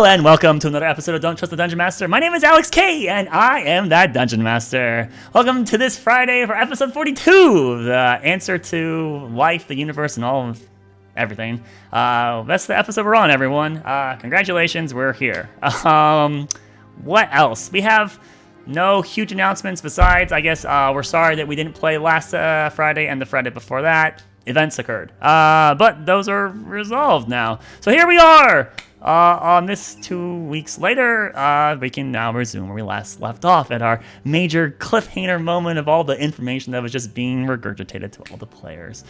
Hello and welcome to another episode of Don't Trust the Dungeon Master. My name is Alex K and I am that Dungeon Master. Welcome to this Friday for episode 42, the answer to life, the universe, and all of everything. That's the episode we're on, everyone. Congratulations, we're here. What else? We have no huge announcements besides, I guess, we're sorry that we didn't play last Friday and the Friday before that. Events occurred. But those are resolved now. So here we are! On this 2 weeks later, we can now resume where we last left off at our major cliffhanger moment of all the information that was just being regurgitated to all the players.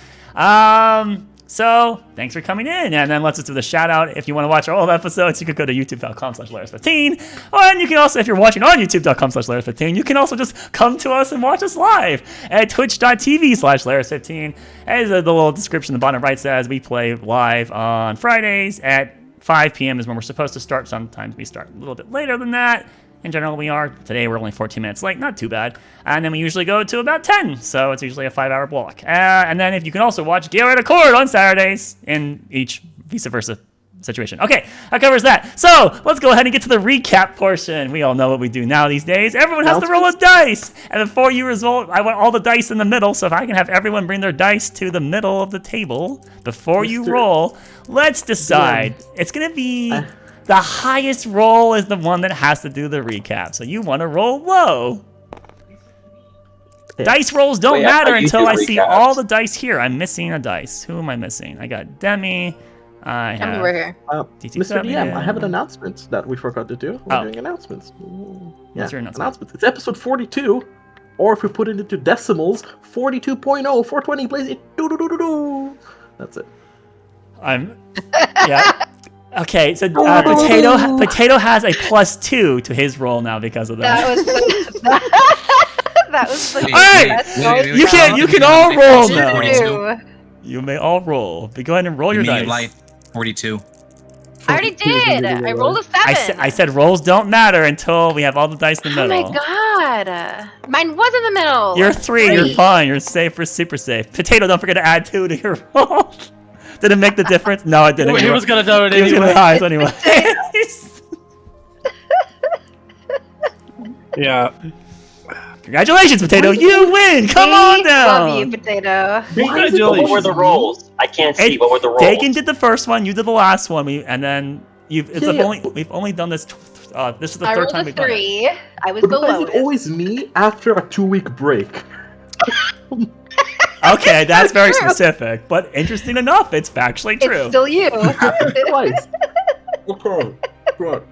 So, thanks for coming in, and then let's just do the shout out. If you want to watch our old episodes, you could go to youtube.com/Layers15, and you can also, if you're watching on youtube.com/Layers15, you can also just come to us and watch us live at twitch.tv/Layers15. As the little description in the bottom right says, we play live on Fridays at 5 p.m. is when we're supposed to start. Sometimes we start a little bit later than that. In general, we are. Today, we're only 14 minutes late. Not too bad. And then we usually go to about 10. So it's usually a 5-hour block. And then if you can also watch Galewright Accord on Saturdays in each vice versa situation. Okay, that covers that. So let's go ahead and get to the recap portion. We all know what we do now these days. Everyone has to roll a dice. And before you result, I want all the dice in the middle. So if I can have everyone bring their dice to the middle of the table before you roll, let's decide. It's going to be... the highest roll is the one that has to do the recap. So you want to roll low. Dice rolls don't matter until I see all the dice here. I'm missing a dice. Who am I missing? I got Demi. I have over here. Mr. DM, I have an announcement that we forgot to do. We're doing announcements. What's your announcement? It's episode 42. Or if we put it into decimals, 42.0, 420 plays it. That's it. Yeah. Okay, so Potato has a +2 to his roll now because of that. That was the all right, you can all roll now. You may all roll. But go ahead and roll your dice. Light 42. I already did. I rolled a 7. I said rolls don't matter until we have all the dice in the middle. Oh my god. Mine was in the middle. You're 3. You're fine. You're safe. We're super safe. Potato, don't forget to add 2 to your roll. Did it make the difference? No, it didn't. He was gonna do it anyway. He was gonna anyway. Yeah. Congratulations, Potato! You win! Come on down! Love you, Potato. What were the rolls? I can't see. What were the rolls? Dagan did the first one, you did the last one, and then we've only done this. This is the third time we've done it. I rolled a 3. I was the lowest. Why is it always me after a 2-week break? Okay, that's very specific, but interesting enough, it's factually true. It's still you. Twice. Okay, good.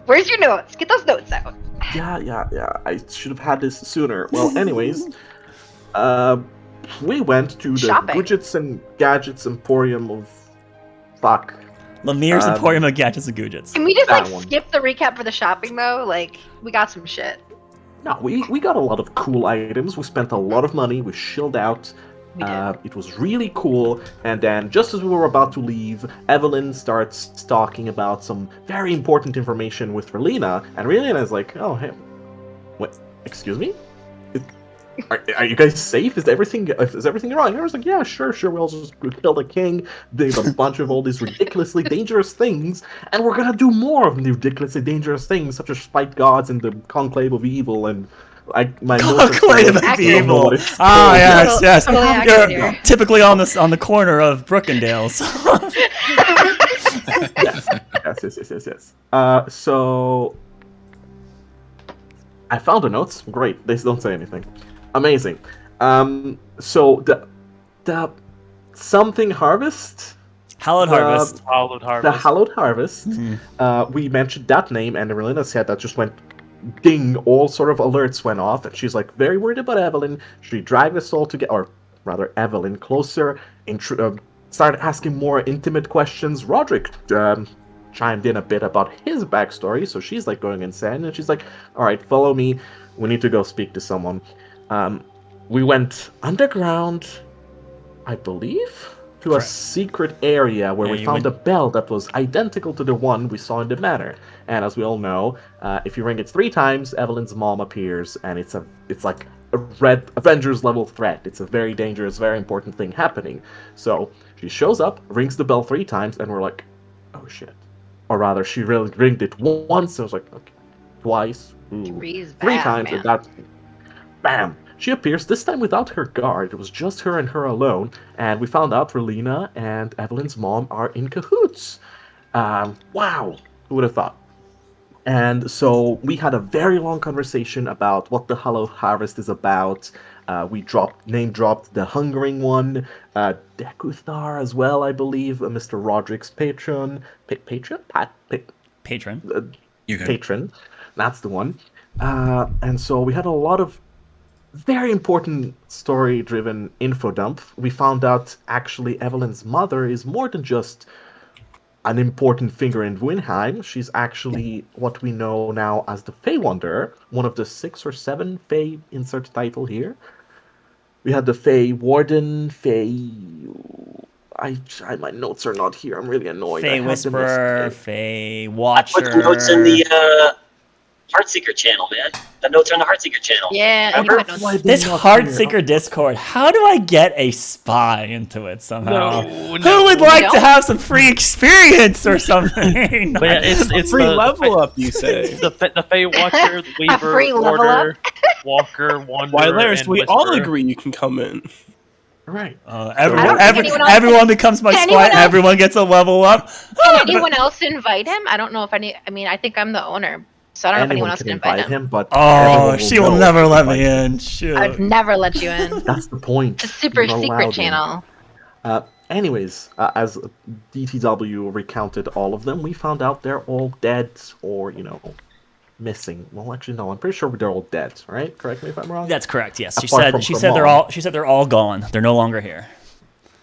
Where's your notes? Get those notes out. Yeah. I should have had this sooner. Well, anyways, we went to the Gadgets and Gadgets Emporium of... Fuck. Lemire's Emporium of Gadgets and Gadgets. Can we just, skip the recap for the shopping, though? Like, we got some shit. No, we got a lot of cool items. We spent a lot of money. We chilled out. We did. It was really cool. And then, just as we were about to leave, Evelyn starts talking about some very important information with Relina. And Relina is like, "Oh, hey, what? Excuse me? Are you guys safe? Is everything wrong?" And I was like, "Yeah, sure. We'll just kill the king. Did a bunch of all these ridiculously dangerous things, and we're gonna do more of the ridiculously dangerous things, such as fight gods and the Conclave of Evil and." Conclave of Evil. Yes. You're typically on the corner of Brookendale. Yes. So I found the notes. Great. They don't say anything. Amazing. So the something harvest. Hallowed Harvest. The Hallowed Harvest. Mm-hmm. We mentioned that name, and Relina said that just went ding. All sort of alerts went off, and she's like very worried about Evelyn. She dragged us all together, or rather Evelyn, closer. Started asking more intimate questions. Roderick chimed in a bit about his backstory, so she's like going insane, and she's like, "All right, follow me. We need to go speak to someone." We went underground, I believe, to a secret area where we found a bell that was identical to the one we saw in the manor. And as we all know, if you ring it 3 times, Evelyn's mom appears, and it's like a red Avengers level threat. It's a very dangerous, very important thing happening. So she shows up, rings the bell 3 times, and we're like, "Oh shit." or rather, she really ringed it once. I was like, okay, twice, Three's three bad, times, man. and that, bam! She appears this time without her guard. It was just her and her alone, and we found out Relina and Evelyn's mom are in cahoots. Wow, who would have thought? And so we had a very long conversation about what the Hollow Harvest is about. We name dropped the Hungering One, Dekuthar as well, I believe, Mr. Roderick's patron. Patron? Patron. Patron. That's the one. And so we had a lot of very important story-driven info dump. We found out actually Evelyn's mother is more than just an important figure in Winheim. She's actually what we know now as the Fey Wanderer, one of the 6 or 7 Fey insert title here. We had the Fey Warden, Fey... my notes are not here. I'm really annoyed. Fey Whisperer, Fey Watcher. I put the notes in the Heartseeker channel, man. The notes are in the Heartseeker channel. Yeah, and Remember? This Heartseeker Discord, how do I get a spy into it somehow? Who would like to have some free experience or something? But yeah, it's free the level up, you say? The Fey Watcher, the Weaver, free level Order, Walker, Wanderer, Why, Laris, and we Whisperer. all agree you can come in. Right. Everyone becomes my spy. else- Everyone gets a level up. Can anyone else invite him? I don't know if any. I mean, I think I'm the owner, so I don't know if anyone else can invite him. but Oh, everyone she will know never to let invite me him. in. Shoot. I'd never let you in. That's the point. It's a super You're not allowed secret in. channel. Anyways, as DTW recounted all of them, we found out they're all dead or, missing. Well, actually, no, I'm pretty sure they're all dead, right? Correct me if I'm wrong? That's correct. Yes, she Apart from said her they're mom. all gone. They're no longer here.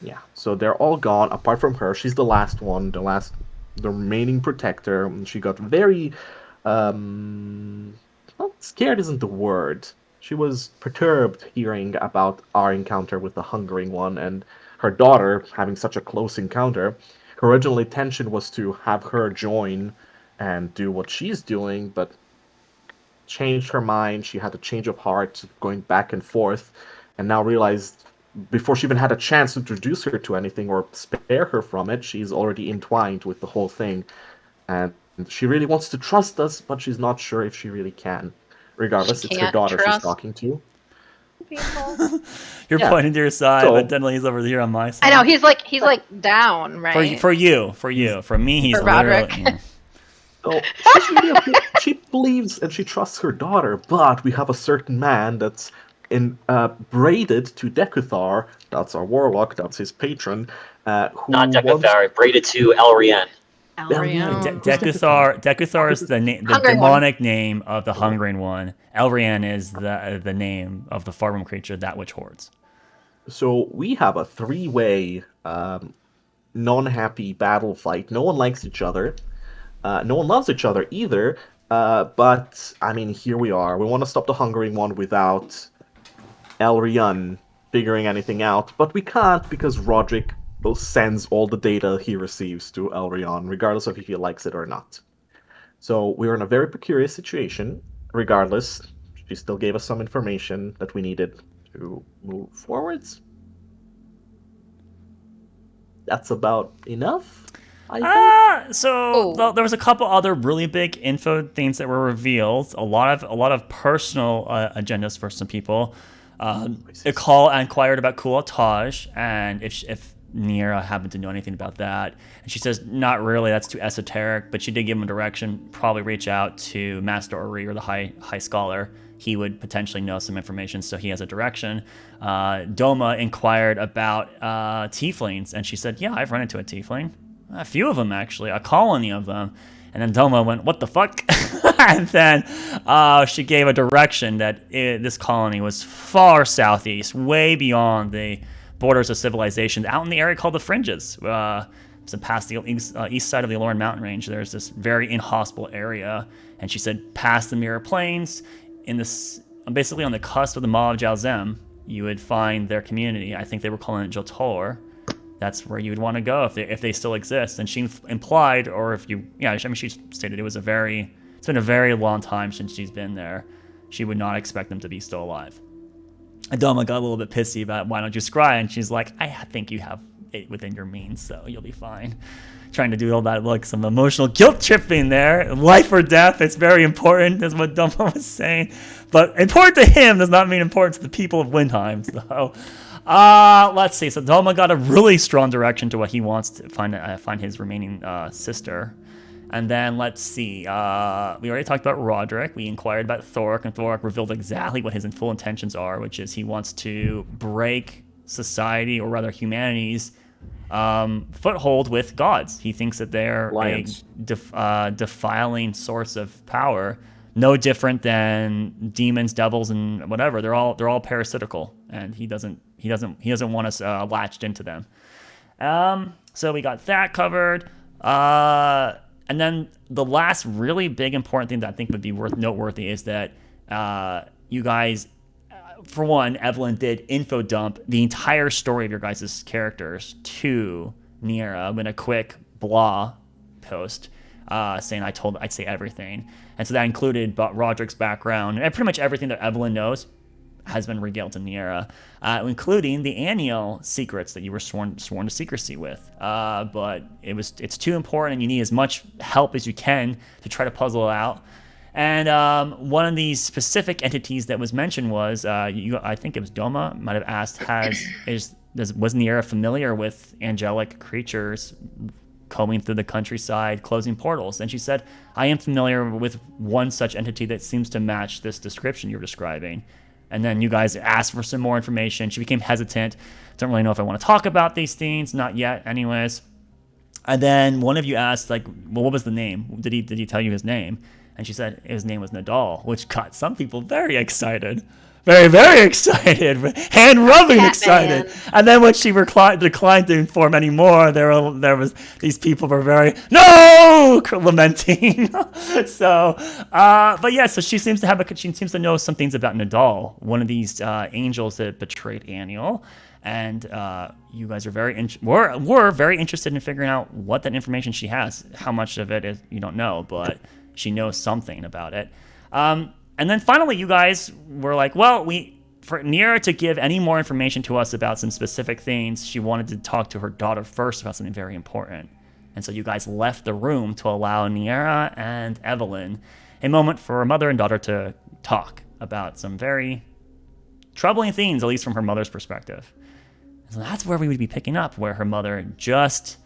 Yeah, so they're all gone, apart from her. She's the last one, the remaining protector. She got very, well, scared isn't the word. She was perturbed hearing about our encounter with the Hungering One and her daughter having such a close encounter. Her original intention was to have her join and do what she's doing, but changed her mind. She had a change of heart, going back and forth, and now realized before she even had a chance to introduce her to anything or spare her from it, she's already entwined with the whole thing. And she really wants to trust us, but she's not sure if she really can. Regardless, She it's her can't daughter she's trust talking to. You're Yeah. pointing to your side, So- but Denley's over here on my side. I know he's like down, right? For you. For me, he's For Roderick. literally. So she believes and she trusts her daughter, but we have a certain man that's braided to Dekuthar. That's our warlock. That's his patron. Who Not wants- Dekuthar, braided to Elrian. Elrion. Dekuthar is the Hungering demonic name of the Hungering One. Elrian is the name of the Farm creature, that which hoards. So we have a 3-way non-happy battle fight. No one likes each other. No one loves each other either. But, I mean, here we are. We want to stop the Hungering One without Elrian figuring anything out. But we can't because Roderick sends all the data he receives to Elrian, regardless of if he likes it or not. So we're in a very precarious situation. Regardless, she still gave us some information that we needed to move forwards. That's about enough, I think. There was a couple other really big info things that were revealed. A lot of personal agendas for some people. Call inquired about Kual-Taj and if Nira happened to know anything about that. And she says, not really, that's too esoteric, but she did give him a direction, probably reach out to Master Ori or the High Scholar. He would potentially know some information, so he has a direction. Doma inquired about tieflings, and she said, yeah, I've run into a tiefling. A few of them, actually, a colony of them. And then Doma went, what the fuck? And then she gave a direction that this colony was far southeast, way beyond the borders of civilization, out in the area called the Fringes. So past the east side of the Aloran mountain range, there's this very inhospitable area. And she said, past the Mirror Plains, basically on the cusp of the Maw of Jalzem, you would find their community. I think they were calling it Jotor. That's where you would want to go if they still exist. And she implied, or she stated it's been a very long time since she's been there. She would not expect them to be still alive. Adoma got a little bit pissy about why don't you scry, and she's like, I think you have it within your means, so you'll be fine. trying to do all that, like some emotional guilt tripping there. Life or death, it's very important, is what Dumbo was saying. But important to him does not mean important to the people of Windheim. So, let's see. So Doma got a really strong direction to what he wants to find his remaining sister. And then let's see. We already talked about Roderick. We inquired about Thork, and Thork revealed exactly what his full intentions are, which is he wants to break society, or rather humanity's foothold with gods. He thinks that they're a defiling source of power, no different than demons, devils, and whatever. They're all parasitical, and he doesn't want us latched into them. So we got that covered. And then the last really big important thing that I think would be noteworthy is that you guys, for one, Evelyn did info dump the entire story of your guys' characters to Niera in a quick blah post, saying I'd say everything. And so that included Roderick's background, and pretty much everything that Evelyn knows has been revealed to Niera, including the Aniel secrets that you were sworn to secrecy with. But it's too important, and you need as much help as you can to try to puzzle it out. And one of these specific entities that was mentioned was, I think it was Doma might have asked, was Niera familiar with angelic creatures combing through the countryside, closing portals? And she said, I am familiar with one such entity that seems to match this description you're describing. And then you guys asked for some more information. She became hesitant. Don't really know if I want to talk about these things. Not yet, anyways. And then one of you asked, like, well, what was the name? Did he tell you his name? And she said his name was Nadal, which got some people very excited. Very, very excited. Hand-rubbing excited. And then when she declined to inform anymore, there was these people were very, no, lamenting. So, but yeah, so she seems to know some things about Nadal, one of these angels that betrayed Aniel. And you guys are were very interested in figuring out what that information she has. How much of it is, you don't know, but she knows something about it. And then finally, you guys were like, well, for Niera to give any more information to us about some specific things, she wanted to talk to her daughter first about something very important. And so you guys left the room to allow Niera and Evelyn a moment for her mother and daughter to talk about some very troubling things, at least from her mother's perspective. So that's where we would be picking up, where her mother just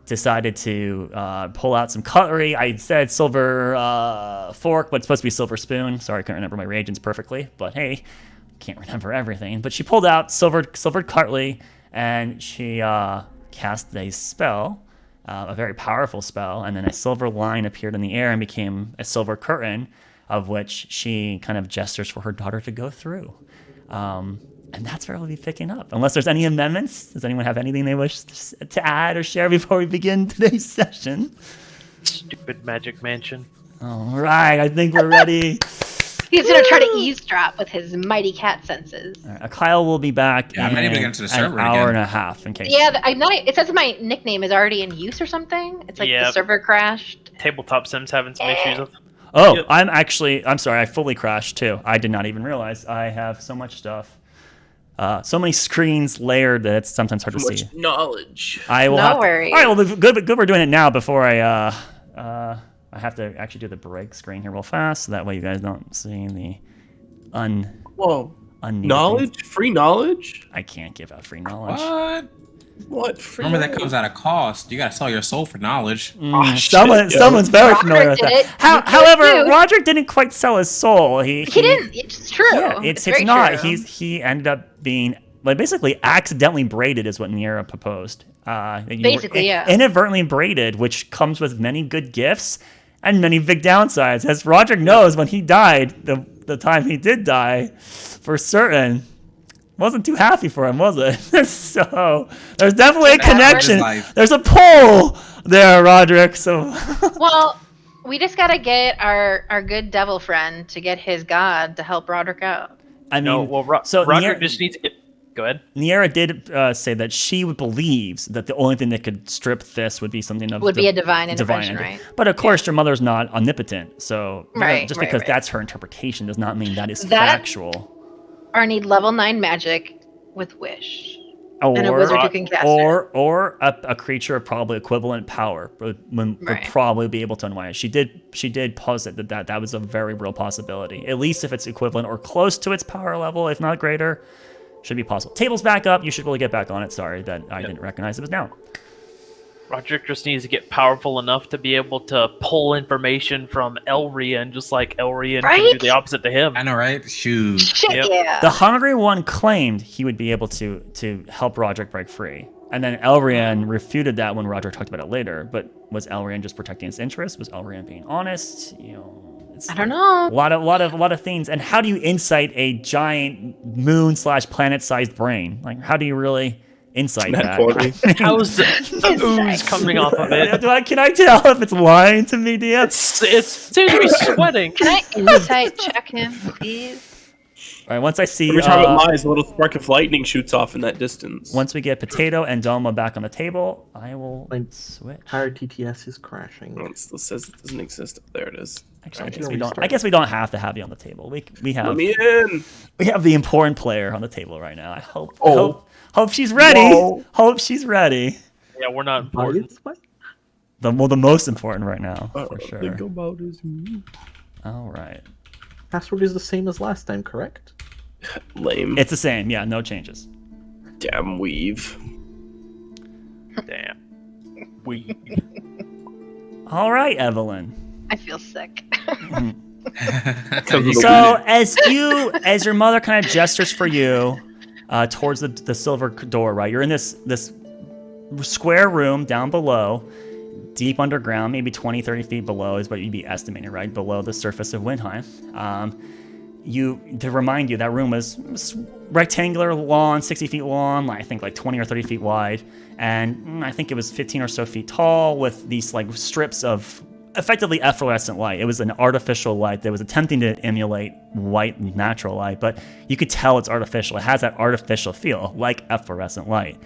decided to pull out some cutlery. I said silver fork, but it's supposed to be silver spoon. Sorry, I couldn't remember my reagents perfectly, but hey, can't remember everything. But she pulled out silver cutlery, and she cast a spell, a very powerful spell, and then a silver line appeared in the air and became a silver curtain, of which she kind of gestures for her daughter to go through. And that's where we'll be picking up. Unless there's any amendments. Does anyone have anything they wish to add or share before we begin today's session? Stupid magic mansion. All right, I think we're ready. He's going to try to eavesdrop with his mighty cat senses. All right, Kyle will be back I'm not even in into the an server hour again. and a half. In case. Yeah, it says my nickname is already in use or something. It's like the server crashed. Tabletop Sims having some issues with. Oh, Yep. I'm sorry, I fully crashed too. I did not even realize I have so much stuff. So many screens layered that it's sometimes hard to see. Knowledge. I will No worries. All right, well, good we're doing it now before I have to actually do the break screen here real fast, so that way you guys don't see the Whoa. unneeded Knowledge? things. Free knowledge? I can't give out free knowledge. What? What? Free Remember that knowledge? comes at a cost. You gotta sell your soul for knowledge. Someone's very familiar with Roderick that. did it. However, You did too. Roderick didn't quite sell his soul. He didn't. It's true. Yeah, it's very not. true. He ended up being basically accidentally braided, is what Niera proposed. Basically, yeah. Inadvertently braided, which comes with many good gifts and many big downsides. As Roderick knows, when he died, the time he did die, for certain, wasn't too happy for him, was it? So there's definitely a connection. There's a pull there, Roderick. So Well, we just gotta get our good devil friend to get his god to help Roderick out. I mean, No, well, Roderick just needs to get. Go ahead. Niera did say that she believes that the only thing that could strip this would be something of Would be a divine intervention, right? But of course, your mother's not omnipotent, so Right, just right, because right. that's her interpretation does not mean that is That- factual. Or need level 9 magic with wish. And a wizard who can cast it. Or a creature of probably equivalent power would probably be able to unwind it. She did posit that was a very real possibility. At least if it's equivalent or close to its power level, if not greater, should be possible. Table's back up. You should really get back on it. Sorry that I didn't recognize it was down. Roderick just needs to get powerful enough to be able to pull information from Elrian, just like Elrian can do the opposite to him. I know, right? Shoot. Shit, yeah. The Hungry One claimed he would be able to help Roderick break free. And then Elrian refuted that when Roderick talked about it later. But was Elrian just protecting his interests? Was Elrian being honest? I don't know. A lot of things. And how do you insight a giant moon/planet-sized brain? Like, how do you really insight that? How's the ooze coming off of it? Can I tell if it's lying to me, DM? It seems to be sweating. Can I insight check him, please? All right, once I see... Every time it lies, a little spark of lightning shoots off in that distance. Once we get Potato and Doma back on the table, I will switch. Entire TTS is crashing. Oh, it still says it doesn't exist. There it is. Actually, I guess we don't have to have you on the table. We have... Let me in! We have the important player on the table right now. I hope she's ready. Whoa. Hope she's ready. Yeah, we're not important. The most important right now, for sure. Think about is me. All right. Password is the same as last time, correct? Lame. It's the same. Yeah, no changes. Damn weave. Damn. We. All right, Evelyn. I feel sick. So as your mother kind of gestures for you towards the silver door, right? You're in this square room down below, deep underground, maybe 20, 30 feet below is what you'd be estimating, right? Below the surface of Windheim. To remind you, that room was rectangular long, 60 feet long, I think like 20 or 30 feet wide. And I think it was 15 or so feet tall with these like strips of effectively efflorescent light. It was an artificial light that was attempting to emulate white natural light, but you could tell it's artificial. It has that artificial feel, like efflorescent light.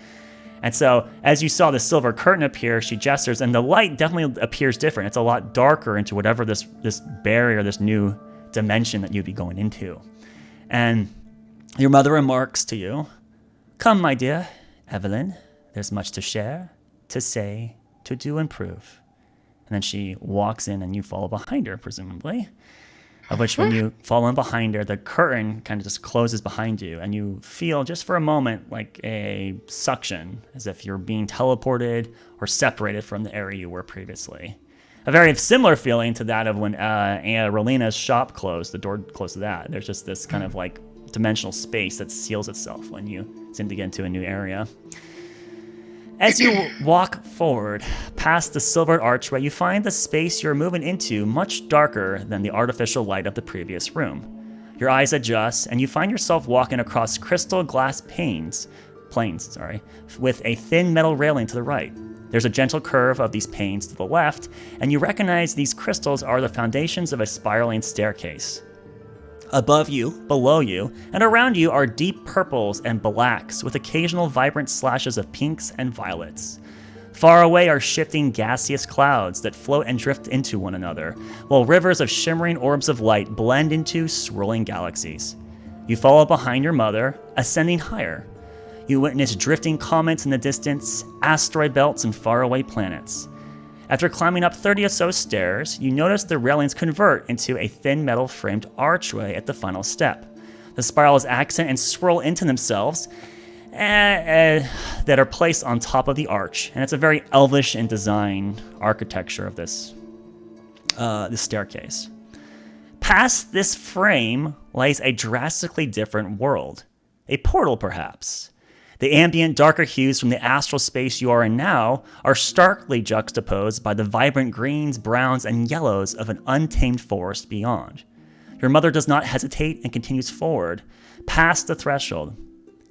And so, as you saw the silver curtain appear, she gestures, and the light definitely appears different. It's a lot darker into whatever this barrier, this new dimension that you'd be going into. And your mother remarks to you, "Come, my dear Evelyn, there's much to share, to say, to do and prove." And then she walks in, and you follow behind her, presumably. Of which, when you fall in behind her, the curtain kind of just closes behind you, and you feel just for a moment like a suction, as if you're being teleported or separated from the area you were previously. A very similar feeling to that of when Rolina's shop closed, the door closed to that. There's just this kind of like dimensional space that seals itself when you seem to get into a new area. As you walk forward past the silvered archway, you find the space you're moving into much darker than the artificial light of the previous room. Your eyes adjust, and you find yourself walking across crystal glass planes, with a thin metal railing to the right. There's a gentle curve of these panes to the left, and you recognize these crystals are the foundations of a spiraling staircase. Above you, below you, and around you are deep purples and blacks with occasional vibrant slashes of pinks and violets. Far away are shifting gaseous clouds that float and drift into one another, while rivers of shimmering orbs of light blend into swirling galaxies. You follow behind your mother, ascending higher. You witness drifting comets in the distance, asteroid belts, and faraway planets. After climbing up 30 or so stairs, you notice the railings convert into a thin metal framed archway at the final step. The spirals accent and swirl into themselves that are placed on top of the arch, and it's a very elvish in design architecture of this staircase. Past this frame lies a drastically different world, a portal perhaps. The ambient darker hues from the astral space you are in now are starkly juxtaposed by the vibrant greens, browns, and yellows of an untamed forest beyond. Your mother does not hesitate and continues forward, past the threshold.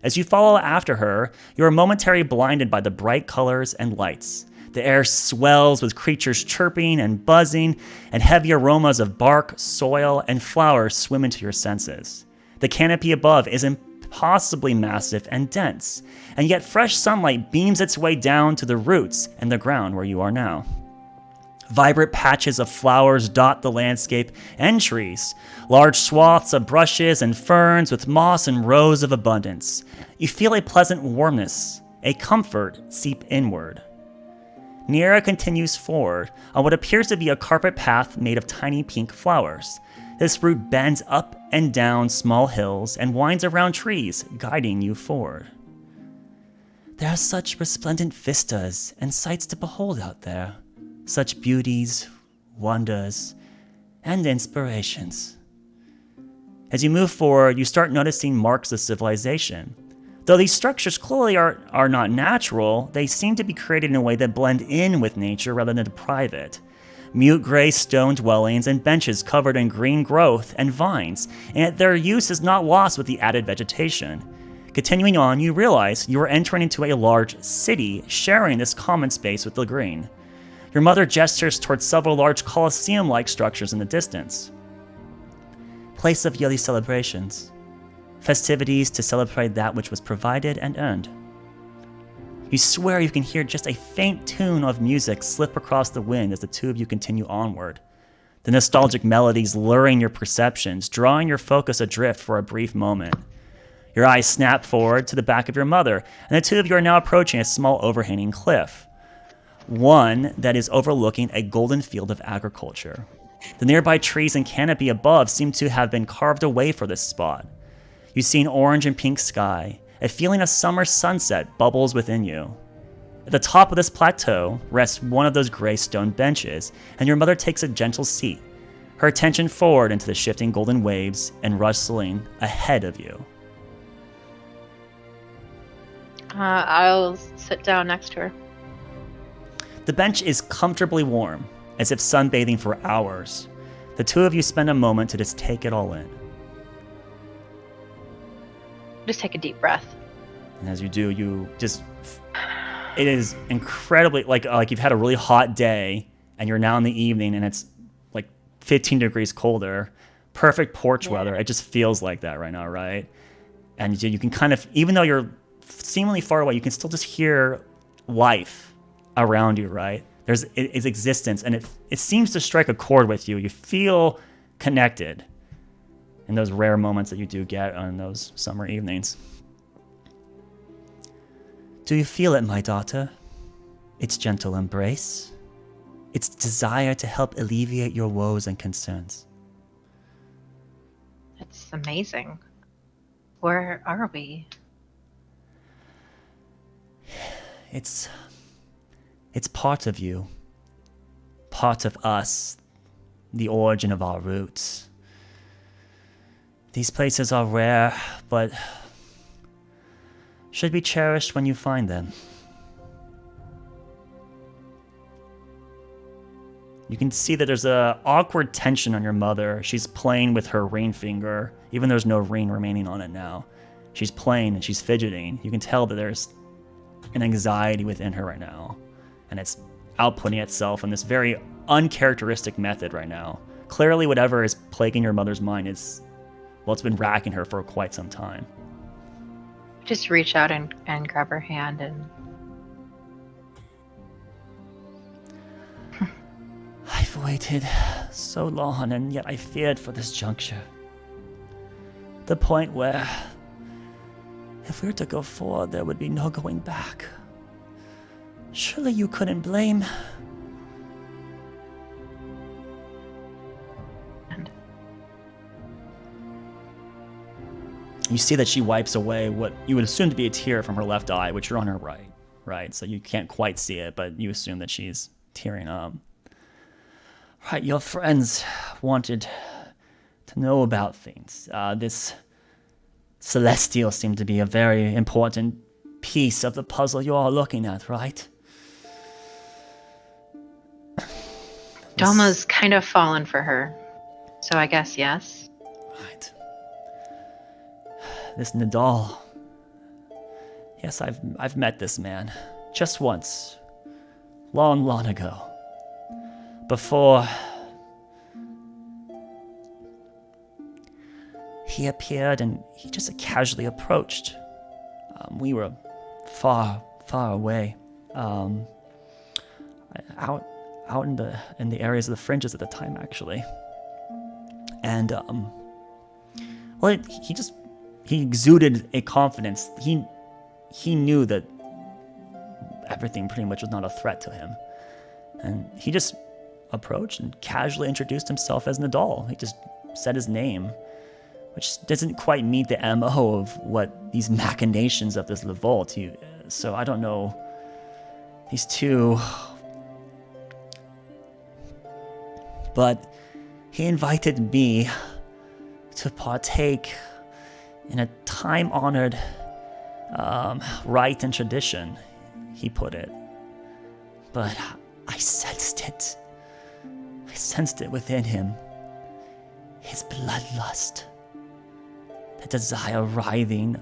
As you follow after her, you are momentarily blinded by the bright colors and lights. The air swells with creatures chirping and buzzing, and heavy aromas of bark, soil, and flowers swim into your senses. The canopy above is impossibly massive and dense, and yet fresh sunlight beams its way down to the roots and the ground where you are now. Vibrant patches of flowers dot the landscape and trees, large swaths of brushes and ferns with moss and rows of abundance. You feel a pleasant warmness a comfort seep inward. Nira continues forward on what appears to be a carpet path made of tiny pink flowers. This route bends up and down small hills and winds around trees, guiding you forward. There are such resplendent vistas and sights to behold out there, such beauties, wonders, and inspirations. As you move forward, you start noticing marks of civilization. Though these structures clearly are not natural, they seem to be created in a way that blend in with nature rather than deprive it. Mute gray stone dwellings and benches covered in green growth and vines, and yet their use is not lost with the added vegetation. Continuing on, you realize you are entering into a large city, sharing this common space with the green. Your mother gestures towards several large Colosseum-like structures in the distance. Place of yearly celebrations. Festivities to celebrate that which was provided and earned. You swear you can hear just a faint tune of music slip across the wind as the two of you continue onward. The nostalgic melodies luring your perceptions, drawing your focus adrift for a brief moment. Your eyes snap forward to the back of your mother, and the two of you are now approaching a small overhanging cliff. One that is overlooking a golden field of agriculture. The nearby trees and canopy above seem to have been carved away for this spot. You see an orange and pink sky. A feeling of summer sunset bubbles within you. At the top of this plateau rests one of those gray stone benches, and your mother takes a gentle seat, her attention forward into the shifting golden waves and rustling ahead of you. I'll sit down next to her. The bench is comfortably warm, as if sunbathing for hours. The two of you spend a moment to just take it all in. Just take a deep breath. And as you do, it is incredibly, like you've had a really hot day, and you're now in the evening, and it's like 15 degrees colder. Perfect porch weather. It just feels like that right now, right? And you can kind of, even though you're seemingly far away, you can still just hear life around you, right? There's its existence, and it seems to strike a chord with you. You feel connected in those rare moments that you do get on those summer evenings. Do you feel it, my daughter? Its gentle embrace? Its desire to help alleviate your woes and concerns? It's amazing. Where are we? It's part of you. Part of us. The origin of our roots. These places are rare, but should be cherished when you find them. You can see that there's a awkward tension on your mother. She's playing with her ring finger, even though there's no ring remaining on it now. She's playing and she's fidgeting. You can tell that there's an anxiety within her right now, and it's outputting itself in this very uncharacteristic method right now. Clearly, whatever is plaguing your mother's mind is, well, it's been racking her for quite some time. Just reach out and grab her hand and... I've waited so long, and yet I feared for this juncture. The point where, if we were to go forward, there would be no going back. Surely you couldn't blame... You see that she wipes away what you would assume to be a tear from her left eye, which you're on her right? So you can't quite see it, but you assume that she's tearing up. Right, your friends wanted to know about things. This celestial seemed to be a very important piece of the puzzle you are looking at, right? Doma's kind of fallen for her, so I guess yes. Right. This Nadal. Yes, I've met this man. Just once. Long ago. Before he appeared and he just casually approached. We were far away. Out in the areas of the fringes at the time, actually. And he exuded a confidence. He knew that everything pretty much was not a threat to him. And he just approached and casually introduced himself as Nadal. He just said his name, which doesn't quite meet the MO of what these machinations of this revolt. So I don't know. These two... But he invited me to partake in a time-honored rite and tradition, he put it. But I sensed it. I sensed it within him. His bloodlust. The desire writhing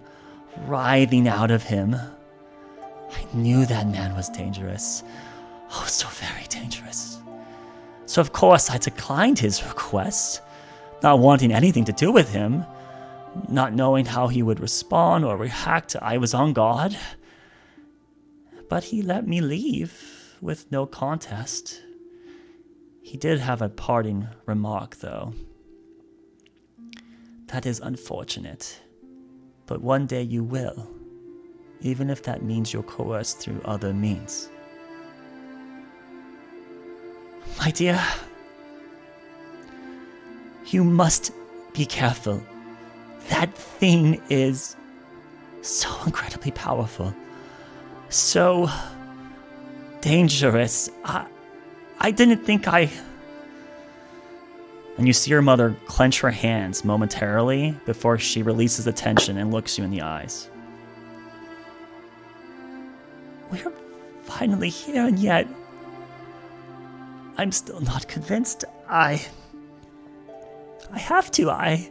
out of him. I knew that man was dangerous. Oh, so very dangerous. So of course I declined his request, not wanting anything to do with him, not knowing how he would respond or react. I was on guard. But he let me leave with no contest. He did have a parting remark, though. That is unfortunate, but one day you will, even if that means you're coerced through other means. My dear, you must be careful. That thing is so incredibly powerful, so dangerous. I didn't think I... And you see your mother clench her hands momentarily before she releases the tension and looks you in the eyes. We're finally here, and yet I'm still not convinced. I have to.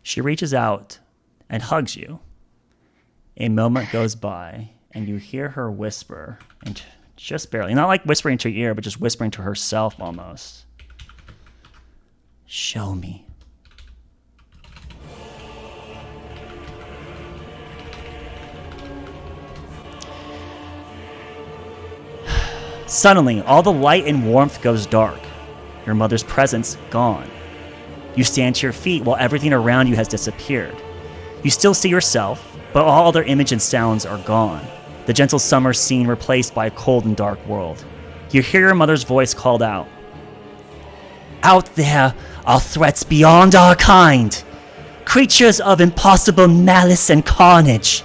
She reaches out and hugs you. A moment goes by, and you hear her whisper, and just barely, not like whispering to your ear, but just whispering to herself almost. Show me. Suddenly, all the light and warmth goes dark. Your mother's presence gone. You stand to your feet while everything around you has disappeared. You still see yourself, but all other images and sounds are gone. The gentle summer scene replaced by a cold and dark world. You hear your mother's voice called out. Out there are threats beyond our kind. Creatures of impossible malice and carnage.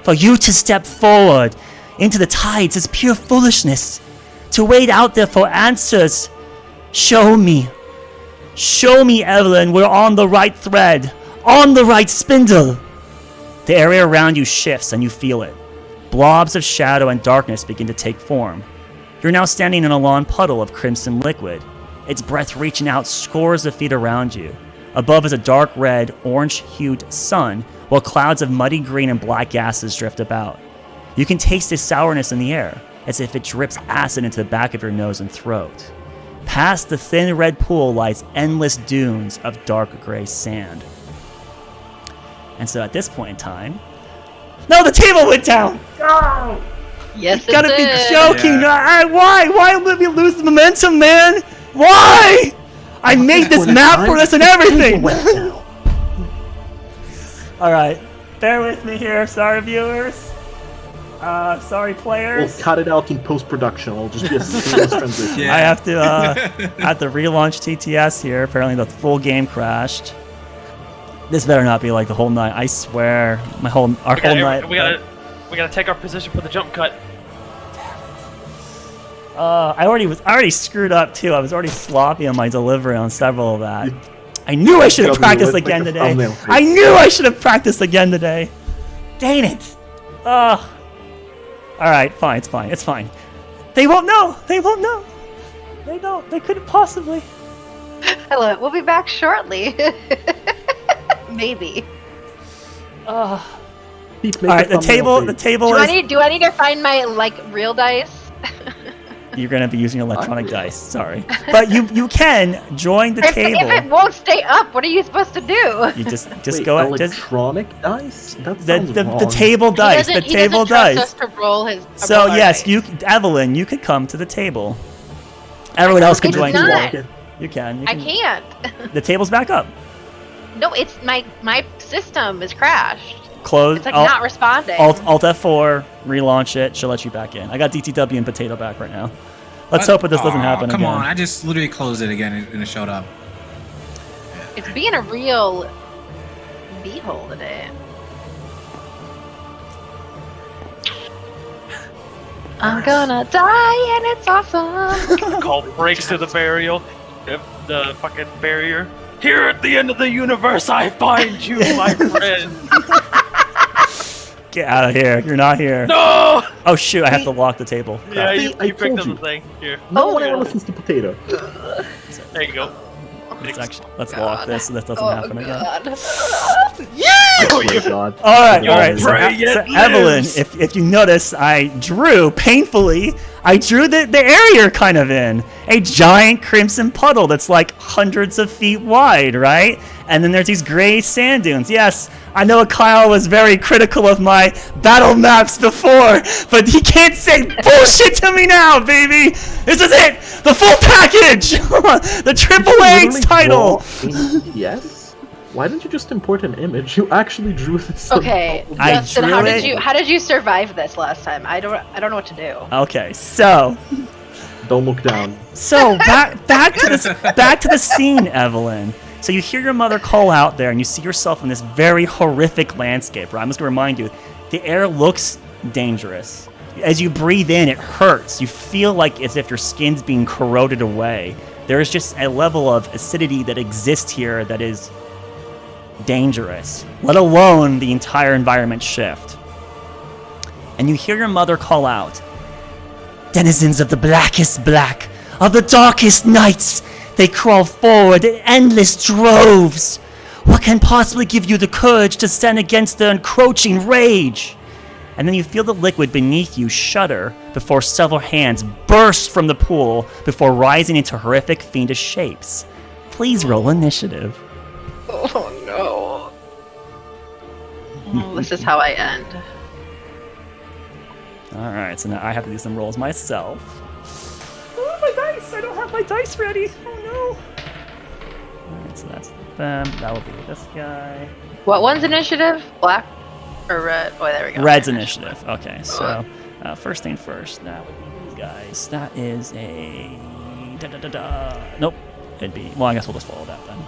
For you to step forward into the tides is pure foolishness. To wait out there for answers. Show me. Show me, Evelyn, we're on the right thread. On the right spindle. The area around you shifts and you feel it. Blobs of shadow and darkness begin to take form. You're now standing in a long puddle of crimson liquid, its breath reaching out scores of feet around you. Above is a dark red, orange-hued sun, while clouds of muddy green and black gases drift about. You can taste the sourness in the air, as if it drips acid into the back of your nose and throat. Past the thin red pool lies endless dunes of dark gray sand. And so at this point in time... No, the table went down! Oh! Yes, You gotta it be did. joking! Yeah. Why? Why did we lose the momentum, man? Why? I made this map for this and everything! Alright, bear with me here. Sorry, viewers. Sorry, We'll players. cut it out in post-production. It'll just be a seamless transition. Yeah. I have to relaunch TTS here. Apparently the full game crashed. This better not be like the whole night. I swear, our whole night. We gotta take our position for the jump cut. I already screwed up too. I was already sloppy on my delivery on several of that. I knew I should have practiced again today. I knew I should have practiced again today. Dang it. Alright, fine, it's fine, it's fine. They won't know. They won't know. They don't. They couldn't possibly. Hello, we'll be back shortly. Maybe. Alright, the table. Do I need to find my real dice? You're gonna be using electronic dice. Sorry, but you can join the table. If it won't stay up, what are you supposed to do? You just Wait, go. electronic dice? That sounds The wrong. table dice. The He table doesn't trust us dice. to roll his. So roll our yes, dice. Evelyn, you could come to the table. Everyone else can It's join. not. You can. I can't. The table's back up. No, it's my system is crashed. Close. It's like not responding. Alt F4, relaunch it. She'll let you back in. I got DTW and Potato back right now. Let's hope that this doesn't happen come again. on, I just literally closed it again and it showed up. It's being a real beehole today. I'm gonna die and it's awesome. Call breaks to the burial. The fucking barrier. Here at the end of the universe, I find you, my friend. Get out of here. You're not here. No! Oh, shoot. I have to lock the table. Yeah, Crap. you I picked told up you. the thing. Here. No one ever listens to Potato. There you go. Let's lock this so this doesn't happen again. I swear to God. All right. So, Pray it Evelyn, lives. if you notice, I drew painfully. I drew the area you're kind of in, a giant crimson puddle that's like hundreds of feet wide, right? And then there's these gray sand dunes. Yes, I know Kyle was very critical of my battle maps before, but he can't say bullshit to me now, baby. This is it, the full package, the Triple A title. Yes. Why didn't you just import an image? You actually drew this. Okay, I Justin, drew it. how did you survive this last time? I don't know what to do. Okay, so Don't look down. back to the scene, Evelyn. So you hear your mother call out there, and you see yourself in this very horrific landscape. Right? I'm just gonna remind you, the air looks dangerous. As you breathe in, it hurts. You feel like as if your skin's being corroded away. There is just a level of acidity that exists here that is dangerous, let alone the entire environment shift. And you hear your mother call out, denizens of the blackest black, of the darkest nights, they crawl forward in endless droves. What can possibly give you the courage to stand against their encroaching rage? And then you feel the liquid beneath you shudder before several hands burst from the pool before rising into horrific fiendish shapes. Please roll initiative. Oh no. Oh, this is how I end. Alright, so now I have to do some rolls myself. Oh, my dice! I don't have my dice ready! Oh no! Alright, so that's them. That will be this guy. What one's initiative? Black or red? Oh, there we go. Red's initiative. Okay, so first thing first, that would be these guys. That is a... Nope. It'd be... Well, I guess we'll just follow that then.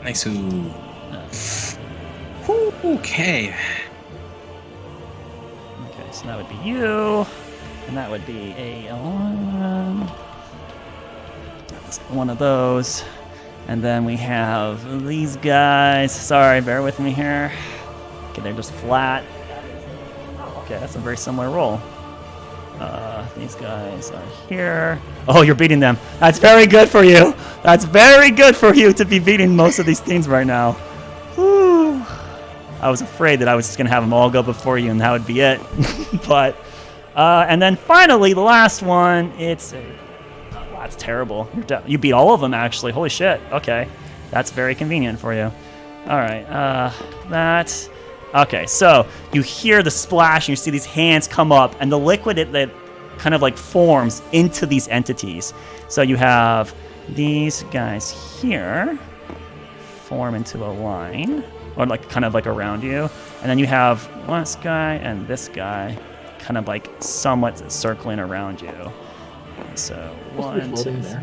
Nice. Okay. Okay, so that would be you. And that would be a one of those. And then we have these guys. Sorry, bear with me here. Okay, they're just flat. Okay, that's a very similar roll. These guys are here. Oh, you're beating them. That's very good for you. That's very good for you to be beating most of these things right now. Whew. I was afraid that I was just going to have them all go before you and that would be it. But, and then finally, the last one, it's... Wow, that's terrible. You beat all of them, actually. Holy shit. Okay. That's very convenient for you. All right. That... Okay, so you hear the splash and you see these hands come up and the liquid that kind of like forms into these entities. So you have these guys here form into a line or like kind of like around you. And then you have this guy and this guy kind of like somewhat circling around you. So 1, 2, 3,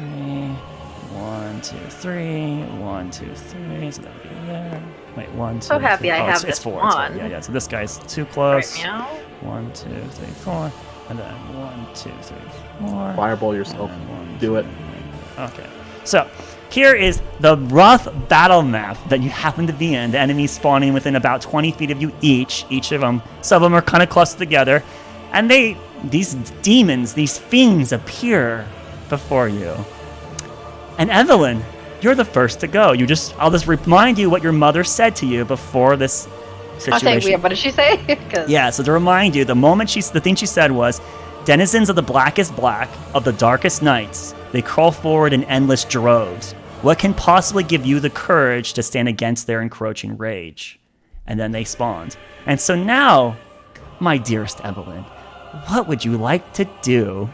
1, 2, 3, 1, 2, 3. So that would be there. Wait, 1, 2, So happy 3. I have it's this 4. one. Yeah. So this guy's too close. Right now. 1, 2, 3, 4. And then 1, 2, 3, 4. Fireball yourself. And then 1, Do it. 2, 3. Okay. So here is the rough battle map that you happen to be in. The enemies spawning within about 20 feet of you each. Each of them. Some of them are kind of clustered together. And these demons, these fiends appear before you. And Evelyn, you're the first to go. I'll just remind you what your mother said to you before this situation. What did she say? 'Cause- Yeah, so to remind you, the thing she said was, denizens of the blackest black, of the darkest nights, they crawl forward in endless droves. What can possibly give you the courage to stand against their encroaching rage? And then they spawned. And so now, my dearest Evelyn, what would you like to do?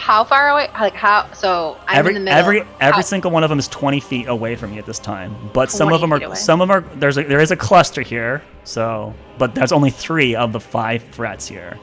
how far away? Like how? So I'm in the middle. Every single one of them is 20 feet away from you at this time. But some of 20 them feet are. away. Some of them are. There is a cluster here. So, but there's only 3 of the 5 threats here.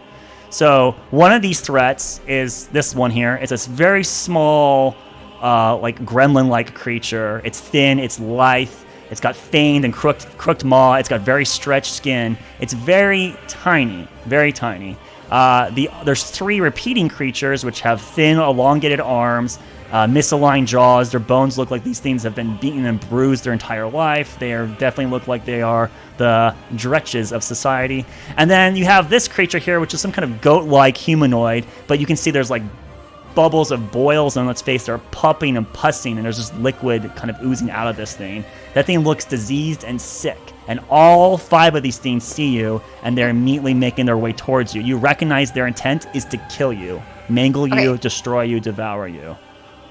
So one of these threats is this one here. It's this very small, like gremlin-like creature. It's thin. It's lithe. It's got fanged and crooked maw. It's got very stretched skin. It's very tiny. Very tiny. There's 3 repeating creatures which have thin, elongated arms, misaligned jaws. Their bones look like these things have been beaten and bruised their entire life. They definitely look like they are the dretches of society. And then you have this creature here, which is some kind of goat-like humanoid, but you can see there's like bubbles of boils on its face. They're puffing and pussing, and there's just liquid kind of oozing out of this thing. That thing looks diseased and sick. And all 5 of these things see you, and they're immediately making their way towards you. You recognize their intent is to kill you, mangle you, Okay. destroy you, devour you.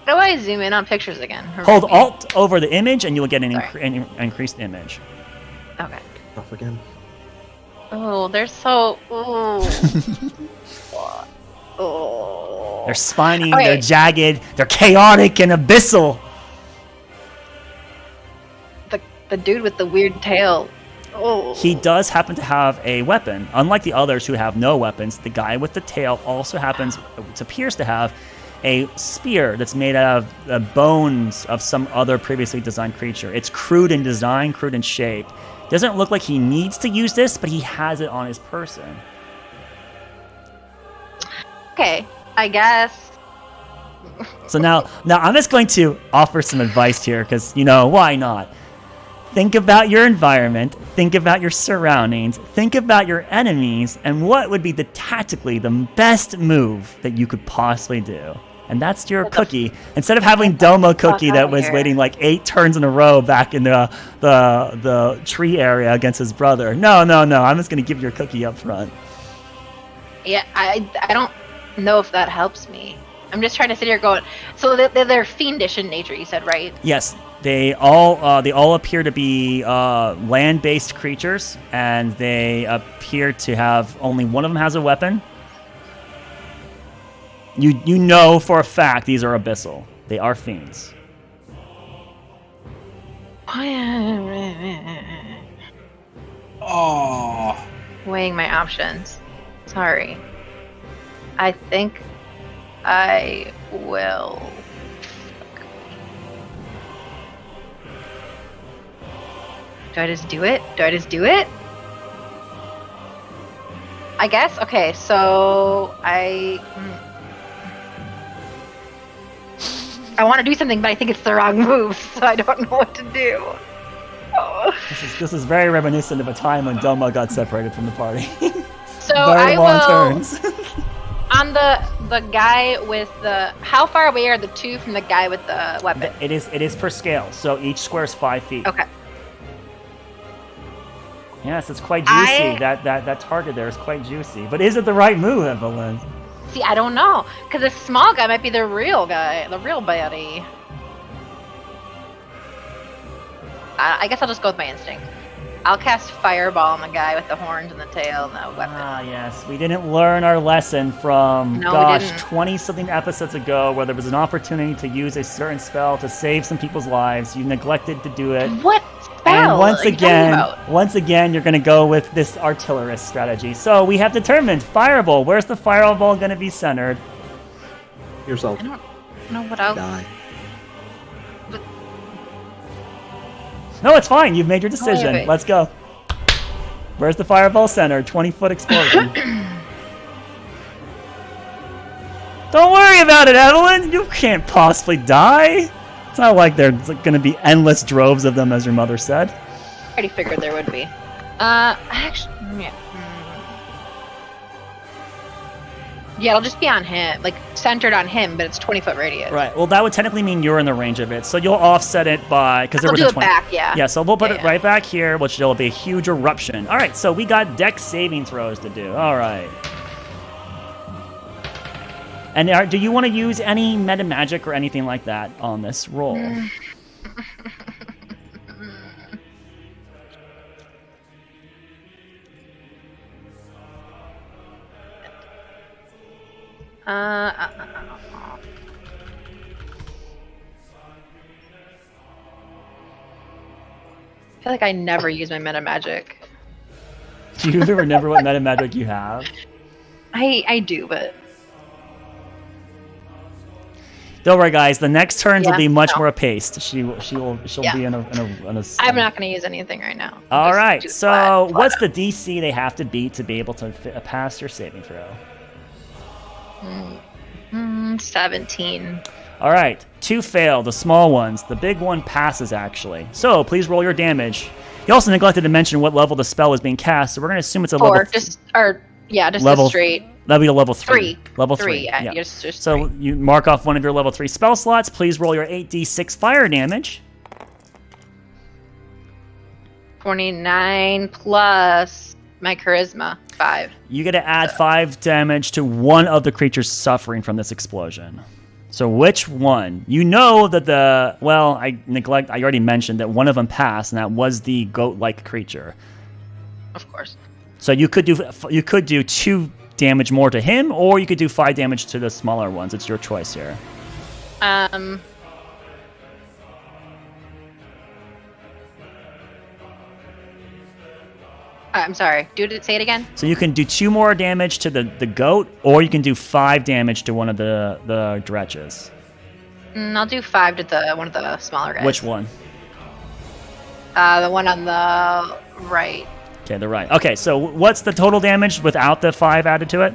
How do I zoom in on pictures again? Hold Alt over the image, and you'll get an Sorry. increased image. Okay. Off again. Oh, they're so. Oh. Oh. They're spiny, Okay. they're jagged, they're chaotic and abyssal. The dude with the weird tail. Oh. He does happen to have a weapon. Unlike the others who have no weapons, the guy with the tail also appears to have a spear that's made out of the bones of some other previously designed creature. It's crude in design, crude in shape. Doesn't look like he needs to use this, but he has it on his person. Okay, I guess. So now I'm just going to offer some advice here, because, why not? Think about your environment, think about your surroundings, think about your enemies, and what would be tactically the best move that you could possibly do. And that's your cookie. Instead of having Domo Cookie that was waiting like 8 turns in a row back in the tree area against his brother. No, I'm just going to give your cookie up front. Yeah, I don't know if that helps me. I'm just trying to sit here going. So they're fiendish in nature, you said, right? Yes, they all appear to be land-based creatures, and they appear to have only one of them has a weapon. You know for a fact these are abyssal. They are fiends. Oh. Weighing my options. Sorry. I think I will. Do I just do it? I guess. Okay, so I want to do something, but I think it's the wrong move, so I don't know what to do. Oh. This is very reminiscent of a time when Doma got separated from the party. So Very I long will. turns. On the guy with the, how far away are the 2 from the guy with the weapon? It is per scale, so each square is 5 feet. Okay. Yes, it's quite juicy. That target there is quite juicy. But is it the right move, Evelyn? See, I don't know, because this small guy might be the real guy, the real baddie. I guess I'll just go with my instinct. I'll cast Fireball on the guy with the horns and the tail and the weapon. Ah, yes. We didn't learn our lesson from, No, we didn't. 20-something episodes ago where there was an opportunity to use a certain spell to save some people's lives. You neglected to do it. What spell? And once are you talking about? again, you're going to go with this artillerist strategy. So we have determined Fireball. Where's the Fireball going to be centered? Yourself. I don't know what else. Die. No, it's fine. You've made your decision. wait. Let's go. Where's the Fireball centered? 20-foot explosion. Don't worry about it, Evelyn. You can't possibly die. It's not like there's going to be endless droves of them, as your mother said. I already figured there would be. Actually, yeah. Yeah, it'll just be on him, like centered on him, but it's 20-foot radius. Right. Well, that would technically mean you're in the range of it. So you'll offset it by, because there I'll was do a it 20. back, yeah. Yeah. So we'll put Yeah, it yeah. right back here, which will be a huge eruption. All right. So we got dex saving throws to do. All right. And do you want to use any meta magic or anything like that on this roll? feel like I never use my meta magic. Do you even remember what meta magic you have? I do, but Don't worry, guys. The next turns will be much no. more paced. She'll be in a. I'm not going to use anything right now. All Just right. do So flat what's out. the DC they have to beat to be able to pass your saving throw? 17. All right. 2 fail. The small ones. The big one passes actually. So please roll your damage. You also neglected to mention what level the spell is being cast, so we're going to assume it's a 4. level. Just level a straight. That'll be a level 3. 3. Level 3. 3. Yeah. Yeah. Just So 3. you mark off one of your level 3 spell slots. Please roll your 8d6 fire damage. 29 plus my charisma 5. You get to add 5 damage to one of the creatures suffering from this explosion. So which one? You know that I already mentioned that one of them passed, and that was the goat-like creature. Of course. So you could do 2 damage more to him, or you could do 5 damage to the smaller ones. It's your choice here. I'm sorry. Say it again. So you can do 2 more damage to the goat, or you can do 5 damage to one of the dretches. I'll do 5 to one of the smaller guys. Which one? The one on the right. Okay, the right. Okay, so what's the total damage without the 5 added to it?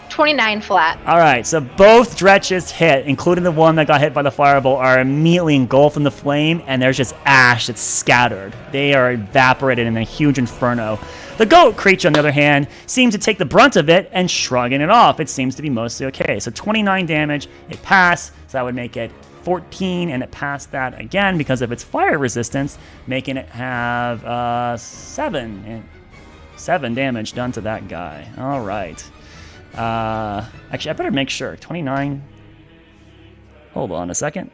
29 flat. All right, so both dretches hit, including the one that got hit by the fireball, are immediately engulfed in the flame, and there's just ash that's scattered. They are evaporated in a huge inferno. The goat creature, on the other hand, seems to take the brunt of it and shrugging it off. It seems to be mostly okay. So 29 damage, it passed, so that would make it 14, and it passed that again because of its fire resistance, making it have 7 damage done to that guy. All right. Actually, I better make sure. 29. Hold on a second.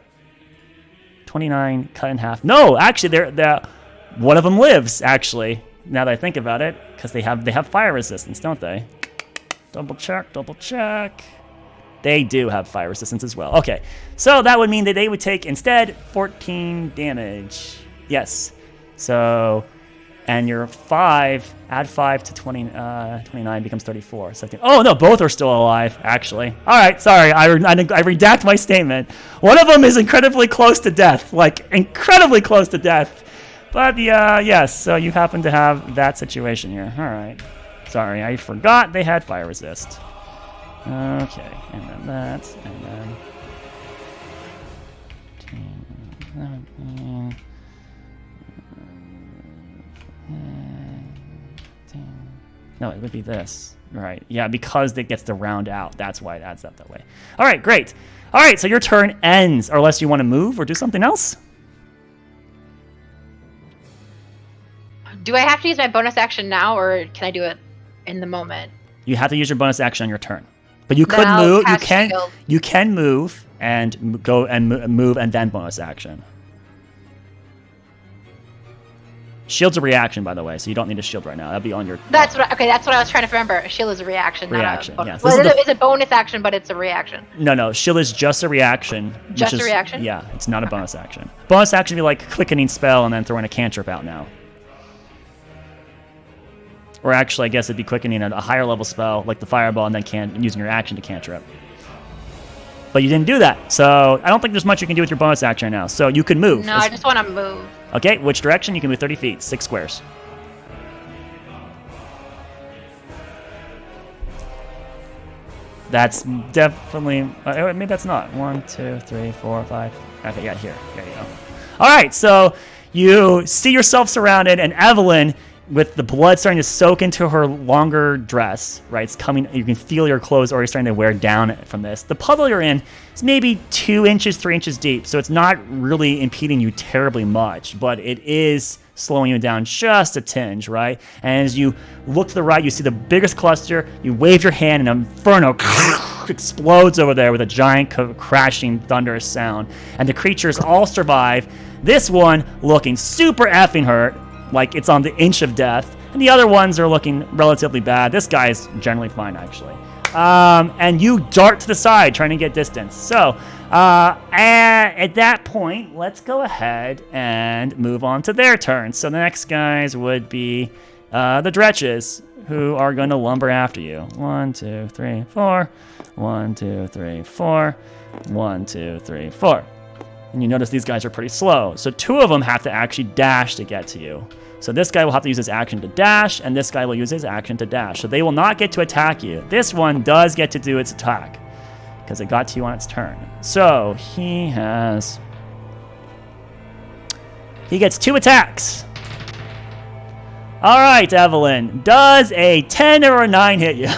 29 cut in half. No, actually, they're one of them lives. Actually, now that I think about it, because they have fire resistance, don't they? Double check. They do have fire resistance as well. Okay, so that would mean that they would take instead 14 damage. Yes. So. And your 5, add 5 to 29 becomes 34. So oh, no, both are still alive, actually. All right, sorry, I redact my statement. One of them is incredibly close to death, like incredibly close to death. But, yes, so you happen to have that situation here. All right. Sorry, I forgot they had fire resist. Okay, and then that, and then... 17... No, it would be this. Right. Yeah, because it gets to round out. That's why it adds up that way. All right, great. All right, so your turn ends, or unless you want to move or do something else. Do I have to use my bonus action now, or can I do it in the moment? You have to use your bonus action on your turn. But you could Then I'll move. cast shield. You can move and go and move and then bonus action. Shield's a reaction, by the way, so you don't need a shield right now. That'd be on your... That's what I was trying to remember. A shield is a reaction. Reaction, not a yes. Well, This is it's a bonus action, but it's a reaction. No, shield is just a reaction. Just a reaction? Yeah, it's not a bonus action. Bonus action would be like quickening spell and then throwing a cantrip out now. Or actually, I guess it'd be quickening a higher level spell, like the fireball, and then using your action to cantrip. But you didn't do that, so I don't think there's much you can do with your bonus action right now. So you can move. No, I just want to move. Okay, which direction? You can move 30 feet, 6 squares. That's definitely... maybe that's not. 1, 2, 3, 4, 5... Okay, yeah, here. There you go. All right, so you see yourself surrounded, and Evelyn, with the blood starting to soak into her longer dress, right? It's coming. You can feel your clothes already starting to wear down from this. The puddle you're in is maybe 2 inches, 3 inches deep, so it's not really impeding you terribly much, but it is slowing you down just a tinge, right? And as you look to the right, you see the biggest cluster. You wave your hand, and an inferno explodes over there with a giant crashing thunderous sound. And the creatures all survive. This one looking super effing hurt, like it's on the inch of death, and the other ones are looking relatively bad. This guy is generally fine, actually. and you dart to the side trying to get distance. So at that point, let's go ahead and move on to their turn. So the next guys would be the Dretches, who are going to lumber after you. 1, 2, 3, 4. 1, 2, 3, 4. 1, 2, 3, 4. And you notice these guys are pretty slow. So 2 of them have to actually dash to get to you. So this guy will have to use his action to dash, and this guy will use his action to dash. So they will not get to attack you. This one does get to do its attack, because it got to you on its turn. So he gets 2 attacks. All right, Evelyn. Does a 10 or a 9 hit you?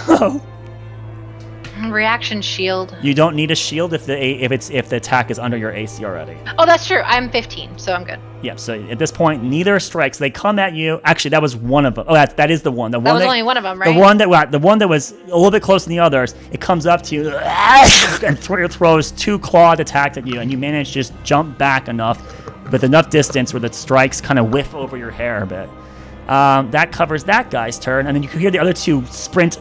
Reaction shield. You don't need a shield if the attack is under your AC already. Oh, that's true. I'm 15, so I'm good. Yeah, so at this point, neither strikes. They come at you. Actually, that was one of them. Oh, that is the one. That was only one of them, right? The one that was a little bit closer than the others. It comes up to you and throws 2 clawed attacks at you, and you manage to just jump back with enough distance where the strikes kind of whiff over your hair a bit. That covers that guy's turn, and then you can hear the other 2 sprint,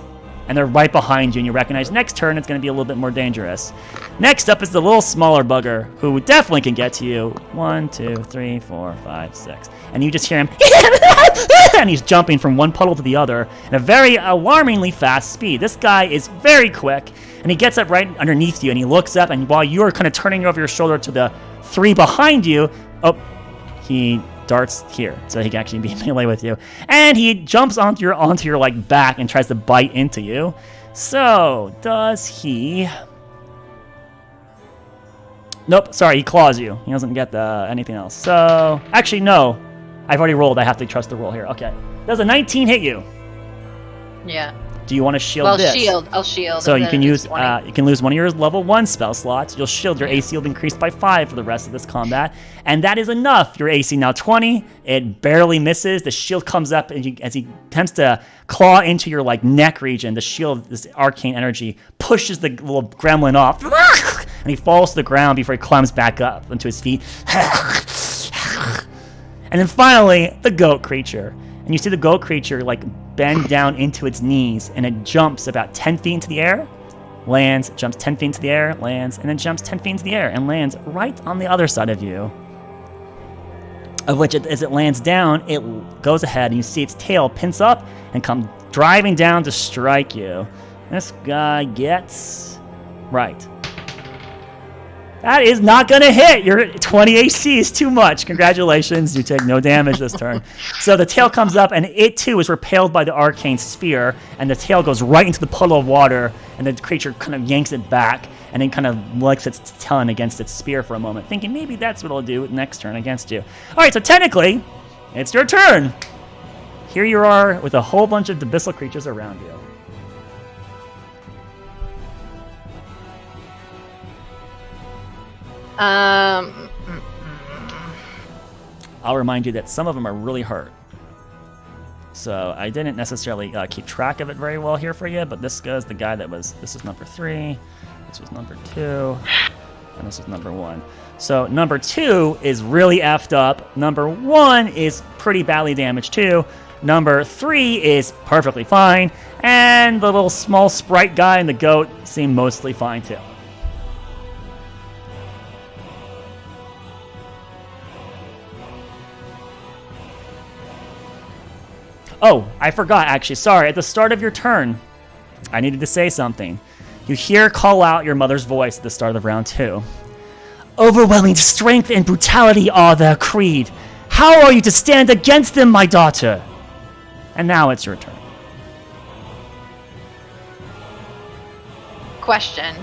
and they're right behind you, and you recognize next turn it's going to be a little bit more dangerous. Next up is the little smaller bugger, who definitely can get to you. 1, 2, 3, 4, 5, 6. And you just hear him, and he's jumping from one puddle to the other at a very alarmingly fast speed. This guy is very quick, and he gets up right underneath you, and he looks up, and while you're kind of turning over your shoulder to the 3 behind you, he darts here, so he can actually be in melee with you, and he jumps onto your like back and tries to bite into you. So does he? Nope. Sorry, he claws you. He doesn't get anything else. So actually, no. I've already rolled. I have to trust the roll here. Okay. Does a 19 hit you? Yeah. Do you want to shield this? I'll shield. So you can use you can lose one of your level 1 spell slots. You'll shield. Your AC will be increased by 5 for the rest of this combat, and that is enough. Your AC now 20. It barely misses. The shield comes up, and as he attempts to claw into your like neck region, the shield, this arcane energy, pushes the little gremlin off, and he falls to the ground before he climbs back up onto his feet. And then finally, the goat creature. And you see the goat creature like bend down into its knees, and it jumps about 10 feet into the air, lands, jumps 10 feet into the air, lands, and then jumps 10 feet into the air and lands right on the other side of you. Of which, as it lands down, it goes ahead, and you see its tail pinch up and come driving down to strike you. This guy gets... Right. That is not going to hit. Your 20 AC is too much. Congratulations. You take no damage this turn. So the tail comes up, and it too is repelled by the arcane sphere, and the tail goes right into the puddle of water, and the creature kind of yanks it back, and then kind of licks its tongue against its spear for a moment, thinking maybe that's what it'll do next turn against you. All right, so technically, it's your turn. Here you are with a whole bunch of abyssal creatures around you. I'll remind you that some of them are really hurt. So I didn't necessarily keep track of it very well here for you, but this goes the guy that was, this is number 3, this was number 2, and this is number 1. So number 2 is really effed up. Number 1 is pretty badly damaged too. Number 3 is perfectly fine. And the little small sprite guy and the goat seem mostly fine too. Oh, I forgot, actually. Sorry, at the start of your turn, I needed to say something. You hear call out your mother's voice at the start of round 2. Overwhelming strength and brutality are their creed. How are you to stand against them, my daughter? And now it's your turn. Question.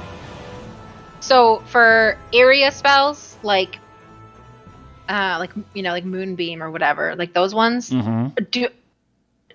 So for area spells, like Moonbeam or whatever, like those ones,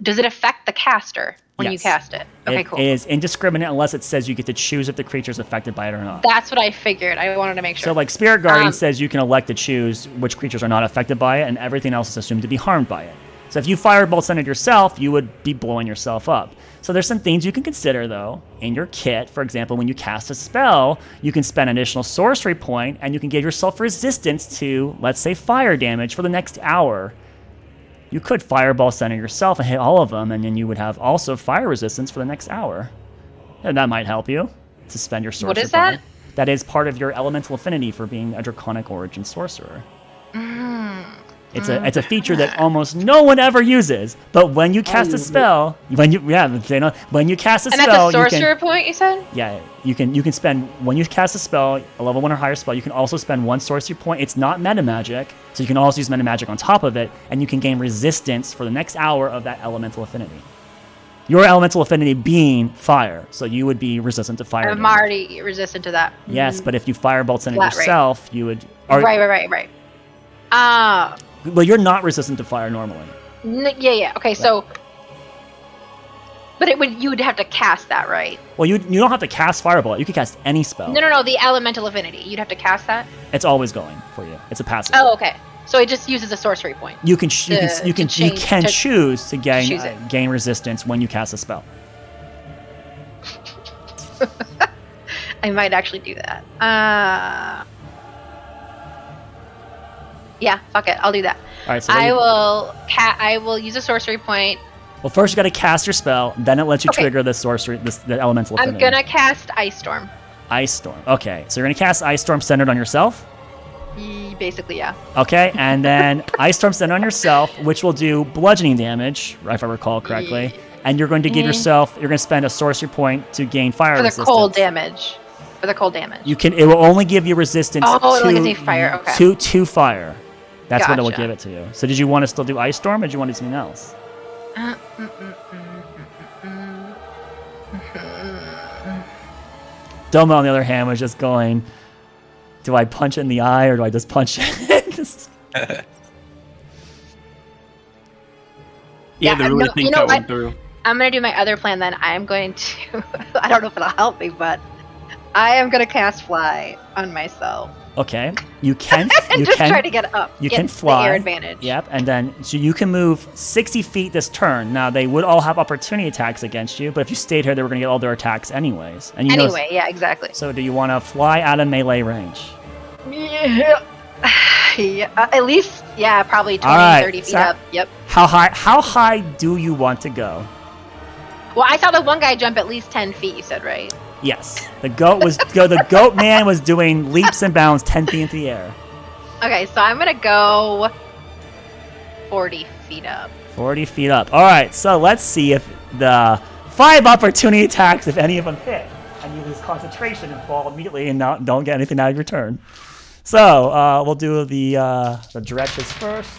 does it affect the caster when you cast it? Okay, cool. It is indiscriminate unless it says you get to choose if the creature is affected by it or not. That's what I figured. I wanted to make sure. So like Spirit Guardian says you can elect to choose which creatures are not affected by it, and everything else is assumed to be harmed by it. So if you Firebolt Send it yourself, you would be blowing yourself up. So there's some things you can consider, though, in your kit. For example, when you cast a spell, you can spend an additional sorcery point, and you can give yourself resistance to, let's say, fire damage for the next hour. You could Fireball Center yourself and hit all of them, and then you would have also fire resistance for the next hour. And that might help you to spend your sorcerer What is that? point. That is part of your elemental affinity for being a draconic origin sorcerer. It's a feature that almost no one ever uses, but when you cast a spell, when you cast a And spell, that's a sorcerer point, you said? yeah, you can spend when you cast a spell, a level 1 or higher spell, you can also spend 1 sorcery point. It's not meta magic, so you can also use meta magic on top of it, and you can gain resistance for the next hour of that elemental affinity. Your elemental affinity being fire, so you would be resistant to fire. I'm already resistant to that. Yes, but if you firebolt in it Flat yourself, you would. Right. Well, you're not resistant to fire normally. Yeah. Okay, so. But you would have to cast that, right? Well, you don't have to cast firebolt. You can cast any spell. No. The elemental affinity. You'd have to cast that. It's always going for you. It's a passive. Oh, okay. So it just uses a sorcery point. You can choose to gain resistance when you cast a spell. I might actually do that. Yeah, fuck it. I'll do that. All right. So I will use a sorcery point. Well, first you got to cast your spell, then it lets you trigger the sorcery, the elemental affinity. I'm gonna cast Ice Storm. Ice Storm. Okay, so you're gonna cast Ice Storm centered on yourself. Basically, yeah. Okay, and then Ice Storm centered on yourself, which will do bludgeoning damage, if I recall correctly. And you're going to give yourself. You're going to spend a sorcery point to gain fire resistance. For the cold damage. It will only give you resistance. Oh, it only gives me fire. Okay. To fire. That's what it will Gotcha. give it to you. So did you want to still do Ice Storm, or did you want to do something else? Doma, on the other hand, was just going, do I punch it in the eye, or do I just punch it? Yeah, they really think that went through. I'm going to do my other plan then. I'm going to... I don't know if it'll help me, but I am going to cast Fly on myself. Okay, you can. Try to get up. You can fly. The air advantage. Yep, and then so you can move 60 feet this turn. Now they would all have opportunity attacks against you, but if you stayed here, they were going to get all their attacks anyways. And Yeah, exactly. So do you want to fly out of melee range? Yeah. At least, probably 20, right, 30 feet so up. Yep. How high do you want to go? Well, I saw the one guy jump at least 10 feet. You said, right? Yes, the goat man was doing leaps and bounds 10 feet into the air. Okay, so I'm gonna go 40 feet up. 40 feet up. All right, so let's see if the 5 opportunity attacks, if any of them hit, and you lose concentration and fall immediately and don't get anything out of your turn. So we'll do the dretches first.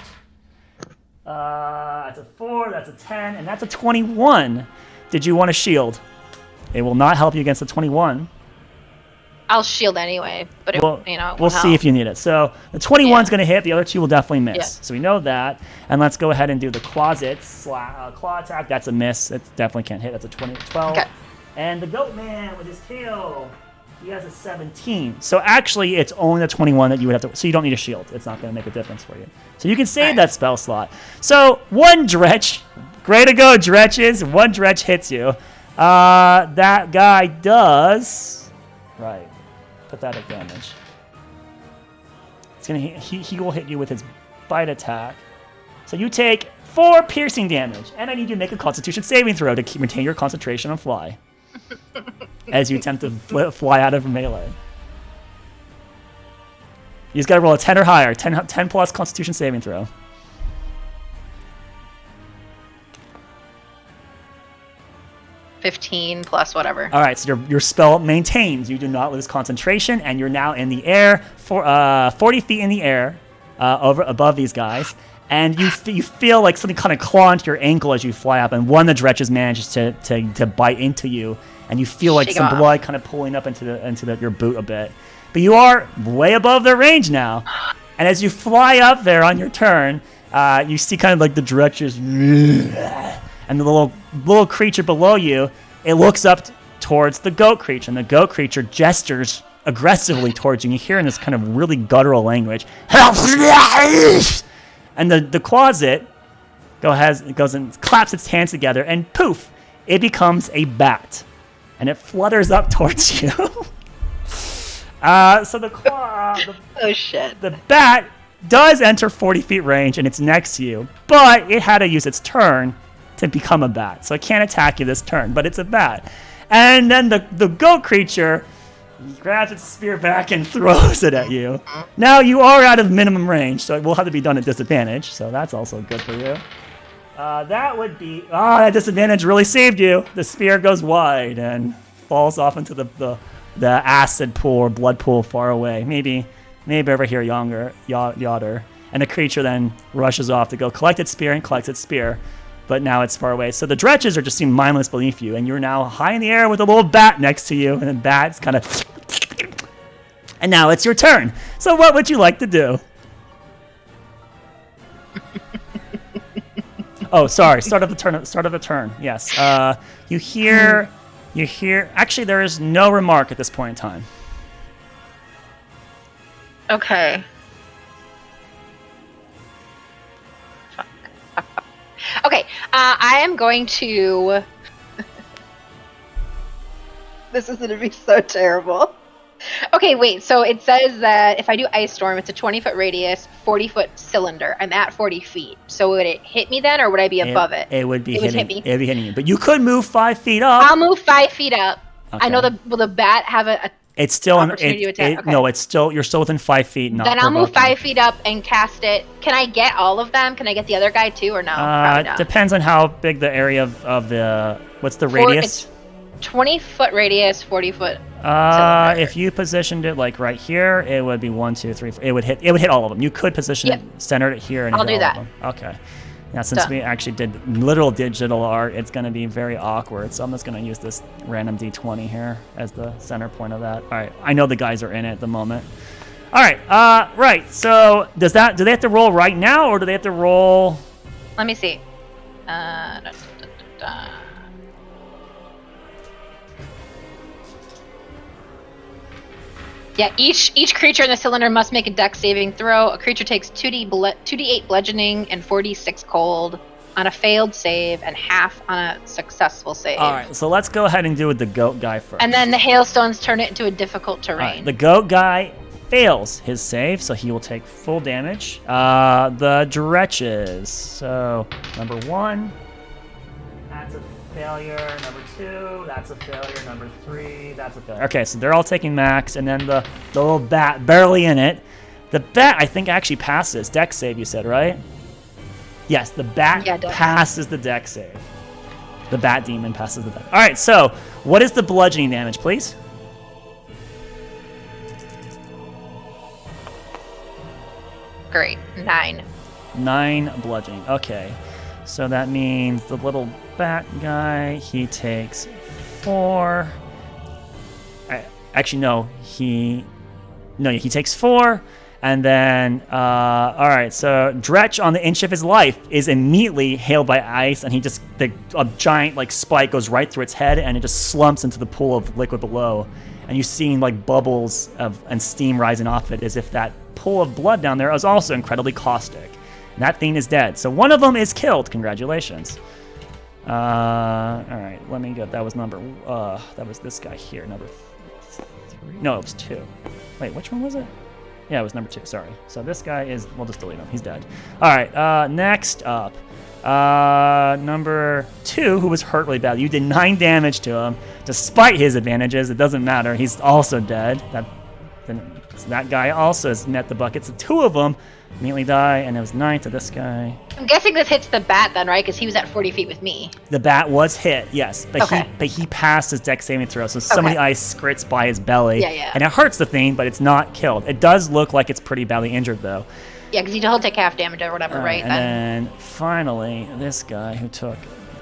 That's a 4, that's a 10, and that's a 21. Did you want a shield? It will not help you against the 21. I'll shield anyway, but we'll see if you need it. So the 21 is going to hit. The other 2 will definitely miss. Yeah. So we know that. And let's go ahead and do the claw attack. That's a miss. It definitely can't hit. That's a 12. Okay. And the goat man with his tail, he has a 17. So actually, it's only the 21 that you would have to. So you don't need a shield. It's not going to make a difference for you. So you can save that spell slot. So 1 dretch. Great to go, dretches. 1 dretch hits you. That guy does. Right. Pathetic damage. It's gonna he will hit you with his bite attack. So you take 4 piercing damage, and I need you to make a Constitution saving throw to retain your concentration on fly, as you attempt to fly out of melee. You just gotta roll a 10 or higher, 10 plus Constitution saving throw. 15 plus whatever. All right, so your spell maintains. You do not lose concentration, and you're now in the air for 40 feet in the air, above these guys, and you feel like something kind of claw into your ankle as you fly up, and one of the dretches manages to bite into you, and you feel like some blood kind of pulling up into your boot a bit. But you are way above their range now, and as you fly up there on your turn, you see kind of like the dretches. And the little creature below you, it looks up towards the goat creature, and the goat creature gestures aggressively towards you. And you hear in this kind of really guttural language, and the closet goes and claps its hands together, and poof, it becomes a bat, and it flutters up towards you. So the oh shit! The bat does enter 40 feet range, and it's next to you, but it had to use its turn to become a bat, so it can't attack you this turn, but it's a bat. And then the goat creature grabs its spear back and throws it at you. Now you are out of minimum range, so it will have to be done at disadvantage. So that's also good for you. That would be... that disadvantage really saved you. The spear goes wide and falls off into the acid pool or blood pool far away. Maybe over here yonder. And the creature then rushes off to go collect its spear and collects its spear. But now it's far away. So the dretches are just seem mindless beneath you, and you're now high in the air with a little bat next to you, and the bat's kind of... And now it's your turn. So what would you like to do? Oh, sorry. Start of the turn. Yes. You hear... Actually, there is no remark at this point in time. Okay. Okay, I am going to... This is going to be so terrible. Okay, wait, so it says that if I do Ice Storm, it's a 20-foot radius, 40-foot cylinder. I'm at 40 feet. So would it hit me then, or would I be above it? It would be hitting me. It would be hitting you. But you could move 5 feet up. I'll move 5 feet up. Okay. I know will the bat have a it's still opportunity to attack? Okay. No, you're still within 5 feet. Not then I'll move 5 feet up and cast it. Can I get all of them? Can I get the other guy too, or no? Probably not. Depends on how big the area of the... What's the radius? It's 20-foot radius, 40-foot. If you positioned it like right here, it would be 1, 2, 3, 4. It would hit all of them. You could position it, center it here, and I'll do that. All of them. Okay. Now, since we actually did literal digital art, it's going to be very awkward. So I'm just going to use this random D20 here as the center point of that. All right. I know the guys are in it at the moment. All right. Right. So do they have to roll right now, or do they have to roll? Let me see. Yeah, each creature in the cylinder must make a dex saving throw. A creature takes 2d8 bludgeoning and 4d6 cold on a failed save and half on a successful save. All right, so let's go ahead and do with the goat guy first. And then the hailstones turn it into a difficult terrain. Right, the goat guy fails his save, so he will take full damage. The dretches. So number 1, that's a failure. Number 2, that's a failure. Number 3, that's a failure. Okay, so they're all taking max, and then the little bat barely in it. The bat, I think, actually passes. Dex save, you said, right? Yes, the bat passes the dex save. The bat demon passes the dex. All right, so what is the bludgeoning damage, please? Great, 9. 9 bludgeoning. Okay, so that means the little bat guy, he takes 4. Actually, no, he takes 4. And then, all right, so Dretch on the inch of his life is immediately hailed by ice, and a giant like spike goes right through its head, and it just slumps into the pool of liquid below. And you see like bubbles and steam rising off it, as if that pool of blood down there is also incredibly caustic. And that thing is dead. So one of them is killed. Congratulations. All right, let me get. That was this guy here, number 3. No, it was 2. Wait, which one was it? Yeah, it was number 2, sorry. So this guy is, we'll just delete him, he's dead. All right, next up, number 2, who was hurt really bad. You did 9 damage to him, despite his advantages. It doesn't matter, he's also dead. So that guy also has met the bucket. So 2 of them immediately die, and it was 9 to this guy. I'm guessing this hits the bat then, right? Because he was at 40 feet with me. The bat was hit, yes, but he passed his dex saving throw, so some of the ice skirts by his belly, and it hurts the thing, but it's not killed. It does look like it's pretty badly injured, though. Yeah, because he'll take half damage or whatever, right? And then finally, this guy who took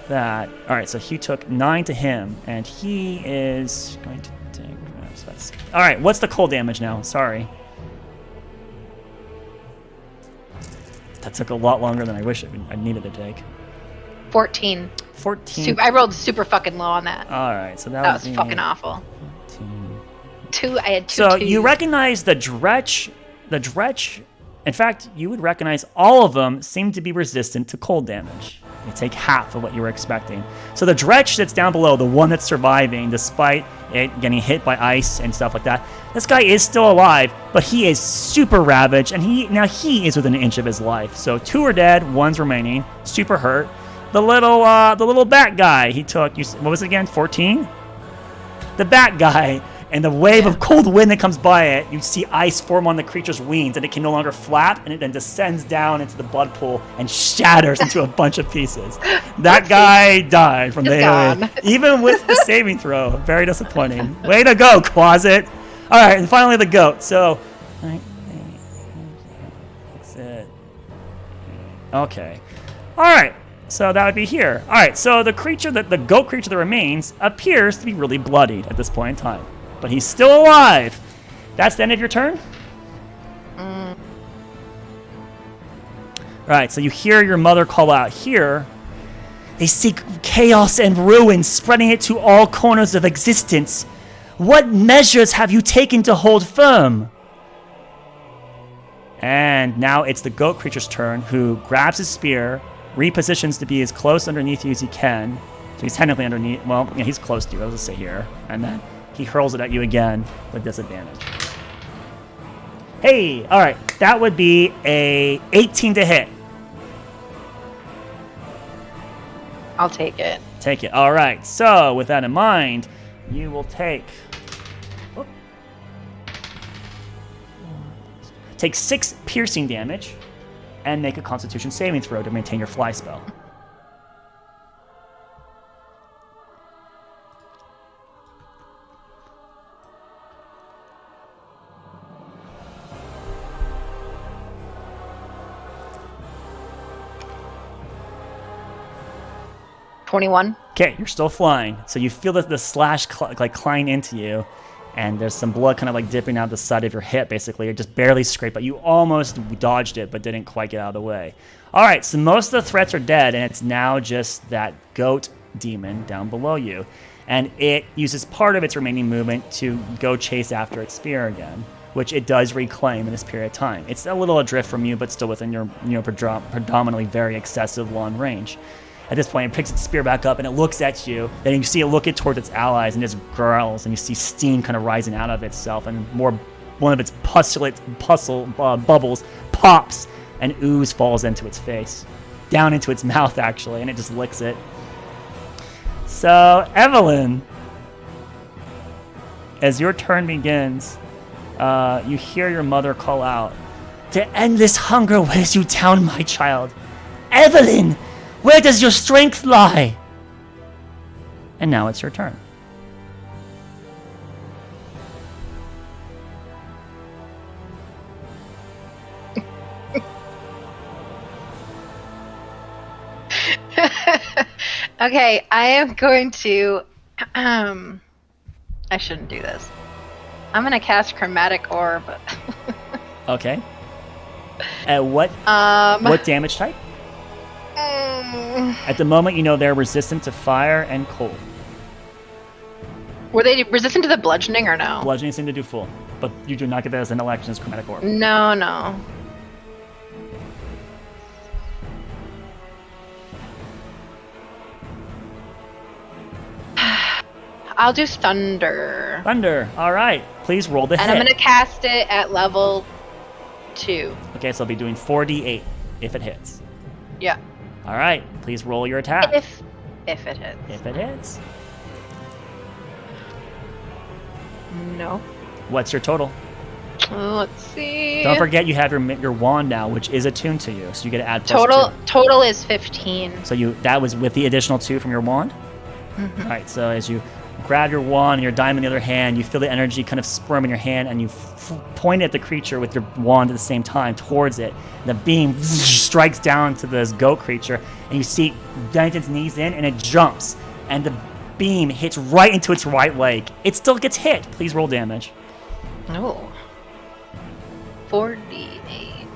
that. All right, so he took 9 to him, and he is going to take. So that's, all right, what's the cold damage now? Sorry. That took a lot longer than I wish I needed to take. 14. 14. I rolled super fucking low on that. All right, so that was fucking awful. 2. I had 2. So you recognize the dretch. The dretch. In fact, you would recognize all of them seem to be resistant to cold damage. They take half of what you were expecting. So the dretch that's down below, the one that's surviving, despite it getting hit by ice and stuff like that, this guy is still alive, but he is super ravaged, and he is within an inch of his life. So 2 are dead, 1's remaining, super hurt. The little bat guy, he took, what was it again, 14? the bat guy, and the wave of cold wind that comes by it, you see ice form on the creature's wings, and it can no longer flap, and it then descends down into the blood pool and shatters into a bunch of pieces. That guy died from the alien, even with the saving throw. Very disappointing. Way to go, Closet. All right, and finally the goat. So, that's it. Okay. All right. So that would be here. All right. So the goat creature that remains appears to be really bloodied at this point in time. But he's still alive. That's the end of your turn? Right, so you hear your mother call out here. They seek chaos and ruin, spreading it to all corners of existence. What measures have you taken to hold firm? And now it's the goat creature's turn, who grabs his spear, repositions to be as close underneath you as he can. So he's technically underneath. Well, yeah, he's close to you. Let's say here. And then he hurls it at you again with disadvantage. Hey, all right. That would be a 18 to hit. I'll take it. Take it. All right. So with that in mind, you will take 6 piercing damage and make a Constitution saving throw to maintain your fly spell. Okay, you're still flying. So you feel that the slash climb into you, and there's some blood kind of like dipping out the side of your hip, basically. You're just barely scraped, but you almost dodged it, but didn't quite get out of the way. All right, so most of the threats are dead, and it's now just that goat demon down below you. And it uses part of its remaining movement to go chase after its spear again, which it does reclaim in this period of time. It's a little adrift from you, but still within your predominantly very excessive long range. At this point, it picks its spear back up, and it looks at you. Then you see it look towards its allies, and just growls, and you see steam kind of rising out of itself, and one of its bubbles pops, and ooze falls into its face. Down into its mouth, actually, and it just licks it. So, Evelyn, as your turn begins, you hear your mother call out, "To end this hunger weighs you down, my child. Evelyn! Where does your strength lie?" And now it's your turn. Okay, I am going to... I shouldn't do this. I'm going to cast Chromatic Orb. Okay. What damage type? At the moment, you know they're resistant to fire and cold. Were they resistant to the bludgeoning or no? Bludgeoning seem to do full, but you do not get that as an election as Chromatic Orb. No. I'll do Thunder. Thunder. All right. Please roll the hit. And I'm going to cast it at level 2. Okay, so I'll be doing 4d8 if it hits. Yeah. All right. Please roll your attack. If it hits. If it hits. No. What's your total? Let's see. Don't forget you have your wand now, which is attuned to you, so you get to add Total is 15. So that was with the additional 2 from your wand? Mm-hmm. All right, so as you grab your wand and your diamond in the other hand, you feel the energy kind of squirm in your hand, and you point at the creature with your wand at the same time towards it. The beam strikes down to this goat creature, and you see Bennington's knees in, and it jumps, and the beam hits right into its right leg. It still gets hit. Please roll damage. Oh. 4d8.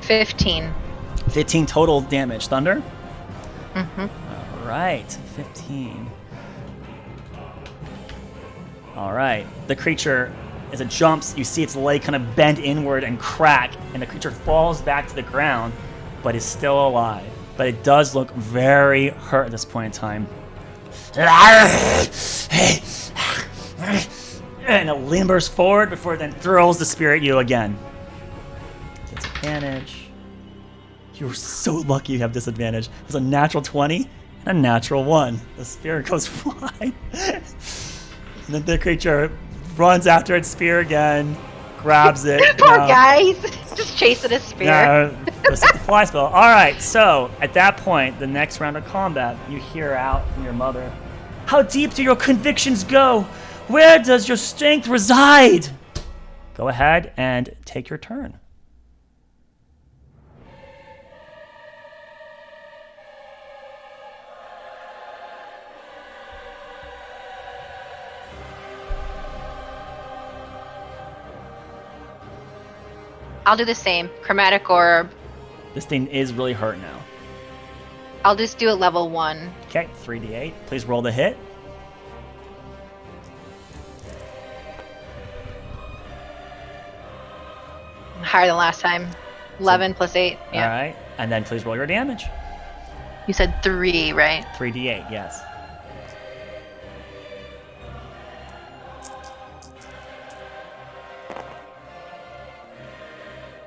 $15. 15 total damage. Thunder? Mm-hmm. All right, 15. All right. The creature, as it jumps, you see its leg kind of bend inward and crack, and the creature falls back to the ground, but is still alive. But it does look very hurt at this point in time. And it limbers forward before it then throws the spear at you again. disadvantage. You're so lucky you have disadvantage. It's a natural 20 and a natural 1. The spear goes flying. And then the creature runs after its spear again, grabs it. Poor guy, he's just chasing his spear. Goes to the fly spell. All right, so at that point, the next round of combat, you hear out from your mother, "How deep do your convictions go? Where does your strength reside?" Go ahead and take your turn. I'll do the same. Chromatic Orb. This thing is really hurt now. I'll just do it level 1. Okay, 3d8. Please roll the hit. Higher than last time. 11 plus 8. Yeah. All right, and then please roll your damage. You said 3, right? 3d8, yes.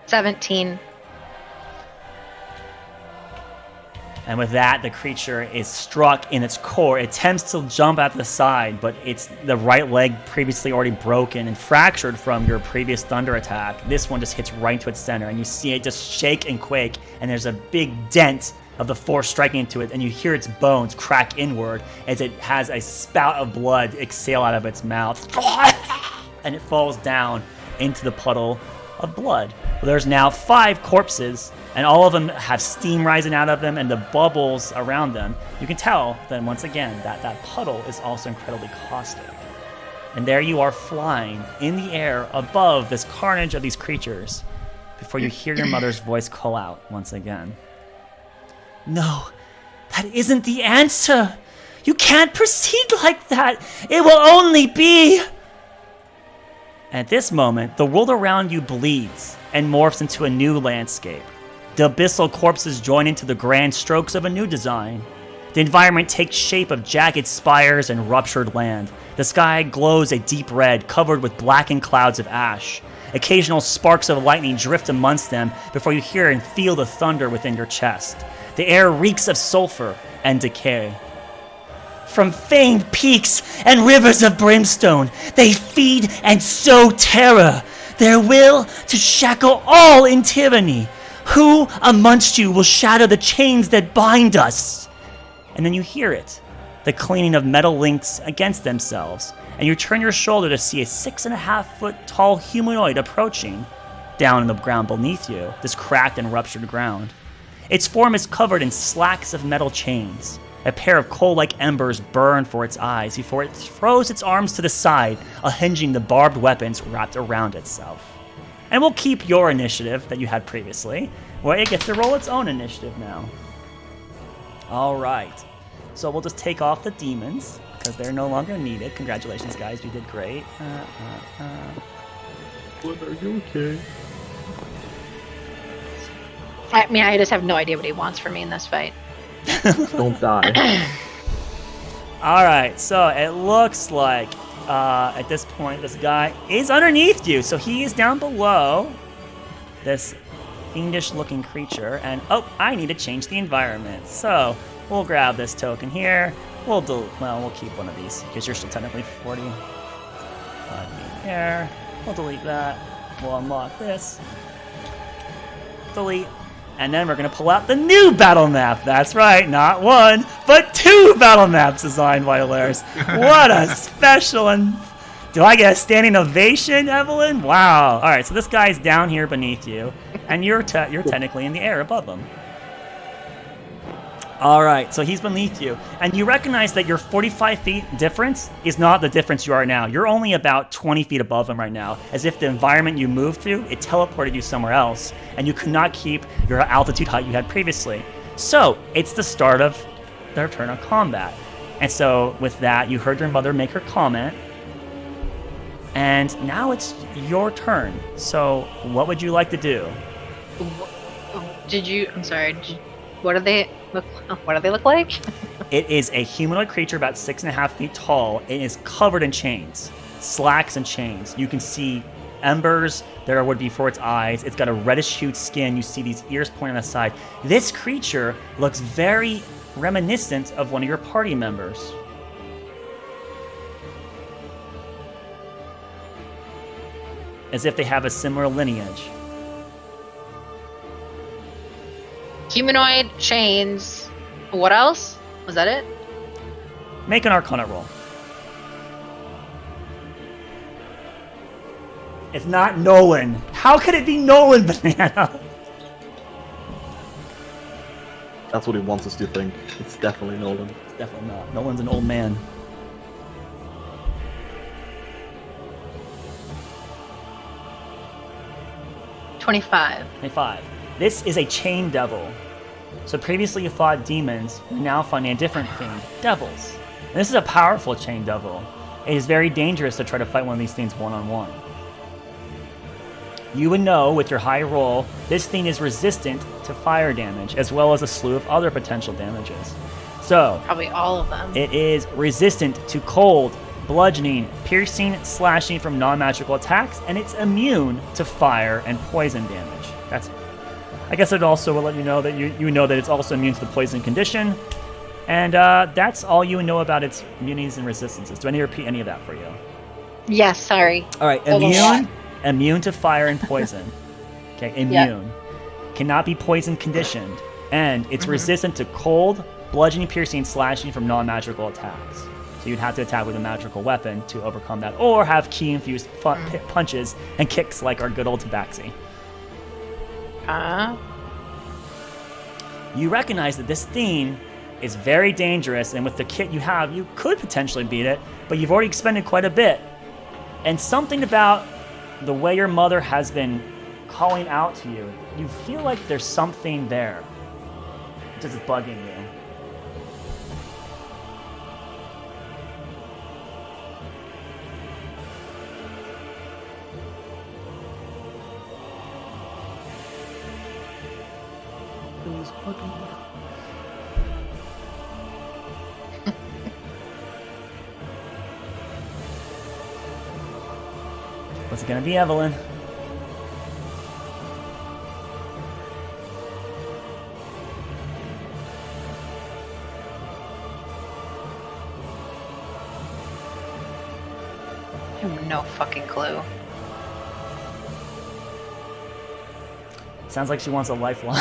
$17. And with that, the creature is struck in its core. It attempts to jump at the side, but it's the right leg previously already broken and fractured from your previous thunder attack. This one just hits right into its center, and you see it just shake and quake, and there's a big dent of the force striking into it, and you hear its bones crack inward as it has a spout of blood exhale out of its mouth. And it falls down into the puddle of blood. Well, there's now 5 corpses, and all of them have steam rising out of them and the bubbles around them. You can tell then once again that puddle is also incredibly caustic. And there you are flying in the air above this carnage of these creatures before you hear your mother's voice call out once again. "No, that isn't the answer. You can't proceed like that. It will only be..." At this moment, the world around you bleeds and morphs into a new landscape. The abyssal corpses join into the grand strokes of a new design. The environment takes shape of jagged spires and ruptured land. The sky glows a deep red, covered with blackened clouds of ash. Occasional sparks of lightning drift amongst them before you hear and feel the thunder within your chest. The air reeks of sulfur and decay. From famed peaks and rivers of brimstone, they feed and sow terror, their will to shackle all in tyranny. Who amongst you will shatter the chains that bind us? And then you hear it, the cleaning of metal links against themselves, and you turn your shoulder to see a 6.5-foot tall humanoid approaching down in the ground beneath you, this cracked and ruptured ground. Its form is covered in slacks of metal chains. A pair of coal-like embers burn for its eyes before it throws its arms to the side, unhinging the barbed weapons wrapped around itself. And we'll keep your initiative that you had previously, where it gets to roll its own initiative now. All right. So we'll just take off the demons, because they're no longer needed. Congratulations, guys. You did great. What, are you okay? I mean, I just have no idea what he wants from me in this fight. Don't die. All right, so it looks like at this point this guy is underneath you, so he is down below this fiendish-looking creature. And oh, I need to change the environment, so we'll grab this token here. We'll keep one of these because you're still technically 40 feet here. We'll delete that. We'll unlock this. Delete. And then we're going to pull out the new battle map. That's right, not 1, but 2 battle maps designed by Alaris. What a special and... Do I get a standing ovation, Evelyn? Wow. All right, so this guy's down here beneath you, and you're technically in the air above him. All right, so he's beneath you, and you recognize that your 45 feet difference is not the difference you are now. You're only about 20 feet above him right now, as if the environment you moved to, it teleported you somewhere else, and you could not keep your altitude height you had previously. So, it's the start of their turn of combat. And so, with that, you heard your mother make her comment, and now it's your turn. So, what would you like to do? I'm sorry, what do they look like? It is a humanoid creature about 6.5 feet tall. It is covered in chains, slacks and chains. You can see embers there would be for its eyes. It's got a reddish hued skin. You see these ears pointing on the side. This creature looks very reminiscent of one of your party members. As if they have a similar lineage. Humanoid, chains. What else? Was that it? Make an Arcana roll. It's not Nolan. How could it be Nolan, Banana? That's what he wants us to think. It's definitely Nolan. It's definitely not. Nolan's an old man. $25. 25. This is a chain devil. So previously you fought demons, you're now finding a different thing, devils. And this is a powerful chain devil. It is very dangerous to try to fight one of these things one-on-one. You would know, with your high roll, this thing is resistant to fire damage, as well as a slew of other potential damages. So, probably all of them. It is resistant to cold, bludgeoning, piercing, slashing from non-magical attacks, and it's immune to fire and poison damage. I guess it also will let you know that you know that it's also immune to the poison condition, and that's all you know about its immunities and resistances. Do I need to repeat any of that for you? Yes, sorry. All right, immune to fire and poison. Okay, immune. Yep. Cannot be poison conditioned, and it's resistant to cold, bludgeoning, piercing, slashing from non-magical attacks. So you'd have to attack with a magical weapon to overcome that, or have ki-infused punches and kicks like our good old Tabaxi. You recognize that this thing is very dangerous, and with the kit you have, you could potentially beat it, but you've already expended quite a bit. And something about the way your mother has been calling out to you, you feel like there's something there just bugging you. What's it gonna be, Evelyn? I have no fucking clue. Sounds like she wants a lifeline.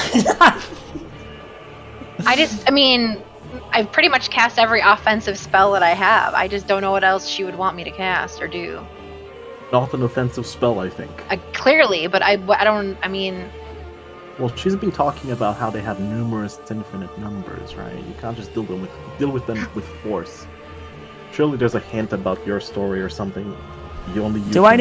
I've pretty much cast every offensive spell that I have. I just don't know what else she would want me to cast or do. Not an offensive spell, I think. Clearly, but Well, she's been talking about how they have numerous infinite numbers, right? You can't just deal with them with force. Surely there's a hint about your story or something. Do I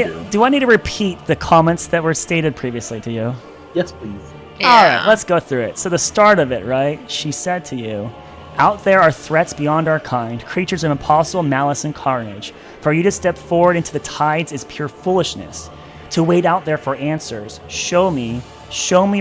need to repeat the comments that were stated previously to you? Yes, please. Yeah. All right, let's go through it. So the start of it, right? She said to you, "Out there are threats beyond our kind, creatures of impossible malice and carnage. For you to step forward into the tides is pure foolishness. To wait out there for answers, show me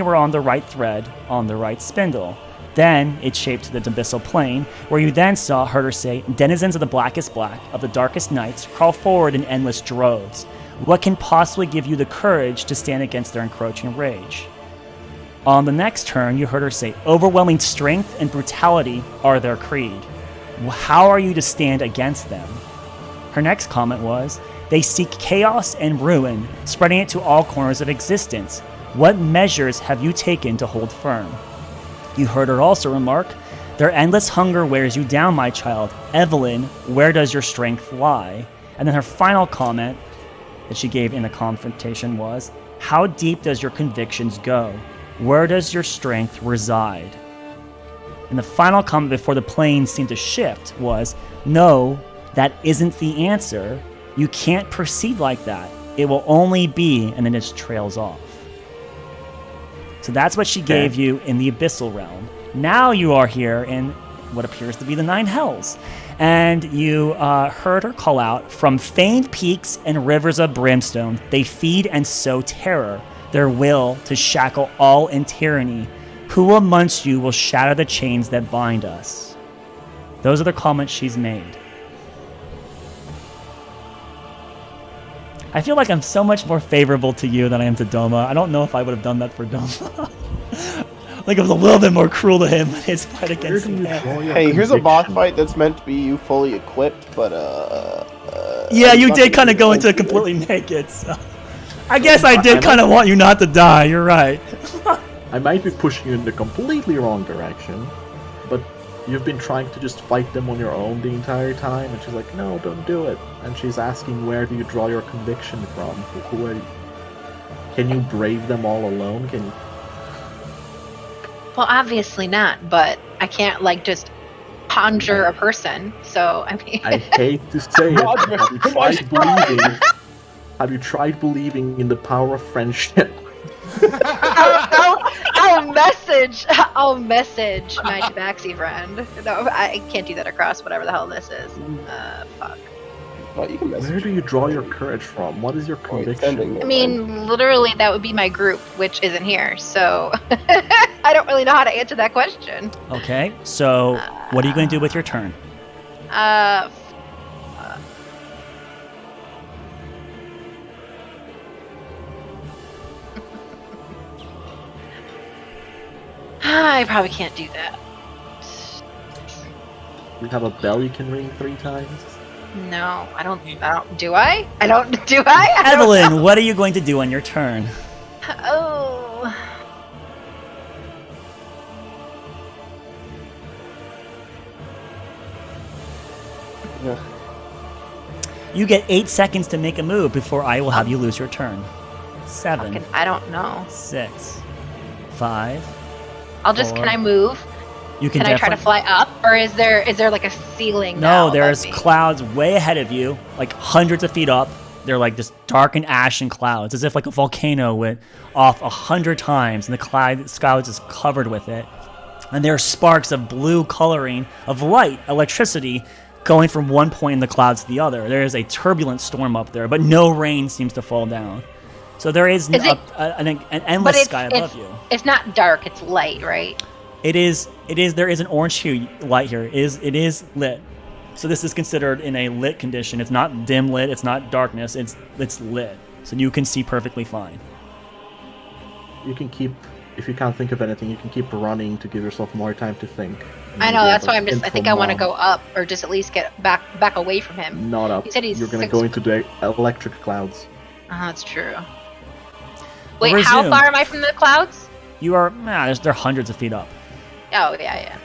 we're on the right thread, on the right spindle." Then it shaped to the abyssal plane, where you then heard her say, "Denizens of the blackest black, of the darkest nights, crawl forward in endless droves. What can possibly give you the courage to stand against their encroaching rage?" On the next turn, you heard her say, "Overwhelming strength and brutality are their creed. How are you to stand against them?" Her next comment was, "They seek chaos and ruin, spreading it to all corners of existence. What measures have you taken to hold firm?" You heard her also remark, "Their endless hunger wears you down, my child. Evelyn, where does your strength lie?" And then her final comment that she gave in the confrontation was, "How deep does your convictions go? Where does your strength reside?" And the final comment before the plane seemed to shift was, "No, that isn't the answer. You can't proceed like that. It will only be," and then it just trails off. So that's what she gave you in the Abyssal Realm. Now you are here in what appears to be the Nine Hells. And you heard her call out, "From famed peaks and rivers of brimstone, they feed and sow terror, their will to shackle all in tyranny. Who amongst you will shatter the chains that bind us?" Those are the comments she's made. I feel like I'm so much more favorable to you than I am to Doma. I don't know if I would have done that for Doma. Like it was a little bit more cruel to him in his fight against him. Hey, here's a boss fight that's meant to be you fully equipped, but yeah, you did kind of go into it completely naked, so I guess I did kind of want you not to die. You're right. I might be pushing you in the completely wrong direction, but you've been trying to just fight them on your own the entire time, and she's like, no, don't do it. And she's asking, where do you draw your conviction from? Who are you? Can you brave them all alone? Can you? Well, obviously not, but I can't, like, just conjure a person, so, I mean... I hate to say it, have you tried believing in the power of friendship? I'll message my tabaxi friend. No, I can't do that across whatever the hell this is. Fuck. Well, you can message. Where do you draw your courage from? What is your conviction? I mean, literally, that would be my group, which isn't here, so I don't really know how to answer that question. Okay, so what are you going to do with your turn? I probably can't do that. You have a bell you can ring 3 times? No, I don't. Do I? I don't. Do I? Evelyn, what are you going to do on your turn? Oh. Yeah. You get 8 seconds to make a move before I will have you lose your turn. 7. I don't know. 6. 5. I'll just. 4. Can I move? You can. Can I try to fly up, or is there like a ceiling? No, there's clouds way ahead of you, like hundreds of feet up. They're like just dark and ashen clouds, as if like a volcano went off 100 times, and the sky was just covered with it. And there are sparks of blue coloring of light, electricity, going from one point in the clouds to the other. There is a turbulent storm up there, but no rain seems to fall down. So there is an endless sky above you. It's not dark; it's light, right? It is. There is an orange hue light here. It is lit. So this is considered in a lit condition. It's not dim lit. It's not darkness. It's lit. So you can see perfectly fine. You can keep, if you can't think of anything, you can keep running to give yourself more time to think. I know. That's why I'm just. I think I want to go up, or just at least get back away from him. Not up. He said he's. You're gonna go into the electric clouds. That's true. Wait, how far am I from the clouds? You are. They're hundreds of feet up. Oh, yeah.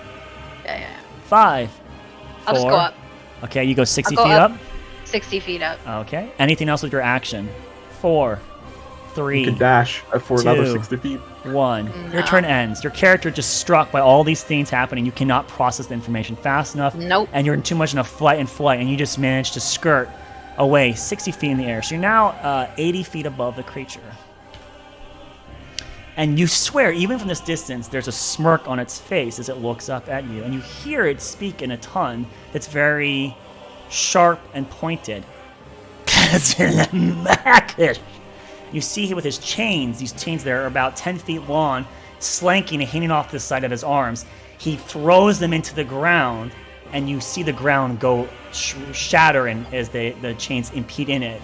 5. 4. I'll just go up. Okay, you go 60 feet up? 60 feet up. Okay. Anything else with your action? 4, 3. You can dash for 2, another 60 feet. 1. No. Your turn ends. Your character just struck by all these things happening. You cannot process the information fast enough. Nope. And you're in too much in a flight, and you just managed to skirt away 60 feet in the air. So you're now 80 feet above the creature. And you swear, even from this distance, there's a smirk on its face as it looks up at you. And you hear it speak in a tongue that's very sharp and pointed. You see him with his chains. These chains that are about 10 feet long, slanking and hanging off the side of his arms. He throws them into the ground, and you see the ground go shattering as the chains impede in it.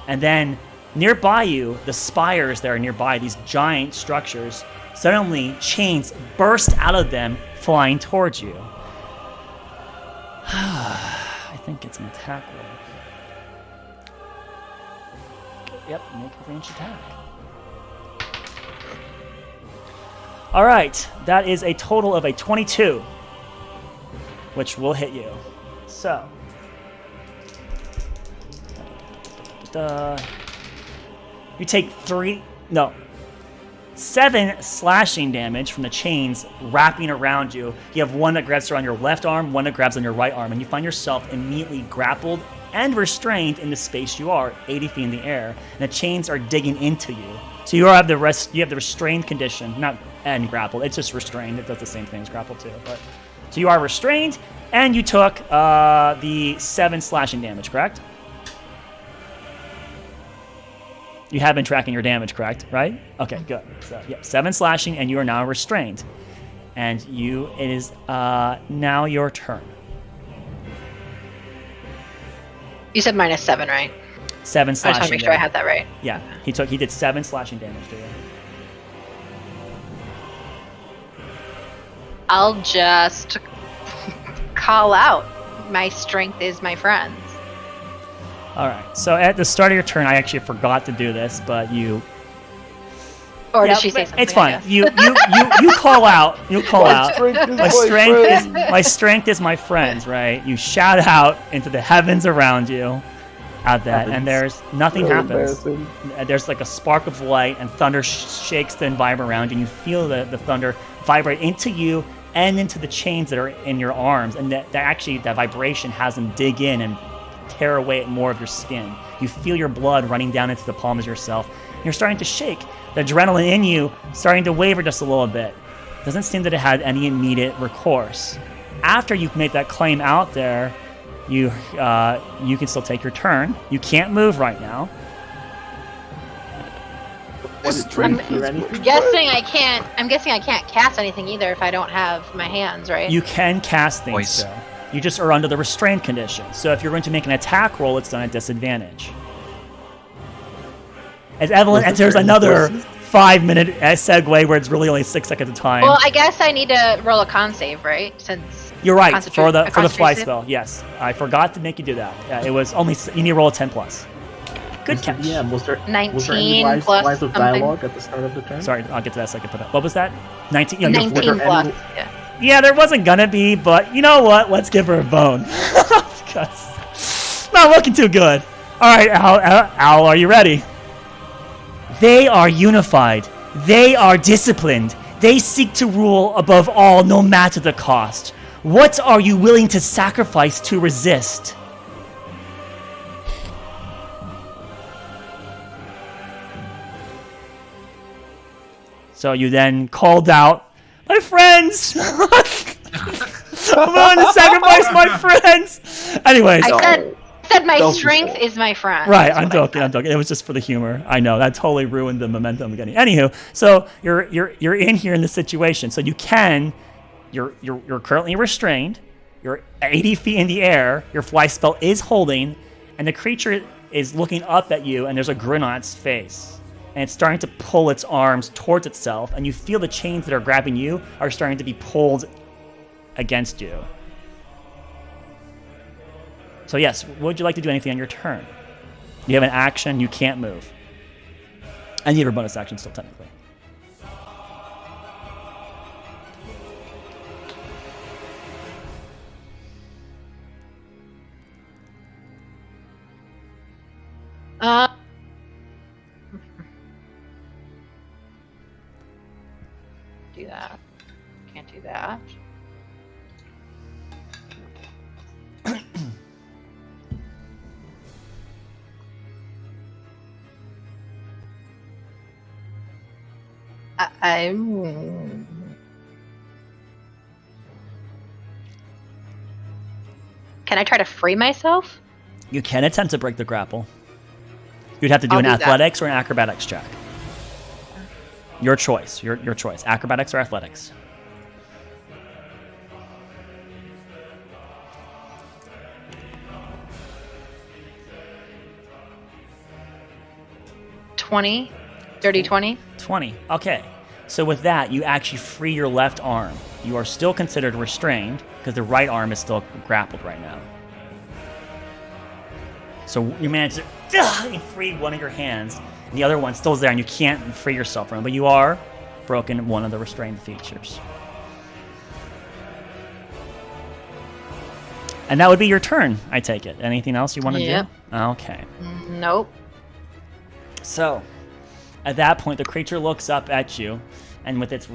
And then nearby you, the spires that are nearby, these giant structures, suddenly chains burst out of them, flying towards you. I think it's an attack roll. Yep, make a ranged attack. All right, that is a total of a 22, which will hit you. So, you take 7 slashing damage from the chains wrapping around you. You have one that grabs around your left arm, one that grabs on your right arm, and you find yourself immediately grappled and restrained in the space you are, 80 feet in the air. And the chains are digging into you. So you have the restrained condition, not and grappled. It's just restrained. It does the same thing as grapple too. So you are restrained, and you took the 7 slashing damage, correct? You have been tracking your damage, correct? Right? Okay, good. So, 7 slashing, and you are now restrained. And it is now your turn. You said -7, right? 7 slashing. I just want to make sure I had that right. Yeah, he did 7 slashing damage to you. I'll just call out. My strength is my friends. All right. So at the start of your turn, I actually forgot to do this, but you. Or did she say something? It's fine. You call out. You call out. My strength is my friends. Right. You shout out into the heavens around you. At that, and there's nothing happens. There's like a spark of light, and thunder shakes the environment around you. And you feel the thunder vibrate into you and into the chains that are in your arms, and that vibration has them dig in and tear away at more of your skin. You feel your blood running down into the palms of yourself. You're starting to shake. The adrenaline in you starting to waver just a little bit. Doesn't seem that it had any immediate recourse. After you've made that claim out there, you can still take your turn. You can't move right now. I'm guessing I can't cast anything either if I don't have my hands, right? You can cast things though. You just are under the restrained condition. So if you're going to make an attack roll, it's done at disadvantage. As Evelyn enters another 5-minute segue where it's really only 6 seconds of time. Well, I guess I need to roll a con save, right? Since you're right for the fly spell. Yes, I forgot to make you do that. Yeah, it was only you need to roll a 10+. Good catch. Yeah, was there 19 any plus lines of dialogue at the start of the turn? Sorry, I'll get to that second. What was that? 19. 19 plus. Yeah, there wasn't gonna be, but you know what? Let's give her a bone. Because not looking too good. All right, Al, are you ready? They are unified. They are disciplined. They seek to rule above all, no matter the cost. What are you willing to sacrifice to resist? So you then called out, my friends! I'm willing to sacrifice my friends! Anyways. I said my strength is my friend. Right, I'm joking. It was just for the humor. I know, that totally ruined the momentum again. Anywho, so you're in here in this situation. So you're currently restrained. You're 80 feet in the air. Your fly spell is holding, and the creature is looking up at you, and there's a grin on its face. And it's starting to pull its arms towards itself, and you feel the chains that are grabbing you are starting to be pulled against you. So yes, would you like to do anything on your turn? You have an action, you can't move. And you have a bonus action still, technically. Do that. Can't do that. Can I try to free myself? You can attempt to break the grapple. You'd have to do an athletics or an acrobatics check. Your choice. Your choice. Acrobatics or athletics. Dirty 20. 20. Okay. So with that, you actually free your left arm. You are still considered restrained because the right arm is still grappled right now. So you manage to free one of your hands, and the other one still is there, and you can't free yourself from it, but you are broken one of the restrained features. And that would be your turn, I take it. Anything else you want to do? Okay. Nope. So, at that point, the creature looks up at you, and with its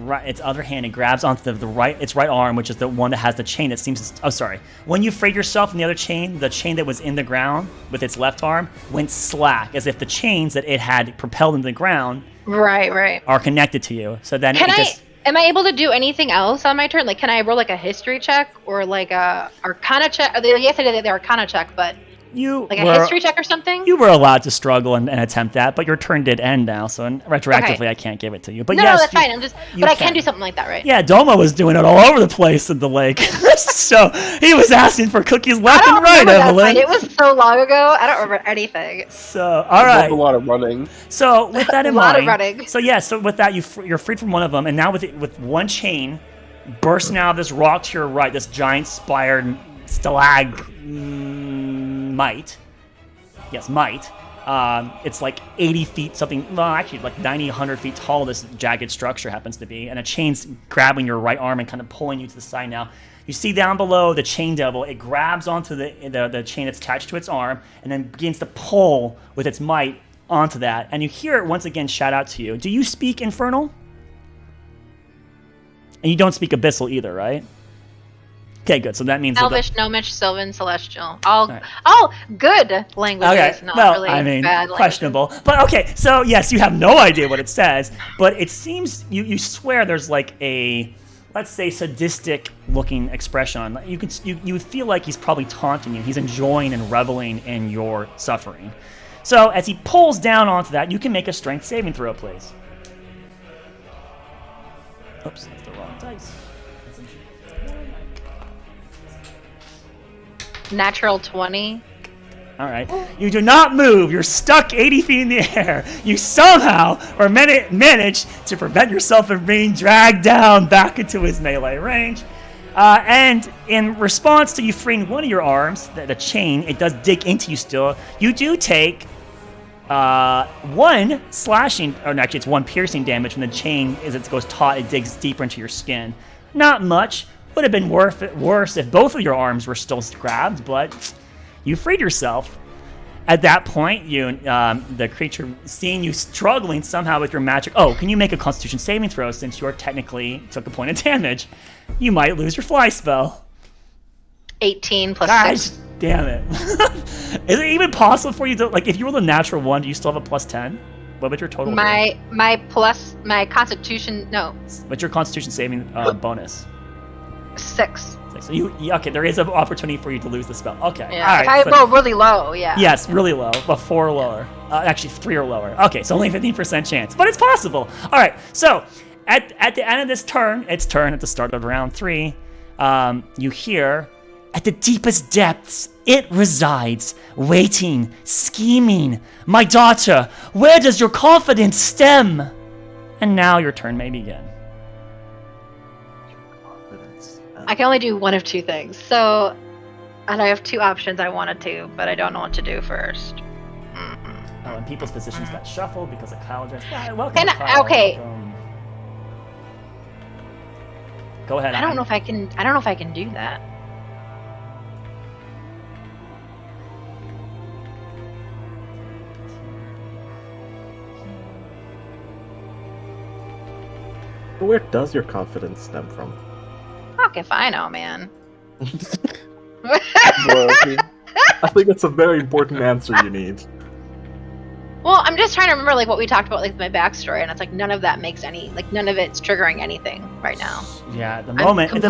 other hand, it grabs onto its right arm, which is the one that has the chain that seems to... Oh, sorry. When you freed yourself from the other chain, the chain that was in the ground with its left arm went slack, as if the chains that it had propelled into the ground are connected to you. So then am I able to do anything else on my turn? Like, can I roll like a history check or like a Arcana check? Yes, I did the Arcana check, but You like a history check or something? You were allowed to struggle and attempt that, but your turn did end now, so retroactively I can't give it to you. But no, yes, that's fine. But I can do something like that, right? Yeah, Doma was doing it all over the place in the lake, so he was asking for cookies left and right, Evelyn. It was so long ago. I don't remember anything. So all right, a lot of running. So with that in mind, a lot of running. So yeah, so with that you're freed from one of them, and now with one chain bursting out of this rock to your right, this giant spired stalagmite. Yes, might. It's like 80 feet something, well, actually like 90, 100 feet tall this jagged structure happens to be, and a chain's grabbing your right arm and kind of pulling you to the side now. You see down below the chain devil, it grabs onto the chain that's attached to its arm and then begins to pull with its might onto that, and you hear it once again shout out to you. Do you speak Infernal? And you don't speak Abyssal either, right? Okay, good. So that means Elvish, Gnomish, Sylvan, Celestial. All good languages. Okay. Not Well, really I mean, bad questionable. But okay, so yes, you have no idea what it says, but it seems you swear there's like a, let's say, sadistic-looking expression on. You feel like he's probably taunting you. He's enjoying and reveling in your suffering. So as he pulls down onto that, you can make a strength saving throw, please. Oops, that's the wrong dice. Natural 20. All right. You do not move. You're stuck 80 feet in the air. You somehow manage to prevent yourself from being dragged down back into his melee range. And in response to you freeing one of your arms, the chain, it does dig into you still. You do take one slashing, or actually it's one piercing damage from the chain as it goes taut. It digs deeper into your skin. Not much. Would have been worse if both of your arms were still grabbed, but you freed yourself. At that point, the creature, seeing you struggling somehow with your magic... Oh, can you make a Constitution saving throw since you technically took a point of damage? You might lose your fly spell. 18 plus Gosh, 6. damn it. Is it even possible for you to... Like, if you roll a natural 1, do you still have a plus 10? What would your total be? My Constitution... No. What's your Constitution saving bonus? 6. So okay, there is an opportunity for you to lose the spell. Okay. Yeah. All right, if I roll really low, yeah. Yes, really low, but 4 or lower. Actually, 3 or lower. Okay, so only 15% chance, but it's possible. All right, so at the end of this turn, its turn at the start of round 3, you hear, at the deepest depths, it resides, waiting, scheming. My daughter, where does your confidence stem? And now your turn may begin. I can only do one of two things. So, and I have 2 options I wanted to, but I don't know what to do first. Oh, and people's positions got shuffled because of Kyle just... Yeah, welcome, Kyle. Okay. Welcome. Go ahead. I don't know if I can do that. Where does your confidence stem from? Fuck if I know, man. I think that's a very important answer you need. Well, I'm just trying to remember like what we talked about, like my backstory, and it's like none of that makes any, like none of it's triggering anything right now. Yeah, at the moment, at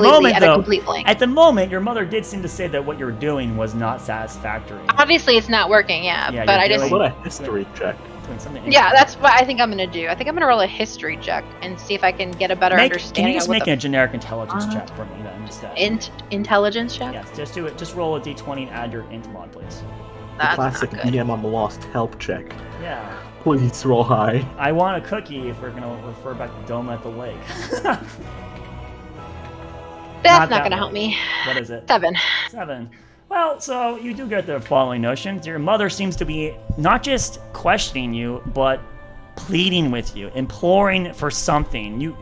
the moment, your mother did seem to say that what you were doing was not satisfactory. Obviously, it's not working, yeah but I just... What a history check. Yeah, that's what I think I'm gonna do. I think I'm gonna roll a history check and see if I can get a better understanding. Can you just make a generic intelligence check for me then instead? Intelligence check? Yes, just do it. Just roll a d20 and add your int mod, please. The classic EM Lost help check. Yeah. Please roll high. I want a cookie if we're gonna refer back to Doma at the lake. That's not gonna help me. What is it? 7. 7. Well, so you do get the following notions. Your mother seems to be not just questioning you, but pleading with you, imploring for something.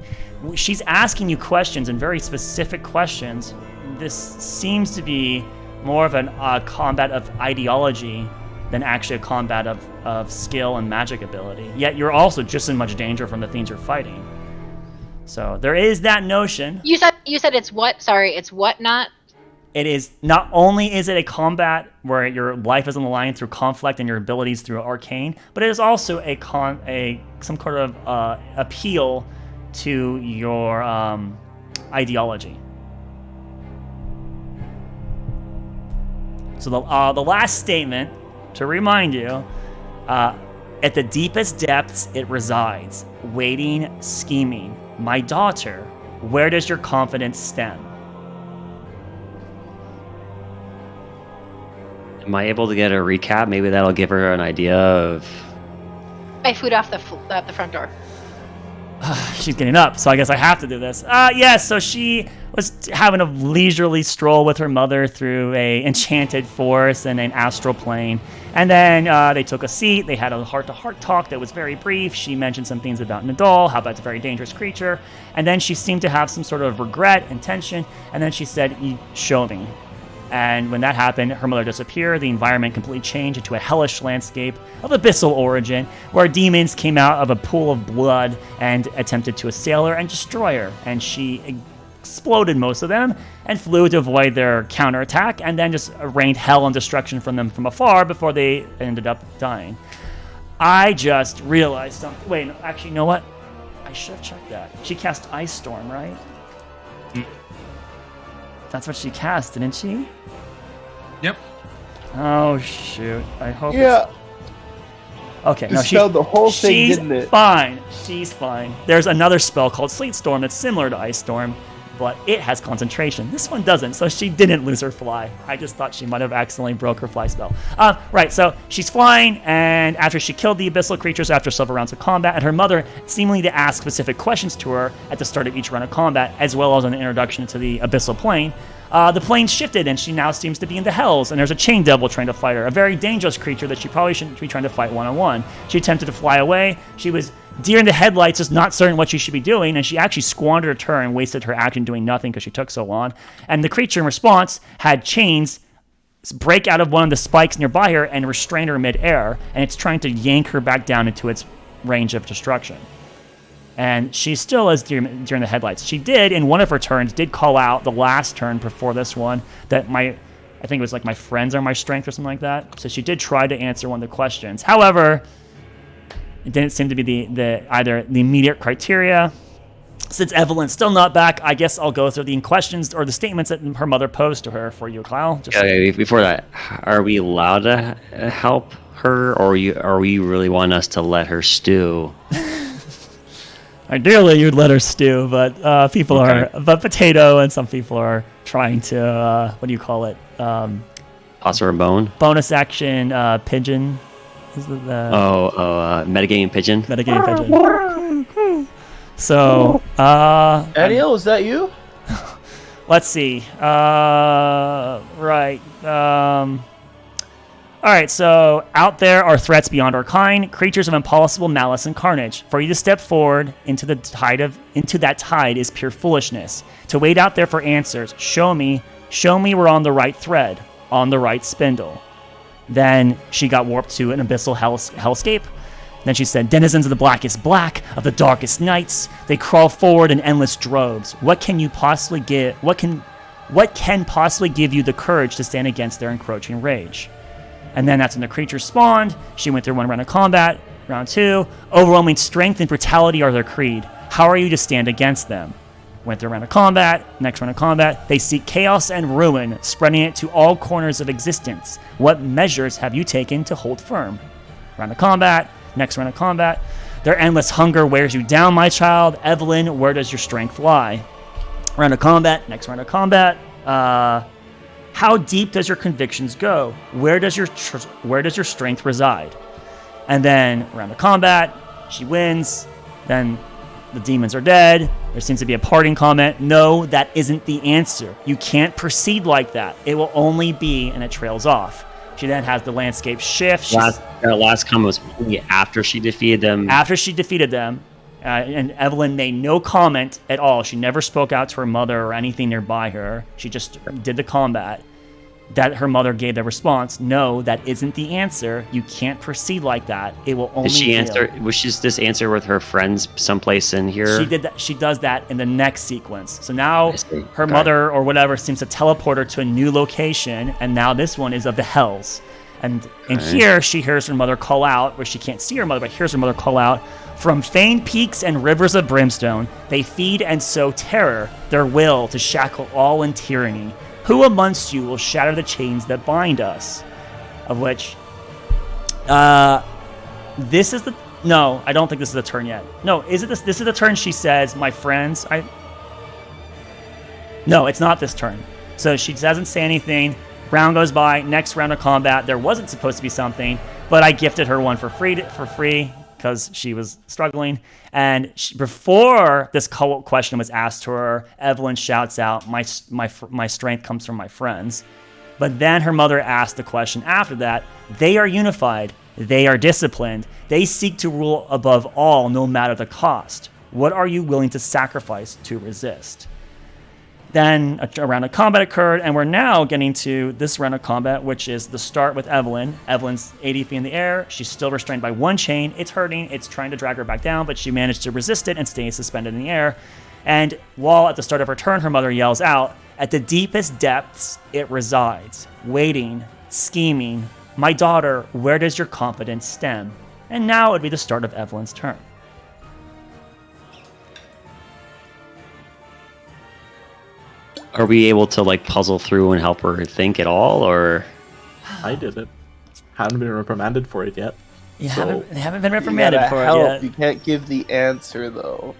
She's asking you questions, and very specific questions. This seems to be more of a combat of ideology than actually a combat of skill and magic ability. Yet you're also just as much danger from the things you're fighting. So there is that notion. You said it's what? Sorry, it's what not? It is not only is it a combat where your life is on the line through conflict and your abilities through arcane, but it is also some kind of appeal to your ideology. So the last statement, to remind you, at the deepest depths it resides, waiting, scheming. My daughter, where does your confidence stem? Am I able to get a recap? Maybe that'll give her an idea of... I food off the front door. She's getting up, so I guess I have to do this. Yes, so she was having a leisurely stroll with her mother through a enchanted forest and an astral plane. And then they took a seat. They had a heart-to-heart talk that was very brief. She mentioned some things about Nadal, how that's a very dangerous creature. And then she seemed to have some sort of regret and tension. And then she said, show me. And when that happened, her mother disappeared. The environment completely changed into a hellish landscape of abyssal origin, where demons came out of a pool of blood and attempted to assail her and destroy her. And she exploded most of them and flew to avoid their counterattack, and then just rained hell and destruction from them from afar before they ended up dying. I just realized something. Wait, no, actually, you know what? I should have checked that. She cast Ice Storm, right? That's what she cast, didn't she? Yep. Oh shoot! I hope. Yeah. Okay, no, Dispelled the whole thing, she's didn't it? fine. She's fine. There's another spell called Sleet Storm that's similar to Ice Storm, but it has concentration. This one doesn't, so she didn't lose her fly. I just thought she might have accidentally broke her fly spell. Right, so she's flying, and after she killed the abyssal creatures after several rounds of combat, and her mother seemingly to ask specific questions to her at the start of each round of combat, as well as an introduction to the abyssal plane, the plane shifted, and she now seems to be in the hells, and there's a chain devil trying to fight her, a very dangerous creature that she probably shouldn't be trying to fight one-on-one. She attempted to fly away. She was deer in the headlights, just not certain what she should be doing, and she actually squandered a turn and wasted her action doing nothing because she took so long. And the creature in response had chains break out of one of the spikes nearby her and restrain her mid-air, and it's trying to yank her back down into its range of destruction. And she still is during the headlights. She did, in one of her turns, did call out the last turn before this one that I think it was like my friends are my strength or something like that. So she did try to answer one of the questions. However, it didn't seem to be either the immediate criteria. Since Evelyn's still not back, I guess I'll go through the questions or the statements that her mother posed to her for you, Kyle. Okay, before that, are we allowed to help her, or are we really want us to let her stew? Ideally, you'd let her stew, but people are. But Potato and some people are trying to. What do you call it? Toss her a bone. Bonus action pigeon. Is the metagaming pigeon. Metagaming pigeon. So, Ariel, is that you? Let's see. Right. All right, so out there are threats beyond our kind, creatures of impossible malice and carnage. For you to step forward into that tide is pure foolishness. To wait out there for answers, show me we're on the right thread, on the right spindle. Then she got warped to an abyssal hellscape. Then she said, denizens of the blackest black, of the darkest nights, they crawl forward in endless droves. What can possibly give you the courage to stand against their encroaching rage? And then that's when the creature spawned. She went through one round of combat. Round 2, overwhelming strength and brutality are their creed. How are you to stand against them? Went through a round of combat. Next round of combat, they seek chaos and ruin, spreading it to all corners of existence. What measures have you taken to hold firm? Round of combat. Next round of combat. Their endless hunger wears you down, my child. Evelyn, where does your strength lie? Round of combat. Next round of combat. How deep does your convictions go? Where does your strength reside? And then round of combat, she wins. Then the demons are dead. There seems to be a parting comment. No, that isn't the answer. You can't proceed like that. It will only be, and it trails off. She then has the landscape shift. That last comment was only after she defeated them. After she defeated them. And Evelyn made no comment at all. She never spoke out to her mother or anything nearby her. She just did the combat. That her mother gave the response, no, that isn't the answer. You can't proceed like that. It will only. Did she answer? Was this answer with her friends someplace in here? She did that. She does that in the next sequence. So now her mother or whatever seems to teleport her to a new location, and now this one is of the hells. And here she hears her mother call out, where she can't see her mother, but hears her mother call out, From famed peaks and rivers of brimstone, they feed and sow terror, their will to shackle all in tyranny. Who amongst you will shatter the chains that bind us? Of which, this is the... No, I don't think this is the turn yet. No, is it this? This is the turn she says, my friends, No, it's not this turn. So she doesn't say anything. Round goes by. Next round of combat, there wasn't supposed to be something, but I gifted her one for free because she was struggling. And before this question was asked to her, Evelyn shouts out, my strength comes from my friends. But then her mother asked the question after that. They are unified. They are disciplined. They seek to rule above all, no matter the cost. What are you willing to sacrifice to resist? Then a round of combat occurred, and we're now getting to this round of combat, which is the start with Evelyn. Evelyn's 80 feet in the air. She's still restrained by one chain. It's hurting. It's trying to drag her back down, but she managed to resist it and stay suspended in the air. And while at the start of her turn, her mother yells out, at the deepest depths it resides, waiting, scheming. My daughter, where does your confidence stem? And now it would be the start of Evelyn's turn. Are we able to like puzzle through and help her think at all, or? I did it. Haven't been reprimanded for it yet. You haven't been reprimanded for it yet. You can't give the answer though.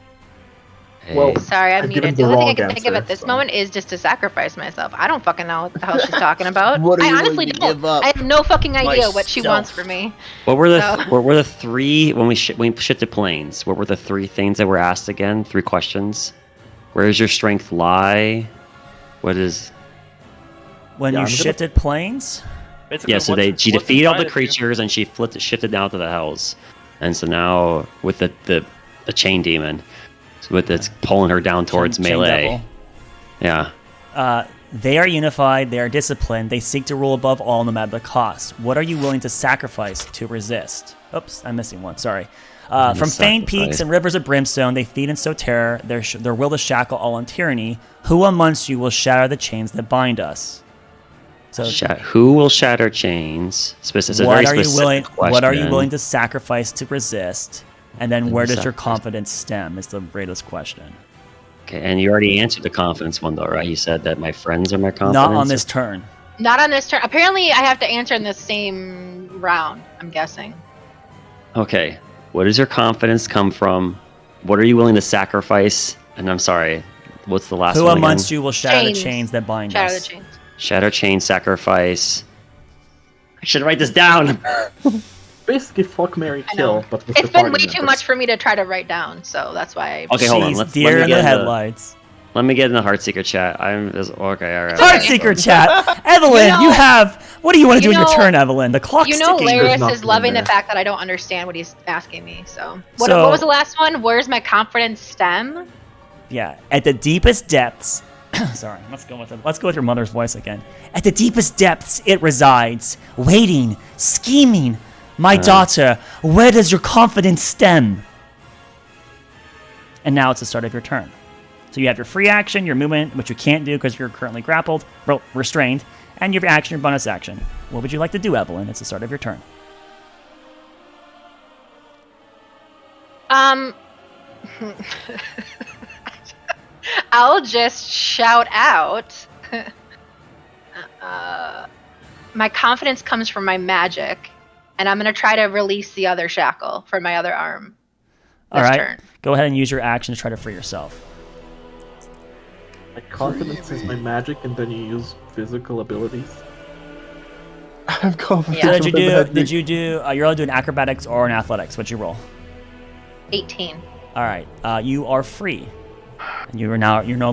Hey. Well, Sorry, I'm I've muted. given The the only thing I wrong can think of at answer, this so. moment is just to sacrifice myself. I don't fucking know what the hell she's talking about. What are I you honestly willing to don't. give up? I have no fucking idea what she Myself. wants from me. What were the So- what were the three when we shifted planes? What were the three things that were asked again? 3 questions. Where does your strength lie? What is? When Yeah, you I'm gonna- shifted planes? Basically, Yeah, so she what's defeated all the inside of you? creatures and she shifted down to the hells, and so now with the chain demon, so with it's pulling her down towards Chain melee. devil. Yeah. They are unified, they are disciplined, they seek to rule above all no matter the cost. What are you willing to sacrifice to resist? Oops, I'm missing one, sorry. From famed peaks and rivers of brimstone, they feed and sow terror, their will to shackle all in tyranny. Who amongst you will shatter the chains that bind us? So, Who will shatter chains? Specific. what are you willing to sacrifice to resist? And then where does your sacrifice. confidence stem is the greatest question. Okay, and you already answered the confidence one though, right? You said that my friends are my confidence. Not on this turn. Not on this turn. Apparently, I have to answer in the same round, I'm guessing. Okay. What does your confidence come from? What are you willing to sacrifice? And I'm sorry, what's the last Who one amongst again? you will shatter Chains. the chains that bind Shatter us? the chains. Shatter chain sacrifice. I should write this down. Basically, fuck, marry, I know. kill, but with It's the been way party too members. much for me to try to write down, so that's why I... Okay, hold on. She's Let deer me in get the in headlights. Let me get in the Heartseeker chat. Okay, all right. Heartseeker chat. Evelyn, You know- you have. What do you want to do you in your know- turn, Evelyn? The clock's You know, ticking. There's Laris nothing is loving in the there. fact that I don't understand what he's asking me, so... What So- was the last one? Where's my confidence stem? Yeah, at the deepest depths. Sorry, let's go with your mother's voice again. At the deepest depths, it resides, waiting, scheming. My daughter, where does your confidence stem? And now it's the start of your turn. So you have your free action, your movement, which you can't do because you're currently grappled, restrained, and your action, your bonus action. What would you like to do, Evelyn? It's the start of your turn. I'll just shout out. My confidence comes from my magic, and I'm gonna try to release the other shackle from my other arm. All This right, turn. go ahead and use your action to try to free yourself. My confidence is my magic, and then you use physical abilities. I'm confident. Yeah. So did you do? You're allowed to do an acrobatics or an athletics. What'd you roll? 18. All right, you are free. And you're no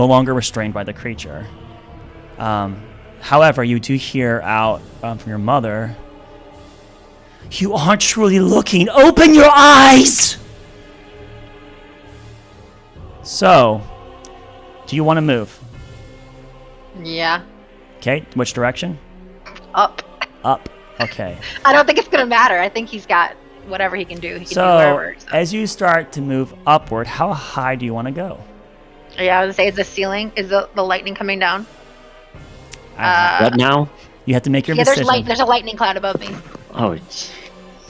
longer restrained by the creature. However, you do hear out from your mother. You aren't truly looking. Open your eyes. So, do you want to move? Yeah. Okay, which direction? Up. Up. Okay. I don't think it's gonna matter. I think he's got whatever he can do. He can do So, whatever. So. as you start to move upward, how high do you want to go? Yeah, I was gonna say, is the ceiling? Is the lightning coming down? What now? You have to make your Yeah, decision. there's a lightning cloud above me. Oh,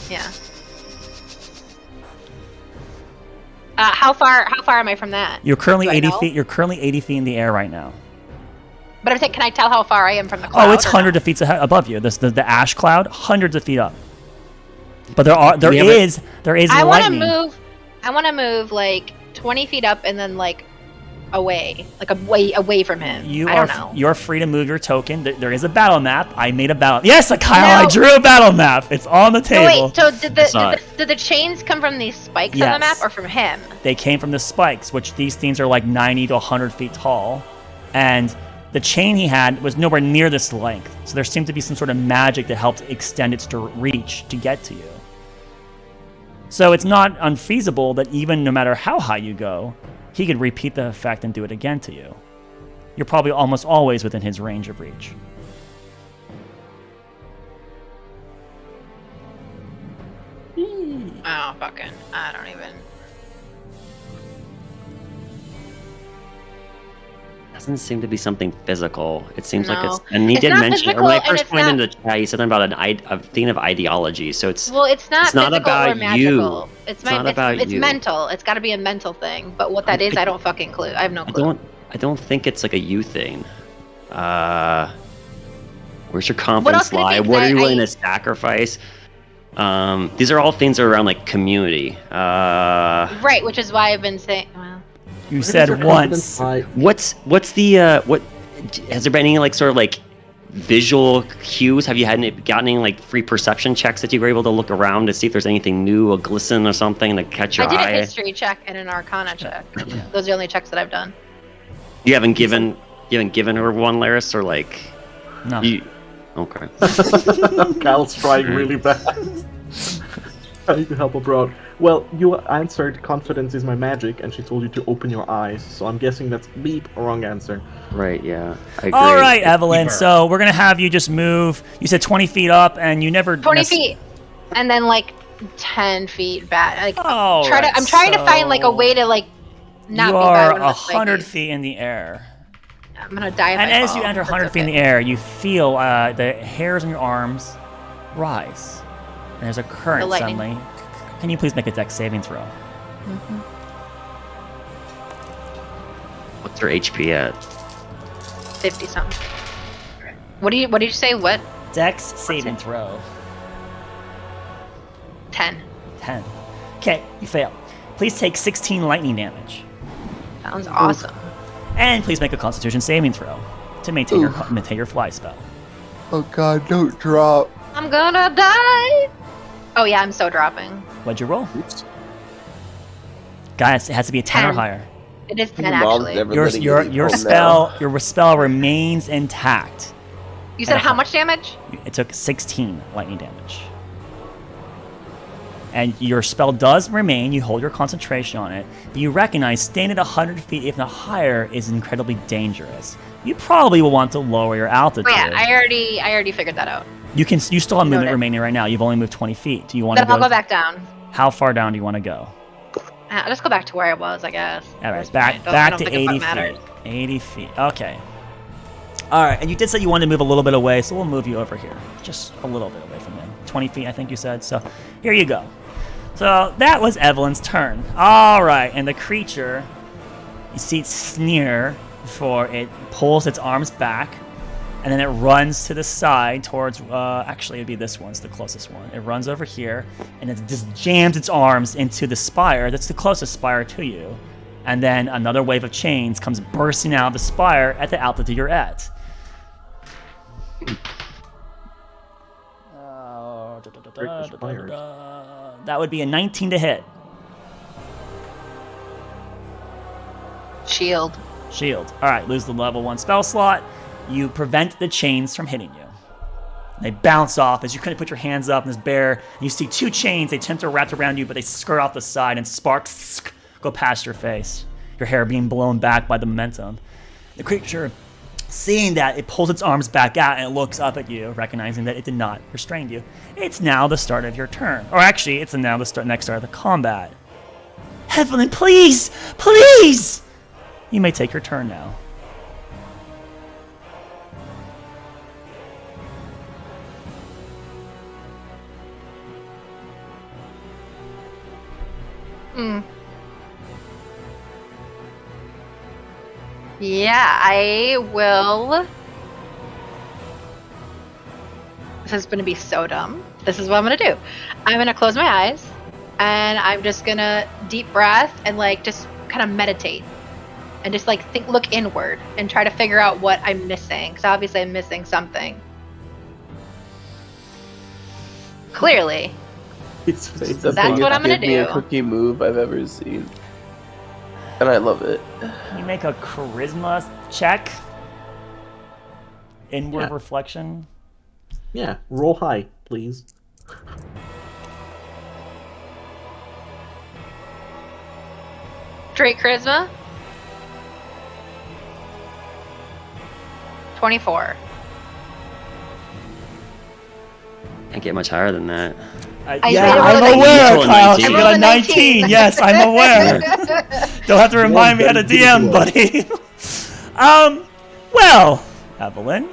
Yeah. How far am I from that? You're currently Do I 80 know? feet. You're currently 80 feet in the air right now. But I'm saying, can I tell how far I am from the cloud? Oh, it's or hundreds no? of feet above you. The ash cloud, hundreds of feet up. But there is I want to lightning. move. I want to move like 20 feet up and then like away from him. I don't know. You're free to move your token. There is a battle map. I made a battle. Yes, Kyle, I drew a battle map. It's on the No, table. wait. So did the chains come from these spikes on the Yes. map or from him? They came from the spikes, which these things are like 90 to 100 feet tall, and the chain he had was nowhere near this length. So there seemed to be some sort of magic that helped extend its reach to get to you. So it's not unfeasible that even no matter how high you go, he could repeat the effect and do it again to you. You're probably almost always within his range of reach. Oh, fucking. I don't even. Doesn't seem to be something physical. It seems like it's. No. And he It's did not mention it. physical, When I and first it's pointed in not- the chat, he said something about a thing of ideology. So it's. Well, it's not not physical about or magical. you. It's not about it's you. mental. It's got to be a mental thing. But what that is, I don't fucking clue. I have no clue. I don't think it's like a you thing. Where's your else confidence could it lie? be? What are you I- willing to sacrifice? These are all things around like community. Right, which is why I've been saying. Well, You said once. What's the what? Has there been any like sort of like visual cues? Have you gotten any like free perception checks that you were able to look around to see if there's anything new, a glisten or something to catch your I did eye? a history check and an arcana check. Those are the only checks that I've done. You haven't given her one, Laris, or like No. Okay. Kyle's trying really bad. I need to help abroad. Well, you answered confidence is my magic, and she told you to open your eyes. So I'm guessing that's beep, wrong answer. Right, yeah. I agree. All right, Evelyn. So we're going to have you just move. You said 20 feet up, and you never... 20 feet, and then like 10 feet back. Like, Oh, I'm trying to find like a way to like not you be are bad. 100 feet in the air. I'm gonna die if And I as fall. you enter That's 100 feet in okay. the air, you feel the hairs on your arms rise. And there's a current The lightning. suddenly. Can you please make a dex saving throw? What's her HP at? 50 something. What did you say? What? Dex saving throw. 10. 10. Okay, you fail. Please take 16 lightning damage. Sounds awesome. And please make a constitution saving throw to maintain your fly spell. Oh god, don't drop. I'm gonna die. Oh yeah, I'm so dropping. What'd you roll? Guys, it has to be a 10 or 10. higher. It is 10 Mom's actually. never Your letting your me your home spell now. your spell remains intact. You said how much damage? It took 16 lightning damage. And your spell does remain, you hold your concentration on it, but you recognize staying at 100 feet, if not higher, is incredibly dangerous. You probably will want to lower your altitude. Oh yeah, I already figured that out. You still have movement Noted. remaining right now. You've only moved 20 feet. Do you want to Then I'll go back down. How far down do you want to go? Let's go back to where I was, I guess. All right, I back don't to think it 80 matters. feet. 80 feet. Okay. All right, and you did say you wanted to move a little bit away, so we'll move you over here. Just a little bit away from him. 20 feet, I think you said. So here you go. So that was Evelyn's turn. All right, and the creature, you see it sneer before it pulls its arms back, and then it runs to the side towards, actually it'd be this one's the closest one. It runs over here, and it just jams its arms into the spire that's the closest spire to you. And then another wave of chains comes bursting out of the spire at the altitude you're at. That would be a 19 to hit. Shield. Shield. All right, lose the level 1 spell slot. You prevent the chains from hitting you. They bounce off as you kind of put your hands up in this bear. And you see 2 chains. They attempt to wrap around you, but they skirt off the side and sparks go past your face. Your hair being blown back by the momentum. The creature, seeing that, it pulls its arms back out and it looks up at you, recognizing that it did not restrain you. It's now the start of your turn. Or actually, it's now the next start of the combat. Evelyn, please! Please! You may take your turn now. Yeah, I will. This is going to be so dumb. This is what I'm going to do. I'm going to close my eyes, and I'm just going to deep breath and like just kind of meditate. And just like look inward and try to figure out what I'm missing. Because obviously I'm missing something. Clearly. That's what I'm gonna do. A cookie move I've ever seen, and I love it. You make a charisma check. Inward reflection. Yeah, roll high, please. Straight charisma. 24. Can't get much higher than that. I'm aware, Kyle. She got a 19. Yes, I'm aware. Don't have to remind me how to DM, buddy. Well, Evelyn,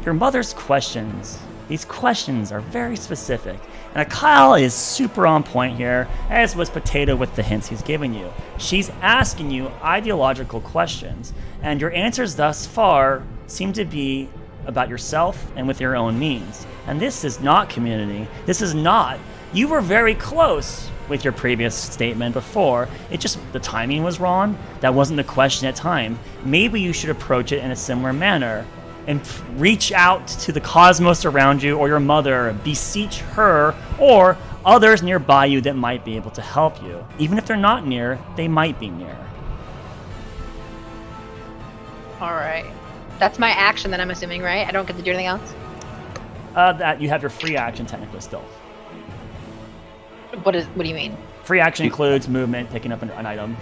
your mother's questions. These questions are very specific. And Kyle is super on point here, as was Potato with the hints he's giving you. She's asking you ideological questions, and your answers thus far seem to be about yourself and with your own means. And this is not community. This is not. You were very close with your previous statement before. It just, the timing was wrong. That wasn't the question at time. Maybe you should approach it in a similar manner and reach out to the cosmos around you or your mother, beseech her or others nearby you that might be able to help you. Even if they're not near, they might be near. All right. That's my action that I'm assuming, right? I don't get to do anything else? That you have your free action technically still. What do you mean? Free action includes movement, picking up an item.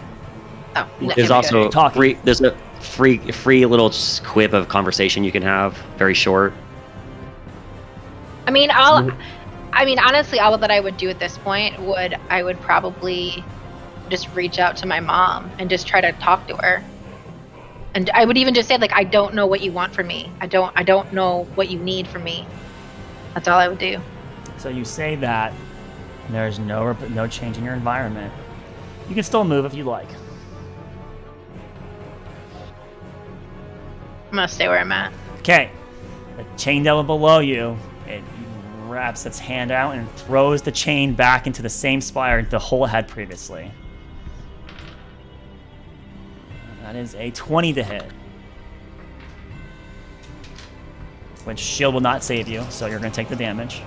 Oh, there's also talking. There's a free little quip of conversation you can have, very short. I mean, honestly, all that I would do at this point I would probably just reach out to my mom and just try to talk to her. And I would even just say, like, I don't know what you want from me. I don't know what you need from me. That's all I would do. So you say that there's no change in your environment. You can still move if you like. I'm gonna stay where I'm at. Okay. The chain devil below you, it wraps its hand out and throws the chain back into the same spire the hole it had previously. That is a 20 to hit. Which shield will not save you, so you're going to take the damage.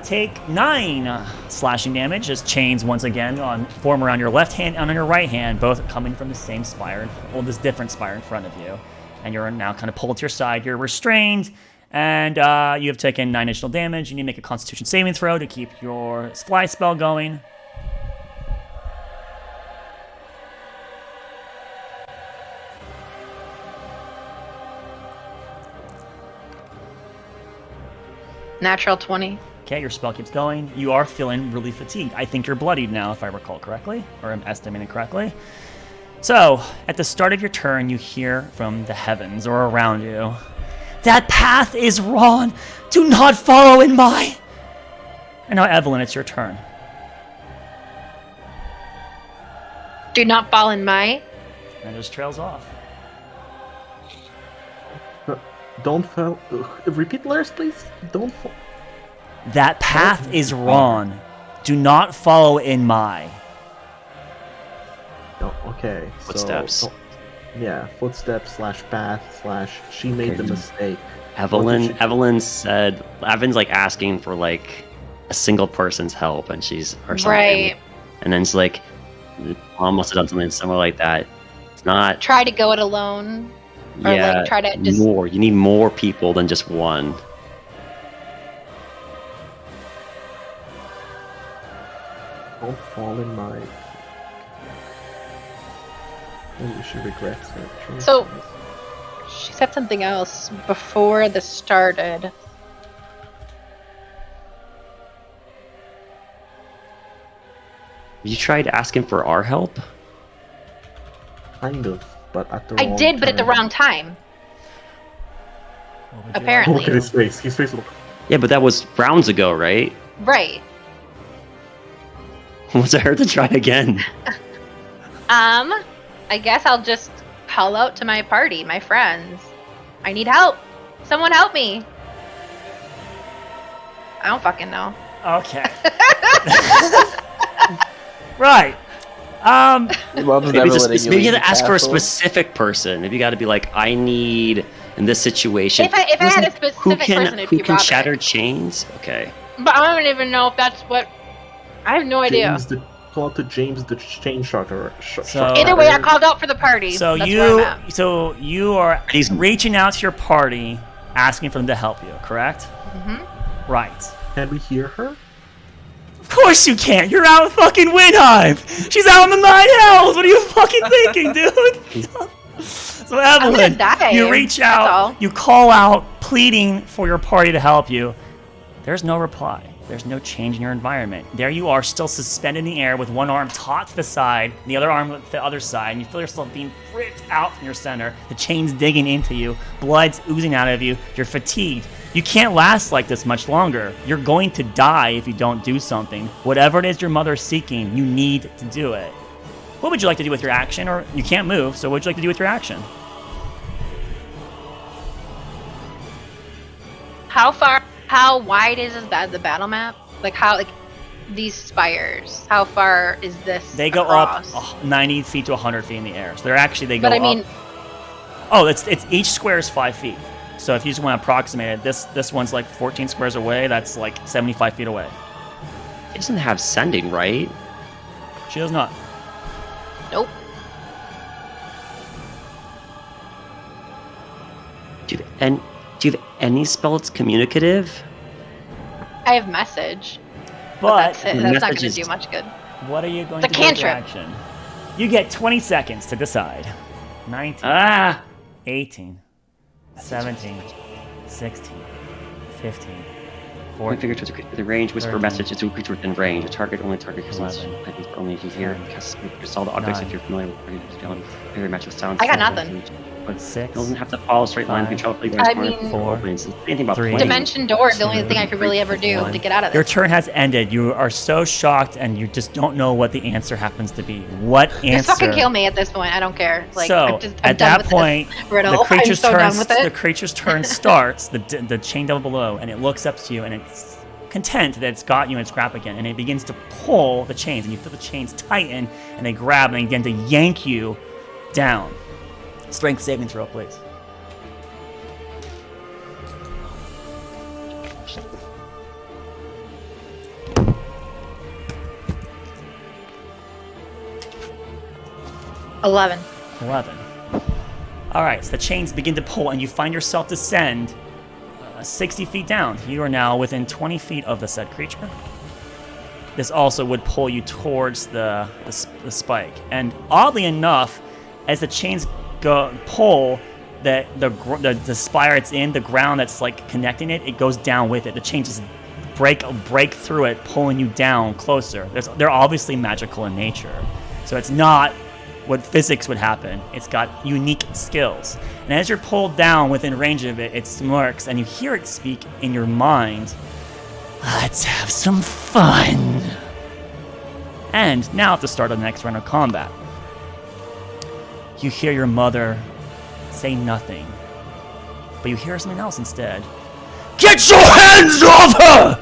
Take 9 slashing damage as chains once again form around your left hand and on your right hand, both coming from the same spire, well, this different spire in front of you. And you're now kind of pulled to your side. You're restrained, and you have taken 9 additional damage. You need to make a Constitution saving throw to keep your fly spell going. Natural 20. Okay, your spell keeps going. You are feeling really fatigued. I think you're bloodied now, if I recall correctly, or I'm estimating correctly. So, at the start of your turn, you hear from the heavens or around you, "That path is wrong. Do not follow in my..." And now, Evelyn, it's your turn. Do not fall in my... And it just trails off. Don't fall. Repeat letters, please. Don't fall. That path is wrong. Do not follow in my... Oh, okay. Footsteps. So, footsteps / path / she made the mistake. Evelyn's like asking for like a single person's help, and she's or something. Right. And then it's like, mom must have done something similar like that. It's not. Try to go it alone. Or like try to just... more. You need more people than just one. Don't fall in my... Maybe she regrets it. So, she said something else before this started. You tried asking for our help? Kind of, but at the I wrong did, but at the time. wrong time. Apparently. Look at his face. His face. Yeah, but that was rounds ago, right? Right. What's it hurt to try again? I guess I'll just call out to my party, my friends. I need help. Someone help me. I don't fucking know. Okay. Right. Maybe you have to ask for a specific person. Maybe you got to be like, I need in this situation. If I had a specific person, it'd be who can Robert. shatter chains? Okay. But I don't even know if that's what. I have no idea. Call to James the Chain Sharter. Either way, I called out for the party. So that's where I'm at. you are reaching out to your party, asking for them to help you. Correct? Mm-hmm. Right. Can we hear her? Of course you can't. You're out in fucking Windhive. She's out in the Nine Hells. What are you fucking thinking, dude? So Evelyn, you reach out, you call out, pleading for your party to help you. There's no reply. There's no change in your environment. There you are, still suspended in the air with one arm taut to the side, and the other arm with the other side, and you feel yourself being ripped out from your center. The chain's digging into you, blood's oozing out of you, you're fatigued. You can't last like this much longer. You're going to die if you don't do something. Whatever it is your mother's seeking, you need to do it. What would you like to do with your action? Or you can't move, so what would you like to do with your action? How wide is the battle map? Like these spires? How far is this? They go across? up 90 feet to 100 feet in the air. So they go But I up. mean, Oh, it's each square is 5 feet. So if you just want to approximate it, this one's like 14 squares away. That's like 75 feet away. It doesn't have sending, right? She does not. nope. Do you have any spell that's communicative? I have message. But That's it. That's not going to Message do is- much good. what are you going It's to a do with your cantrip. action? You get 20 seconds to decide. 19, 18, 17, 16, 15, One 14, figure to the range, whisper 13, message to a creature within range. A target only target customers. 11, I think only if you hear. 9, Cast all the objects 9, if you're familiar with very match with sound. I got nothing. But 6, it doesn't have to follow a straight line. 5, Control I mean, 4, anything about 3, playing. Dimension door is the only thing I could really ever do 1. to get out of Your this. turn has ended. You are so shocked, and you just don't know what the answer happens to be. What Just answer? fucking kill me at this point. I don't care. Like, So I'm at done that with point, this riddle. the creature's I'm so turn done with it. the creature's turn starts. The chain devil below, and it looks up to you, and it's content that it's got you in its grab again, and it begins to pull the chains, and you feel the chains tighten, and they grab, and they begin to yank you down. Strength saving throw, please. $11. 11. All right, so the chains begin to pull, and you find yourself descend 60 feet down. You are now within 20 feet of the said creature. This also would pull you towards the spike. And oddly enough, as the chains pull, the spire it's in, the ground that's like connecting it, it goes down with it. The chains just break through it, pulling you down closer. They're obviously magical in nature, so it's not what physics would happen. It's got unique skills. And as you're pulled down within range of it, it smirks, and you hear it speak in your mind. Let's have some fun. And now at the start of the next round of combat, you hear your mother say nothing, but you hear something else instead. Get your hands off her!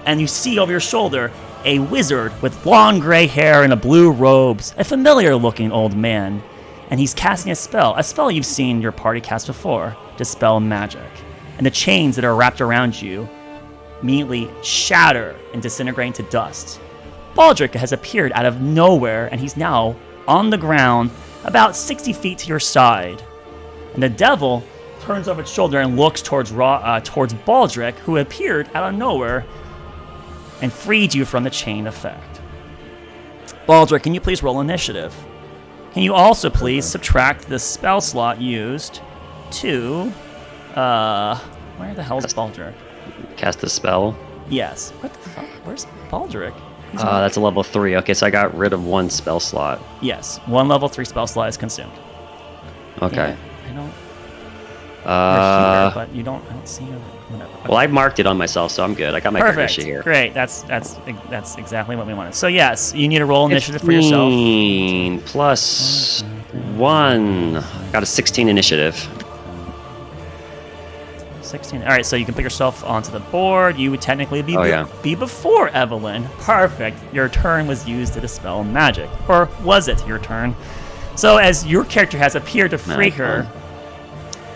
And you see over your shoulder a wizard with long gray hair and a blue robes, a familiar-looking old man, and he's casting a spell you've seen your party cast before, Dispel Magic. And the chains that are wrapped around you immediately shatter and disintegrate into dust. Baldric has appeared out of nowhere, and he's now on the ground about 60 feet to your side. And the devil turns over its shoulder and looks towards Baldric, who appeared out of nowhere and freed you from the chain effect. Baldric, can you please roll initiative? Can you also please subtract the spell slot used to... where the hell is Baldric? Cast a spell. Yes. What the fuck? Where's Baldric? That's a level 3. Okay, so I got rid of one spell slot. Yes. One level 3 spell slot is consumed. Okay. Yeah, I don't... Here, but you don't. I don't see it. Whatever. Well, I marked it on myself, so I'm good. I got my Perfect. issue here. Great. That's exactly what we wanted. So yes, you need to roll initiative for yourself. 15 plus 1. Got a 16 initiative. 16. All right, so you can put yourself onto the board. You would technically be before Evelyn. Perfect. Your turn was used to dispel magic. Or was it your turn? So as your character has appeared to free her,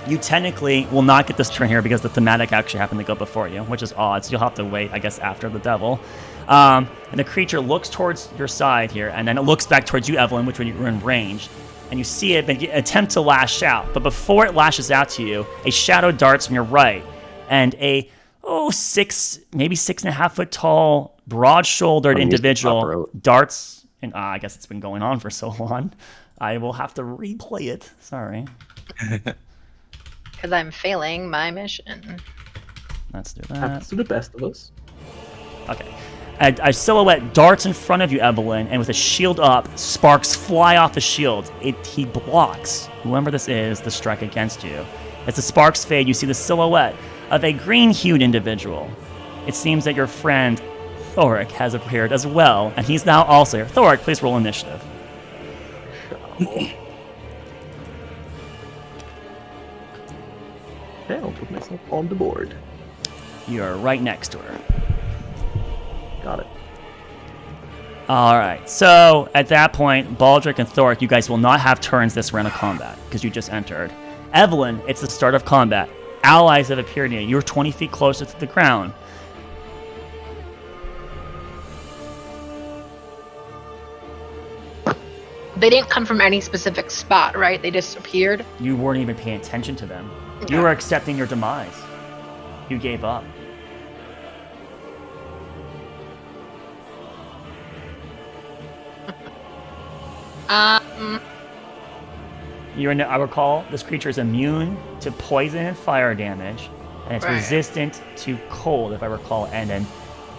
you technically will not get this turn here because the thematic actually happened to go before you, which is odd. So you'll have to wait, I guess, after the devil. And the creature looks towards your side here, and then it looks back towards you, Evelyn, which when you were in range. And you see it attempt to lash out. But before it lashes out to you, a shadow darts from your right. And a, maybe 6.5 foot tall, broad-shouldered individual darts. And I guess it's been going on for so long. I will have to replay it. Sorry. Because I'm failing my mission. Let's do that. Happens to the best of us. Okay. A silhouette darts in front of you, Evelyn, and with a shield up, sparks fly off the shield. He blocks, whoever this is, the strike against you. As the sparks fade, you see the silhouette of a green-hued individual. It seems that your friend, Thoric, has appeared as well, and he's now also here. Thoric, please roll initiative. Okay, I'll put myself on the board. You're right next to her. Got it. All right. So at that point, Baldric and Thoric, you guys will not have turns this round of combat because you just entered. Evelyn, it's the start of combat. Allies have appeared near you. You're 20 feet closer to the ground. They didn't come from any specific spot, right? They just appeared. You weren't even paying attention to them. You were accepting your demise. You gave up. I recall this creature is immune to poison and fire damage, and it's resistant to cold, if I recall, and then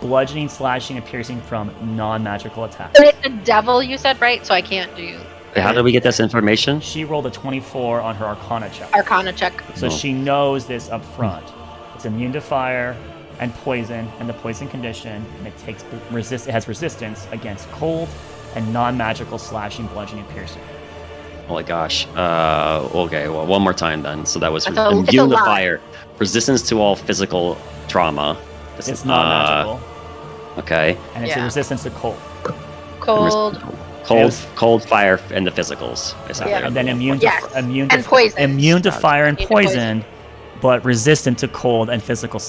bludgeoning, slashing, and piercing from non-magical attacks. It's a devil, you said, right? So I can't do. How did we get this information? She rolled a 24 on her Arcana check. Arcana check. So she knows this up front. It's immune to fire and poison, and the poison condition, and it takes it has resistance against cold and non-magical slashing, bludgeoning, and piercing. Oh my gosh. Okay, well, one more time then. So that was immune to fire, resistance to all physical trauma. It's non-magical. Okay. And it's a resistance to cold. Cold, fire, and the physicals. And then immune to poison. Immune to fire and poison, but resistant to cold and physical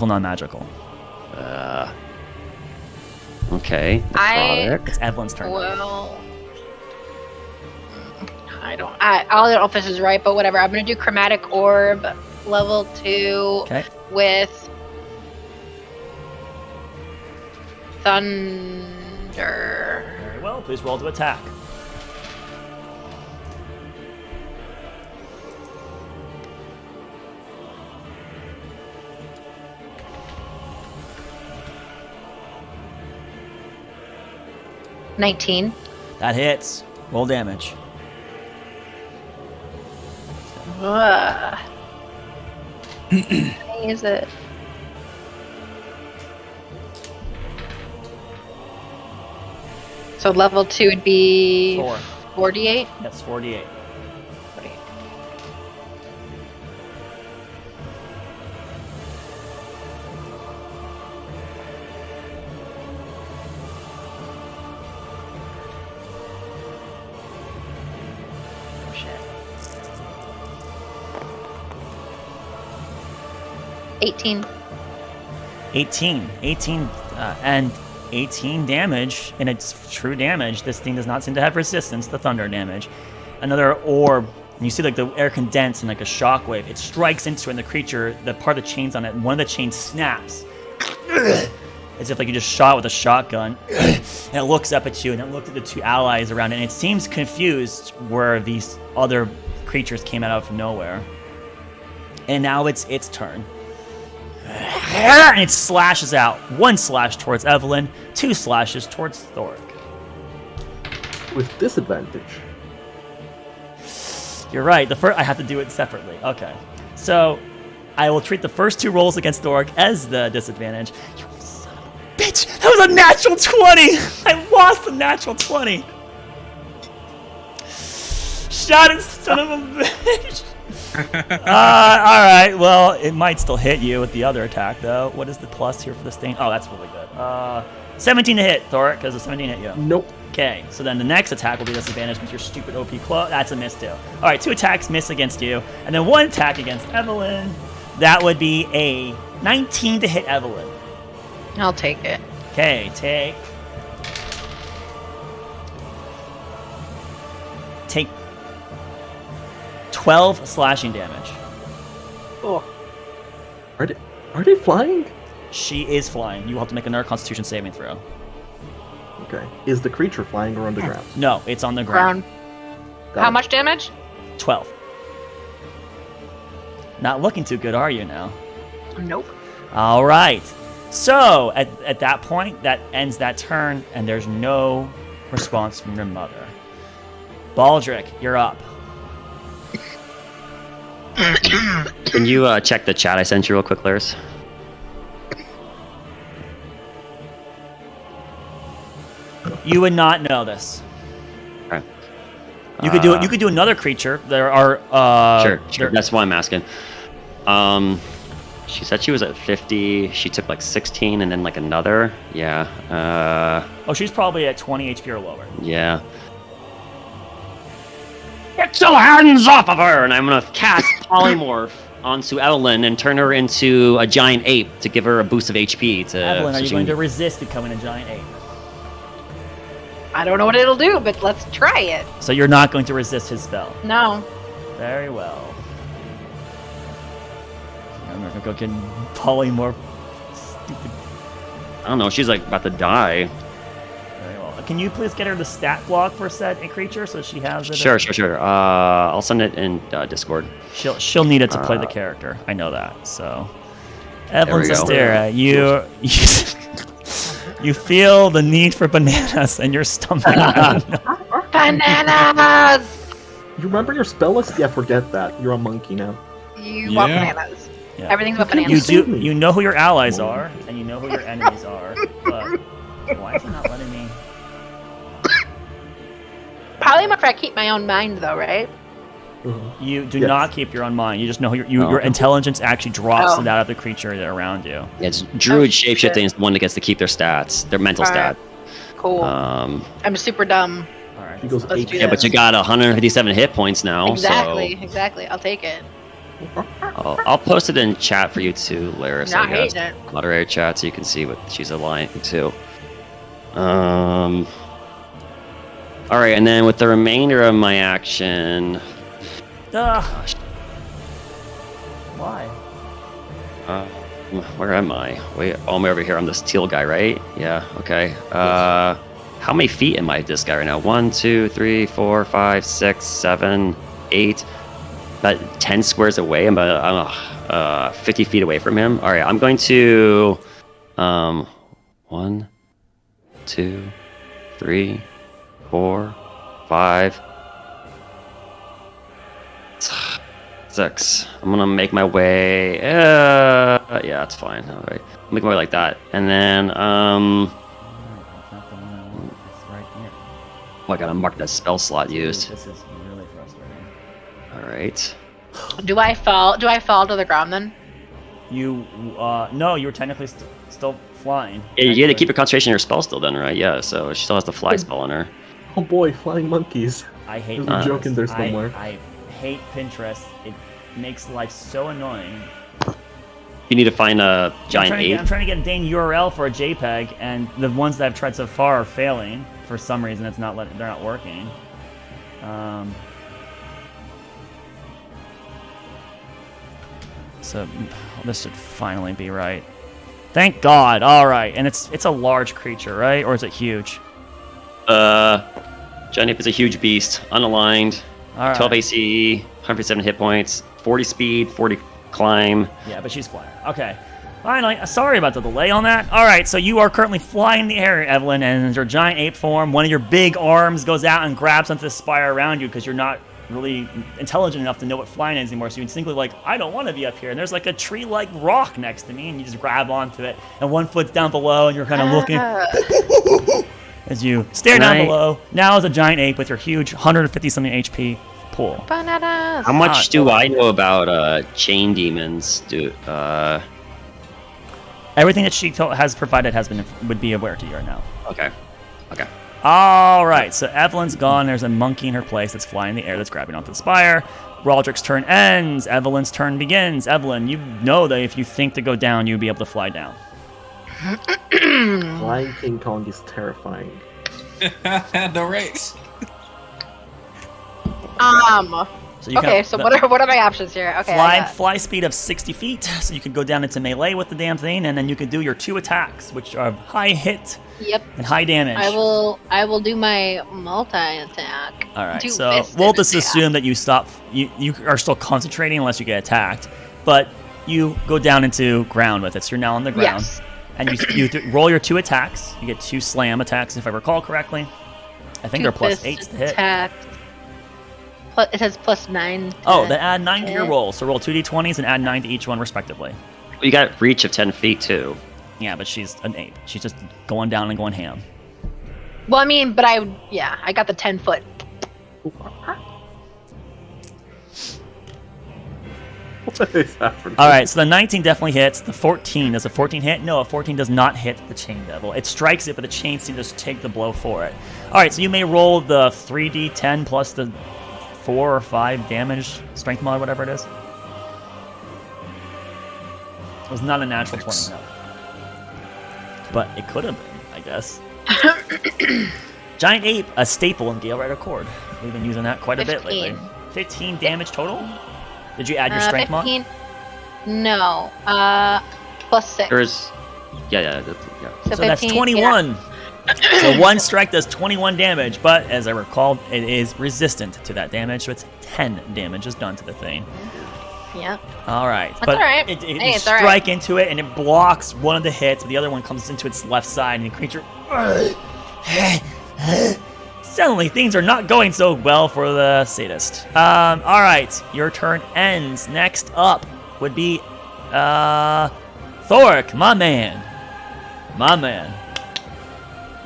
non-magical. Okay. It's Evelyn's turn. Well, I don't know if this is right, but whatever. I'm gonna do Chromatic Orb, level 2, with Thunder. Very well. Please roll to attack. $19. That hits. Roll damage. How many is it? So level 2 would be 48? That's 48. $18. 18 damage, and it's true damage. This thing does not seem to have resistance to thunder damage. Another orb, and you see like the air condense and like a shockwave. It strikes into it, and the creature, the part of the chains on it, and one of the chains snaps. As if like you just shot with a shotgun. And it looks up at you, and it looks at the two allies around it, and it seems confused where these other creatures came out of nowhere. And now it's its turn. And it slashes out. 1 slash towards Evelyn, 2 slashes towards Thoric. With disadvantage. You're right. The first I have to do it separately. Okay. So I will treat the first 2 rolls against the orc as the disadvantage. You son of a bitch! That was a natural 20! I lost a natural 20! Shot it, son of a bitch! Alright, well, it might still hit you with the other attack, though. What is the plus here for this thing? Oh, that's really good. 17 to hit, Thoric, because the 17 hit you. Nope. Okay, so then the next attack will be disadvantage with your stupid OP claw. That's a miss, too. Alright, 2 attacks miss against you, and then 1 attack against Evelyn. That would be a 19 to hit Evelyn. I'll take it. Okay, take 12 slashing damage. Oh. Are they flying? She is flying. You will have to make another Constitution saving throw. Okay. Is the creature flying or on the ground? No, it's on the ground. How much damage? 12. Not looking too good, are you now? Nope. All right. So at that point, that ends that turn, and there's no response from your mother. Baldric, you're up. Can you check the chat I sent you real quick, Laris? You would not know this. Okay. You could do it. You could do another creature. There are. Sure. That's why I'm asking. She said she was at 50. She took like 16 and then like another. Yeah. She's probably at 20 HP or lower. Yeah. Get your hands off of her! And I'm gonna cast Polymorph onto Evelyn and turn her into a giant ape to give her a boost of HP. Evelyn, are you going to resist becoming a giant ape? I don't know what it'll do, but let's try it. So you're not going to resist his spell? No. Very well. I'm gonna go get Polymorph. Stupid. I don't know. She's like about to die. Very well. Can you please get her the stat block for said creature so she has it? Sure. I'll send it in Discord. She'll need it to play the character. I know that. So, Evelyn Zastera, you feel the need for bananas in your stomach. Bananas! You remember your spell list? Yeah, forget that. You're a monkey now. You want bananas. Yeah. Everything's about bananas. You know who your allies are, and you know who your enemies are, but why is it not letting me? Polymorph, I keep my own mind, though, right? You do not keep your own mind. You just know who your intelligence actually drops to that of the creature that around you. Yeah, it's Druid shapeshifting is the one that gets to keep their stats, their mental stat. Cool. I'm super dumb. All right. He goes Let's do but you got 157 hit points now. Exactly. I'll take it. I'll post it in chat for you too, Laris. Not hating it. Moderator chat so you can see what she's aligning to. All right, and then with the remainder of my action. Gosh. Why? Where am I? Wait, I'm over here. I'm this teal guy, right? Yeah. Okay. How many feet am I at this guy right now? 1, 2, 3, 4, 5, 6, 7, 8. About 10 squares away. I'm 50 feet away from him. All right. I'm going to 1, 2, 3, 4, 5, 6. I'm gonna make my way. Yeah, it's fine. All right, make my way like that, and then I gotta mark that spell slot used. This is really frustrating. All right. Do I fall to the ground then? No, you were technically still flying. Yeah, you gotta keep your concentration on your spell still, then, right? Yeah. So she still has the fly spell on her. Oh boy, flying monkeys. I hate. There's a joke in there somewhere. I hate Pinterest. It makes life so annoying. You need to find a giant ape. I'm trying to get a dang URL for a JPEG, and the ones that I've tried so far are failing for some reason. They're not working. So this should finally be right. Thank God. All right, and it's a large creature, right? Or is it huge? Giant ape is a huge beast, unaligned. All right. 12 AC, 107 hit points, 40 speed, 40 climb. Yeah, but she's flying. Okay. Finally, sorry about the delay on that. All right, so you are currently flying in the air, Evelyn, and in your giant ape form, one of your big arms goes out and grabs onto the spire around you because you're not really intelligent enough to know what flying is anymore. So you instinctively like, I don't want to be up here. And there's like a tree-like rock next to me, and you just grab onto it. And one foot's down below, and you're kind of looking as you stare down below. Now is a giant ape with your huge 150-something HP pool. Bananas. How much do I know about chain demons? Everything that she has provided would be aware to you right now. Okay. All right, so Evelyn's gone. There's a monkey in her place that's flying in the air that's grabbing onto the spire. Roderick's turn ends. Evelyn's turn begins. Evelyn, you know that if you think to go down, you'll be able to fly down. Flying King Kong is terrifying. The race. So you what are my options here? Okay. Fly speed of 60 feet, so you can go down into melee with the damn thing, and then you can do your 2 attacks, which are high hit and high damage. I will do my multi-attack. All right, so we'll just assume that you stop. You are still concentrating unless you get attacked, but you go down into ground with it. So you're now on the ground, and you roll your 2 attacks. You get 2 slam attacks, if I recall correctly. I think they're +8 to hit. Attacks. It says +9. Oh, then add 9 to your roll. So roll 2d20s and add 9 to each one respectively. You got reach of 10 feet too. Yeah, but she's an ape. She's just going down and going ham. Well, I mean, but I got the 10 foot. What is happening? All right, so the 19 definitely hits. The 14, does a 14 hit? No, a 14 does not hit the chain devil. It strikes it, but the chain seems to just take the blow for it. All right, so you may roll the 3d10 plus the 4 or 5 damage strength mod, whatever it is. It was not a natural 20, no. But it could have been, I guess. Giant ape, a staple in Galewright Accord. We've been using that quite a bit lately. 15 damage total? Did you add your strength 15? Mod? No. +6. There's, yeah. So that's 21. Yeah. So 1 strike does 21 damage, but as I recall, it is resistant to that damage, so it's 10 damage is done to the thing. Yeah. All right. That's but all right. You strike into it, and it blocks one of the hits, but the other one comes into its left side, and the creature... Suddenly, things are not going so well for the sadist. All right. Your turn ends. Next up would be Thoric, my man.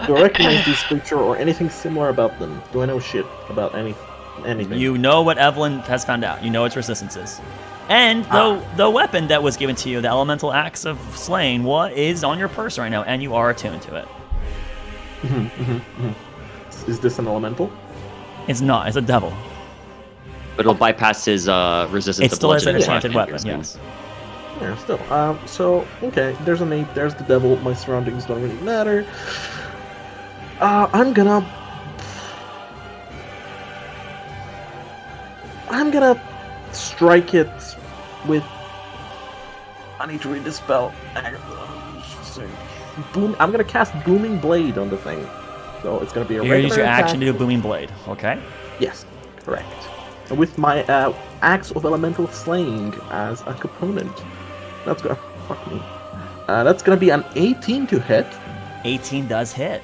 Do I recognize this creature or anything similar about them? Do I know shit about anything? You know what Evelyn has found out. You know its resistances. And the weapon that was given to you, the elemental axe of slaying, is on your person right now, and you are attuned to it. Is this an elemental? It's not. It's a devil. But it'll bypass his resistance. It still is an enchanted weapon, yes. Yeah, still. So, okay, there's an ape, there's the devil, my surroundings don't really matter. I'm gonna strike it with... I need to read this spell. I'm gonna cast Booming Blade on the thing. So it's gonna be a regular use your attack. action to do a Booming Blade, okay? Yes, correct. With my Axe of Elemental Slaying as a component. That's gonna... fuck me. That's gonna be an 18 to hit. 18 does hit.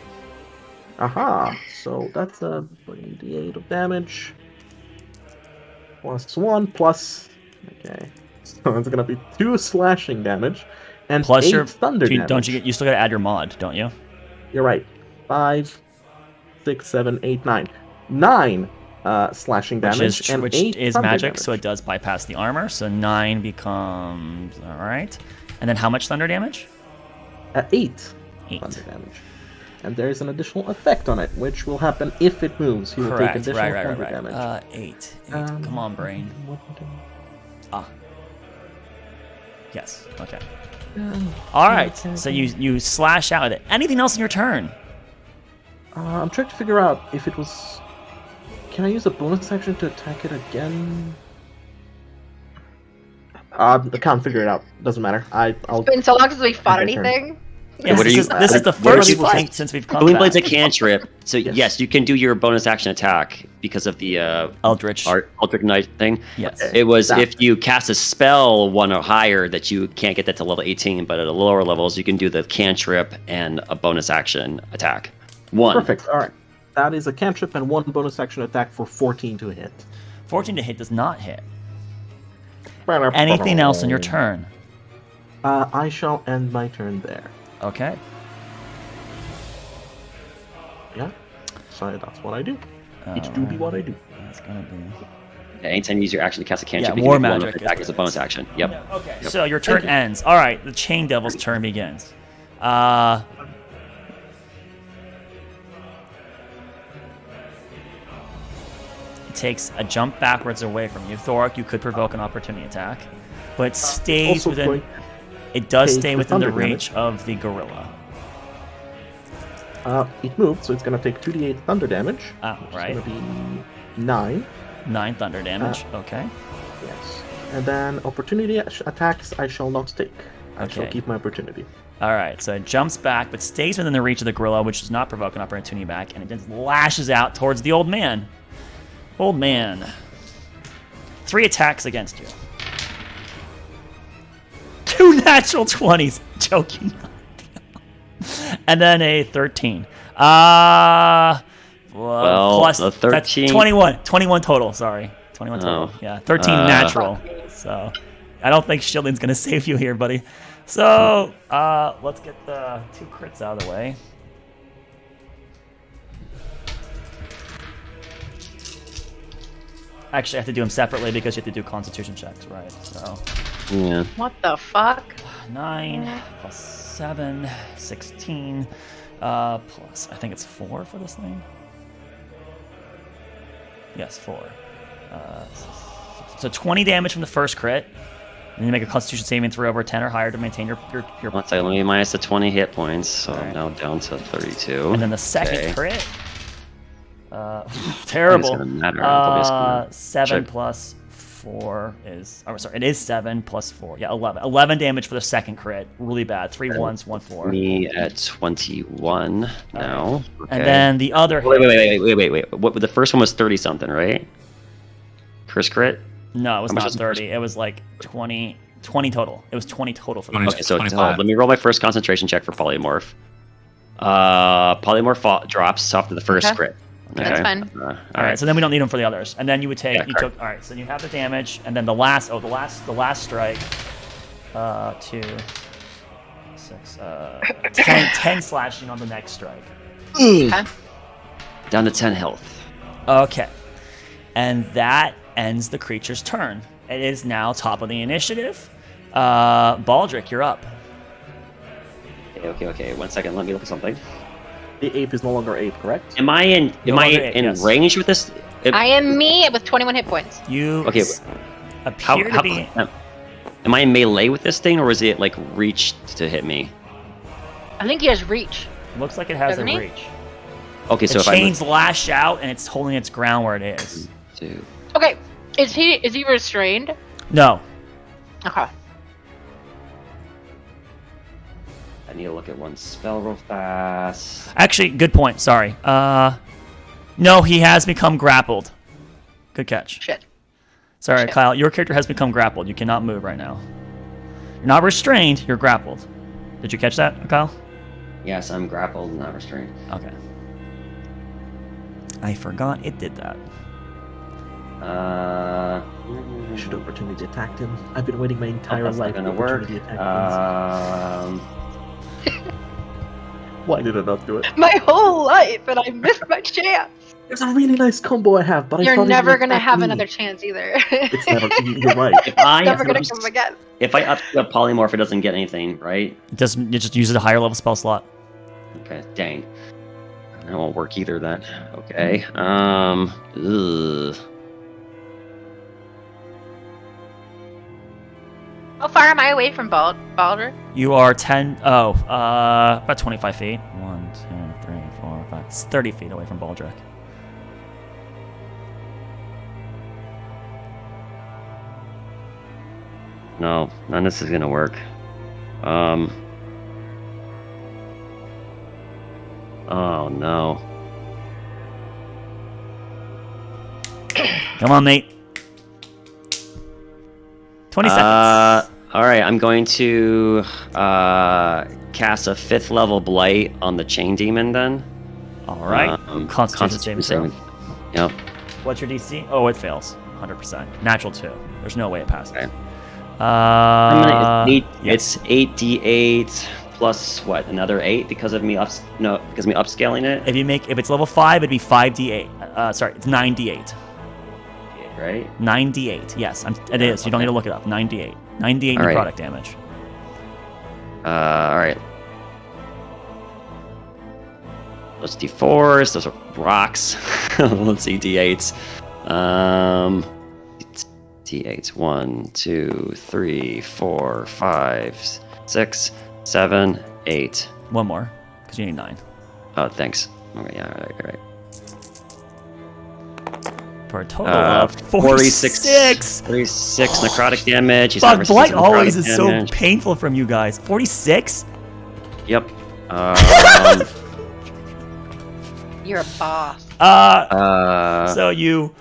Aha! So that's a d8 of damage. +1 plus... Okay. So it's gonna be 2 slashing damage. And plus 8 thunder damage. You still gotta add your mod, don't you? You're right. 5, 6, 7, 8, 9. 9 slashing damage. Which is magic, damage. So it does bypass the armor. So 9 becomes... Alright. And then how much thunder damage? 8 thunder damage. And there's an additional effect on it, which will happen if it moves. He will take additional thunder damage. 8. Come on, brain. Yes. Okay. Alright. So you slash out at it. Anything else in your turn? I'm trying to figure out if it was... Can I use a bonus action to attack it again? I can't figure it out. Doesn't matter. It's been so long since we fought anything. Yes, this is the first fight since we've come Booming back. Blade's a cantrip, so yes, you can do your bonus action attack because of the Eldritch Knight thing. Yes. It was if you cast a spell 1 or higher that you can't get that to level 18, but at the lower levels you can do the cantrip and a bonus action attack. 1. Perfect. All right. That is a cantrip and 1 bonus action attack for 14 to hit. 14 to hit does not hit. Anything else on your turn? I shall end my turn there. Okay. Yeah. So that's what I do. Each do be what I do. That's gonna be. Yeah, anytime you use your action to cast a cantrip, Yeah, you war can use one magic attack is as a bonus action. Yep. Okay. Yep. So your turn ends. All right. The Chain Devil's turn begins. It takes a jump backwards away from you. Thorok, you could provoke an opportunity attack, but it stays within. It does stay within the reach of the gorilla. It moved, so it's gonna take 2d8 thunder damage. Right. It's gonna be 9. 9 thunder damage. Okay. Yes. And then opportunity attacks I shall not take. I shall keep my opportunity. All right. So it jumps back, but stays within the reach of the gorilla, which does not provoke an opportunity back, and it just lashes out towards the old man. Old man. 3 attacks against you. 2 natural 20s. Joking. And then a 13. Well, plus the 13. That's 21. 21 total. Sorry. 21 total. Yeah. 13 natural. So I don't think shielding's gonna save you here, buddy. So let's get the 2 crits out of the way. Actually, I have to do them separately because you have to do Constitution checks, right? So. Yeah. What the fuck? 9 plus 7, 16, plus, I think it's 4 for this thing. Yes, 4. So 20 damage from the first crit. And you make a Constitution saving throw over 10 or higher to maintain your One second, let me minus the 20 hit points, so All I'm right. now down to 32. And then the second crit. Terrible. It's gonna matter. I'm just gonna 7 check. plus 4 is... Oh, sorry, it is 7 plus 4. Yeah, 11. 11 damage for the second crit. Really bad. 3 1s, 1 4. Me at 21 now. Okay. And then the other... Wait. What, the first one was 30-something, right? First crit? No, it was How much not is the 30. It was like 20 total. It was 20 total for the 20. first. Okay, so 25. let me roll my first concentration check for polymorph. Polymorph drops after the first Okay. crit. That's fine. All right, so then we don't need them for the others. And then you would take, Yeah, you correct. took, all right, so you have the damage, and then the last strike, 2, 6, 10 slashing on the next strike. Okay. Down to 10 health. Okay. And that ends the creature's turn. It is now top of the initiative. Baldric, you're up. Okay. 1 second, let me look at something. The ape is no longer ape, correct? Am I in yes. range with this? I am me with 21 hit points. You Okay, appear to be... Am I in melee with this thing, or is it like reach to hit me? I think he has reach. Looks like it has Doesn't a he? reach. Okay, so The if I chains lash out, and it's holding its ground where it is. two. Okay, is he restrained? No. Okay. I need to look at one spell real fast. Actually, good point. Sorry. No, he has become grappled. Good catch. Shit. Sorry, Shit. Kyle. Your character has become grappled. You cannot move right now. You're not restrained. You're grappled. Did you catch that, Kyle? Yes, I'm grappled, not restrained. Okay. I forgot it did that. I should opportunity attack him. I've been waiting my entire That's not life gonna for work. opportunity attack. Why did I not do it? My whole life, and I missed my chance. There's a really nice combo I have, but I You're thought it never would gonna attack have me. another chance either. It's never. You're right. If I Never gonna come again. If I up the polymorph, it doesn't get anything, right? You just use it a higher level spell slot. Okay, dang. That won't work either then. Okay. Ugh. How far am I away from Baldur? You are about 25 feet. 1, 2, 3, 4, 5. It's 30 feet away from Baldric. No, none of this is gonna work. Oh no. Come on, mate. 20 seconds. All right, I'm going to cast a 5th level blight on the chain demon then. All right. Constitution saving throw. Yep. What's your DC? Oh, it fails. 100%. Natural 2. There's no way it passes. Okay. Yeah. It's 8d8 plus what? Another 8 because of me upscaling it. If it's level 5, it'd be 5d8. Sorry, it's 9d8. Right? 9d8. Yes, it is. You don't need to look it up. 9d8. 9d8 All right. product damage. All right. Those d4s. Those are rocks. Let's see d8s. D8s. 1, 2, 3, 4, 5, 6, 7, 8. One more, because you need 9. Oh, thanks. Okay, yeah, all right. For a total of 46. 46 necrotic damage. He's Fuck, not Blight resistant to always necrotic is damage. so painful from you guys. 46? Yep. You're a boss. So you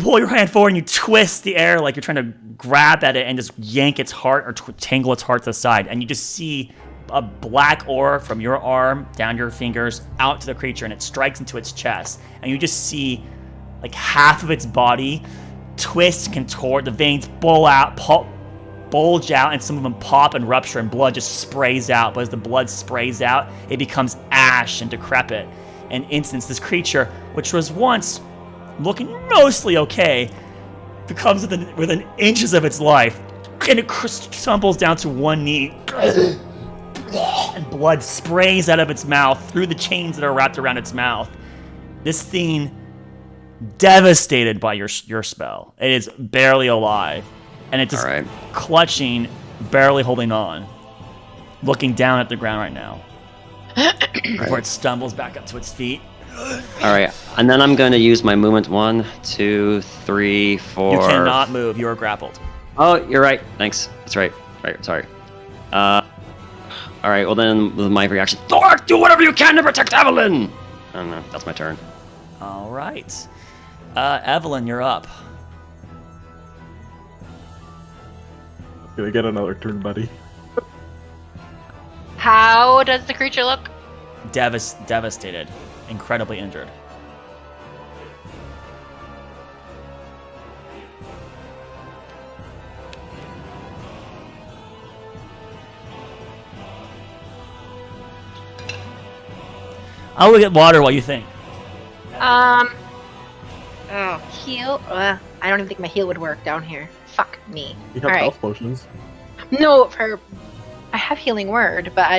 pull your hand forward and you twist the air like you're trying to grab at it and just yank its heart or tangle its heart to the side, and you just see a black orb from your arm down your fingers out to the creature, and it strikes into its chest, and you just see like half of its body twist, contort, the veins bulge out, and some of them pop and rupture, and blood just sprays out. But as the blood sprays out, it becomes ash and decrepit. And instantly, this creature, which was once looking mostly okay, becomes within inches of its life, and it stumbles down to one knee, and blood sprays out of its mouth through the chains that are wrapped around its mouth. This thing, devastated by your spell, it is barely alive, and it's just clutching, barely holding on, looking down at the ground right now. Before it stumbles back up to its feet. All right, and then I'm going to use my movement. 1, 2, 3, 4. You cannot move. You are grappled. Oh, you're right. Thanks. That's right. Right. Sorry. All right. Well, then with my reaction, Thor, do whatever you can to protect Evelyn. I don't know. That's my turn. All right. Evelyn, you're up. Gonna get another turn, buddy. How does the creature look? Devastated. Incredibly injured. I'll go get water while you think. Heal? I don't even think my heal would work down here. Fuck me. You have health potions. No, I have healing word, but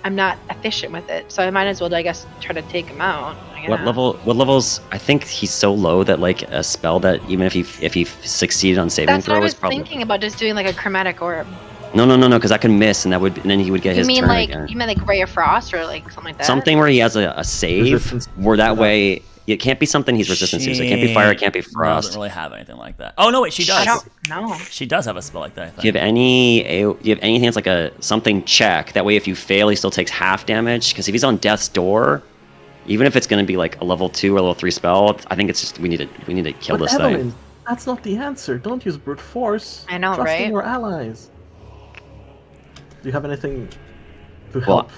I'm not efficient with it, so I might as well, I guess, try to take him out. What levels? I think he's so low that like a spell that even if he succeeded on saving That's throw what I is was probably thinking about, just doing like a chromatic orb. No, because I could miss and then he would get his turn again. You mean like Ray of Frost or like something like that? Something where he has a save, where that way it can't be something he's resistant to. So it can't be fire, it can't be frost. Doesn't really have anything like that. Oh no, wait, she does. I don't know. She does have a spell like that. I think. Do you have anything that's like a something check? That way, if you fail, he still takes half damage. Because if he's on death's door, even if it's going to be like a level 2 or level 3 spell, I think it's just we need to kill this Evelyn, thing. That's not the answer. Don't use brute force. I know, Trust right? in your allies. Do you have anything to help?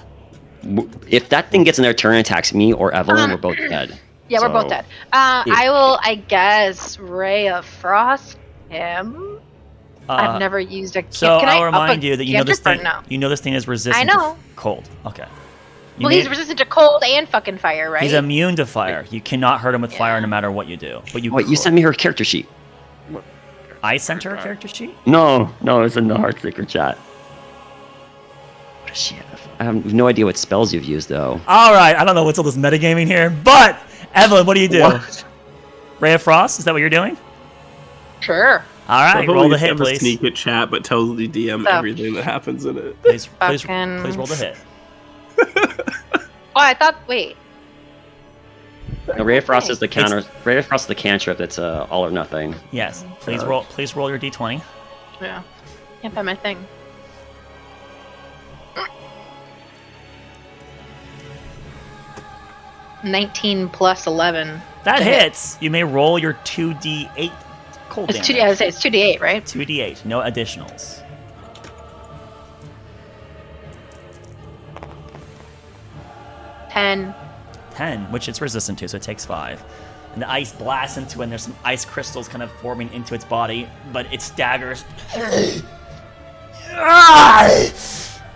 If that thing gets in there, turn and attacks me or Evelyn, we're both dead. Yeah, we're both dead. I will, I guess, Ray of Frost him. I've never used a. So I'll remind you that you know this thing. No? You know this thing is resistant to cold. Okay. Well, he's resistant to cold and fucking fire, right? He's immune to fire. You cannot hurt him with fire no matter what you do. But you. Wait, you sent me her character sheet. I sent her a character sheet? No, it's in the Heartseeker chat. What does she have? I have no idea what spells you've used though. All right, I don't know what's all this metagaming here, but Evelyn, what do you do? What? Ray of Frost? Is that what you're doing? Sure. All right, Probably roll the hit, have a please. Sneak it chat, but tells the DM everything that happens in it. Please roll the hit. Oh, I thought. Wait. No, Ray of Frost is the counter. Ray of Frost is the cantrip. That's all or nothing. Yes. Please roll. Please roll your d20. Yeah. Can't find my thing. $19 plus 11. That hits. You may roll your 2d8 cold damage. It's 2d8, right? 2d8. No additionals. $10. 10, which it's resistant to, so it takes 5. And the ice blasts into it, and there's some ice crystals kind of forming into its body, but it staggers.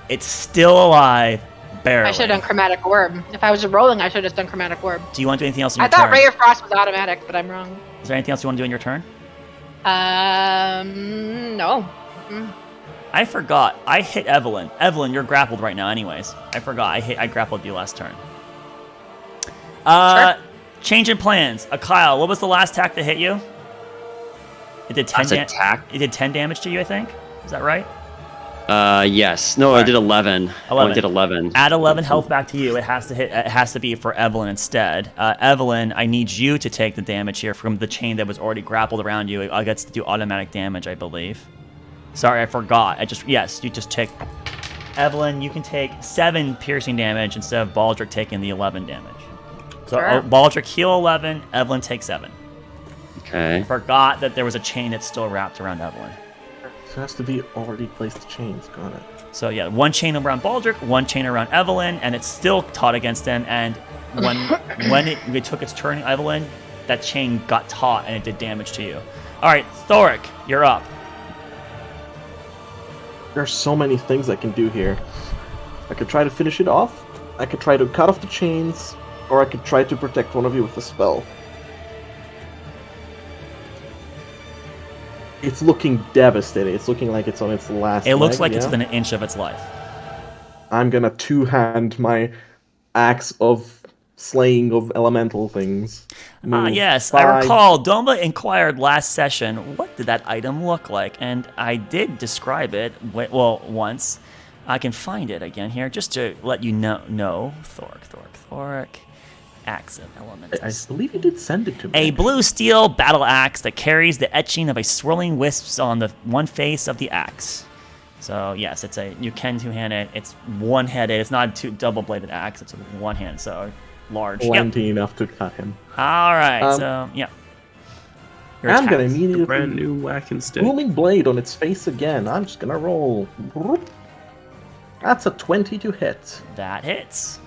It's still alive, barely. I should have done Chromatic Orb. If I was rolling, I should have done Chromatic Orb. Do you want to do anything else in your I turn? thought Ray of Frost was automatic, but I'm wrong. Is there anything else you want to do in your turn? No. I forgot. I hit Evelyn. Evelyn, you're grappled right now anyways. I forgot. I grappled you last turn. Sure. Change in plans. Kyle, what was the last attack that hit you? It did 10 attack? It did 10 damage to you, I think. Is that right? Yes. No, I did 11. 11. I did 11. Add 11 health back to you. It has to hit. It has to be for Evelyn instead. Evelyn, I need you to take the damage here from the chain that was already grappled around you. It gets to do automatic damage, I believe. Sorry, I forgot. Yes, you just take. Evelyn, you can take 7 piercing damage instead of Baldric taking the 11 damage. So Sure. Baldric heal 11, Evelyn takes 7. Okay. Forgot that there was a chain that's still wrapped around Evelyn. So it has to be already placed chains. Got it. So yeah, 1 chain around Baldric, 1 chain around Evelyn, and it's still taut against him. And when it took its turn, Evelyn, that chain got taut and it did damage to you. All right, Thoric, you're up. There's so many things I can do here. I could try to finish it off. I could try to cut off the chains, or I could try to protect one of you with a spell. It's looking devastating. It's looking like it's on its last It looks leg, like yeah? it's within an inch of its life. I'm gonna two-hand my axe of slaying of elemental things. Yes, 5. I recall Doma inquired last session, what did that item look like? And I did describe it, once. I can find it again here, just to let you know. Thoric. Axe of Elementals. I believe you did send it to me. A blue steel battle axe that carries the etching of a swirling wisps on the one face of the axe. So yes, you can two-hand it. It's one-handed. It's not a double-bladed axe. It's one hand, so large. Plenty enough to cut him. All right, so yeah. Your I'm gonna attacks. immediately Brand new whack and stick. booming blade on its face again. I'm just gonna roll. That's a 20 to hit. That hits.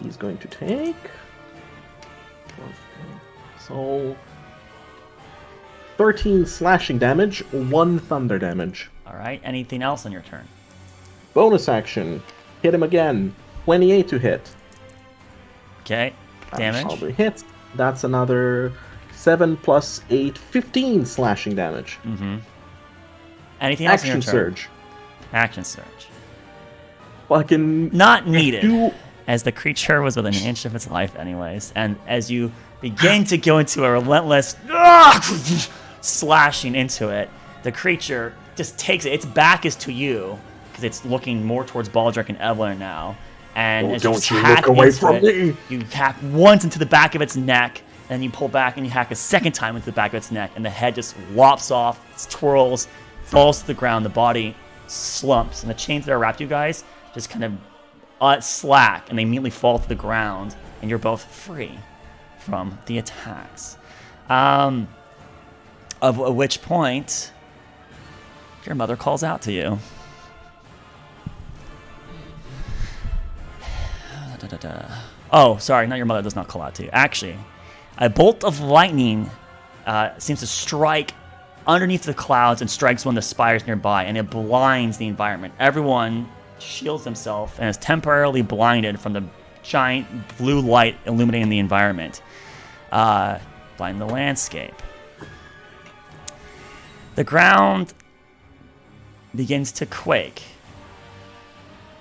He's going to take. So 13 slashing damage, 1 thunder damage. All right. Anything else on your turn? Bonus action. Hit him again. 28 to hit. Okay. That Damage. probably hits. That's another 7 plus 8, 15 slashing damage. Mm-hmm. Anything else on your Action turn? surge. Action surge. Fucking Not needed, do as the creature was within an inch of its life anyways. And as you begin to go into a relentless slashing into it, the creature just takes it. Its back is to you, because it's looking more towards Baldric and Evelyn now. And as don't you you hack look away into from it, me. you hack once into the back of its neck, then you pull back and you hack a second time into the back of its neck, and the head just lops off, it twirls, falls to the ground, the body slumps, and the chains that are wrapped you guys just kind of slack, and they immediately fall to the ground, and you're both free from the attacks. Of which point, your mother calls out to you. Oh, sorry, not your mother does not call out to you. Actually, a bolt of lightning seems to strike underneath the clouds and strikes one of the spires nearby, and it blinds the environment. Everyone shields himself and is temporarily blinded from the giant blue light illuminating the environment, blinding the landscape. The ground begins to quake,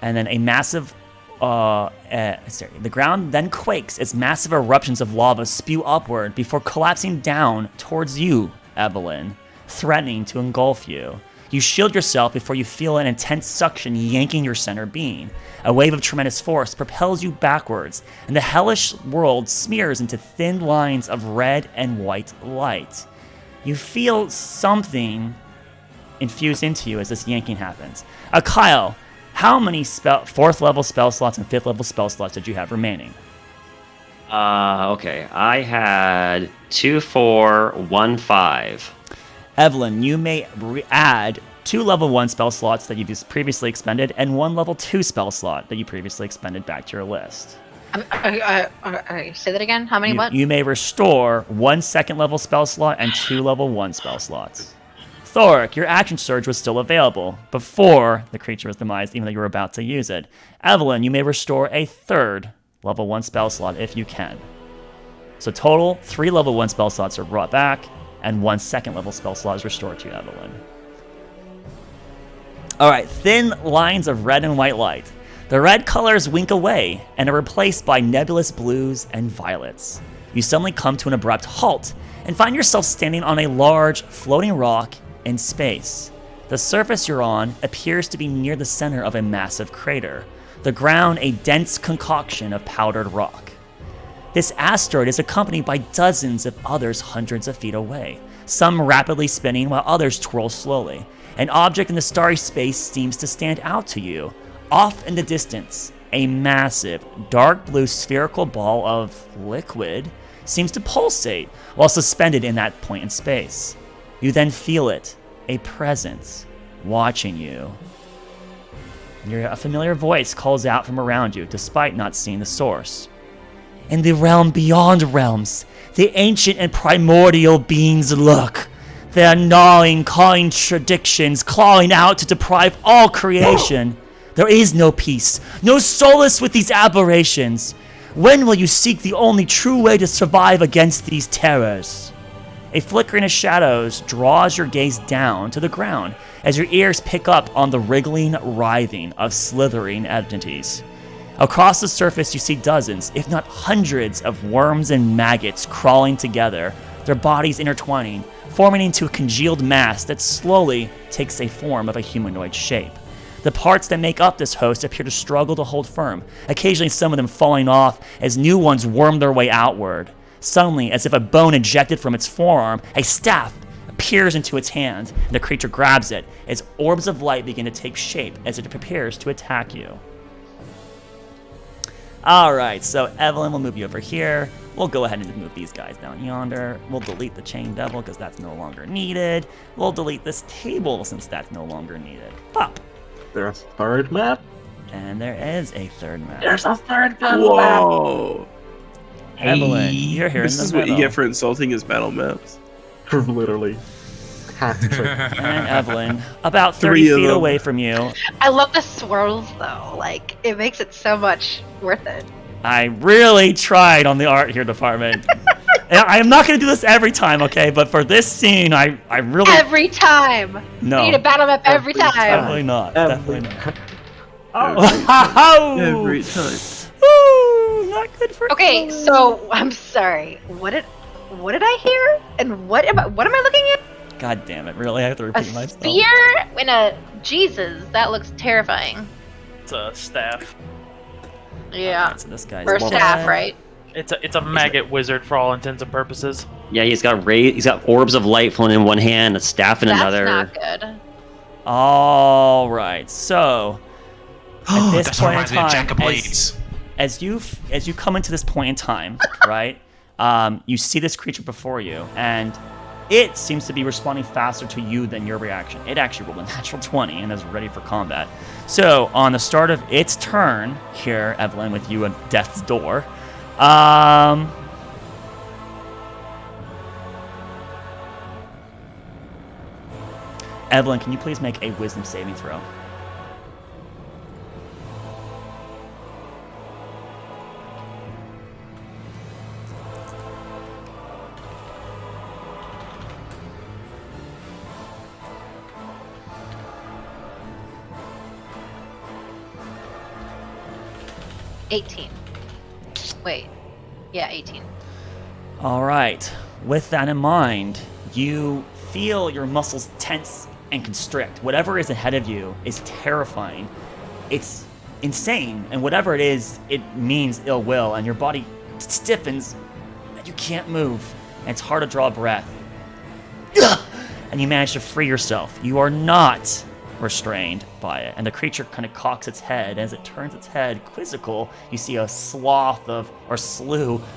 and then a massive the ground then quakes as massive eruptions of lava spew upward before collapsing down towards you, Evelyn, threatening to engulf you. You shield yourself before you feel an intense suction yanking your center being. A wave of tremendous force propels you backwards, and the hellish world smears into thin lines of red and white light. You feel something infused into you as this yanking happens. Kyle, how many 4th level spell slots and 5th level spell slots did you have remaining? Okay. I had 2, 4, 1, 5. Evelyn, you may add 2 level 1 spell slots that you've previously expended and 1 level 2 spell slot that you previously expended back to your list. Say that again. How many? What? You may restore 1 second level spell slot and 2 level 1 spell slots. Thoric, your action surge was still available before the creature was demised, even though you were about to use it. Evelyn, you may restore a 3rd level 1 spell slot if you can. So total, 3 level 1 spell slots are brought back, and 1 second level spell slot is restored to you, Evelyn. Alright, thin lines of red and white light. The red colors wink away and are replaced by nebulous blues and violets. You suddenly come to an abrupt halt and find yourself standing on a large, floating rock in space. The surface you're on appears to be near the center of a massive crater. The ground a dense concoction of powdered rock. This asteroid is accompanied by dozens of others hundreds of feet away, some rapidly spinning while others twirl slowly. An object in the starry space seems to stand out to you. Off in the distance, a massive, dark blue spherical ball of liquid seems to pulsate while suspended in that point in space. You then feel it, a presence, watching you. A familiar voice calls out from around you, despite not seeing the source. In the realm beyond realms, the ancient and primordial beings lurk. Their gnawing contradictions clawing out to deprive all creation. There is no peace, no solace with these aberrations. When will you seek the only true way to survive against these terrors? A flickering of shadows draws your gaze down to the ground as your ears pick up on the wriggling, writhing of slithering entities. Across the surface you see dozens, if not hundreds, of worms and maggots crawling together, their bodies intertwining, forming into a congealed mass that slowly takes a form of a humanoid shape. The parts that make up this host appear to struggle to hold firm, occasionally some of them falling off as new ones worm their way outward. Suddenly, as if a bone ejected from its forearm, a staff appears into its hand, and the creature grabs it as orbs of light begin to take shape as it prepares to attack you. Alright, so Evelyn will move you over here. We'll go ahead and move these guys down yonder. We'll delete the Chain Devil because that's no longer needed. We'll delete this table since that's no longer needed. Pop! There's a 3rd map. And there is a 3rd map. There's a 3rd map. Whoa! Evelyn, you're here This in is the what you middle. get for insulting his battle maps. Literally. Hat trick. And Evelyn, about 30 Three of feet them. away from you. I love the swirls though. Like it makes it so much worth it. I really tried on the art here department. And I am not going to do this every time, okay? But for this scene, I really... Every time! No. You need a battle map every time! Definitely not. Definitely not. Every time. Ooh, not good for Okay, so I'm sorry. What did I hear? And what am I looking at? God damn it! Really, I have to A repeat myself. spear and a Jesus. That looks terrifying. It's a staff. Yeah. Alright, so this guy's Or staff, right? It's a maggot wizard for all intents and purposes. Yeah, he's got orbs of light flowing in one hand, a staff in another. That's not good. All right, so at this That's what point in reminds me of Jack time, of Blades. as you come into this point in time, right? You see this creature before you, and it seems to be responding faster to you than your reaction. It actually rolled a natural 20 and is ready for combat. So on the start of its turn here, Evelyn, with you at death's door, Evelyn, can you please make a wisdom saving throw? Wait. Yeah, 18. All right. With that in mind, you feel your muscles tense and constrict. Whatever is ahead of you is terrifying. It's insane, and whatever it is, it means ill will, and your body stiffens, and you can't move, and it's hard to draw a breath. And you manage to free yourself. You are not restrained by it, and the creature kind of cocks its head. As it turns its head quizzical, you see a slew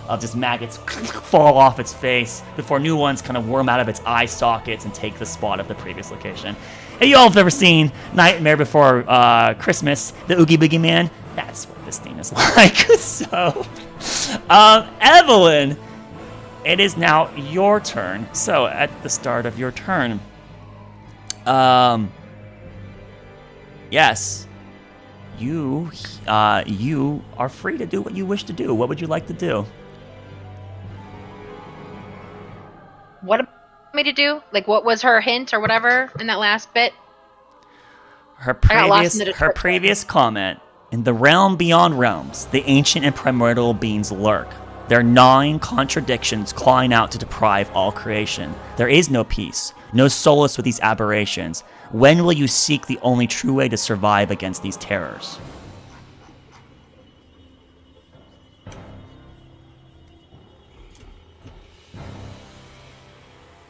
of just maggots fall off its face before new ones kind of worm out of its eye sockets and take the spot of the previous location. And you all have ever seen Nightmare Before Christmas, the Oogie Boogie Man? That's what this thing is like. So, Evelyn, it is now your turn. So, at the start of your turn, yes, you are free to do what you wish to do. What would you like to do? What am I to do? Like, what was her hint or whatever in that last bit? Her previous comment: in the realm beyond realms, the ancient and primordial beings lurk. Their gnawing contradictions clawing out to deprive all creation. There is no peace, no solace with these aberrations. When will you seek the only true way to survive against these terrors?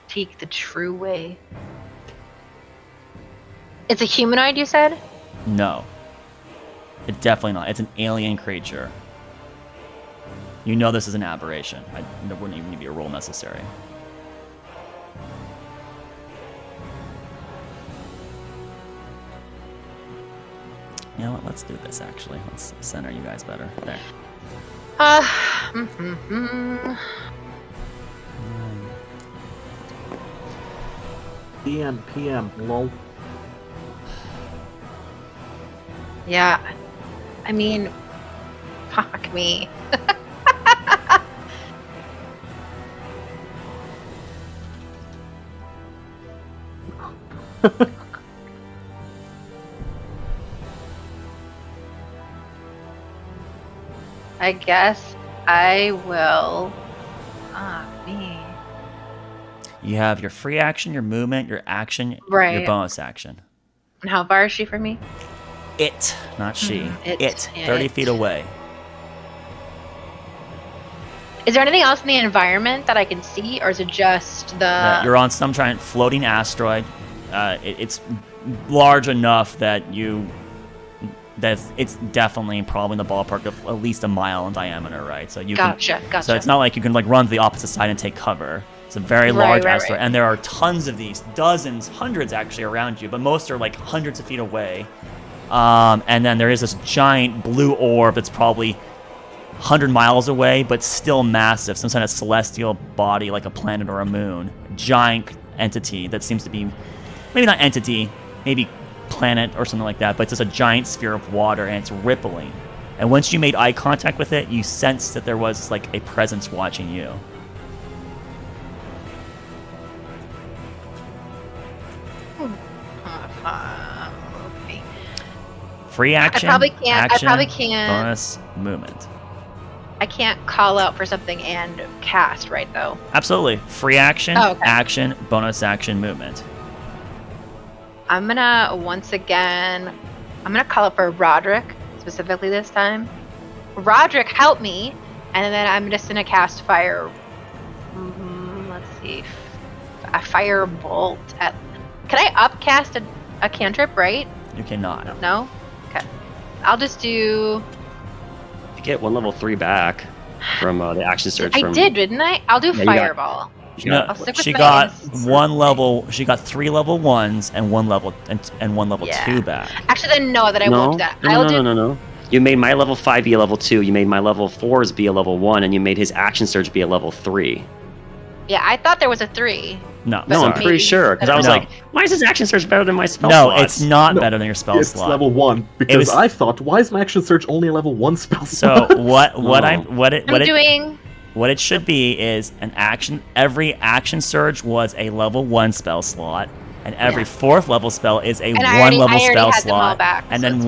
Seek the true way. It's a humanoid, you said? No. It's definitely not. It's an alien creature. You know this is an aberration. There wouldn't even be a roll necessary. You know what? Let's do this, actually. Let's center you guys better. There. PM, lol. Yeah. I mean, fuck me. I guess I will. Me. You have your free action, your movement, your action, right. Your bonus action. And how far is she from me? It, not she. It. Yeah, 30 feet away. Is there anything else in the environment that I can see, or is it just the... You're on some giant floating asteroid. It's large enough that it's definitely probably in the ballpark of at least a mile in diameter, right? So you Gotcha. So it's not like you can like run to the opposite side and take cover. It's a very large asteroid, and there are tons of these, dozens, hundreds actually around you, but most are like hundreds of feet away. And then there is this giant blue orb that's probably 100 miles away, but still massive, some kind of celestial body like a planet or a moon. A giant entity that seems to be, maybe not entity, maybe planet or something like that, but it's just a giant sphere of water, and it's rippling. And once you made eye contact with it, you sensed that there was like a presence watching you. Free action, I probably can't. Bonus movement. I can't call out for something and cast, right, though? Absolutely. Free action, okay. Action, bonus action, movement. I'm gonna, once again, I'm gonna call up for Roderick, specifically this time. Roderick, help me! And then I'm just gonna cast fire. Let's see. A fire bolt at... Can I upcast a cantrip, right? You cannot. No? Okay. I'll just do... You get 1 level 3 back from the action surge. I did, didn't I? I'll do fireball. No, she got 1 level. She got 3 level 1s and 1 level and 1 level 2 back. Actually, then no, that I won't do that. No. You made my level 5 be a level 2. You made my level 4s be a level 1, and you made his action surge be a level 3. Yeah, I thought there was a 3. No, I'm pretty sure, because I was like, why is his action surge better than my spell slots? slots? It's not better than your spell slot. It's level 1, because I thought, why is my action surge only a level 1 spell slot? So what it should be is an action. Every action surge was a level 1 spell slot, and every 4th level spell is a 1 level spell slot, and then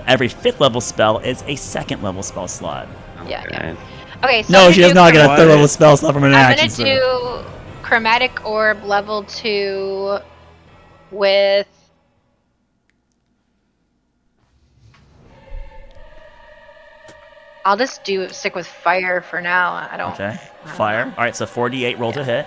every 5th level spell is a 2nd level spell slot. Yeah. Okay. So no, she does not get a 3rd level spell slot from an action surge. I'm gonna do Chromatic Orb level 2 with... I'll just stick with fire for now. I don't... Okay. Fire. All right, so 4d8 roll to hit.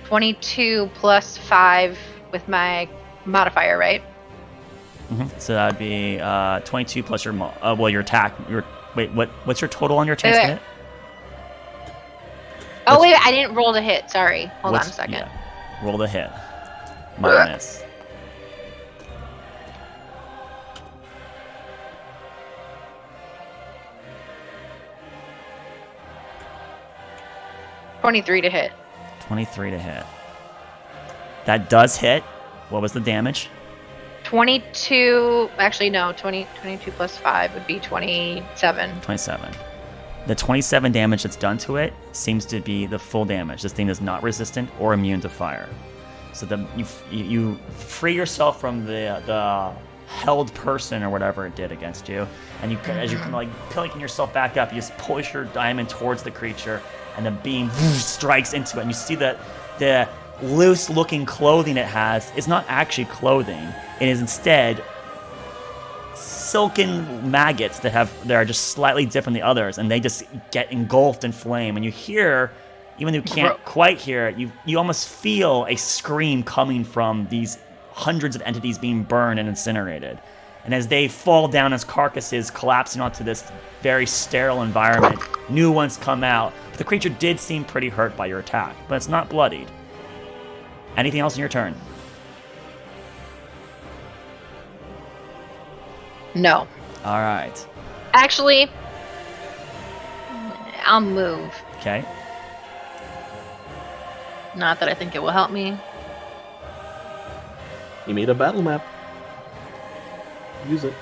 (22 plus 5 with my modifier, right? So that'd be 22 plus your attack. What's your total on your chance to hit? Oh, wait, I didn't roll the hit. Sorry. Hold on a second. Yeah. Roll the hit. Minus. $23 to hit. 23 to hit. That does hit. What was the damage? 22. Actually, no. 22 plus 5 would be 27. 27. The 27 damage that's done to it seems to be the full damage. This thing is not resistant or immune to fire. So you free yourself from the held person or whatever it did against you, and you as you kind of like picking yourself back up, you just push your diamond towards the creature, and the beam strikes into it, and you see that the loose-looking clothing it has is not actually clothing. It is instead silken maggots that are just slightly different than the others, and they just get engulfed in flame. And you hear, even though you can't quite hear it, you almost feel a scream coming from these hundreds of entities being burned and incinerated. And as they fall down as carcasses collapsing onto this very sterile environment, new ones come out. The creature did seem pretty hurt by your attack, but it's not bloodied. Anything else in your turn? No. All right. Actually, I'll move. Okay. Not that I think it will help me. You made a battle map. Use it.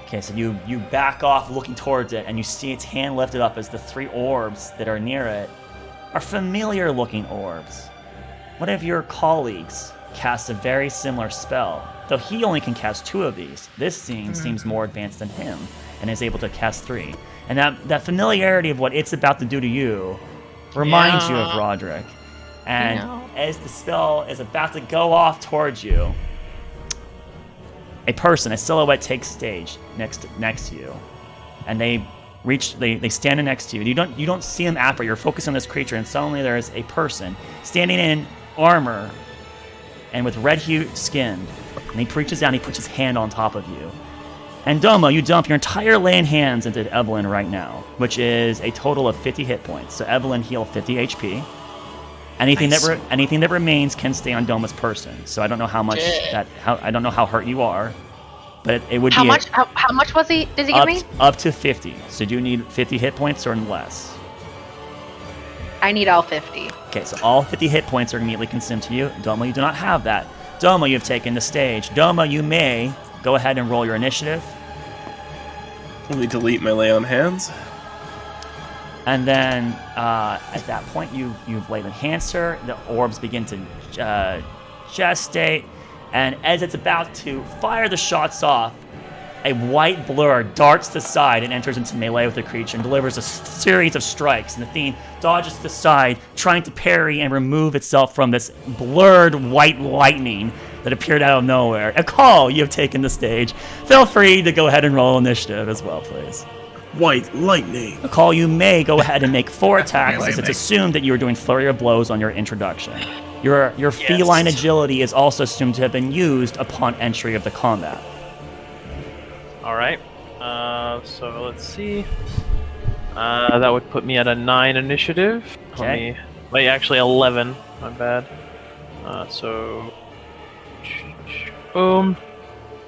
Okay, so you back off looking towards it, and you see its hand lifted up as the 3 orbs that are near it are familiar looking orbs. One of your colleagues casts a very similar spell, though he only can cast 2 of these. This seems more advanced than him and is able to cast 3. And that familiarity of what it's about to do to you reminds you of Roderick. And as the spell is about to go off towards you, a silhouette takes stage next to you, and they stand next to you. You don't see them after. You're focused on this creature, and suddenly there's a person standing in armor and with red hued skin, and he reaches down. He puts his hand on top of you. And Domo, you dump your entire laying hands into Evelyn right now, which is a total of 50 hit points. So Evelyn heal 50 HP. Anything that remains can stay on Doma's person. So I don't know how much I don't know how hurt you are, but it would how be much. How much was he? Does he give me? Up to 50. So do you need 50 hit points or less? I need all 50. Okay, so all 50 hit points are immediately consumed to you. Domo, you do not have that. Domo, you've taken the stage. Domo, you may go ahead and roll your initiative. Let me delete my lay on hands. And then at that point, you've laid enhancer. The orbs begin to gestate, and as it's about to fire the shots off, a white blur darts to the side and enters into melee with the creature and delivers a series of strikes. And the thing dodges to the side, trying to parry and remove itself from this blurred white lightning that appeared out of nowhere. A call, you have taken the stage. Feel free to go ahead and roll initiative as well, please. White lightning. A call, you may go ahead and make 4 attacks, as it's assumed that you are doing flurry of blows on your introduction. Your feline agility is also assumed to have been used upon entry of the combat. All right. So let's see. That would put me at a 9 initiative. Okay. Wait, actually 11. My bad. So boom,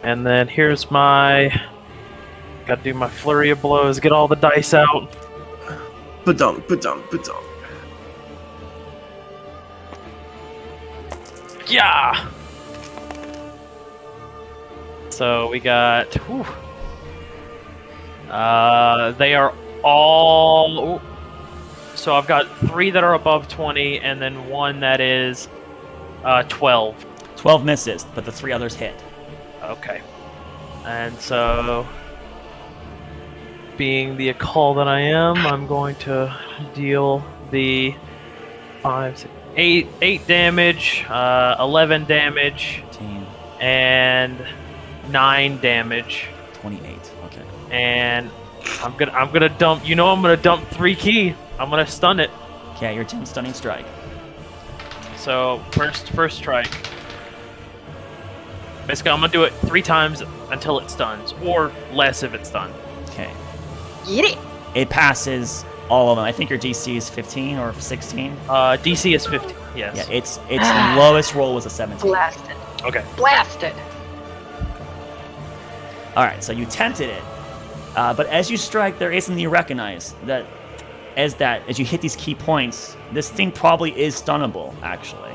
and then here's my. Gotta do my flurry of blows. Get all the dice out. Ba-dunk, ba-dunk, ba-dunk. Yeah. So we got. Whew. They are all. So I've got 3 that are above 20, and then 1 that is 12. 12 misses, but the 3 others hit. Okay. And so, being the occult that I am, I'm going to deal the 8 damage, 11 damage, 15. And 9 damage. 28. Okay. And I'm gonna dump. I'm gonna dump 3 ki. I'm gonna stun it. Okay, your 10 stunning strike. So first strike. Basically, I'm gonna do it 3 times until it stuns, or less if it's stunned. Okay. Get it. It passes all of them. I think your DC is 15 or 16. DC is 15. Yes. Yeah, its lowest roll was a 17. Blasted. Okay. Blasted. All right, so you tempted it, but as you strike, there is something you recognize that as you hit these key points, this thing probably is stunnable, actually,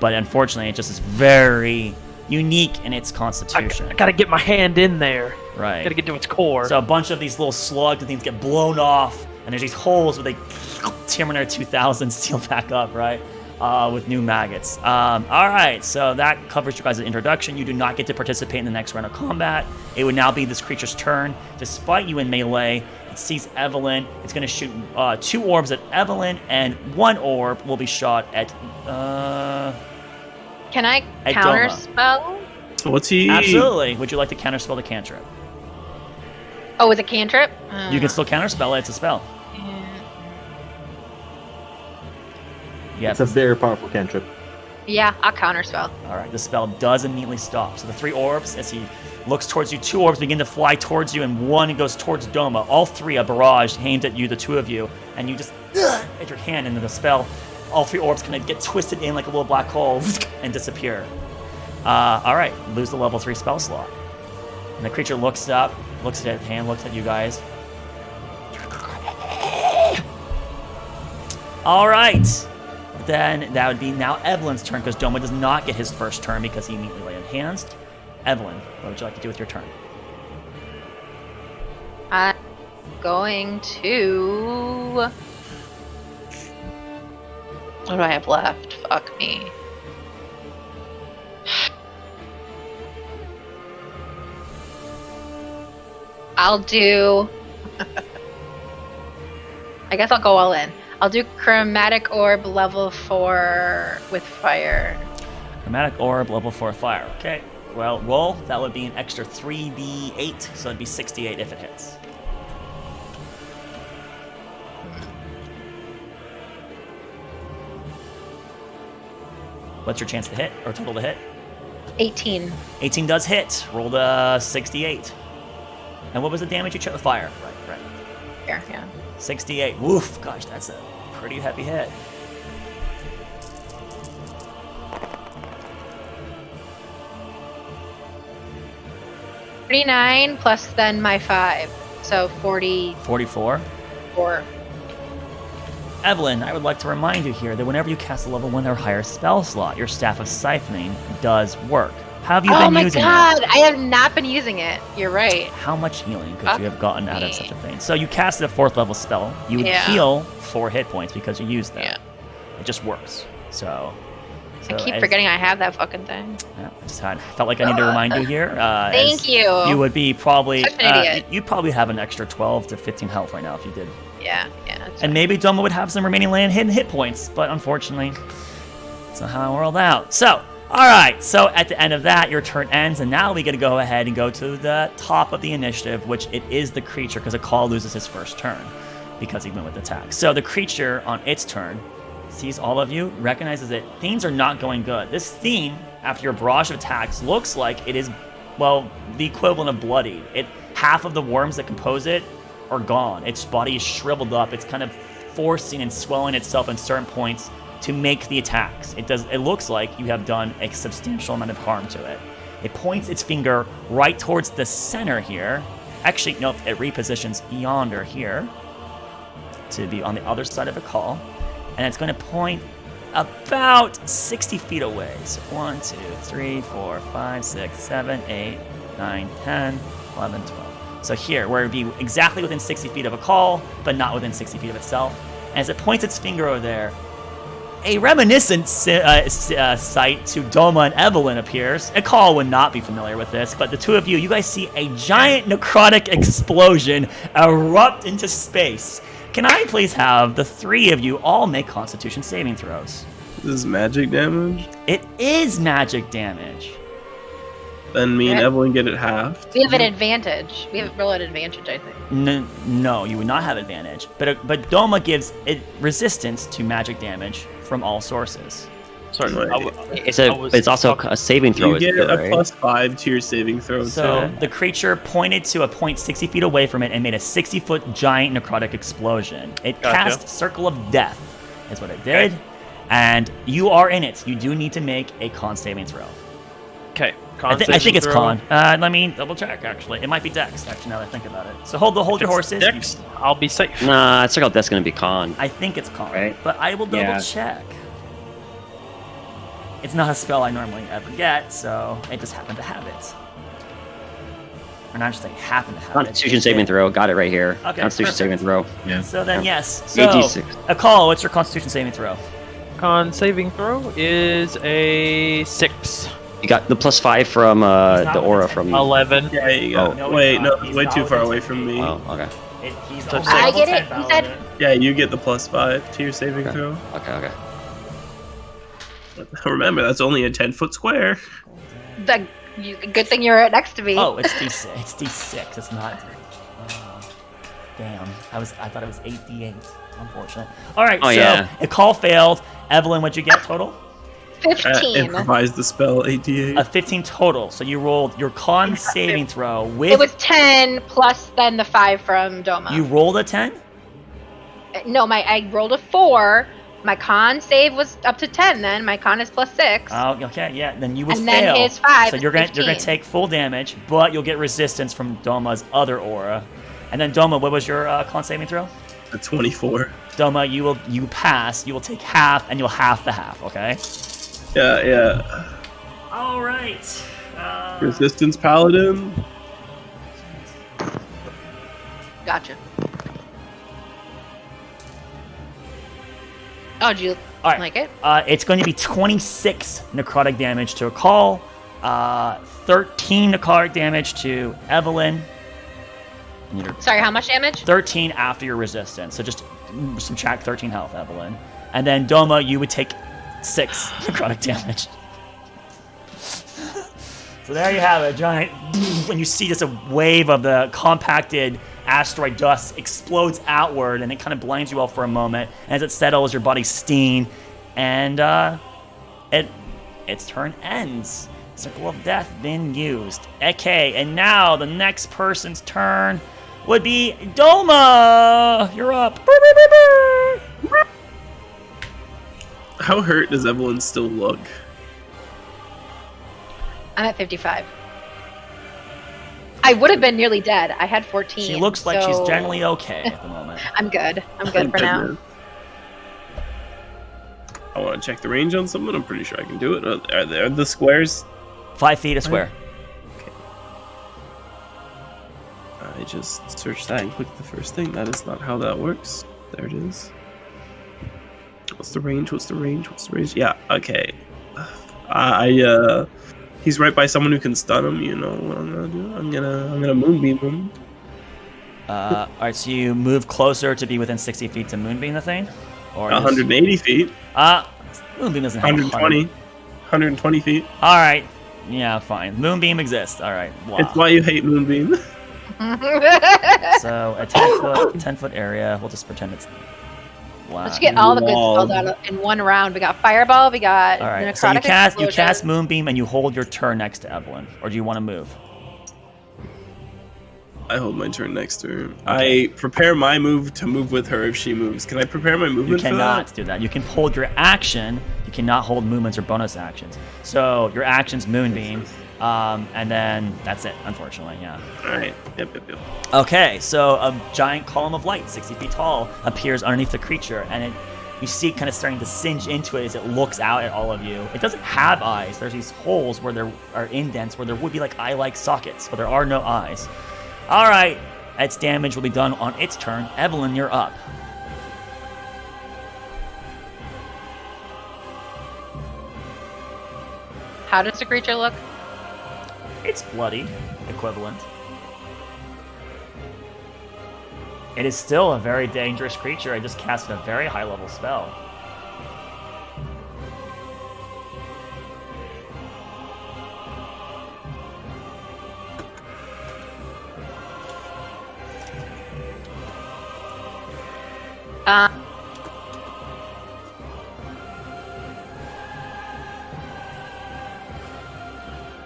but unfortunately, it just is very unique in its constitution. I gotta get my hand in there. Right. Gotta get to its core. So a bunch of these little slugs and things get blown off, and there's these holes where they Terminator 2000 seal back up, right? With new maggots. All right, so that covers your guys' introduction. You do not get to participate in the next round of combat. It would now be this creature's turn. Despite you in melee, it sees Evelyn. It's going to shoot 2 orbs at Evelyn, and 1 orb will be shot at. Can I At counter Doma. spell? What's he? Absolutely. Would you like to counterspell the cantrip? Oh, with a cantrip? You can still counterspell it. It's a spell. Yeah. It's a very powerful cantrip. Yeah, I'll counter spell. All right, the spell does immediately stop. So the 3 orbs, as he looks towards you, 2 orbs begin to fly towards you, and 1 goes towards Doma. All 3 are barraged, aimed at you, the 2 of you, and you just hit your hand into the spell. All 3 orbs kind of get twisted in like a little black hole and disappear. All right, lose the level 3 spell slot. And the creature looks up, looks at its hand, looks at you guys. All right. Then that would be now Evelyn's turn, because Doma does not get his first turn because he immediately enhanced. Evelyn, what would you like to do with your turn? I'm going to... What do I have left? Fuck me. I'll do... I guess I'll go all in. I'll do Chromatic Orb level 4 with fire. Chromatic Orb, level 4 fire. Okay, well, roll. That would be an extra 3d8, so it'd be 68 if it hits. What's your chance to hit, or total to hit? 18. 18 does hit. Rolled a 68. And what was the damage you chose? Fire. Right. Here, yeah. 68. Woof. Gosh, that's a pretty heavy hit. $39 plus then my 5. So 40. 44. 4. Evelyn, I would like to remind you here that whenever you cast a level 1 or higher spell slot, your Staff of Siphoning does work. How have you been using it? Oh my god, I have not been using it. You're right. How much healing could you have gotten out of such a thing? So you casted a 4th level spell. You would heal 4 hit points because you used that. Yeah. It just works. So I keep forgetting I have that fucking thing. Yeah, I just felt like I need to remind you here. Thank you. You would be probably... Such an idiot. You'd probably have an extra 12 to 15 health right now if you did. Yeah. And maybe Doma would have some remaining land hidden hit points, but unfortunately, that's not how it rolled out. So, alright, so at the end of that, your turn ends, and now we get to go ahead and go to the top of the initiative, which it is the creature, because a call loses his first turn, because he went with attack. So the creature, on its turn, sees all of you, recognizes that things are not going good. This thing, after your barrage of attacks, looks like it is, well, the equivalent of bloodied. Half of the worms that compose it are gone. Its body is shriveled up. It's kind of forcing and swelling itself at certain points to make the attacks. It looks like you have done a substantial amount of harm to it. It points its finger right towards the center here. Actually, nope, it repositions yonder here to be on the other side of a call. And it's going to point about 60 feet away. So 1, 2, 3, 4, 5, 6, 7, 8, 9, 10, 11, 12. So here, where it would be exactly within 60 feet of a call, but not within 60 feet of itself. And as it points its finger over there, a reminiscent sight to Doma and Evelyn appears. A call would not be familiar with this, but the two of you guys see a giant necrotic explosion erupt into space. Can I please have the 3 of you all make Constitution saving throws? This is magic damage? It is magic damage. Then me and Evelyn get it halved. We have an advantage. We have a real advantage, I think. No, you would not have advantage. But Doma gives it resistance to magic damage from all sources. Sorry, it's also a saving throw. You get too, a right? +5 to your saving throw. So too. the creature pointed to a point 60 feet away from it and made a 60-foot giant necrotic explosion. It cast Circle of Death, is what it did. Okay. And you are in it. You do need to make a con saving throw. Okay. I think it's con. Let me double check, actually. It might be dex, actually, now that I think about it. So hold your horses. Dex, I'll be safe. Nah, Circle of Death's going to be con. I think it's con, right? But I will double check. It's not a spell I normally ever get, so it just happened to have it. Or not just like happen to have Constitution saving throw. Got it right here. Okay, Constitution saving throw. Yeah. So then, yes. So, AD6. Akal, what's your Constitution saving throw? Con saving throw is a 6. You got the +5 from the aura from 11. Yeah, you got. No, Wait, no, he's way not too far within away from me. Oh, okay. He's So also I level get 10 it. You said paladin. Yeah, you get the +5 to your saving Okay. throw. Okay. Remember, that's only a 10-foot square. Good thing you're right next to me. Oh, it's D6. It's D6. It's not. Damn. I thought it was 8d8. Unfortunate. All right. Oh, so yeah. the call failed. Evelyn, what'd you get total? 15. Improvise the spell, 88. A 15 total. So you rolled your con saving throw with. It was 10 plus then the 5 from Doma. You rolled a 10? No, I rolled a 4. My con save was up to 10 then. My con is +6. Oh, okay, yeah. Then you would And fail. then his 5 So is you're gonna 15. take full damage, but you'll get resistance from Doma's other aura. And then Doma, what was your con saving throw? A 24. Doma, you pass. You will take half, and you'll half the half. Okay. Yeah. All right. Resistance paladin. Gotcha. Oh, do you All right. like it? It's going to be 26 necrotic damage to Akal, 13 necrotic damage to Evelyn. Sorry, how much damage? 13 after your resistance. So just subtract 13 health, Evelyn. And then Doma, you would take 6 necrotic damage. So there you have it, giant. When you see just a wave of the compacted asteroid dust explodes outward, and it kind of blinds you all for a moment. And as it settles, your body steen, and its turn ends. Circle of Death been used. Okay, and now the next person's turn would be Doma. You're up. How hurt does Evelyn still look? I'm at 55. I would have been nearly dead. I had 14. She looks like so she's generally okay at the moment. I'm good. I'm good for now. I want to check the range on something. I'm pretty sure I can do it. Are there the squares? 5 feet a square. Okay. I just searched that and clicked the first thing. That is not how that works. There it is. What's the range? Yeah, okay. He's right by someone who can stun him. You know what I'm gonna do? I'm gonna moonbeam him. All right, so you move closer to be within 60 feet to moonbeam the thing, or 180 feet. Moonbeam doesn't have 120 feet. All right, yeah, fine. Moonbeam exists. All right, wow. It's why you hate moonbeam. So a 10-foot area. We'll just pretend it's. Wow. Let's get all the good spells out in one round. We got Fireball. We got All right, Necrotic so you Explosion. cast Moonbeam and you hold your turn next to Evelyn, or do you want to move? I hold my turn next to her. Okay. I prepare my move to move with her if she moves. Can I prepare my movement? You cannot do that. You can hold your action. You cannot hold movements or bonus actions. So your action's Moonbeam, and then that's it, unfortunately, yeah. All right. Yep. Okay, so a giant column of light, 60 feet tall, appears underneath the creature, and you see it kind of starting to singe into it as it looks out at all of you. It doesn't have eyes. There's these holes where there are indents where there would be like eye-like sockets, but there are no eyes. All right, its damage will be done on its turn. Evelyn, you're up. How does the creature look? It's bloody, equivalent. It is still a very dangerous creature. I just cast a very high-level spell.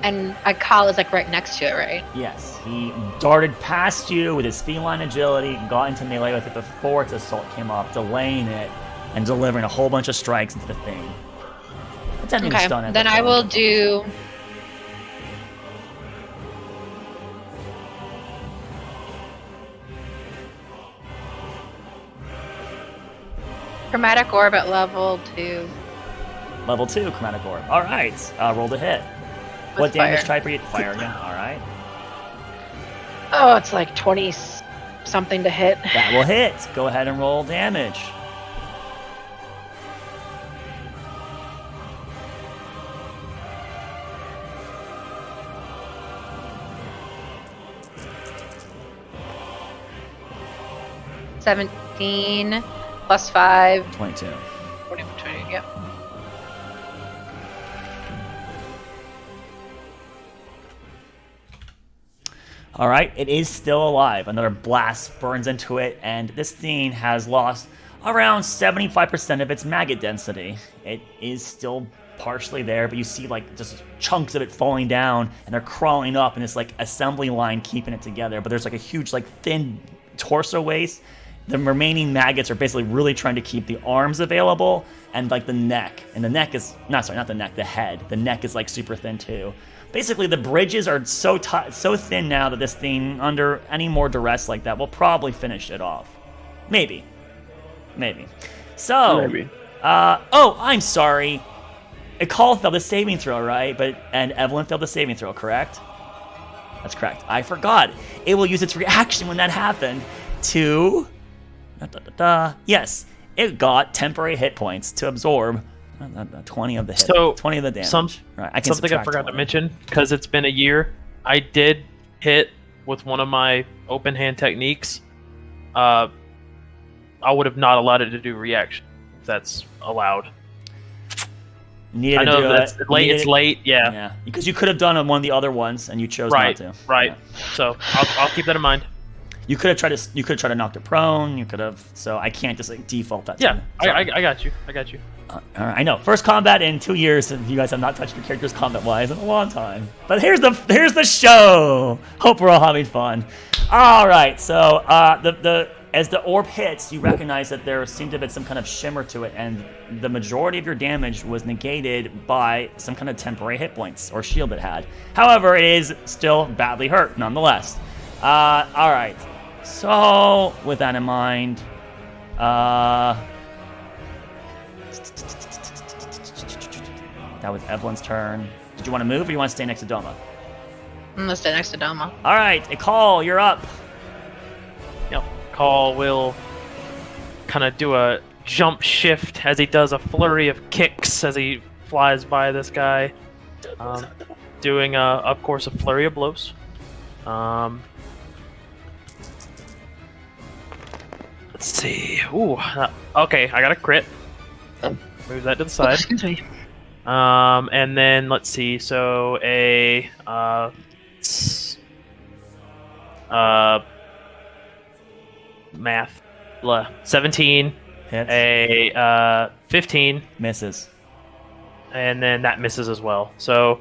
And Akal is like right next to it, right? Yes, he darted past you with his feline agility, got into melee with it before its assault came up, delaying it and delivering a whole bunch of strikes into the thing. Attempting to stun it. Then I will do. Chromatic Orb at level 2. Level 2 Chromatic Orb. All right, roll to hit. What damage type are you? Fire again. All right. Oh, it's like 20 something to hit. That will hit. Go ahead and roll damage. $17 plus 5. 22. 20, yep. All right, it is still alive. Another blast burns into it, and this thing has lost around 75% of its maggot density. It is still partially there, but you see like just chunks of it falling down, and they're crawling up in this like assembly line keeping it together. But there's like a huge like thin torso waist. The remaining maggots are basically really trying to keep the arms available and like the neck. And the neck is not the neck, the head. The neck is like super thin too. Basically, the bridges are so thin now that this thing, under any more duress like that, will probably finish it off. Maybe. So, Maybe. Oh, I'm sorry. Akal failed the saving throw, right? And Evelyn failed the saving throw, correct? That's correct. I forgot. It will use its reaction when that happened to... Yes, it got temporary hit points to absorb 20 of the hit. So 20 of the damage. Right, Something I forgot to mention, because it's been a year, I did hit with one of my open hand techniques. I would have not allowed it to do reaction, if that's allowed. I know that's late. It's late, yeah. Because you could have done one of the other ones, and you chose not to. Right. Yeah. So I'll keep that in mind. You could have tried to knock it prone. You could have. So I can't just like default that. Yeah, I got you. All right, I know. First combat in 2 years, and you guys have not touched your characters combat-wise in a long time. But here's the show. Hope we're all having fun. All right, so as the orb hits, you recognize that there seemed to be some kind of shimmer to it, and the majority of your damage was negated by some kind of temporary hit points or shield it had. However, it is still badly hurt nonetheless. All right. So with that in mind, that was Evelyn's turn. Did you want to move, or you want to stay next to Doma? I'm gonna stay next to Doma. All right, Akal, you're up. Yep. Call will kind of do a jump shift as he does a flurry of kicks as he flies by this guy, doing of course a flurry of blows. Let's see. Ooh. Okay, I got a crit. Move that to the side. Excuse me. And then let's see. So a math. 17. Hits. A 15 Misses. and then that misses as well. So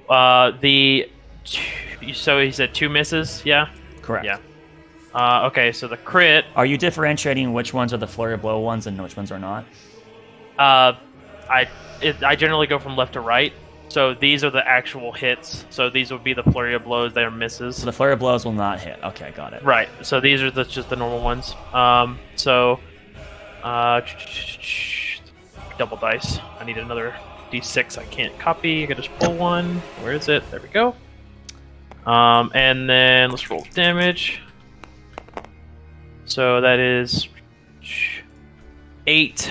so he said 2 misses. Yeah. Correct. Yeah. Okay, so the crit. Are you differentiating which ones are the flurry of blow ones and which ones are not? I generally go from left to right. So these are the actual hits. So these would be the flurry of blows. They are misses. So the flurry of blows will not hit. Okay, got it. Right. So these are just the normal ones. Double dice. I need another d6. I can't copy. I can just pull one. Where is it? There we go. And then let's roll damage. So that is 8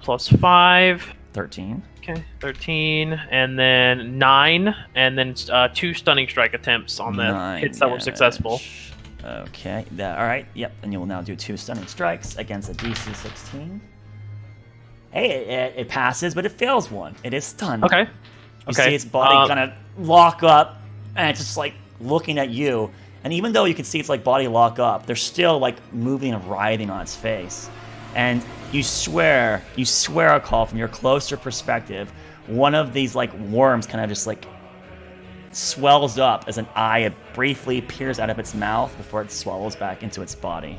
plus 5. 13. Okay, 13, and then 9, and then 2 stunning strike attempts on the hits that were successful. Okay, all right, yep, and you will now do 2 stunning strikes against a DC 16. Hey, it passes, but it fails one. It is stunned. Okay. You see its body kind of lock up, and it's just like looking at you. And even though you can see its like body lock up, there's still like moving and writhing on its face. And you swear a call from your closer perspective, one of these like worms kind of just like swells up as an eye briefly peers out of its mouth before it swallows back into its body.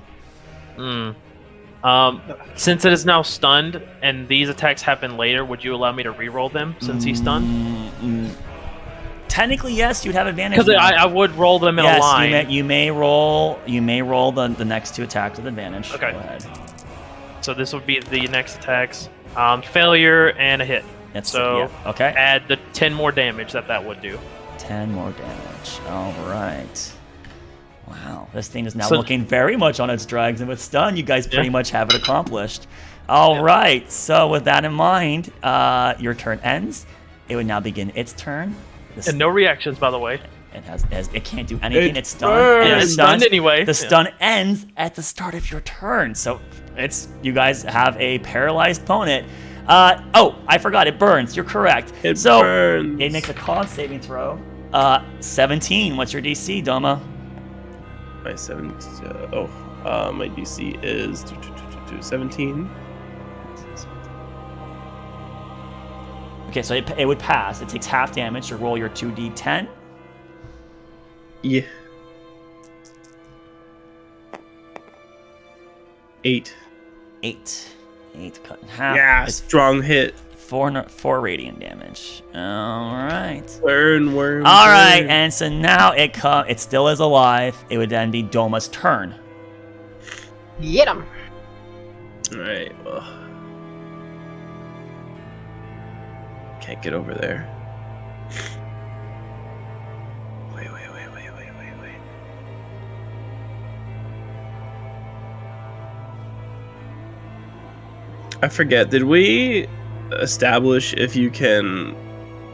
Since it is now stunned and these attacks happen later, would you allow me to re-roll them since he's stunned? Technically, yes, you'd have advantage. Because I would roll them in a line. Yes, you may roll the next 2 attacks with advantage. Okay. Go ahead. So this would be the next attacks. Failure and a hit. Okay. Add the 10 more damage that would do. 10 more damage. All right. Wow, this thing is now looking very much on its dregs, and with stun, you guys pretty much have it accomplished. All right, so with that in mind, your turn ends. It would now begin its turn. And no reactions, by the way. It can't do anything. It's stunned. It's stunned anyway. The stun ends at the start of your turn, so you guys have a paralyzed opponent. I forgot. It burns. You're correct. It burns. It makes a con saving throw. 17. What's your DC, Doma? My my DC is 17. Okay, so it would pass. It takes half damage to roll your 2d10. Yeah. 8. 8 cut in half. Yeah, strong hit. 4 radiant damage. All right. Burn. All right, and so now it still is alive. It would then be Doma's turn. Get him. All right. Well, can't get over there. Wait. I forget. Did we establish if you can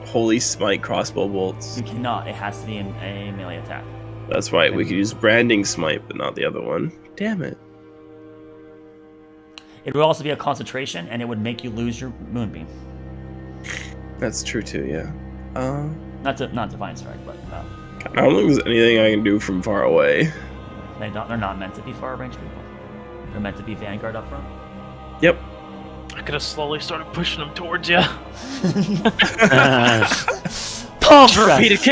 Holy Smite crossbow bolts? You cannot. It has to be a melee attack. That's right. We could use Branding Smite, but not the other one. Damn it. It would also be a concentration, and it would make you lose your Moonbeam. That's true too. Yeah. Not Divine Strike, but I don't think there's anything I can do from far away. they're not meant to be far range people. They're meant to be Vanguard up front. Yep. I could have slowly started pushing them towards you. Palm strike! Because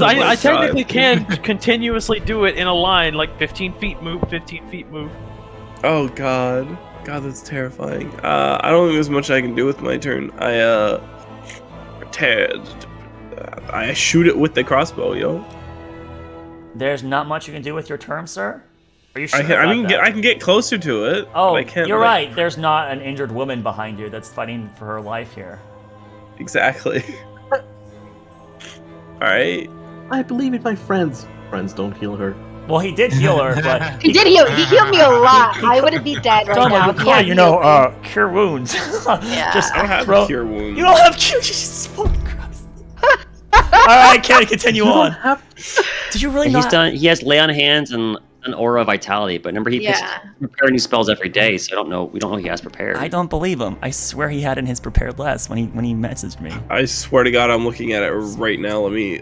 I technically can continuously do it in a line, like 15 feet move, 15 feet move. Oh god. God, that's terrifying. I don't think there's much I can do with my turn. I shoot it with the crossbow, yo. There's not much you can do with your turn, sir? Are you sure I can get closer to it. Oh, I can't, you're right. There's not an injured woman behind you that's fighting for her life here. Exactly. Alright. I believe in my friends. Friends don't heal her. Well, he did heal her, but... He did heal. He healed me a lot. I wouldn't be dead right now. Yeah, cure wounds. Yeah. Just I don't have cure wounds. You don't have cure. Jesus fucking Christ. Alright, Kenny, continue on. Did you really not... He has Lay on Hands and an Aura of Vitality, but remember he prepares new spells every day, so we don't know he has prepared. I don't believe him. I swear he had in his prepared list when he messaged me. I swear to God, I'm looking at it right now. Let me...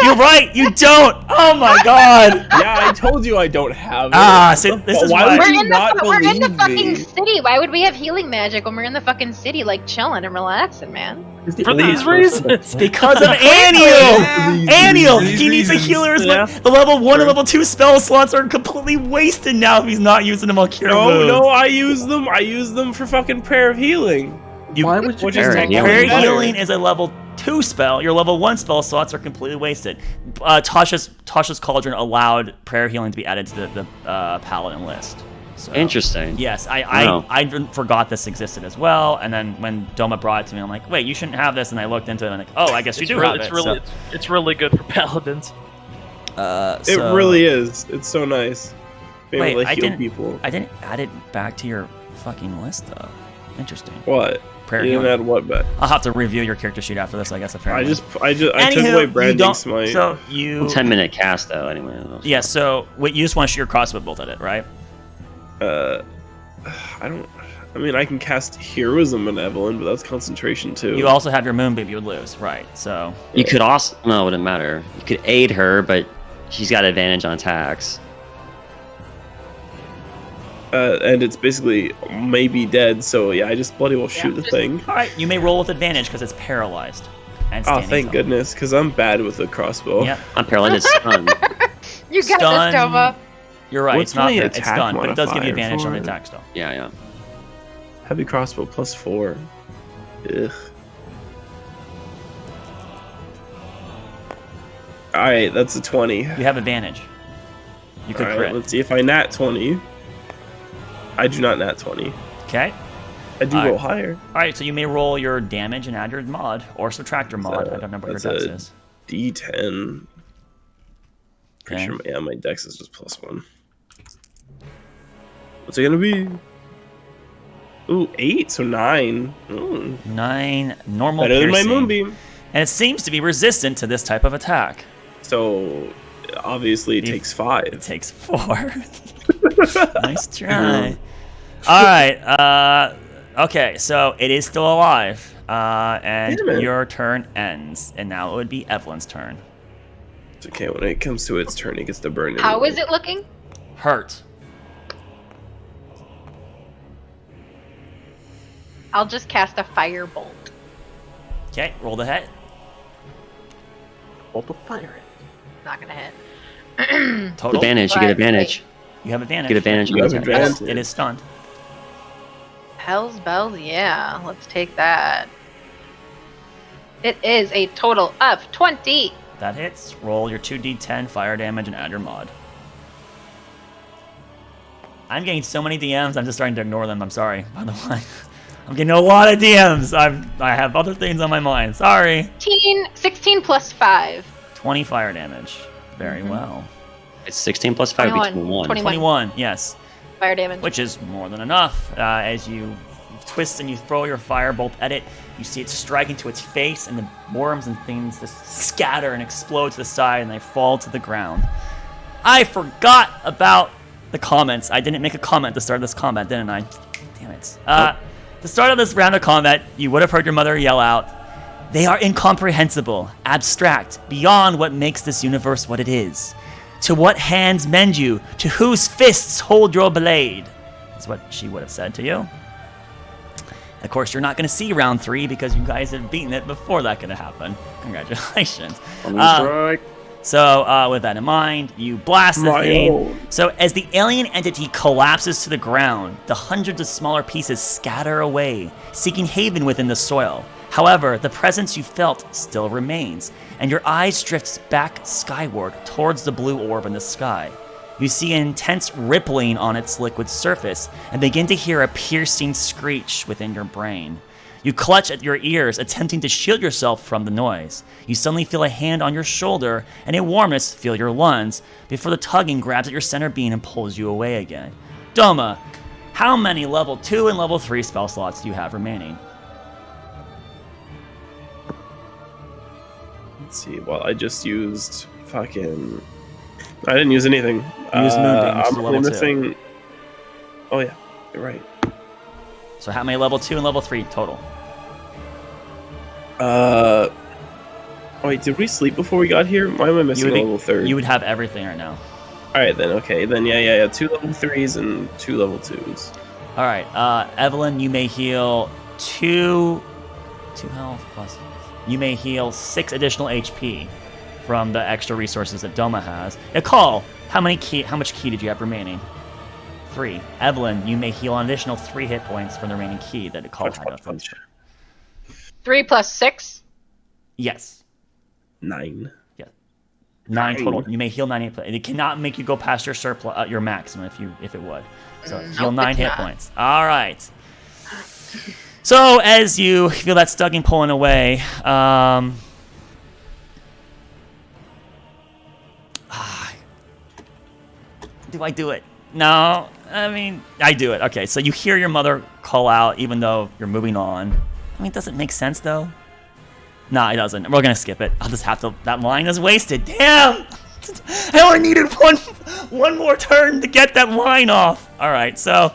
You're right, you don't! Oh my god! Yeah, I told you I don't have it. So this is why why... We're in the fucking city. Why would we have healing magic when we're in the fucking city, like, chilling and relaxing, man? For these reasons. Because of Aniel! Aniel! He needs a healer as well. The level 1 and level 2 spell slots are completely wasted now if he's not using them on cure moves. No, I use them. I use them for fucking Prayer of Healing. Why would you Prayer Healing is a level 2 spell. Your level 1 spell slots are completely wasted. Tasha's Cauldron allowed Prayer Healing to be added to the Paladin list. So, interesting. Yes, I forgot this existed as well, and then when Doma brought it to me, I'm like, wait, you shouldn't have this, and I looked into it, and I'm like, oh, I guess you do have it. It's really good for Paladins. It really is. It's so nice. Being able to heal people. I didn't add it back to your fucking list, though. Interesting. What? Prayer you Healing. didn't add what back? I'll have to review your character sheet after this, I guess, apparently. I took away Branding Smite. So you... 10-minute cast, though, anyway. Yeah, so you just want to shoot your crossbow bolt at it, right? I can cast Heroism Benevolent, but that's concentration too. You also have your Moonbeam you would lose, right? So you could also it wouldn't matter. You could aid her, but she's got advantage on attacks. And it's basically maybe dead, so yeah, I just bloody well shoot the thing. Alright, you may roll with advantage because it's paralyzed. And Oh, thank goodness, because I'm bad with a crossbow. Yep. I'm paralyzed. Stunned. You got Stun. this, Toma. You're right, What's it's not my it's attack done, but it does give you modifier advantage on the for it? attack still. Yeah. Heavy crossbow +4. Ugh. Alright, that's a 20. You have advantage. You could Alright, crit. let's see if I nat 20. I do not nat 20. Okay. I do Alright. roll higher. Alright, so you may roll your damage and add your mod, or subtract your mod. I don't remember what your that's dex is. D10. Pretty Okay. sure my dex is just +1. What's it gonna be? Ooh, 8, so 9. 9 normal Better than my piercing. moonbeam. And it seems to be resistant to this type of attack. So obviously it takes 5. It takes 4. Nice try. Alright, okay, so it is still alive. And Damn it. your turn ends. And now it would be Evelyn's turn. It's okay, when it comes to its turn, it gets to burn. How anyway. is it looking? Hurt. I'll just cast a firebolt. Okay, roll the hit. Bolt of fire. Not gonna hit. Total. Advantage. You get advantage. You have advantage. Get advantage. You have Yes, advantage. it is stunned. Hell's bells, yeah. Let's take that. It is a total of 20. That hits. Roll your 2d10 fire damage and add your mod. I'm getting so many DMs, I'm just starting to ignore them. I'm sorry, by the way. I'm getting a lot of DMs. I have other things on my mind. Sorry. 16 plus 5. 20 fire damage. Very well. It's 16 plus 5 would be 21. 21, yes. Fire damage. Which is more than enough. As you twist and you throw your firebolt at it, you see it strike into its face, and the worms and things just scatter and explode to the side, and they fall to the ground. I forgot about the comments. I didn't make a comment at the start of this combat, didn't I? Damn it. The start of this round of combat, you would have heard your mother yell out, "They are incomprehensible, abstract, beyond what makes this universe what it is. To what hands mend you? To whose fists hold your blade?" Is what she would have said to you. Of course, you're not going to see round 3 because you guys have beaten it before that could have happened. Congratulations. So with that in mind, you blast the thing. So as the alien entity collapses to the ground, the hundreds of smaller pieces scatter away, seeking haven within the soil. However, the presence you felt still remains, and your eyes drift back skyward towards the blue orb in the sky. You see an intense rippling on its liquid surface and begin to hear a piercing screech within your brain. You clutch at your ears, attempting to shield yourself from the noise. You suddenly feel a hand on your shoulder and a warmness fill your lungs before the tugging grabs at your center beam and pulls you away again. Doma, how many level 2 and level 3 spell slots do you have remaining? Let's see. Well, I just used fucking. I didn't use anything. You used Moonbeam, which is I'm a only level 2. missing. Oh yeah, you're right. So how many level 2 and level 3 total? Oh wait, did we sleep before we got here? Why am I missing level 3? You would have everything right now. Alright then, okay. Then yeah. 2 level 3s and 2 level 2s. Alright, Evelyn, you may heal 2 health plus. You may heal 6 additional HP from the extra resources that Doma has. Call, how much key did you have remaining? 3. Evelyn, you may heal an additional 3 hit points from the remaining key that Call had. 3 plus 6? Yes. 9. Yeah. 9 total. You may heal 9 hit points. It cannot make you go past your surplus, your maximum if it would. So heal 9 hit points. All right. So as you feel that stugging pulling away, do I do it? No. I mean, I do it. Okay, so you hear your mother call out even though you're moving on. I mean, does it make sense though? No, it doesn't. We're gonna skip it. I'll just have to. That line is wasted. Damn! I only needed one more turn to get that line off. All right, so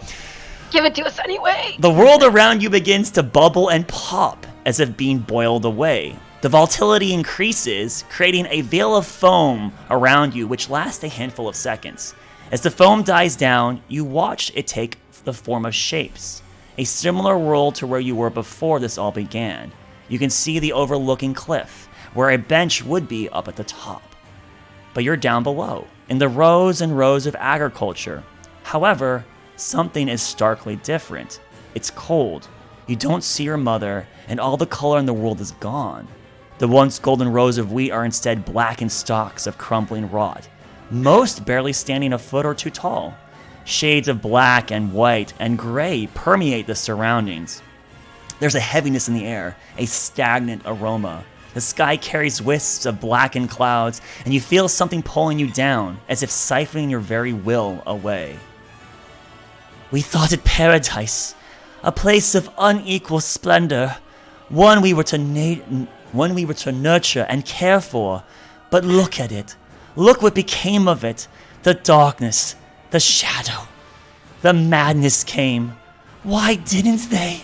Give it to us anyway. the world around you begins to bubble and pop as if being boiled away. The volatility increases, creating a veil of foam around you, which lasts a handful of seconds. As the foam dies down, you watch it take the form of shapes. A similar world to where you were before this all began. You can see the overlooking cliff, where a bench would be up at the top. But you're down below, in the rows and rows of agriculture. However, something is starkly different. It's cold. You don't see your mother, and all the color in the world is gone. The once golden rows of wheat are instead blackened stalks of crumbling rot, most barely standing a foot or two tall. Shades of black and white and gray permeate the surroundings. There's a heaviness in the air, a stagnant aroma. The sky carries wisps of blackened clouds, and you feel something pulling you down, as if siphoning your very will away. We thought it paradise, a place of unequal splendor, one we were to nurture and care for. But look at it. Look what became of it. The darkness, the shadow, the madness came. Why didn't they?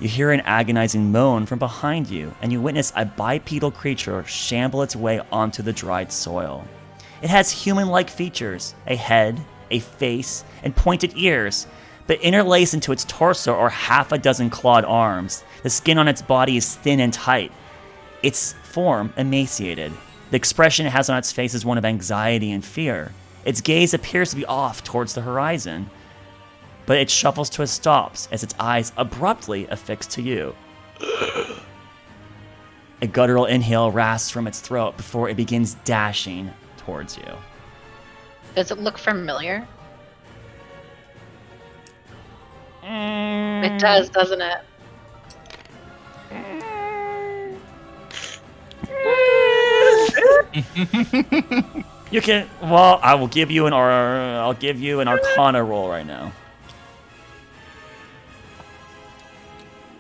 You hear an agonizing moan from behind you, and you witness a bipedal creature shamble its way onto the dried soil. It has human-like features, a head, a face, and pointed ears, but interlaced into its torso are half a dozen clawed arms. The skin on its body is thin and tight, its form emaciated. The expression it has on its face is one of anxiety and fear. Its gaze appears to be off towards the horizon, but it shuffles to a stop as its eyes abruptly affix to you. A guttural inhale rasps from its throat before it begins dashing towards you. Does it look familiar? It does, doesn't it? You can. Well, I will give you an. I'll give you an Arcana roll right now.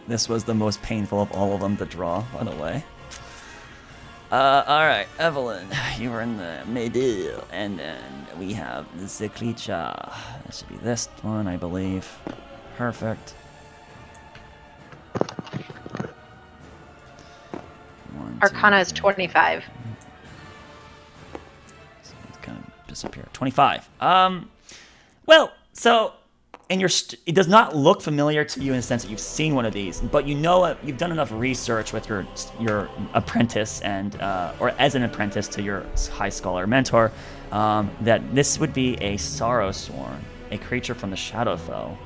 This was the most painful of all of them to draw, by the way. All right, Evelyn, you are in the middle, and then we have the creature. That should be this one, I believe. Perfect. Arcana is 25. It's gonna disappear. 25. Well, so, and it does not look familiar to you in the sense that you've seen one of these, but you know you've done enough research with your apprentice and or as an apprentice to your high scholar mentor that this would be a sorrow sworn, a creature from the Shadowfell,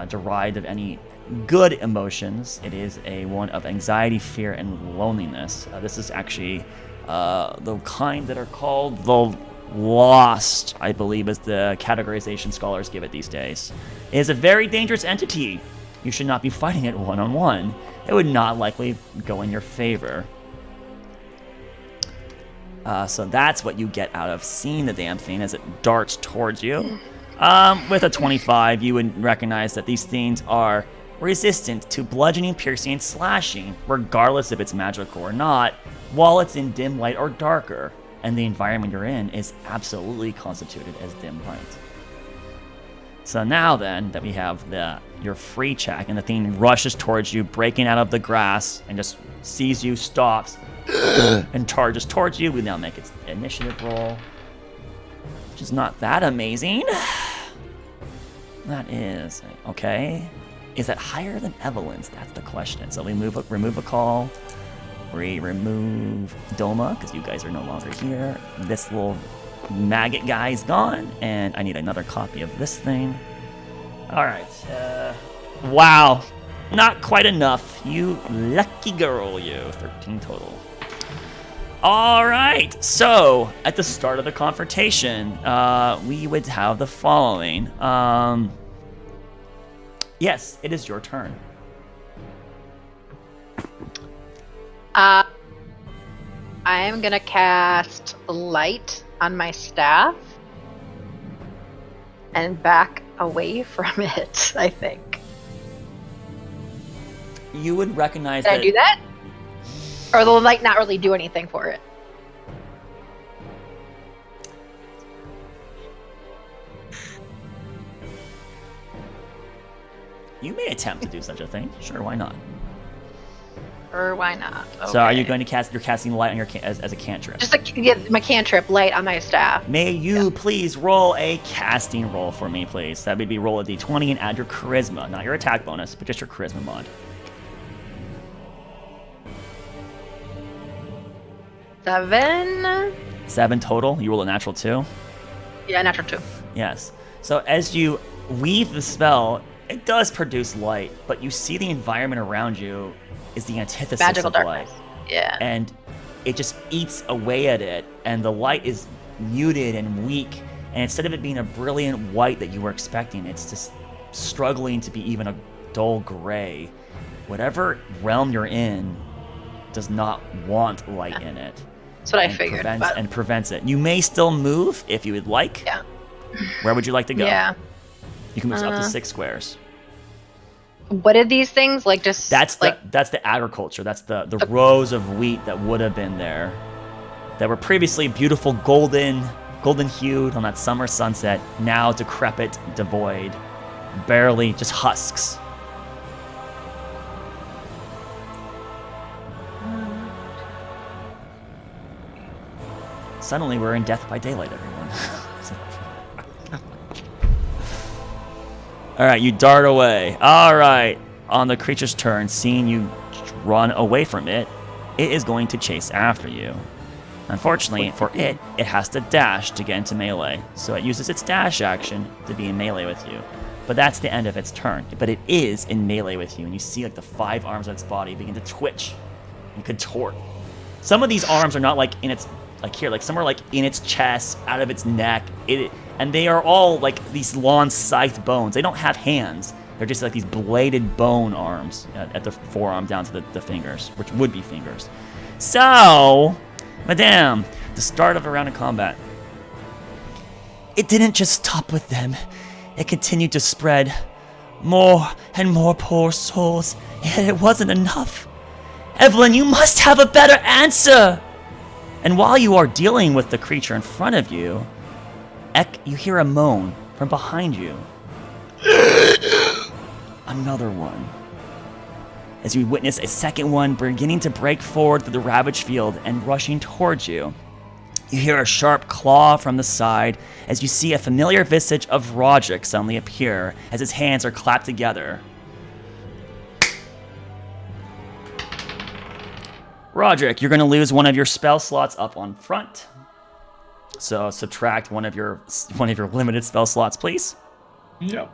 derived of any good emotions. It is one of anxiety, fear, and loneliness. This is actually the kind that are called the Lost, I believe, is the categorization scholars give it these days. It is a very dangerous entity. You should not be fighting it one-on-one. It would not likely go in your favor. So that's what you get out of seeing the damn thing as it darts towards you. With a 25, you would recognize that these things are resistant to bludgeoning, piercing, and slashing, regardless if it's magical or not, while it's in dim light or darker, and the environment you're in is absolutely constituted as dim light. So now then that we have your free check, and the thing rushes towards you, breaking out of the grass, and just sees you, stops, and charges towards you, we now make its initiative roll, which is not that amazing. That is, okay. Is that higher than Evelyn's? That's the question. So we remove a call. We remove Doma, because you guys are no longer here. This little maggot guy is gone, and I need another copy of this thing. Alright. Wow. Not quite enough. You lucky girl, you. 13 total. Alright. So, at the start of the confrontation, we would have the following. Yes, it is your turn. I am gonna cast light on my staff and back away from it, I think. You would recognize Did I do that? Or will the light not really do anything for it? You may attempt to do such a thing. Sure, why not? Sure, why not? Okay. So are you going to cast? You're casting light on your as a cantrip. Just my cantrip light on my staff. May you please roll a casting roll for me, please. That would be roll a d20 and add your charisma, not your attack bonus, but just your charisma mod. 7. 7 total. You roll a natural 2. Yeah, natural 2. Yes. So as you weave the spell, it does produce light, but you see the environment around you is the antithesis Magical of darkness. light. Yeah. And it just eats away at it, and the light is muted and weak, and instead of it being a brilliant white that you were expecting, it's just struggling to be even a dull gray. Whatever realm you're in does not want light in it. That's what I figured. Prevents it. You may still move if you would like. Yeah. Where would you like to go? Yeah. You can move up to 6 squares. What are these things? Like just that's the agriculture. That's the rows of wheat that would have been there, that were previously beautiful golden hued on that summer sunset. Now decrepit, devoid, barely just husks. Suddenly we're in Death by Daylight, everyone. Alright, you dart away. Alright, on the creature's turn, seeing you run away from it, it is going to chase after you. Unfortunately for it, it has to dash to get into melee, so it uses its dash action to be in melee with you. But that's the end of its turn. But it is in melee with you, and you see like the 5 arms of its body begin to twitch and contort. Some of these arms are not like in its, like here, like some are like in its chest, out of its neck, and they are all like these long scythe bones. They don't have hands. They're just like these bladed bone arms at the forearm down to the fingers, which would be fingers. So, Madame, the start of a round of combat. It didn't just stop with them. It continued to spread. More and more poor souls. Yet it wasn't enough. Evelyn, you must have a better answer! And while you are dealing with the creature in front of you, you hear a moan from behind you. Another one. As you witness a second one beginning to break forward through the ravaged field and rushing towards you. You hear a sharp claw from the side as you see a familiar visage of Roderick suddenly appear as his hands are clapped together. Roderick, you're going to lose one of your spell slots up on front. So subtract one of your limited spell slots, please. Yep.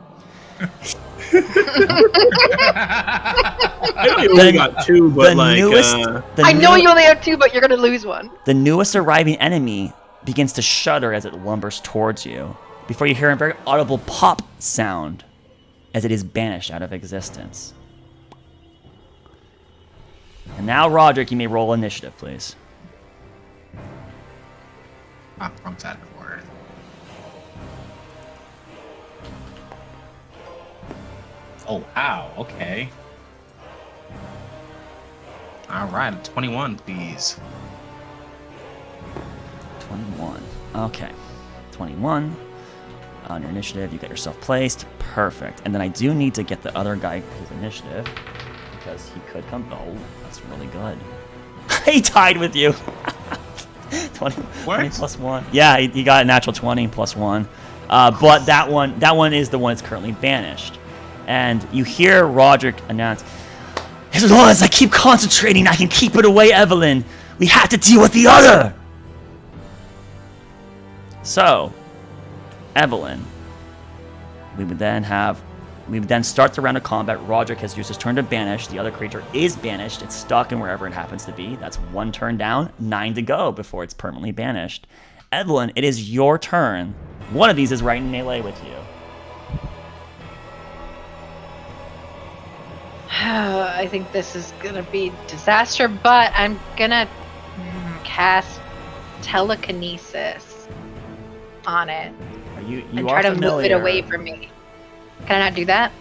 I only got 2, but I know you only have 2, but you're going to lose one. The newest arriving enemy begins to shudder as it lumbers towards you, before you hear a very audible pop sound as it is banished out of existence. And now, Roderick, you may roll initiative, please. Wrong side of the board. Oh, wow. Okay. All right. 21, please. 21. Okay. 21. On your initiative, you get yourself placed. Perfect. And then I do need to get the other guy his initiative, because he could come. Oh, that's really good. He tied with you. 20 plus 1. Yeah, he got a natural 20 plus 1. But that one is the one that's currently banished. And you hear Roderick announce, "As long as I keep concentrating, I can keep it away, Evelyn. We have to deal with the other." So, Evelyn, we would then start the round of combat. Roderick has used his turn to banish. The other creature is banished. It's stuck in wherever it happens to be. That's 1 turn down, 9 to go before it's permanently banished. Evelyn, it is your turn. One of these is right in melee with you. I think this is gonna be disaster, but I'm gonna cast telekinesis on it and try to move it away from me. Can I not do that?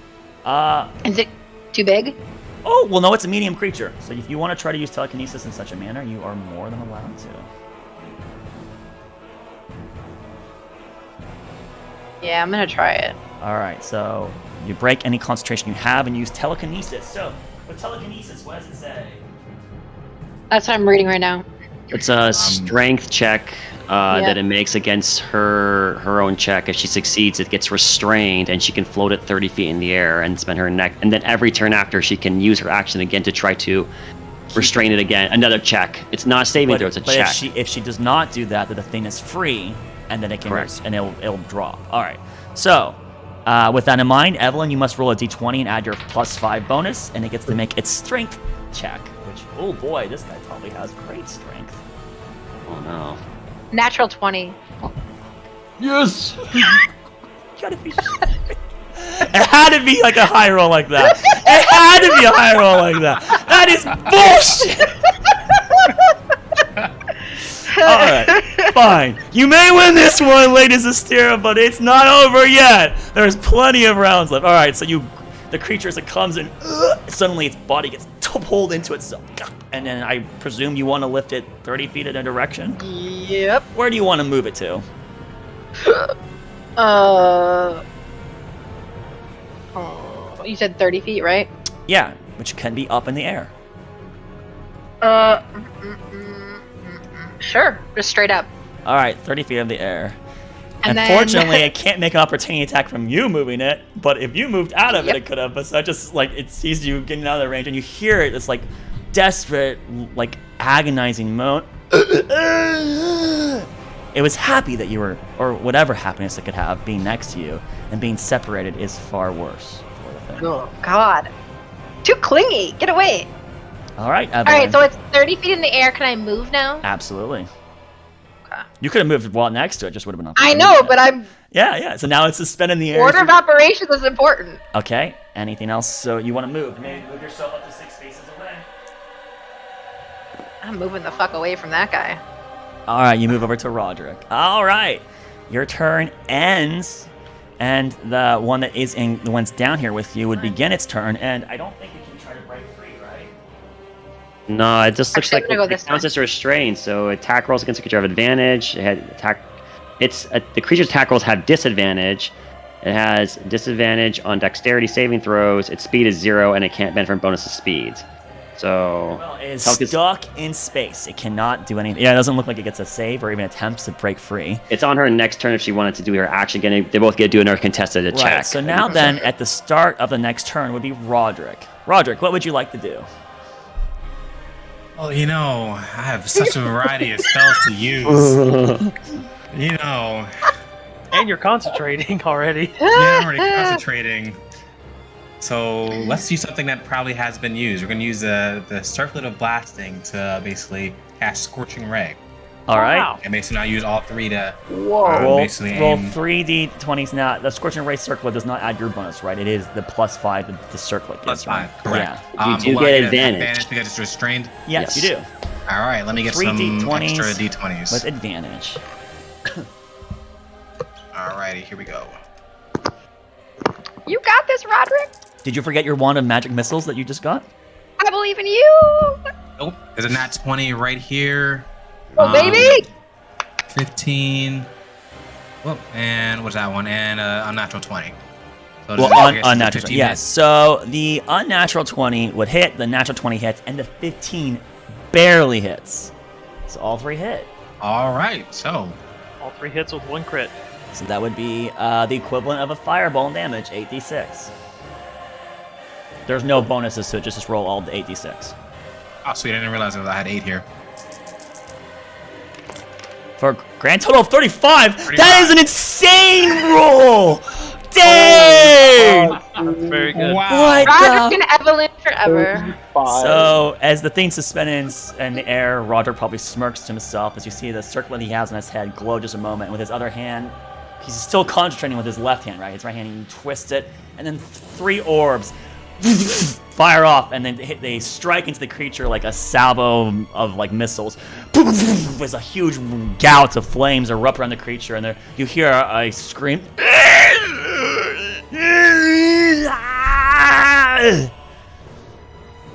Is it too big? Oh, well, no, it's a medium creature. So if you want to try to use telekinesis in such a manner, you are more than allowed to. Yeah, I'm gonna try it. All right, so you break any concentration you have and use telekinesis. So with telekinesis, what does it say? That's what I'm reading right now. It's a strength check that it makes against her own check. If she succeeds, it gets restrained, and she can float it 30 feet in the air and spend her neck. And then every turn after, she can use her action again to try to restrain it again. Another check. It's not a saving throw; it's a check. If she does not do that, then the thing is free, and then it can and it'll drop. All right. So, with that in mind, Evelyn, you must roll a d20 and add your +5 bonus, and it gets to make its strength check. Which, oh boy, this guy probably has great strength. Oh no. Natural 20. Yes! Gotta be it had to be like a high roll like that. It had to be a high roll like that. That is bullshit! Alright, fine. You may win this one, ladies and Astera, but it's not over yet. There's plenty of rounds left. Alright, so the creature as it comes in, suddenly its body gets pulled into itself. And then I presume you want to lift it 30 feet in a direction? Yep. Where do you want to move it to? You said 30 feet, right? Yeah, which can be up in the air. Sure, just straight up. Alright, 30 feet in the air. And Unfortunately, I can't make an opportunity attack from you moving it, but if you moved out of it, it could have. But so I just, like, it sees you getting out of the range, and you hear it, this, like, desperate, like, agonizing moan. It was happy that you were, or whatever happiness it could have, being next to you, and being separated is far worse. Oh, God. Too clingy. Get away. Alright, Evelyn. Alright, so it's 30 feet in the air. Can I move now? Absolutely. Okay. You could have moved while next to it, just would have been I know, but I'm... Yeah, so now it's suspended in the air. Order of operations is important. Okay, anything else? So you want to move. Maybe move yourself up to 6 spaces away. I'm moving the fuck away from that guy. Alright, you move over to Roderick. Alright, your turn ends, and the one that is in the one's down here with you would begin its turn, and I don't think you can try to break free, right? No, it just looks Actually, like it counts as restrained. So attack rolls against the creature have advantage. The creature's attack rolls have disadvantage. It has disadvantage on dexterity saving throws. Its speed is 0, and it can't benefit from bonus of speed. So well, it is stuck in space. It cannot do anything. Yeah, it doesn't look like it gets a save or even attempts to break free. It's on her next turn if she wanted to do her action again. They both get to do another contested check. Right, so now then, at the start of the next turn would be Roderick. Roderick, what would you like to do? Well, you know, I have such a variety of spells to use. You know. And you're concentrating already. Yeah, I'm already concentrating. So let's do something that probably has been used. We're going to use the Circlet of Blasting to basically cast Scorching Ray. All right. And basically now use all 3 to roll basically roll aim. 3d20s now. The Scorching Ray circlet does not add your bonus, right? It is the +5 that the circlet gives. +5, correct. Yeah. You do get advantage. Because it's restrained? Yes, you do. All right, let me get 3 some d20s extra d20s. with advantage. Alrighty, here we go. You got this, Roderick. Did you forget your wand of magic missiles that you just got? I believe in you. Nope, there's a nat 20 right here. Oh, baby! 15. Whoop, and what's that one? And unnatural 20. So Well, unnatural 20. Yes, hit? so the unnatural 20 would hit, the natural 20 hits, and the 15 barely hits. So all 3 hit. Alright, so. All 3 hits with 1 crit. So that would be the equivalent of a fireball damage, 8d6. There's no bonuses to it, just roll all the 8d6. Oh, sweet, I didn't realize I had 8 here. For a grand total of 35, that is an insane roll! Dang! That's very good. Wow. What Roderick and Evelyn forever. So, as the thing suspends in the air, Roger probably smirks to himself as you see the circlet he has on his head glow just a moment. With his other hand, he's still concentrating with his left hand, right? His right hand, you twist it, and then 3 orbs fire off, and then they strike into the creature like a salvo of like missiles. There's a huge gout of flames erupt around the creature, and you hear a scream.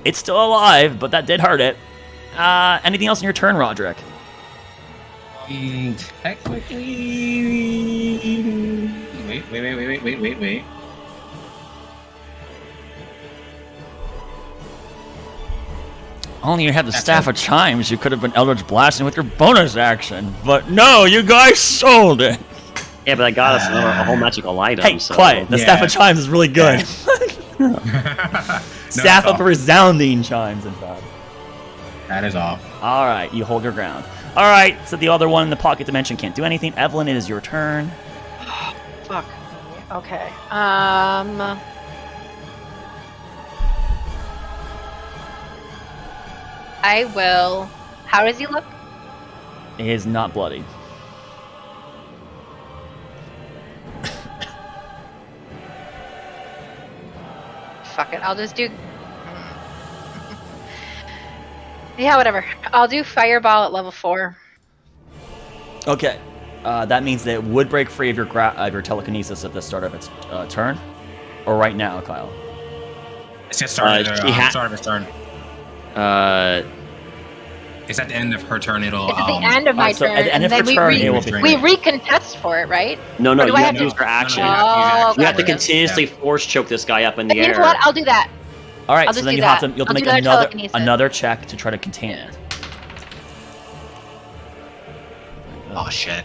It's still alive, but that did hurt it. Anything else in your turn, Roderick? Technically... Wait. Only you had the Staff of Chimes, you could have been Eldritch Blasting with your bonus action. But no, you guys sold it. Yeah, but I got us a whole magical item. Hey, so. quiet. The Staff of Chimes is really good. Staff of Resounding Chimes, in fact. That is all. All right, you hold your ground. All right, so the other one in the pocket dimension can't do anything. Evelyn, it is your turn. Fuck. Okay. I will. How does he look? He is not bloody. Fuck it. I'll just do. Yeah, whatever. I'll do Fireball at level 4. Okay. That means that it would break free of your telekinesis at the start of its turn, or right now, Kyle. It's just start of its turn. It's at the end of her turn. It'll. It's at the end of my turn. At the end of her turn, it will be. We recontest for it, right? No, you have to use your action. You have to continuously force choke this guy up in the air. You know what? I'll do that. All right, so then you'll have to make another check to try to contain it. Oh shit.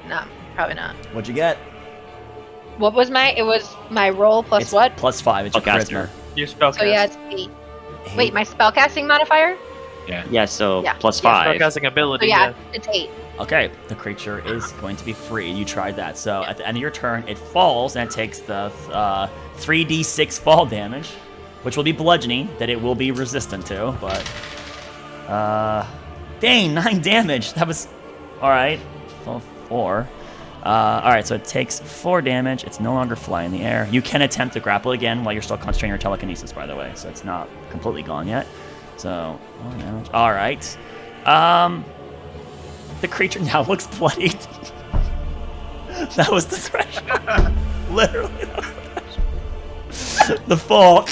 No, probably not. What'd you get? What was my? It was my roll plus it's what? Plus 5. It's your charisma. Your spellcast. So yeah, it's 8. Wait, my spellcasting modifier? Yeah. So plus 5. Spellcasting ability. So yeah, it's 8. Okay, the creature is going to be free. You tried that. So at the end of your turn, it falls and it takes the 3d6 fall damage, which will be bludgeoning, that it will be resistant to, but... dang, 9 damage! That was... Alright, 4. Alright, so it takes 4 damage. It's no longer flying in the air. You can attempt to grapple again while you're still concentrating your telekinesis, by the way, so it's not completely gone yet. So, 4 damage. Alright. The creature now looks bloodied. That was the threshold. Literally, that was the threshold. The fall.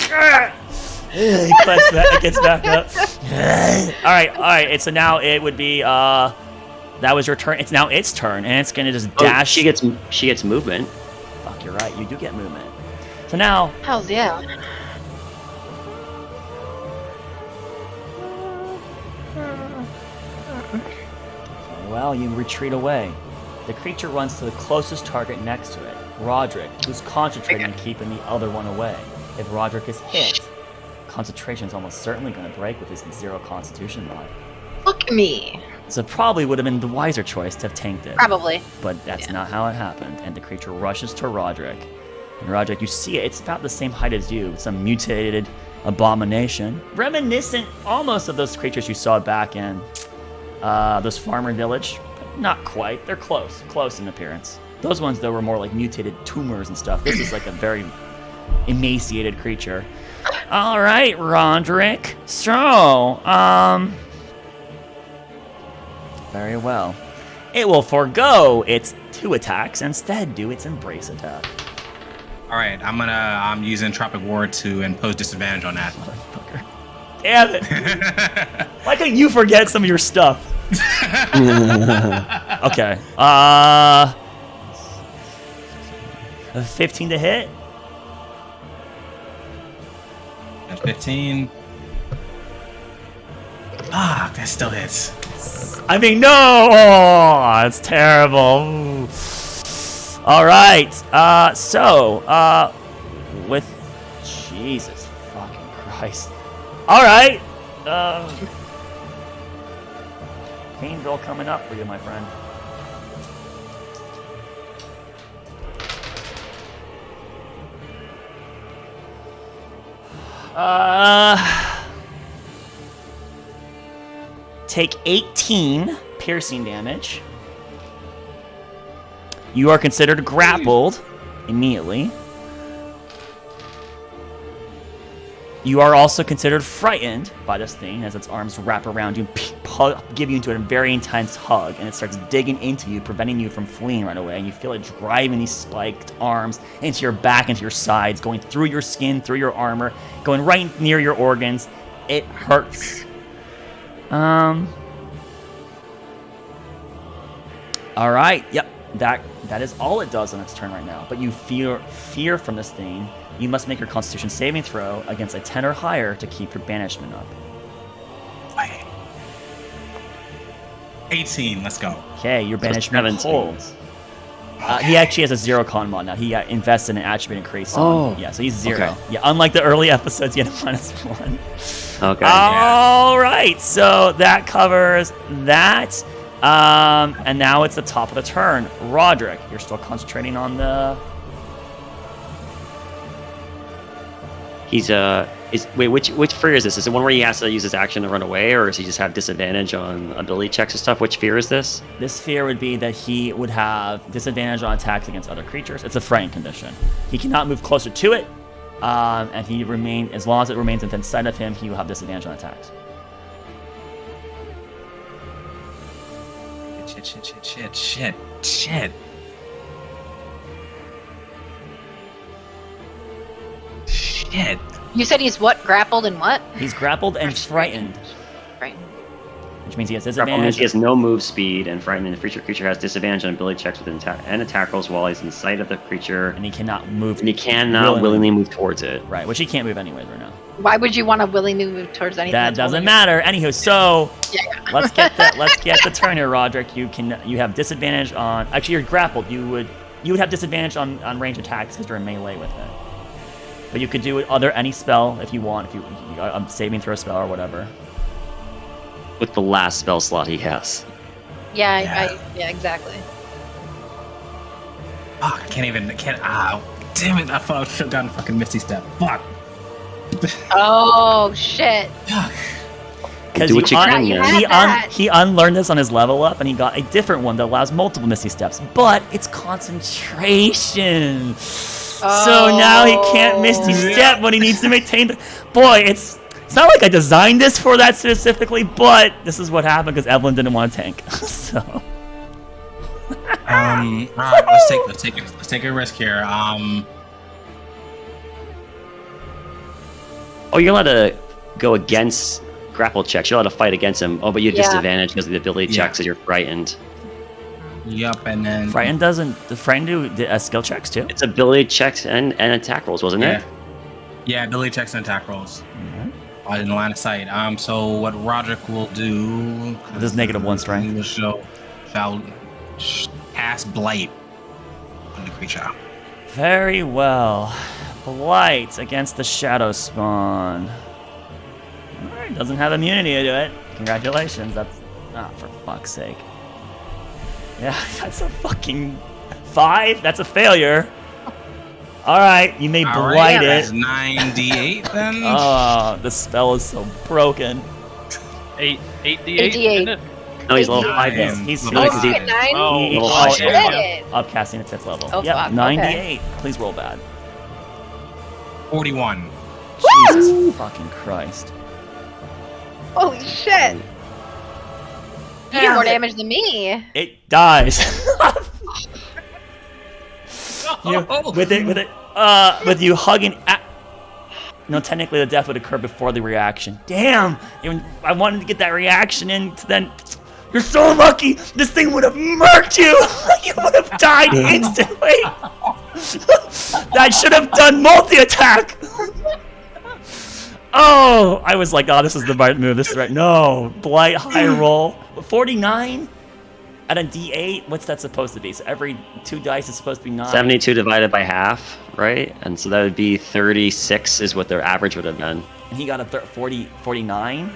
It gets back up. Alright. So now it would be that was your turn. It's now its turn, and it's gonna just dash. She gets movement. Fuck, you're right. You do get movement. So now. Hells yeah. Well, you retreat away. The creature runs to the closest target next to it, Roderick, who's concentrating on keeping the other one away. If Roderick is hit, concentration is almost certainly going to break with his 0 constitution mod. Look at me. So probably would have been the wiser choice to have tanked it. Probably. But that's not how it happened, and the creature rushes to Roderick. And Roderick, you see it, it's about the same height as you, some mutated abomination, reminiscent almost of those creatures you saw back in this farmer village. Not quite. They're close in appearance. Those ones, though, were more like mutated tumors and stuff. This is like a very emaciated creature. All right, Roderick. So, very well. It will forego its 2 attacks and instead do its embrace attack. All right, I'm using Tropic Ward to impose disadvantage on that. Motherfucker. Damn it! Why couldn't you forget some of your stuff? Okay. 15 to hit. That's 15. Ah, that still hits. I mean, no! Oh, it's terrible. All right. With Jesus fucking Christ. All right. Painville coming up for you, my friend. Take 18 piercing damage. You are considered grappled immediately. You are also considered frightened by this thing as its arms wrap around you, give you into a very intense hug, and it starts digging into you, preventing you from fleeing right away. And you feel it driving these spiked arms into your back, into your sides, going through your skin, through your armor, going right near your organs. It hurts. All right. Yep. That is all it does on its turn right now. But you fear from this thing. You must make your Constitution saving throw against a 10 or higher to keep your banishment up. 18. Let's go. Okay, your banishment holds. He actually has a 0 con mod now. He invested in an attribute increase. Yeah, so he's 0. Okay. Yeah, unlike the early episodes, he had a -1. Okay. All right, so that covers that. And now it's the top of the turn. Roderick, you're still concentrating on the... He's wait, which fear is this? Is it one where he has to use his action to run away, or does he just have disadvantage on ability checks and stuff? Which fear is this? This fear would be that he would have disadvantage on attacks against other creatures. It's a frightened condition. He cannot move closer to it, and as long as it remains within sight of him, he will have disadvantage on attacks. Shit. Shit. You said he's what? Grappled and what? He's grappled and frightened. Frightened. Which means he has Grappled disadvantage. means he has no move speed, and frightened means the creature has disadvantage on ability checks with attack rolls while he's in sight of the creature. And he cannot move. And he cannot willingly move towards it. Right, which he can't move anyways right now. Why would you want to willingly move towards anything? That doesn't matter. Anywho, so Yeah. let's get the turn here, Roderick. You have disadvantage on. Actually, you're grappled. You would have disadvantage on range attacks because you're in melee with it. But you could do any spell if you want. If you saving throw spell or whatever. With the last spell slot he has. Yeah, exactly. Fuck, I can't. Damn it! I thought I should have gotten fucking Misty Step. Fuck. Oh shit. Because he unlearned this on his level up, and he got a different one that allows multiple Misty Steps, but it's concentration. So now he can't Misty Step when he needs to maintain the... Boy, it's not like I designed this for that specifically, but this is what happened because Evelyn didn't want to tank. So... Alright, let's take a risk here. Oh, you're allowed to go against grapple checks. You're allowed to fight against him. Oh, but you have disadvantage because of the ability checks, because you're frightened. Yup, and then... Frightened doesn't... The Frightened do skill checks too? It's ability checks and attack rolls, wasn't it? Yeah, ability checks and attack rolls. In the line of sight. So what Roderick will do... With his -1 strength. Shall cast Blight on the creature. Very well. Blight against the Shadow Spawn. Alright, doesn't have immunity to it. Congratulations. That's... for fuck's sake. Yeah, that's a fucking 5. That's a failure. Alright, you may blight it. That's 9d8 then? Oh, the spell is so broken. 8d8, isn't it? No, he's level 5 then. He's level 9? Upcasting at 5th level. Oh, yep, fuck, 98. okay. Please roll bad. 41. Jesus fucking Christ. Holy shit. You did more damage than me. It dies. With you hugging. No, technically the death would occur before the reaction. Damn! I wanted to get that reaction in. Then you're so lucky. This thing would have murked you. You would have died instantly. I should have done multi-attack. Oh, I was like, oh, this is the right move. This is right. No, Blight high roll. 49 at a D8. What's that supposed to be? So every 2 dice is supposed to be 9. 72 divided by half, right? And so that would be 36 is what their average would have been. And he got a 49.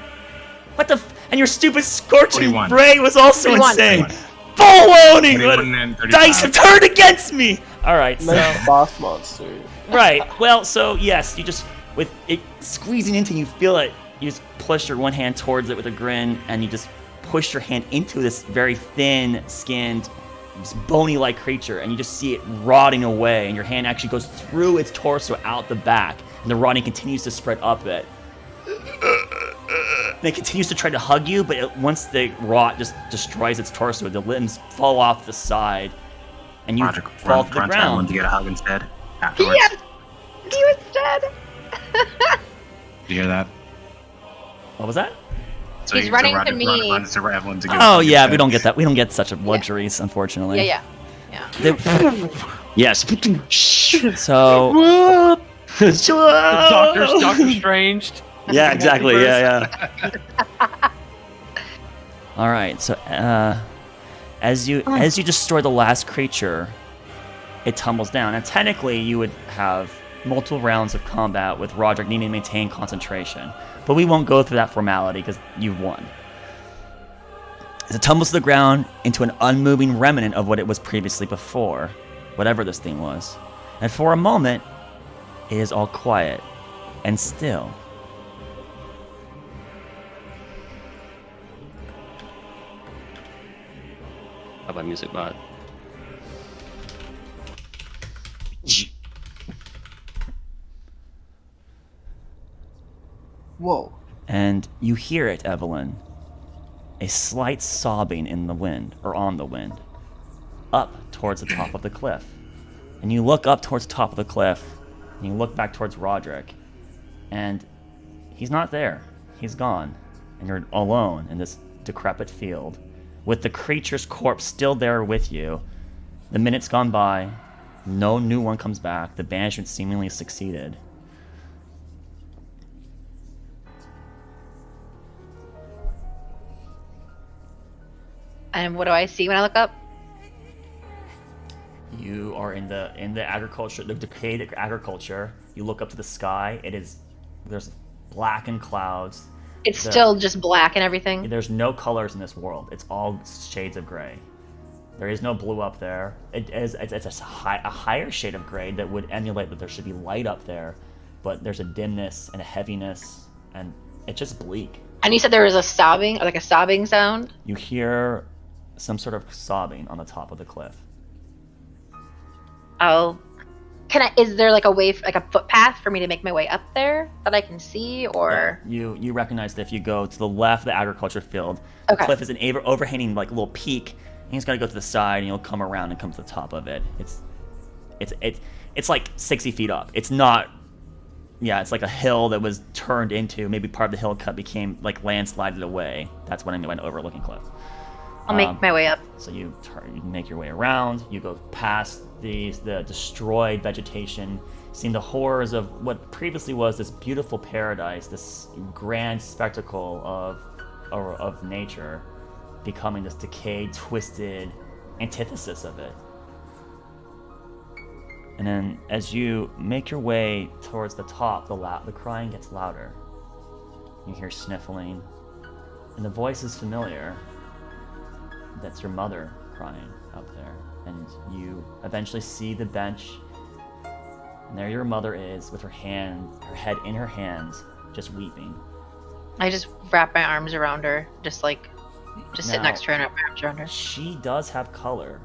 What the? And your stupid scorching 41. ray was also 41. insane. Baloney! 35. Dice have turned against me. All right, so Nice boss monster. right. Well, so yes, you just with it squeezing into you feel it. You just push your one hand towards it with a grin, and you just push your hand into this very thin-skinned, bony-like creature, and you just see it rotting away. And your hand actually goes through its torso out the back, and the rotting continues to spread up it. And it continues to try to hug you, but once the rot just destroys its torso, the limbs fall off the side, and you fall to the ground. To get a hug instead. Afterwards. Yes! He was dead! Did you hear that? What was that? So He's running to me. Runs to Evelyn to get a Oh hug yeah, instead. we don't get that. We don't get such luxuries, unfortunately. Yeah. Yes. So. Doctor Strange. Yeah, exactly. Yeah. All right. So as you destroy the last creature, it tumbles down. And technically, you would have multiple rounds of combat with Roderick needing to maintain concentration. But we won't go through that formality because you've won. As it tumbles to the ground into an unmoving remnant of what it was previously before, whatever this thing was. And for a moment, it is all quiet and still. How about music bot? Whoa. And you hear it, Evelyn. A slight sobbing in the wind, or on the wind, up towards the top of the cliff. And you look up towards the top of the cliff, and you look back towards Roderick, and he's not there. He's gone. And you're alone in this decrepit field, with the creature's corpse still there with you. The minutes gone by, no new one comes back. The banishment seemingly succeeded. And what do I see when I look up? You are in the agriculture, the decayed agriculture. You look up to the sky. There's blackened clouds. It's still just black and everything. There's no colors in this world. It's all shades of gray. There is no blue up there. It's a higher shade of gray that would emulate that there should be light up there, but there's a dimness and a heaviness, and it's just bleak. And you said there was a sobbing, like a sobbing sound? You hear some sort of sobbing on the top of the cliff. Oh. Is there like a way, like a footpath for me to make my way up there that I can see, or? Yeah, you recognize that if you go to the left of the agriculture field, the cliff is an overhanging like little peak, and you just gotta go to the side and you'll come around and come to the top of it. It's like 60 feet up. It's not, it's like a hill that was turned into, maybe part of the hill cut became like landslided away. That's when I went overlooking cliff. I'll make my way up. So you make your way around. You go past the destroyed vegetation, seeing the horrors of what previously was this beautiful paradise, this grand spectacle of nature, becoming this decayed, twisted antithesis of it. And then, as you make your way towards the top, the crying gets louder. You hear sniffling, and the voice is familiar. That's your mother crying up there. And you eventually see the bench, and there your mother is with her head in her hands, just weeping. I just wrap my arms around her, just sit next to her and wrap my arms around her. She does have color,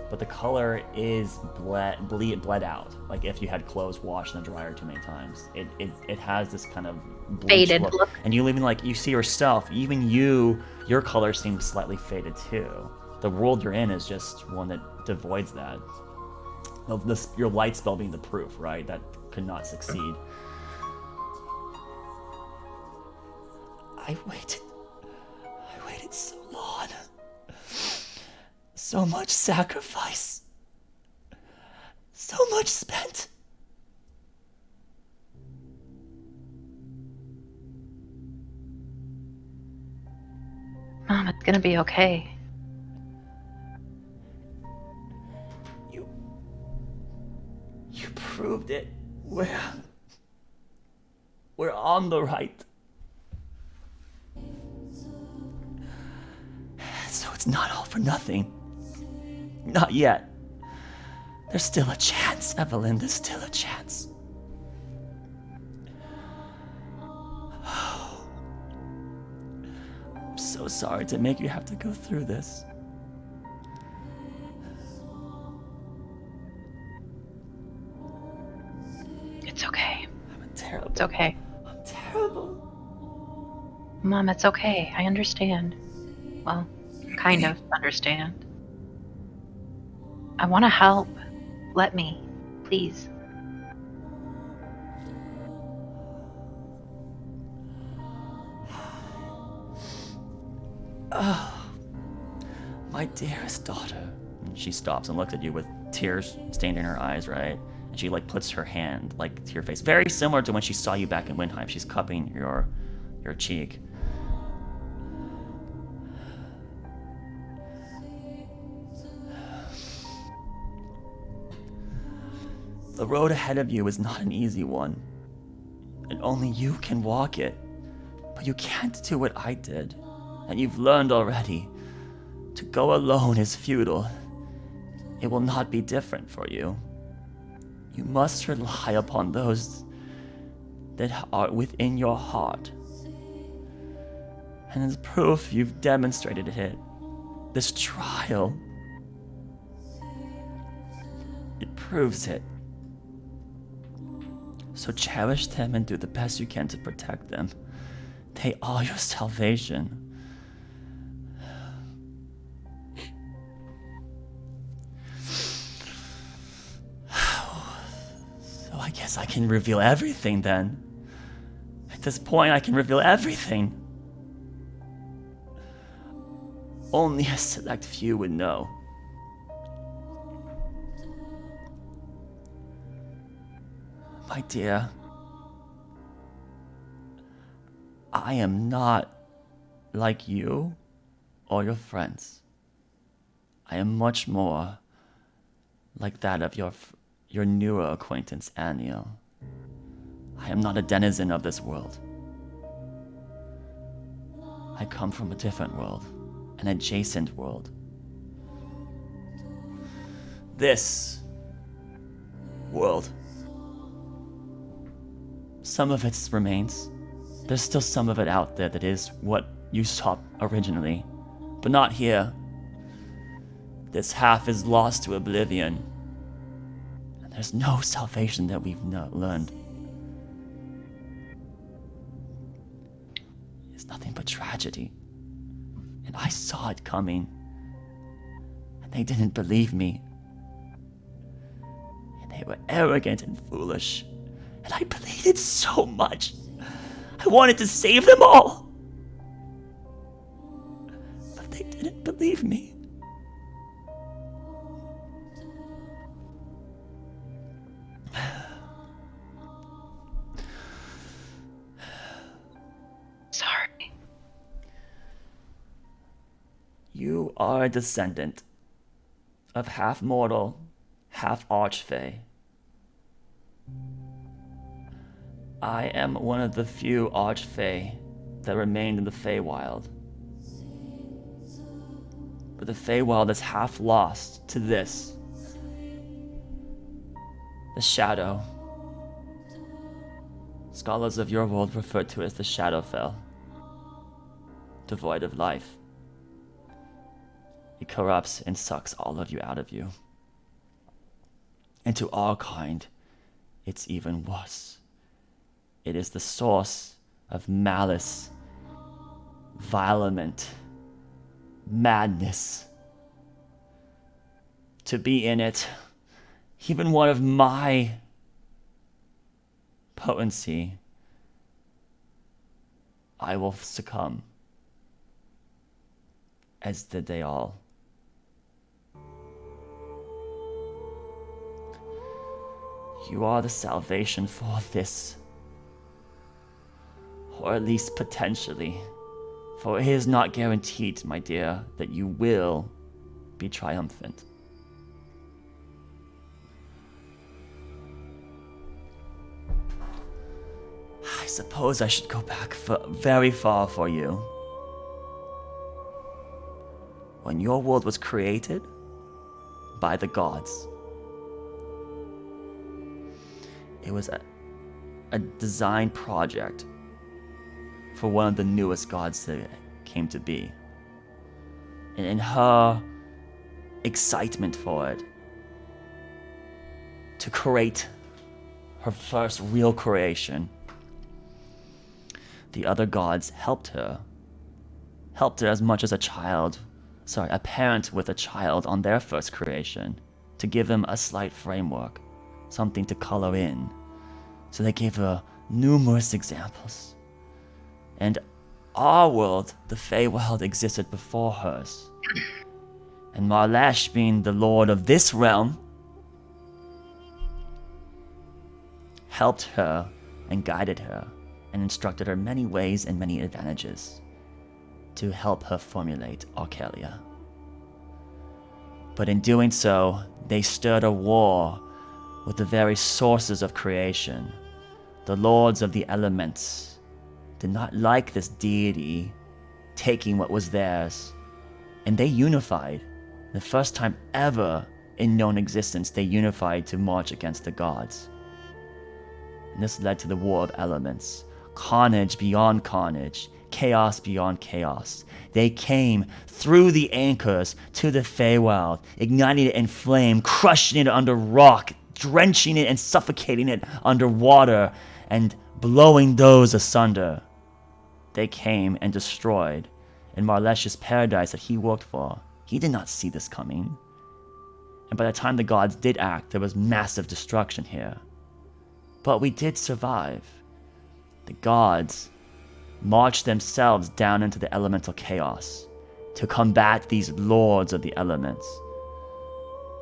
but the color is bled out. Like if you had clothes washed in the dryer too many times. It has this kind of faded look. And you even you see yourself, even your color seems slightly faded too. The world you're in is just one that devoids that. Your light spell being the proof, right? That could not succeed. I waited so long. So much sacrifice. So much spent. Mom, it's gonna be okay. You proved it. We're on the right. So it's not all for nothing. Not yet. There's still a chance, Evelyn. There's still a chance. I'm so sorry to make you have to go through this. It's okay. I'm terrible. It's okay. I'm terrible. Mom, it's okay. I understand. Well, kind of understand. I want to help. Let me, please. Oh, my dearest daughter. And she stops and looks at you with tears stained in her eyes, right? And she puts her hand to your face, very similar to when she saw you back in Windheim. She's cupping your cheek. The road ahead of you is not an easy one, and only you can walk it. But you can't do what I did, and you've learned already. To go alone is futile. It will not be different for you. You must rely upon those that are within your heart. And as proof, you've demonstrated it. This trial, it proves it. So cherish them and do the best you can to protect them. They are your salvation. So I guess I can reveal everything then. At this point, I can reveal everything. Only a select few would know. My dear, I am not like you or your friends. I am much more like that of your newer acquaintance, Aniel. I am not a denizen of this world. I come from a different world, an adjacent world. This world, some of its remains. There's still some of it out there that is what you saw originally, but not here. This half is lost to oblivion, and there's no salvation that we've learned. It's nothing but tragedy, and I saw it coming, and they didn't believe me, and they were arrogant and foolish, and I pleaded so much. I wanted to save them all, but they didn't believe me. Sorry. You are a descendant of half mortal, half archfey. I am one of the few archfey that remained in the Feywild. But the Feywild is half lost to this. The Shadow. Scholars of your world refer to it as the Shadowfell. Devoid of life. It corrupts and sucks all of you out of you. And to our kind, it's even worse. It is the source of malice, violence, madness. To be in it, even one of my potency, I will succumb, as did they all. You are the salvation for this. Or at least potentially. For it is not guaranteed, my dear, that you will be triumphant. I suppose I should go back very far for you. When your world was created by the gods, it was a design project for one of the newest gods that came to be. And in her excitement for it, to create her first real creation, the other gods helped her as much as a parent with a child on their first creation, to give them a slight framework, something to color in. So they gave her numerous examples. And our world, the Feywild, existed before hers. And Marlesh, being the lord of this realm, helped her and guided her and instructed her many ways and many advantages to help her formulate Arkelya. But in doing so, they stirred a war with the very sources of creation. The lords of the elements did not like this deity taking what was theirs, and they unified. The first time ever in known existence, they unified to march against the gods. And this led to the War of Elements. Carnage beyond carnage, chaos beyond chaos. They came through the anchors to the Feywild, igniting it in flame, crushing it under rock, drenching it and suffocating it under water, and blowing those asunder. They came and destroyed in Marlesh's paradise that he worked for. He did not see this coming. And by the time the gods did act, there was massive destruction here. But we did survive. The gods marched themselves down into the elemental chaos to combat these lords of the elements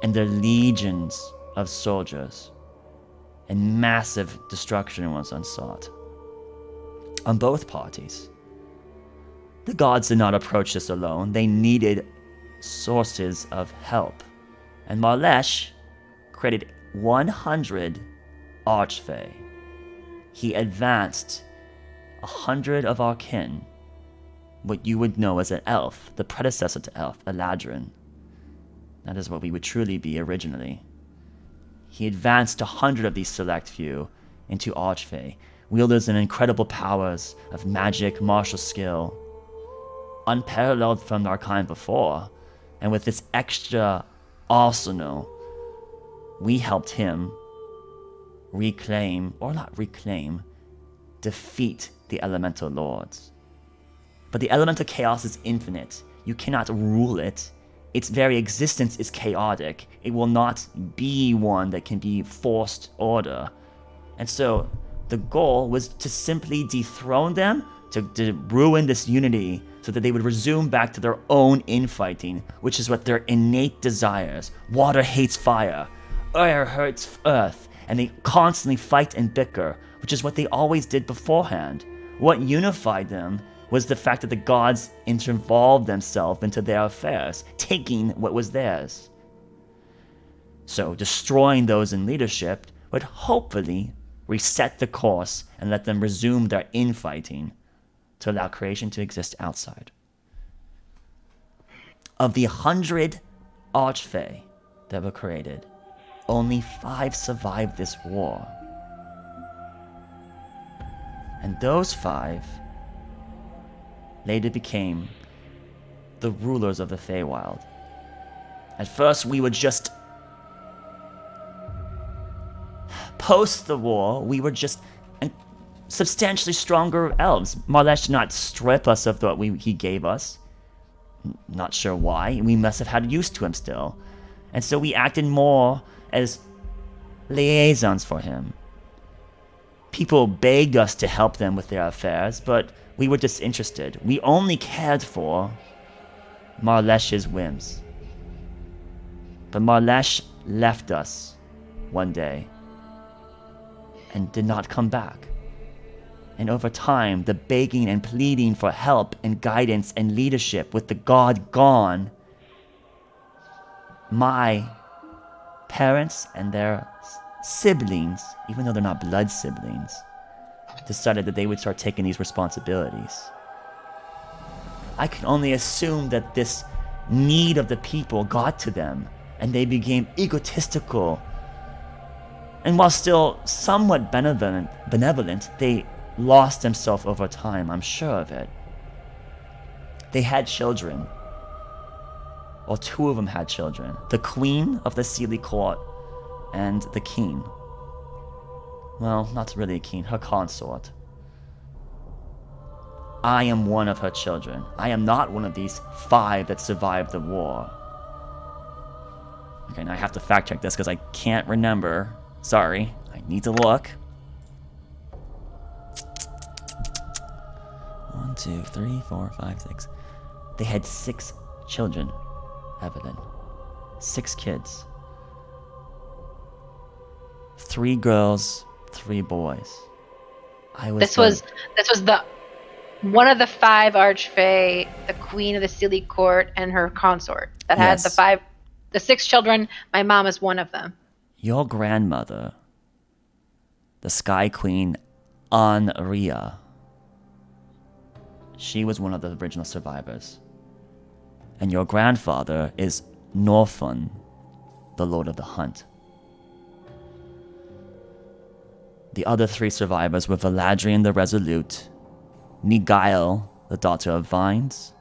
and their legions of soldiers, and massive destruction was unsought on both parties. The gods did not approach this alone. They needed sources of help, and Marlesh created 100 Archfey. He advanced 100 of our kin, what you would know as an elf, the predecessor to elf, Eladrin. That is what we would truly be originally. He advanced 100 of these select few into Archfey, wielders in incredible powers of magic, martial skill, unparalleled from our kind before, and with this extra arsenal, we helped him defeat the elemental lords. But the elemental chaos is infinite. You cannot rule it. Its very existence is chaotic. It will not be one that can be forced order. And so the goal was to simply dethrone them, to ruin this unity so that they would resume back to their own infighting, which is what their innate desires. Water hates fire. Air hates earth. And they constantly fight and bicker, which is what they always did beforehand. What unified them was the fact that the gods involved themselves into their affairs, taking what was theirs. So destroying those in leadership would hopefully reset the course and let them resume their infighting to allow creation to exist outside. Of the 100 Archfey that were created, only 5 survived this war. And those 5 later became the rulers of the Feywild. At first, we were just... Post the war, we were just substantially stronger elves. Marlesh did not strip us of what he gave us. Not sure why. We must have had used to him still. And so we acted more as liaisons for him. People begged us to help them with their affairs, but we were disinterested. We only cared for Marlesh's whims. But Marlesh left us one day and did not come back. And over time, the begging and pleading for help and guidance and leadership with the god gone, my parents and their siblings, even though they're not blood siblings, decided that they would start taking these responsibilities. I can only assume that this need of the people got to them, and they became egotistical. And while still somewhat benevolent, they lost themselves over time, I'm sure of it. They had children. Well, 2 of them had children. The queen of the Sealy court and the king. Well, not really a king, her consort. I am one of her children. I am not one of these 5 that survived the war. Okay, now I have to fact check this because I can't remember. Sorry, I need to look. 1, 2, 3, 4, 5, 6. They had 6 children, Evelyn. 6 kids. 3 girls, 3 boys. This was the one of the 5 Archfey, the queen of the Sealy court, and her consort that had the 6 children. My mom is one of them. your grandmother, the Sky Queen Arkelya, she was one of the original survivors. And your grandfather is Norfun, the Lord of the Hunt. The other 3 survivors were Valadrian the Resolute, Nigael, the daughter of Vines,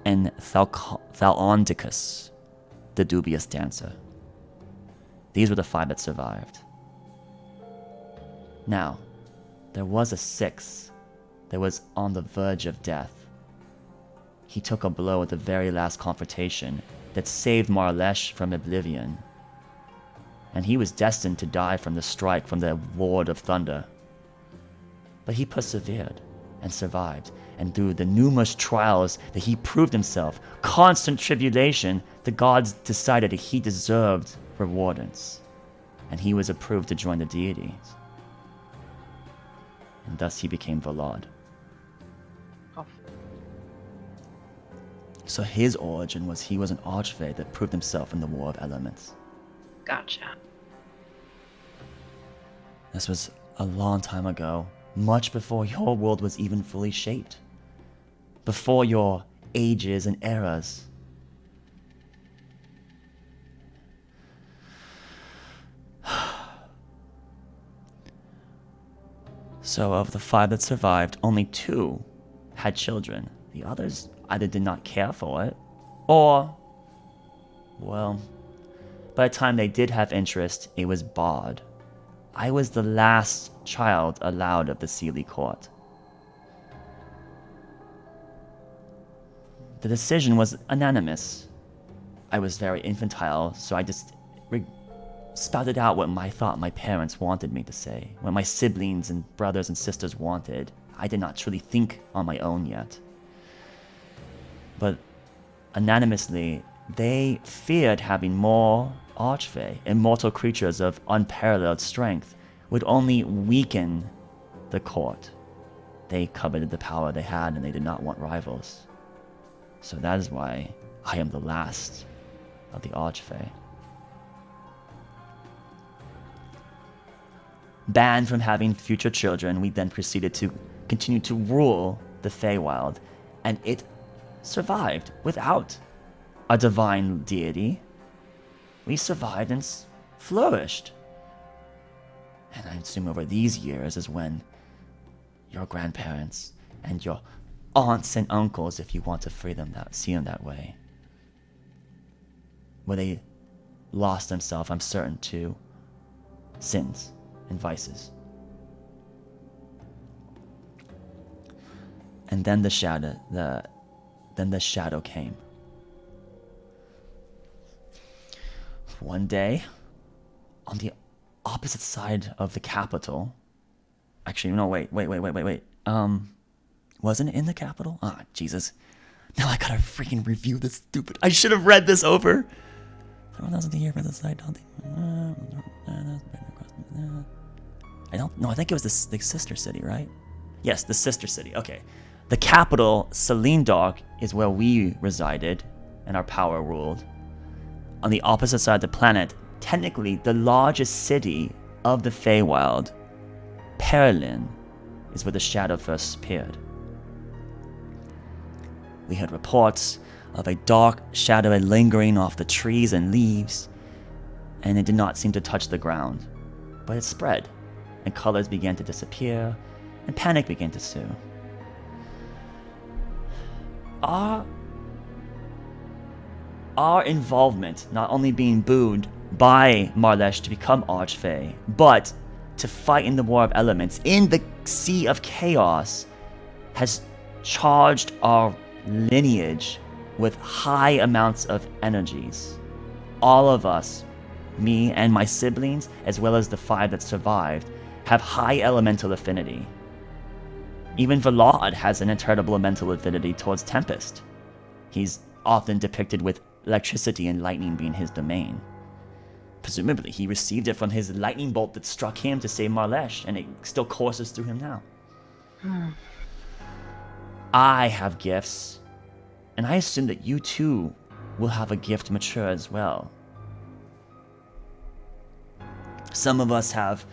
and Thalondicus, the Dubious Dancer. These were the 5 that survived. Now, there was a 6th that was on the verge of death. He took a blow at the very last confrontation that saved Marlesh from oblivion. And he was destined to die from the strike from the Lord of Thunder. But he persevered and survived, and through the numerous trials that he proved himself, constant tribulation, the gods decided that he deserved rewardance, and he was approved to join the deities. And thus he became Valad. So his origin was he was an archfey that proved himself in the War of Elements. Gotcha. This was a long time ago, much before your world was even fully shaped. Before your ages and eras. So of the 5 that survived, only 2 had children. The others either did not care for it, or, well, by the time they did have interest, it was barred. I was the last child allowed of the Sealy court. The decision was unanimous. I was very infantile, so I just spouted out what I thought my parents wanted me to say, what my siblings and brothers and sisters wanted. I did not truly think on my own yet. But unanimously, they feared having more archfey, immortal creatures of unparalleled strength, would only weaken the court. They coveted the power they had, and they did not want rivals. So that is why I am the last of the archfey. Banned from having future children, we then proceeded to continue to rule the Feywild, and it survived without a divine deity. We survived and flourished. And I assume over these years is when your grandparents and your aunts and uncles, if you want to see them that way, where they lost themselves, I'm certain, to sins and vices. And then the shadow came. One day, on the opposite side of the capital, actually, no, wait. Wasn't it in the capital? Ah, Jesus. Now I gotta freaking review this stupid. I should have read this over. 7,000 a year for the side. I don't know. I think it was the sister city, right? Yes, the sister city. Okay. The capital, Selindork, is where we resided and our power ruled. On the opposite side of the planet, technically the largest city of the Feywild, Perlin, is where the shadow first appeared. We heard reports of a dark shadow lingering off the trees and leaves, and it did not seem to touch the ground. But it spread, and colors began to disappear, and panic began to ensue. Our involvement, not only being booed by Marlesh to become Archfey, but to fight in the War of Elements in the Sea of Chaos, has charged our lineage with high amounts of energies. All of us, me and my siblings, as well as the 5 that survived, have high elemental affinity. Even Valad has an incredible elemental affinity towards Tempest. He's often depicted with electricity and lightning being his domain. Presumably, he received it from his lightning bolt that struck him to save Marlesh, and it still courses through him now. I have gifts, and I assume that you too will have a gift mature as well. Some of us have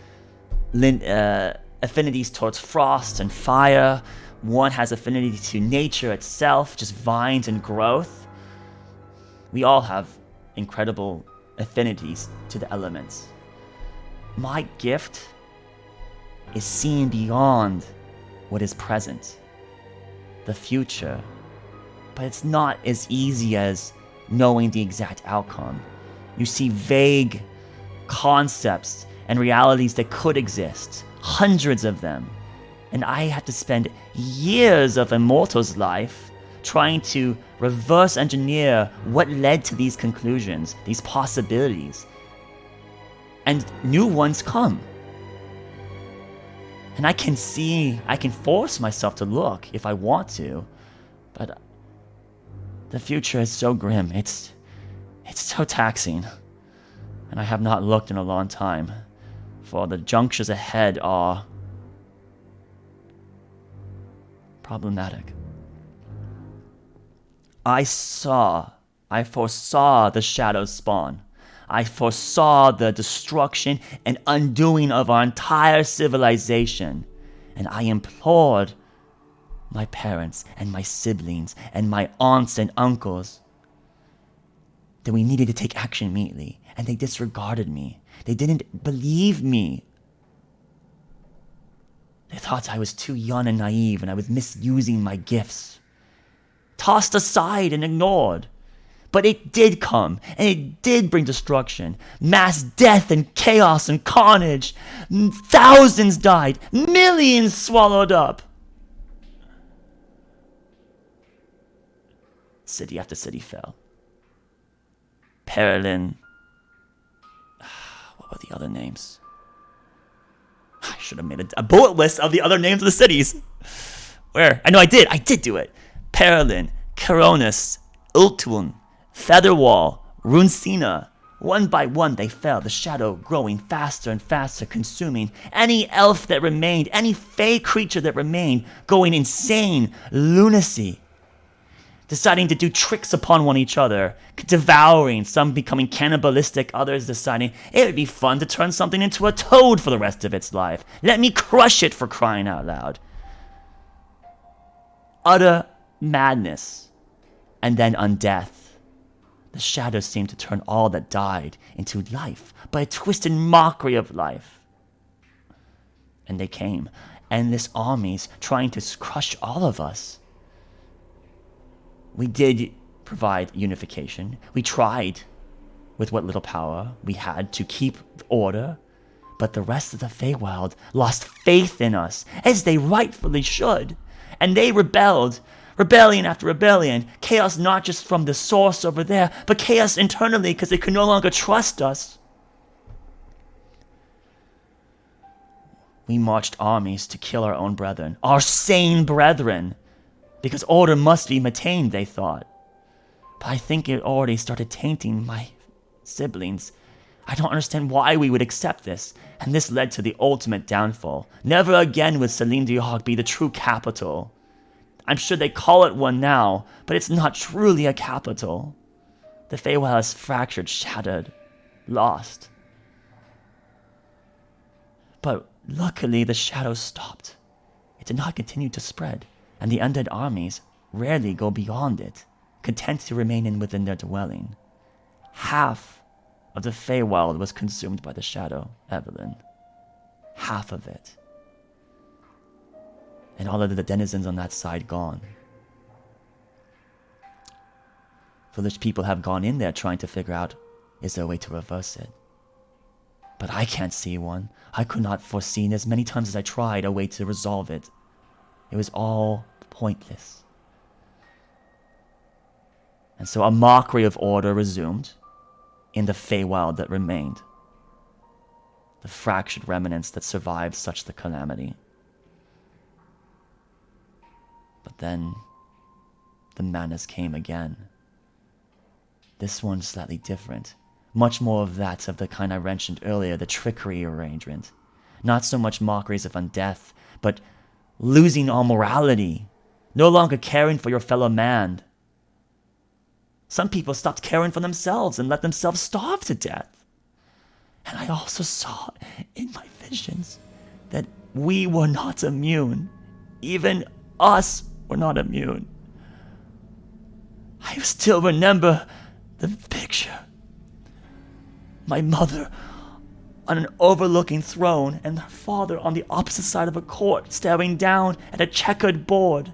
affinities towards frost and fire. One has affinity to nature itself, just vines and growth. We all have incredible affinities to the elements. My gift is seeing beyond what is present, the future. But it's not as easy as knowing the exact outcome. You see vague concepts and realities that could exist, hundreds of them. And I had to spend years of a mortal's life trying to reverse engineer what led to these conclusions, these possibilities. And new ones come. And I can force myself to look if I want to, but the future is so grim, it's so taxing. And I have not looked in a long time, for the junctures ahead are problematic. I foresaw the shadows spawn. I foresaw the destruction and undoing of our entire civilization. And I implored my parents and my siblings and my aunts and uncles that we needed to take action immediately. And they disregarded me. They didn't believe me. They thought I was too young and naive and I was misusing my gifts. Tossed aside and ignored. But it did come, and it did bring destruction. Mass death and chaos and carnage. Thousands died. Millions swallowed up. City after city fell. Perilyn. What were the other names? I should have made a bullet list of the other names of the cities. Where? I know I did. I did do it. Perilyn, Coronis, Ultuan, Featherwall, Runcina. One by one they fell, the shadow growing faster and faster, consuming any elf that remained, any fey creature that remained, going insane, lunacy. Deciding to do tricks upon one each other, devouring, some becoming cannibalistic, others deciding it would be fun to turn something into a toad for the rest of its life. Let me crush it, for crying out loud. Utter madness, and then undeath. The shadows seemed to turn all that died into life, by a twisted mockery of life. And they came, endless armies trying to crush all of us. We did provide unification. We tried with what little power we had to keep order, but the rest of the Feywild lost faith in us, as they rightfully should, and they rebelled. Rebellion after rebellion, chaos not just from the source over there, but chaos internally because they could no longer trust us. We marched armies to kill our own brethren, our sane brethren, because order must be maintained, they thought. But I think it already started tainting my siblings. I don't understand why we would accept this, and this led to the ultimate downfall. Never again would Selene Diog be the true capital. I'm sure they call it one now, but it's not truly a capital. The Feywild is fractured, shattered, lost. But luckily the shadows stopped. It did not continue to spread, and the undead armies rarely go beyond it, content to remain within their dwelling. Half of the Feywild was consumed by the shadow, Evelyn. Half of it. And all of the denizens on that side gone. Foolish people have gone in there trying to figure out, is there a way to reverse it? But I can't see one. I could not foresee, as many times as I tried, a way to resolve it. It was all pointless. And so a mockery of order resumed in the Feywild that remained. The fractured remnants that survived such the calamity. But then, the madness came again. This one's slightly different. Much more of that of the kind I mentioned earlier, the trickery arrangement. Not so much mockeries of undeath, but losing all morality. No longer caring for your fellow man. Some people stopped caring for themselves and let themselves starve to death. And I also saw in my visions that we were not immune. Even us were not immune. I still remember the picture. My mother on an overlooking throne and her father on the opposite side of a court staring down at a checkered board.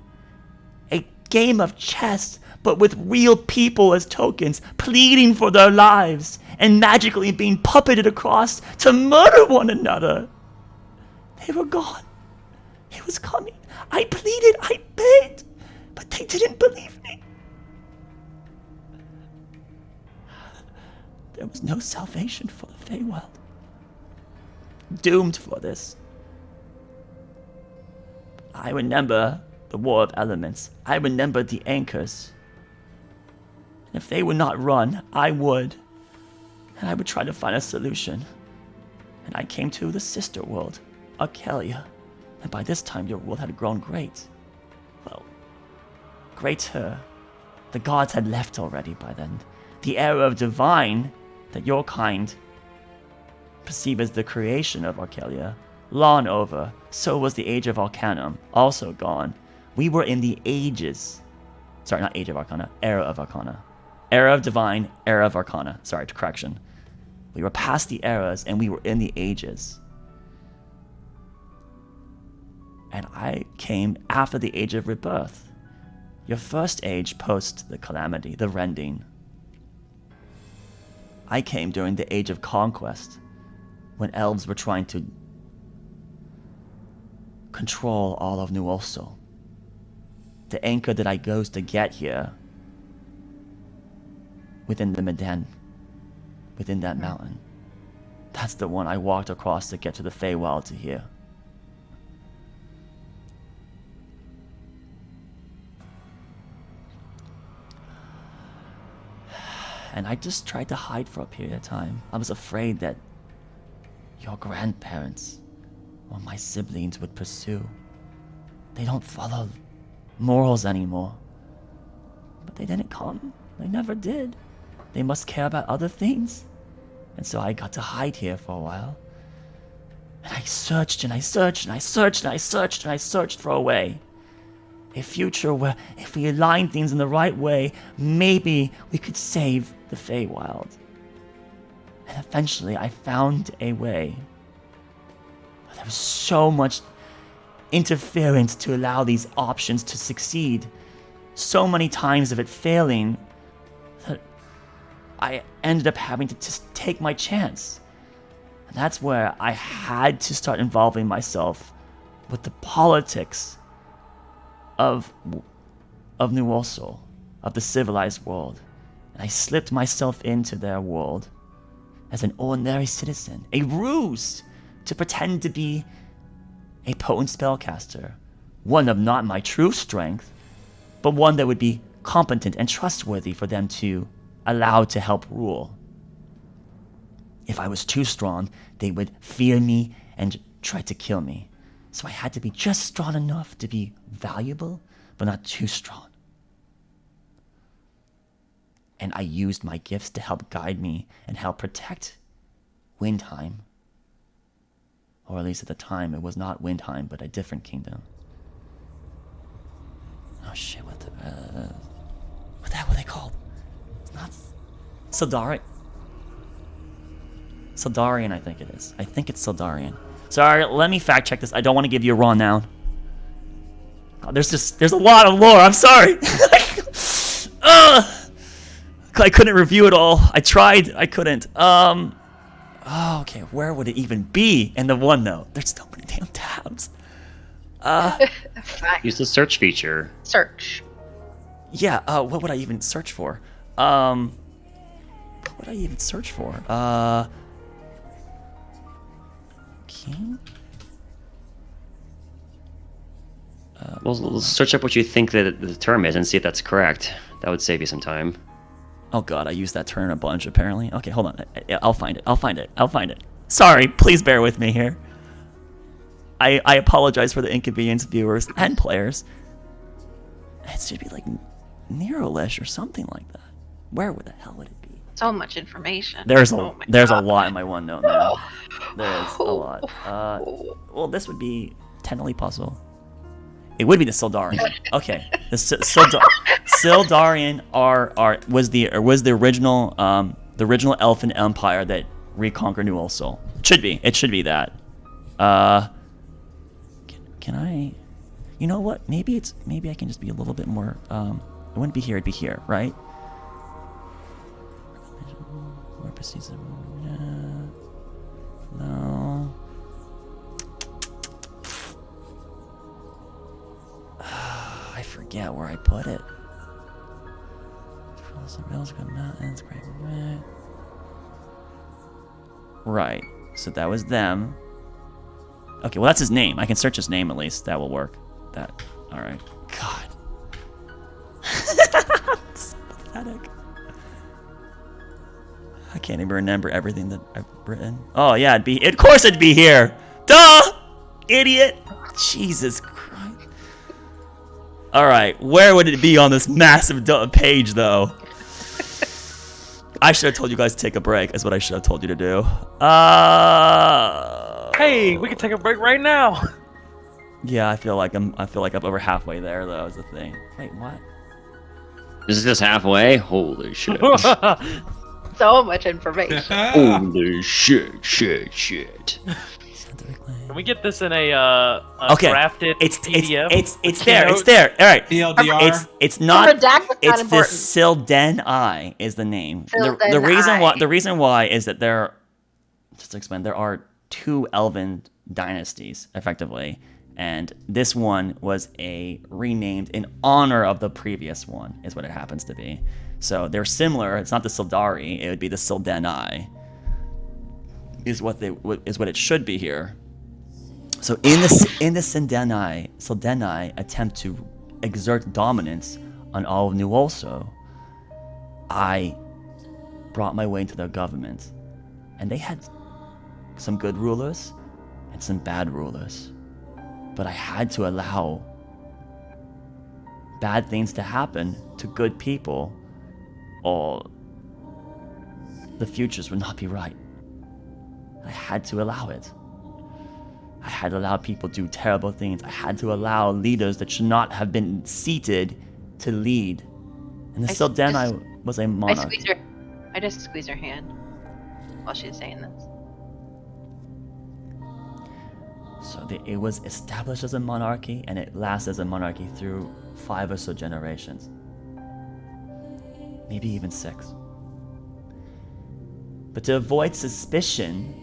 A game of chess, but with real people as tokens, pleading for their lives and magically being puppeted across to murder one another. They were gone. It was coming. I pleaded, I begged, but they didn't believe me. There was no salvation for the Feywild. Doomed for this. I remember the War of Elements. I remember the anchors. And if they would not run, I would. And I would try to find a solution. And I came to the sister world, Arkelya. And by this time your world had grown great. Well, greater. The gods had left already by then. The era of divine that your kind perceive as the creation of Arkelya, long over. So was the age of Arcanum, also gone. We were in the ages. Sorry, not age of Arcana, era of Arcana. Era of divine, era of Arcana. Sorry, correction. We were past the eras and we were in the ages. And I came after the age of rebirth. Your first age post the calamity, the rending. I came during the age of conquest, when elves were trying to control all of New Ulso. The anchor that I goes to get here, within the Medan, within that mountain. That's the one I walked across to get to the Feywild to here. And I just tried to hide for a period of time. I was afraid that your grandparents or my siblings would pursue. They don't follow morals anymore. But they didn't come. They never did. They must care about other things. And so I got to hide here for a while. And I searched and I searched and I searched and I searched and I searched for a way. A future where if we align things in the right way, maybe we could save the Feywild. And eventually I found a way. But there was so much interference to allow these options to succeed. So many times of it failing that I ended up having to just take my chance. And that's where I had to start involving myself with the politics of New Ulso, of the civilized world. And I slipped myself into their world as an ordinary citizen, a ruse to pretend to be a potent spellcaster, one of not my true strength, but one that would be competent and trustworthy for them to allow to help rule. If I was too strong, they would fear me and try to kill me. So I had to be just strong enough to be valuable, but not too strong. And I used my gifts to help guide me and help protect Windheim. Or at least at the time, it was not Windheim, but a different kingdom. Oh shit, what the hell were they called? It's not Sildarian. Sildarian, I think it is. I think it's Sildarian. Sorry, let me fact check this. I don't want to give you a raw noun. Oh, there's a lot of lore. I'm sorry. I couldn't review it all. I tried. I couldn't. Oh, okay. Where would it even be in the OneNote? There's so many damn tabs. Use the search feature. Search. Yeah. What would I even search for? What would I even search for? King? Well, search up what you think that the term is and see if that's correct. That would save you some time. Oh god, I used that term a bunch apparently. Okay, hold on. I'll find it. Sorry, please bear with me here. I apologize for the inconvenience, viewers and players. It should be like Neurolish or something like that. Where the hell would it be? So much information. There's a lot in my OneNote now. There's a lot. Well, this would be technically possible. It would be the Sildarian. Okay, the Sildarian was the original Elfin Empire that reconquered New Ulsul. It should be that. Can I? You know what? Maybe I can just be a little bit more. It wouldn't be here. It'd be here, right? No. I forget where I put it. Right. So that was them. Okay, well that's his name. I can search his name at least. That will work. All right. God. It's pathetic. I can't even remember everything that I've written. Oh yeah, of course it'd be here. Duh! Idiot! Jesus Christ. Alright, where would it be on this massive page though? I should have told you guys to take a break, is what I should have told you to do. Hey, we can take a break right now. Yeah, I feel like I'm over halfway there though, is the thing. Wait, what? Is this halfway? Holy shit. So much information. Holy shit. Can we get this in a drafted PDF? It's there. All right. TLDR. It's not. It's important. the Sildani is the name. The reason why is that just to explain, there are 2 Elven dynasties effectively, and this one was renamed in honor of the previous one, is what it happens to be. So they're similar. It's not the Sildari. It would be the Sildani. Is what it should be here. So in the Sildani attempt to exert dominance on all of New Ulsul, I brought my way into their government, and they had some good rulers and some bad rulers, but I had to allow bad things to happen to good people, or the futures would not be right. I had to allow it. I had to allow people to do terrible things. I had to allow leaders that should not have been seated to lead. And the Sildani was a monarch. I just squeeze her hand while she's saying this. So it was established as a monarchy, and it lasted as a monarchy through 5 or so generations. Maybe even 6. But to avoid suspicion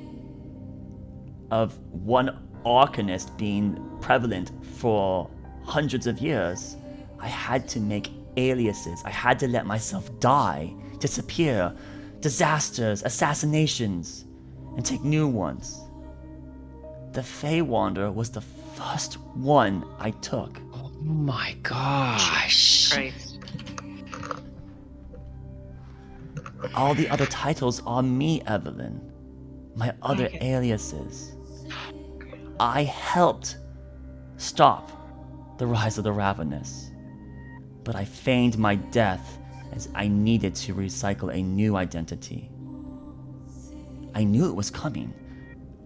of one arcanist being prevalent for hundreds of years, I had to make aliases. I had to let myself die, disappear, disasters, assassinations, and take new ones. The Fey Wanderer was the first one I took. Oh my gosh. Christ. All the other titles are me, Evelyn. My other aliases. I helped stop the rise of the Ravenous, but I feigned my death as I needed to recycle a new identity. I knew it was coming.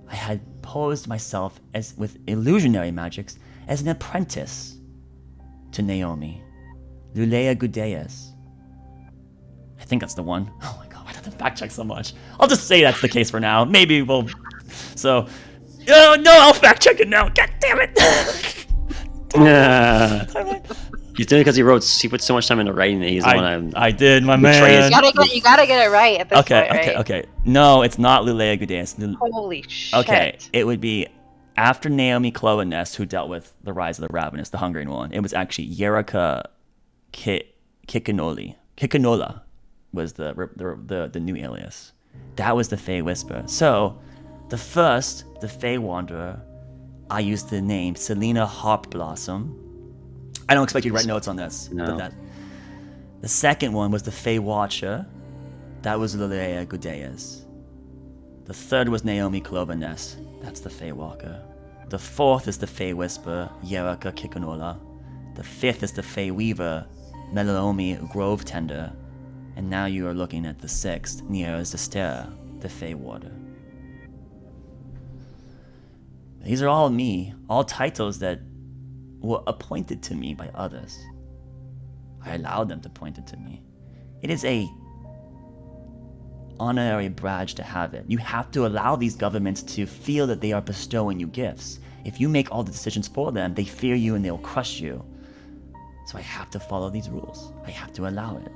I had posed myself as with illusionary magics as an apprentice to Naomi, Lulea Gudeas. I think that's the one. Oh my god, I have to fact check so much. I'll just say that's the case for now. Maybe we'll. So, no, I'll fact check it now. God damn it! He's doing it because he put so much time into writing that he's the one I did, my man. You gotta get it right at this point, right? Okay. No, it's not Lulea Gudeas. Holy shit. Okay, it would be after Naomi Clowenest, who dealt with the rise of the Ravenous, the Hungarian one. It was actually Yerika Kikanola was the new alias. That was the Fey Whisper. So, the Fey Wanderer, I used the name Selena Harpblossom. I don't expect you to write notes on this. No. But the second one was the Fey Watcher. That was Lulea Gudeas. The third was Naomi Cloveness. That's the Fey Walker. The fourth is the Fey Whisper, Yerika Kikanola. The fifth is the Fey Weaver, Melomi Grove Tender. And now you are looking at the sixth, nearest Astera, the Fey Warder. These are all me, all titles that were appointed to me by others. I allowed them to point it to me. It is a honorary badge to have it. You have to allow these governments to feel that they are bestowing you gifts. If you make all the decisions for them, they fear you and they'll crush you. So I have to follow these rules. I have to allow it.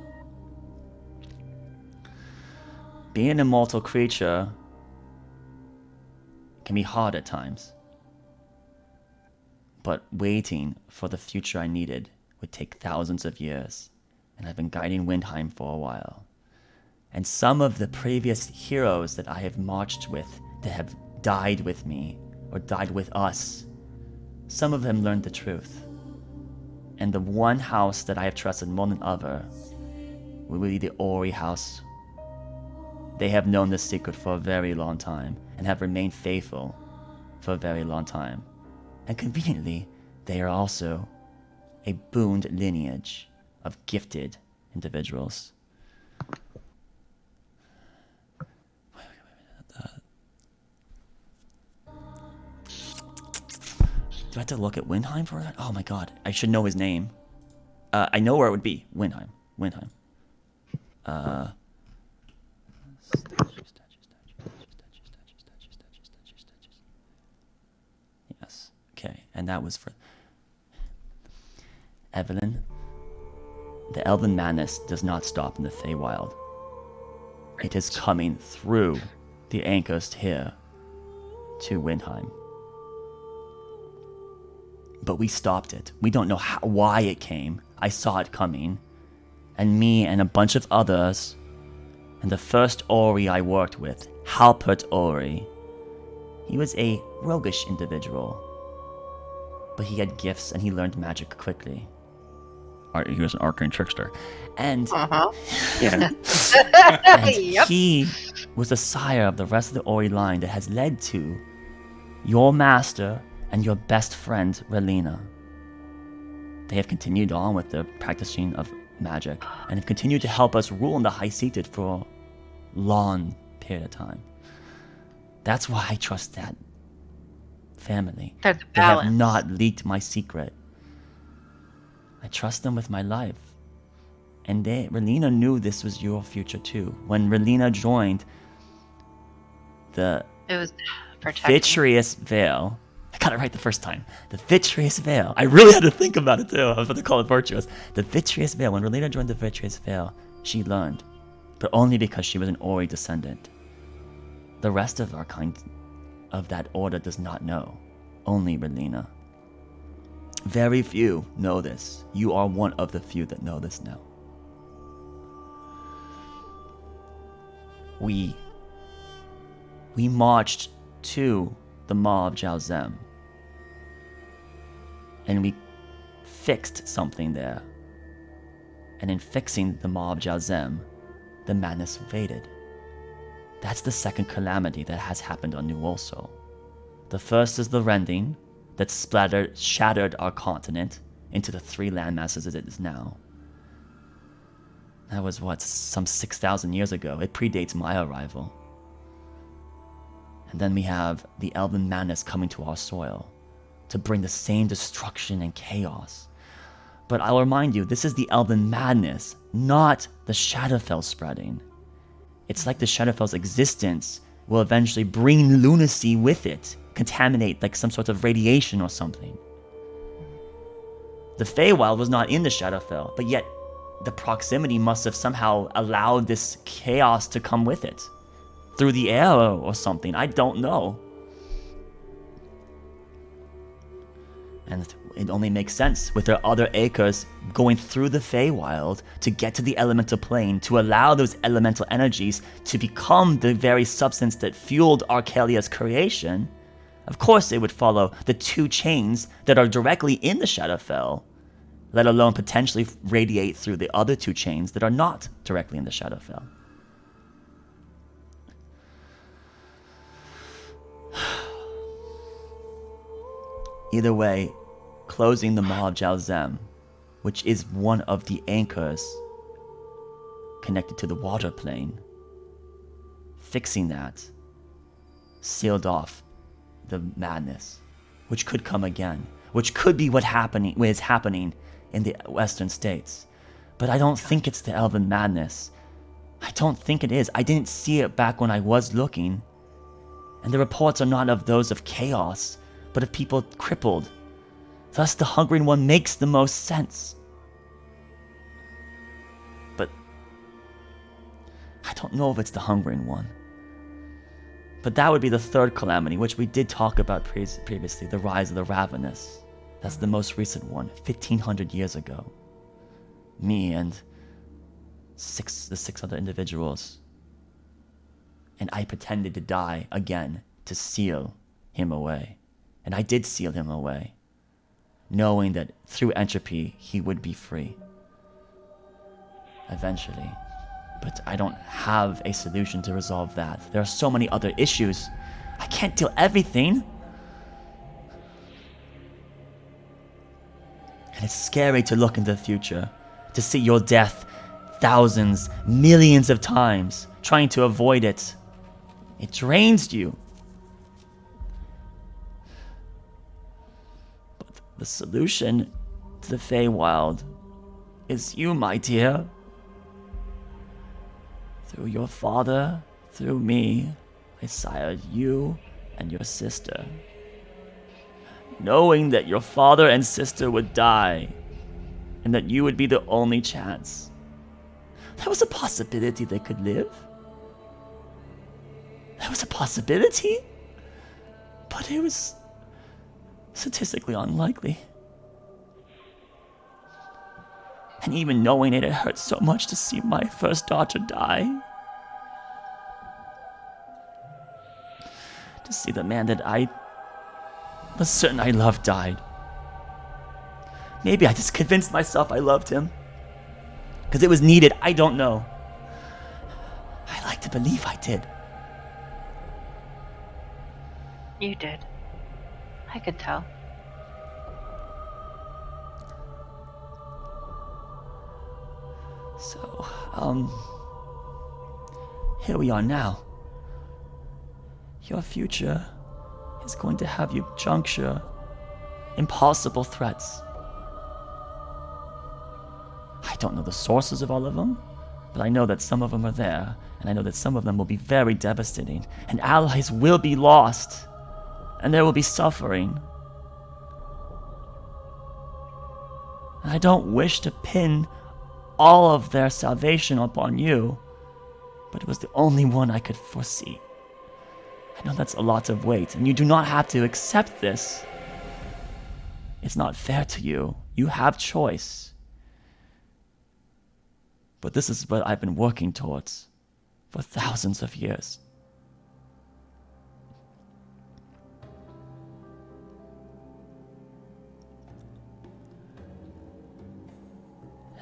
Being an immortal creature can be hard at times. But waiting for the future I needed would take thousands of years, and I've been guiding Windheim for a while. And some of the previous heroes that I have marched with, that have died with me, or died with us, some of them learned the truth. And the one house that I have trusted more than other will be the Ori house. They have known this secret for a very long time, and have remained faithful for a very long time. And conveniently, they are also a booned lineage of gifted individuals. Do I have to look at Windheim for that? Oh my god, I should know his name. I know where it would be. Windheim. Yes. Okay, and that was for Evelyn. The Elven madness does not stop in the Feywild. It is coming through the anchors here to Windheim. But we stopped it. We don't know why it came. I saw it coming. And me and a bunch of others, and the first Ori I worked with, Halpert Ori, he was a roguish individual. But he had gifts and he learned magic quickly. He was an arcane trickster. And, yeah. And he was the sire of the rest of the Ori line that has led to your master and your best friend, Relina. They have continued on with the practicing of magic and have continued to help us rule in the High Seated for a long period of time. That's why I trust that family. They have not leaked my secret. I trust them with my life. And Relina knew this was your future too. When Relina joined it was Vitreous Veil. I got it right the first time. The Vitreous Veil. I really had to think about it too. I was about to call it Virtuous. The Vitreous Veil. When Relina joined the Vitreous Veil, she learned. But only because she was an Ori descendant. The rest of our kind of that order does not know. Only Relina. Very few know this. You are one of the few that know this now. We marched to the Maw of Jiaozem. And we fixed something there. And in fixing the Maw of Jiaozem, the madness faded. That's the second calamity that has happened on New Ulso. The first is the rending that shattered our continent into the 3 landmasses as it is now. That was some 6,000 years ago. It predates my arrival. And then we have the Elven madness coming to our soil to bring the same destruction and chaos. But I'll remind you, this is the Elven madness, not the Shadowfell spreading. It's like the Shadowfell's existence will eventually bring lunacy with it, contaminate like some sort of radiation or something. The Feywild was not in the Shadowfell, but yet the proximity must have somehow allowed this chaos to come with it. Through the air or something, I don't know. And it only makes sense with their other acres going through the Feywild to get to the elemental plane, to allow those elemental energies to become the very substance that fueled Arkelya's creation. Of course they would follow the 2 chains that are directly in the Shadowfell, let alone potentially radiate through the other 2 chains that are not directly in the Shadowfell. Either way, closing the Maw of Jiaozem, which is one of the anchors connected to the water plane. Fixing that sealed off the madness, which could come again, which could be what is happening in the western states. But I don't think it's the elven madness. I don't think it is. I didn't see it back when I was looking. And the reports are not of those of chaos, but of people crippled. Thus the Hungering One makes the most sense. But I don't know if it's the Hungering One. But that would be the third calamity, which we did talk about previously, the rise of the Ravenous. That's the most recent one, 1500 years ago. Me and the six other individuals. And I pretended to die again to seal him away. And I did seal him away, knowing that through entropy he would be free. Eventually. But I don't have a solution to resolve that. There are so many other issues. I can't deal everything. And it's scary to look into the future, to see your death thousands, millions of times, trying to avoid it. It drains you. But the solution to the Feywild is you, my dear. Through your father, through me, I sired you and your sister. Knowing that your father and sister would die, and that you would be the only chance. That was a possibility they could live. That was a possibility. But it was statistically unlikely. And even knowing it, it hurt so much to see my first daughter die. To see the man that I was certain I loved died. Maybe I just convinced myself I loved him. Because it was needed, I don't know. I like to believe I did. You did. I could tell. So, here we are now. Your future is going to have you juncture impossible threats. I don't know the sources of all of them, but I know that some of them are there, and I know that some of them will be very devastating, and allies will be lost, and there will be suffering. And I don't wish to pin all of their salvation upon you, but it was the only one I could foresee. I know that's a lot of weight, and you do not have to accept this. It's not fair to you. You have choice. But this is what I've been working towards for thousands of years.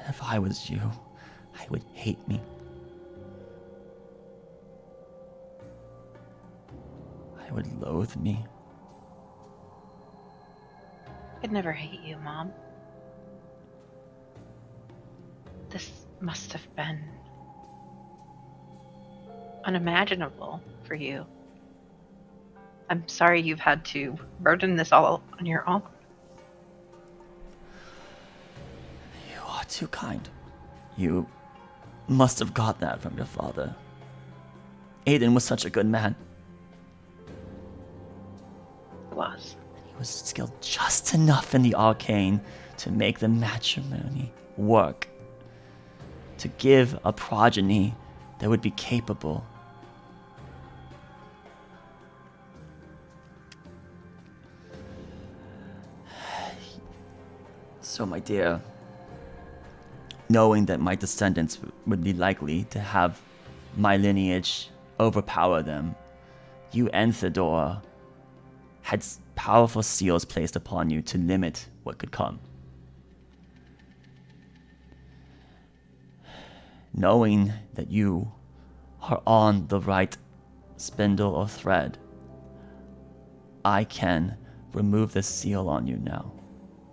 If I was you, I would hate me. I would loathe me. I'd never hate you, Mom. This must have been unimaginable for you. I'm sorry you've had to burden this all on your own. You are too kind. You must have got that from your father. Aiden was such a good man. He was. He was skilled just enough in the arcane to make the matrimony work. To give a progeny that would be capable. So, my dear, knowing that my descendants would be likely to have my lineage overpower them, you and Theodora had powerful seals placed upon you to limit what could come. Knowing that you are on the right spindle or thread, I can remove the seal on you now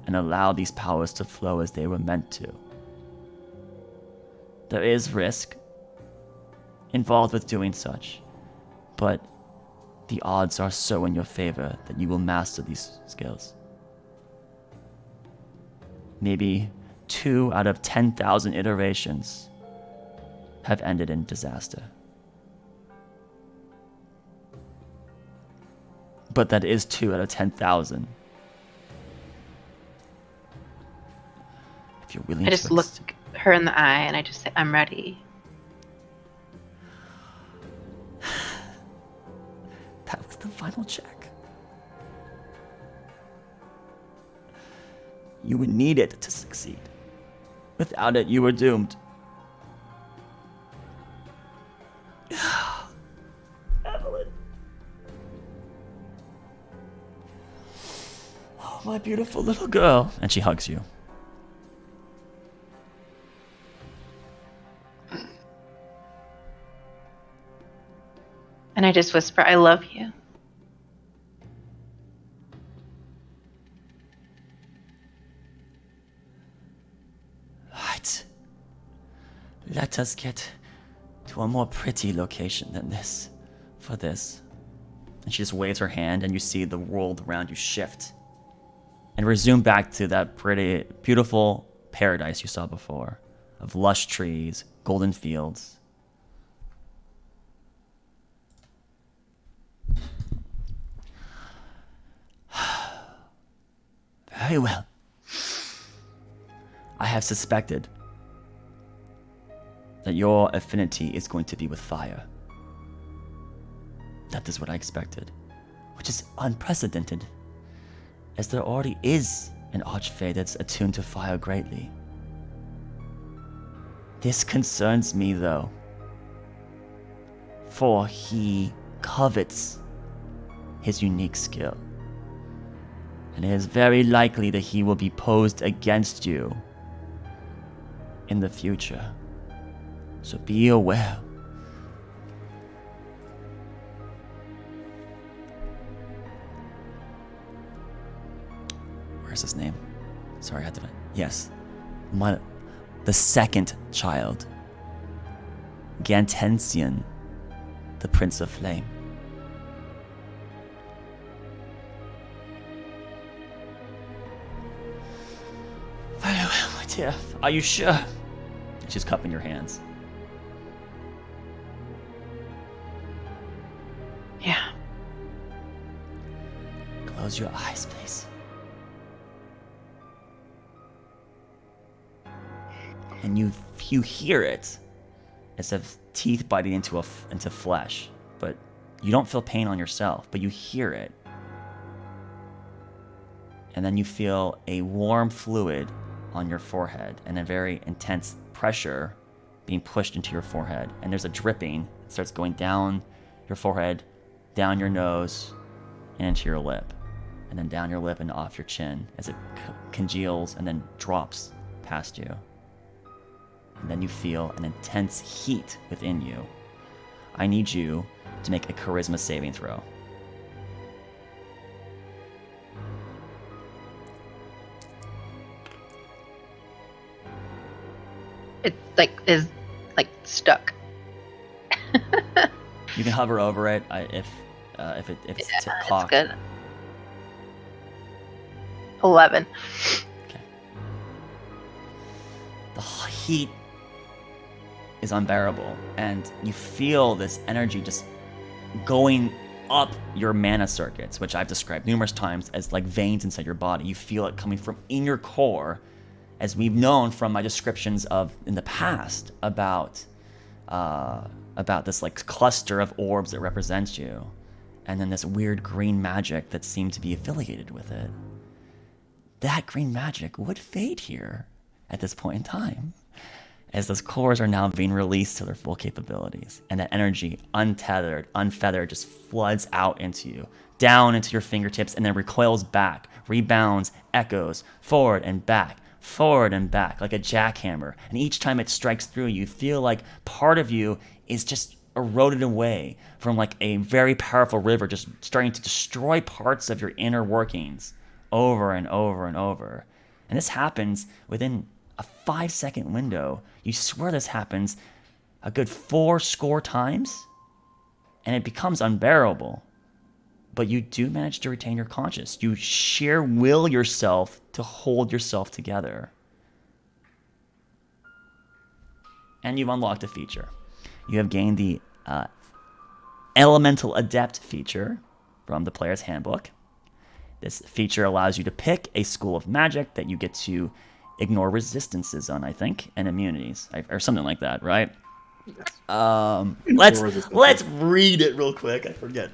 and allow these powers to flow as they were meant to. There is risk involved with doing such, but the odds are so in your favor that you will master these skills. Maybe 2 out of 10,000 iterations have ended in disaster. But that is 2 out of 10,000. If you're willing I to just look her in the eye and I just say, I'm ready. That was the final check. You would need it to succeed. Without it, you were doomed. Evelyn. Oh, my beautiful little girl. And she hugs you. And I just whisper, I love you. Right. Let us get to a more pretty location than this. For this. And she just waves her hand and you see the world around you shift. And resume back to that pretty, beautiful paradise you saw before. Of lush trees, golden fields. Very well. I have suspected that your affinity is going to be with fire. That is what I expected, which is unprecedented, as there already is an archfey that's attuned to fire greatly. This concerns me, though, for he covets his unique skill. And it is very likely that he will be posed against you in the future. So be aware. Where's his name? Sorry, how did I? Yes. The second child. Gantensian, the Prince of Flame. Very well, my dear. Are you sure? She's cupping your hands. Yeah. Close your eyes, please. And you hear it as if teeth biting into flesh, but you don't feel pain on yourself, but you hear it. And then you feel a warm fluid on your forehead and a very intense pressure being pushed into your forehead. And there's a dripping. It starts going down your forehead, down your nose, and into your lip. And then down your lip and off your chin as it congeals and then drops past you. And then you feel an intense heat within you. I need you to make a charisma saving throw. It is stuck. You can hover over it if it's cocked. That's good. 11. Okay. The heat is unbearable, and you feel this energy just going up your mana circuits, which I've described numerous times as like veins inside your body. You feel it coming from in your core, as we've known from my descriptions of in the past about this like cluster of orbs that represents you, and then this weird green magic that seemed to be affiliated with it. That green magic would fade here at this point in time, as those cores are now being released to their full capabilities, and that energy, untethered, unfeathered, just floods out into you, down into your fingertips, and then recoils back, rebounds, echoes, forward and back, like a jackhammer. And each time it strikes through, you feel like part of you is just eroded away from like a very powerful river, just starting to destroy parts of your inner workings over and over and over. And this happens within a 5-second window. You swear this happens a good 4 times, and it becomes unbearable. But you do manage to retain your conscience. You sheer will yourself to hold yourself together. And you've unlocked a feature. You have gained the Elemental Adept feature from the player's handbook. This feature allows you to pick a school of magic that you get to ignore resistances on, I think, and immunities, or something like that, right? Let's read it real quick. I forget.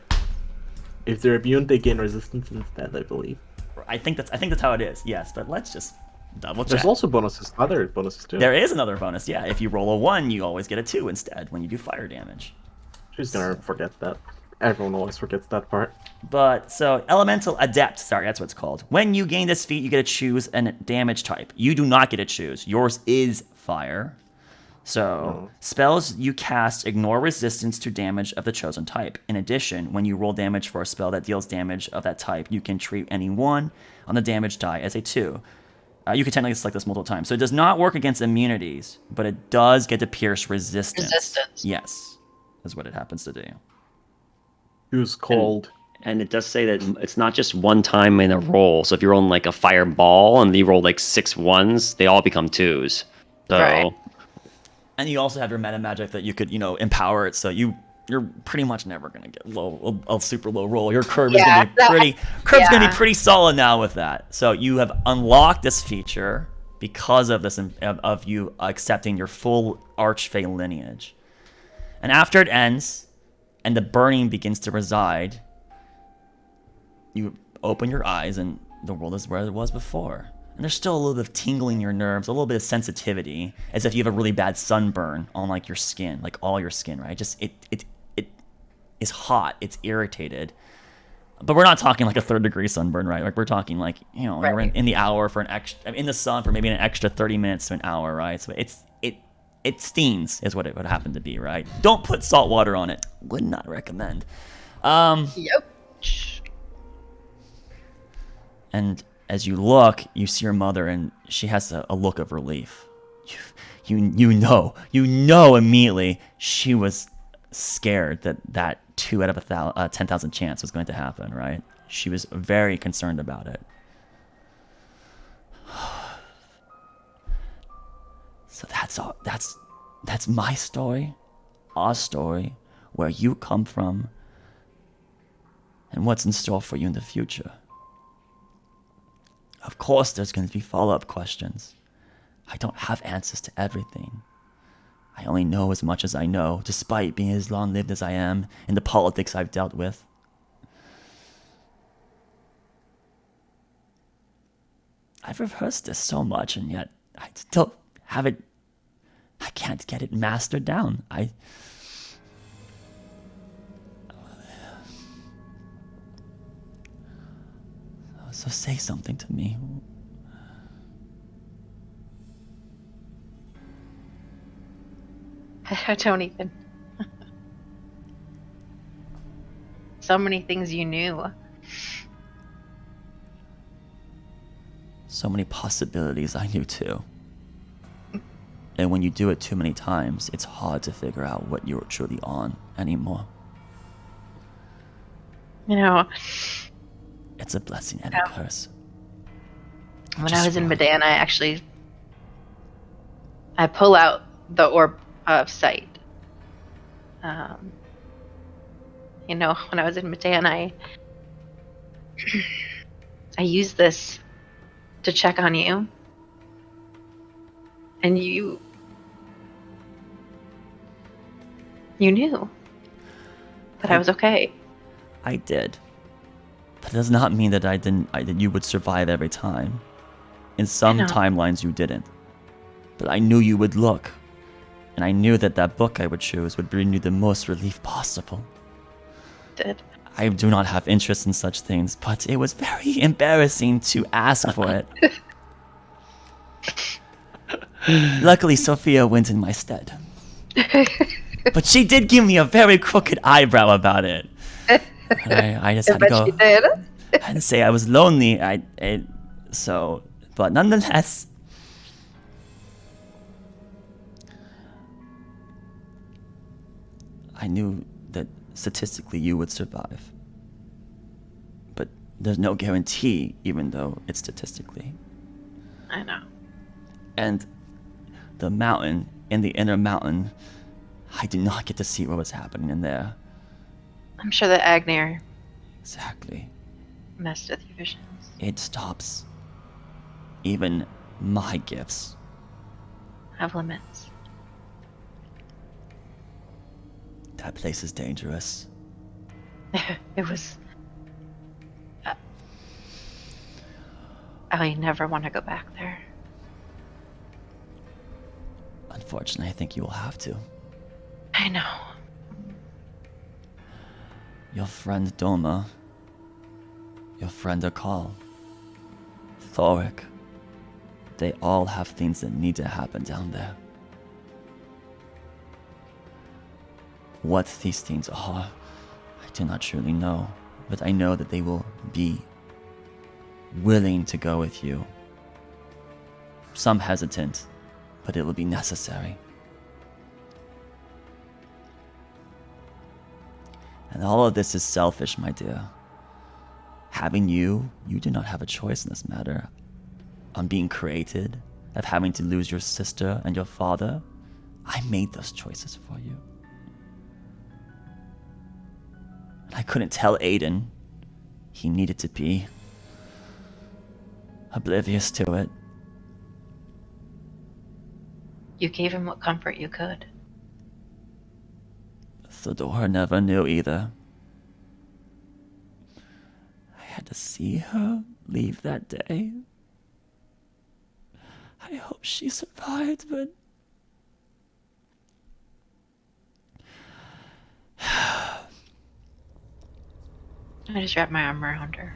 If they're immune, they gain resistance instead, I believe. I think that's how it is. Yes, but let's just double check. There's also other bonuses too. There is another bonus. Yeah, if you roll a 1, you always get a 2 instead when you do fire damage. She's gonna forget that. Everyone always forgets that part. But, so, Elemental Adept, sorry, that's what it's called. When you gain this feat, you get to choose a damage type. You do not get to choose. Yours is fire. So, spells you cast ignore resistance to damage of the chosen type. In addition, when you roll damage for a spell that deals damage of that type, you can treat any 1 on the damage die as a 2. You can technically select this multiple times. So it does not work against immunities, but it does get to pierce resistance. Yes, is what it happens to do. Who's cold. And it does say that it's not just one time in a roll. So if you're on like a fireball and you roll like 6 1s, they all become 2s. So. Right. And you also have your meta magic that you could, empower it. So you're pretty much never gonna get a super low roll. Your curve is gonna be gonna be pretty solid now with that. So you have unlocked this feature because of this of you accepting your full Archfey lineage. And after it ends, and the burning begins to reside, you open your eyes and the world is where it was before. And there's still a little bit of tingling in your nerves, a little bit of sensitivity, as if you have a really bad sunburn on like your skin, like all your skin, right? Just it is hot, it's irritated. But we're not talking like a 3rd-degree sunburn, right? Like we're talking like, we're in the hour for in the sun for maybe an extra 30 minutes to an hour, right? So it stings is what it would happen to be, right? Don't put salt water on it. Would not recommend. Yep. And as you look, you see your mother, and she has a look of relief. You know immediately she was scared that 2 out of 10,000 chance was going to happen, right? She was very concerned about it. So that's my story, our story, where you come from, and what's in store for you in the future. Of course, there's going to be follow-up questions. I don't have answers to everything. I only know as much as I know, despite being as long-lived as I am in the politics I've dealt with. I've rehearsed this so much, and yet I still haven't. I can't get it mastered down. So say something to me. I don't even. So many things you knew. So many possibilities I knew too. And when you do it too many times, it's hard to figure out what you're truly on anymore. It's a blessing and a curse. When I was in Medan, I pull out the Orb of Sight. When I was in Medan, I used this to check on you. And you knew that I was okay. I did. That does not mean that that you would survive every time. In some timelines you didn't. But I knew you would look. And I knew that book I would choose would bring you the most relief possible. Did. I do not have interest in such things, but it was very embarrassing to ask for it. Luckily, Sophia went in my stead. But she did give me a very crooked eyebrow about it. I just had to go. She did. I had to say I was lonely. But nonetheless, I knew that statistically you would survive. But there's no guarantee, even though it's statistically. I know. And the mountain, in the inner mountain, I did not get to see what was happening in there. I'm sure that Agnir Exactly. messed with your visions. It stops even my gifts. Have limits. That place is dangerous. It was... I never want to go back there. Unfortunately, I think you will have to. I know. Your friend Doma, your friend Akal, Thoric, they all have things that need to happen down there. What these things are, I do not truly know, but I know that they will be willing to go with you. Some hesitant, but it will be necessary. And all of this is selfish, my dear. Having you do not have a choice in this matter. On being created, of having to lose your sister and your father, I made those choices for you. And I couldn't tell Aiden. He needed to be oblivious to it. You gave him what comfort you could. Thedora never knew either. I had to see her leave that day. I hope she survived, but... I just wrapped my arm around her.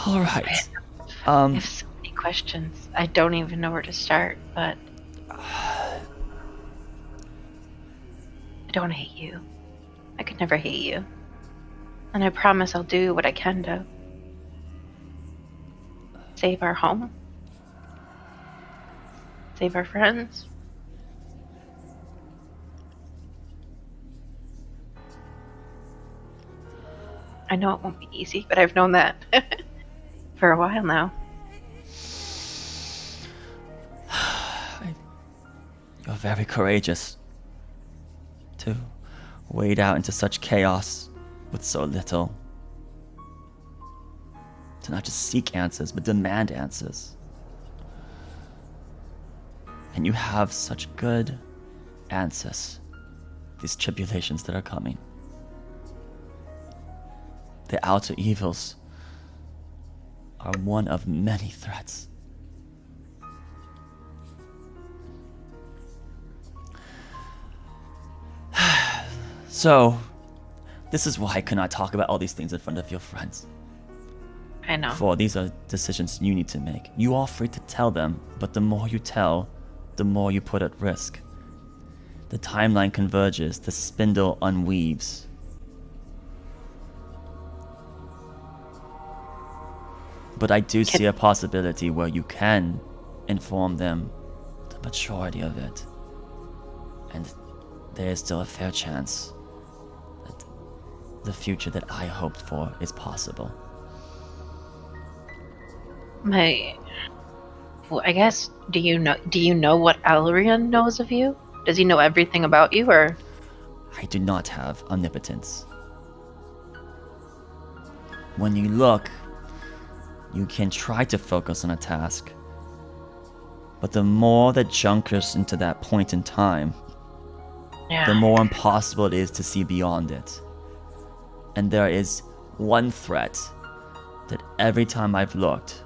All right. I have so many questions. I don't even know where to start, but... I don't hate you. I could never hate you. And I promise I'll do what I can to save our home. Save our friends. I know it won't be easy, but I've known that for a while now. You're very courageous to wade out into such chaos with so little. To not just seek answers, but demand answers. And you have such good answers. These tribulations that are coming. The outer evils are one of many threats. So, this is why I cannot talk about all these things in front of your friends. I know. For these are decisions you need to make. You are free to tell them, but the more you tell, the more you put at risk. The timeline converges, the spindle unweaves. But I do see a possibility where you can inform them the majority of it. And there is still a fair chance that the future that I hoped for is possible. I guess, do you know what Alrian knows of you? Does he know everything about you, or? I do not have omnipotence. When you look, you can try to focus on a task, but the more that junkers into that point in time, the more impossible it is to see beyond it. And there is one threat that every time I've looked,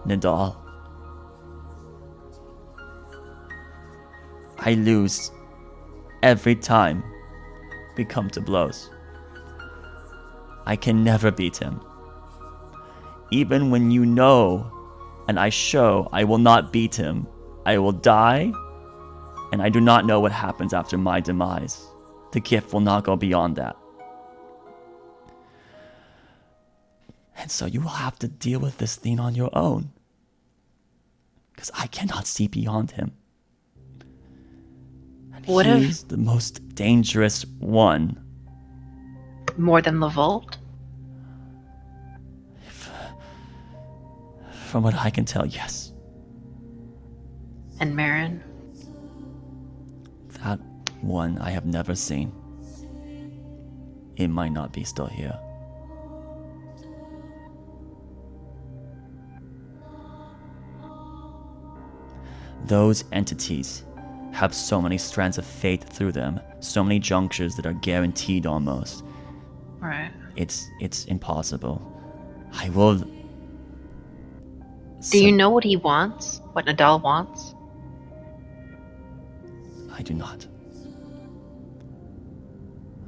Nidal, I lose every time we come to blows. I can never beat him. Even when you know, and I show I will not beat him, I will die, and I do not know what happens after my demise. The gift will not go beyond that. And so you will have to deal with this thing on your own. because I cannot see beyond him. And What he's the most dangerous one. More than Levolt? From what I can tell, yes. And Marin? That one I have never seen. It might not be still here. Those entities have so many strands of fate through them, so many junctures that are guaranteed almost. Right. It's impossible. I will... Do you know what he wants? What Nadal wants? I do not.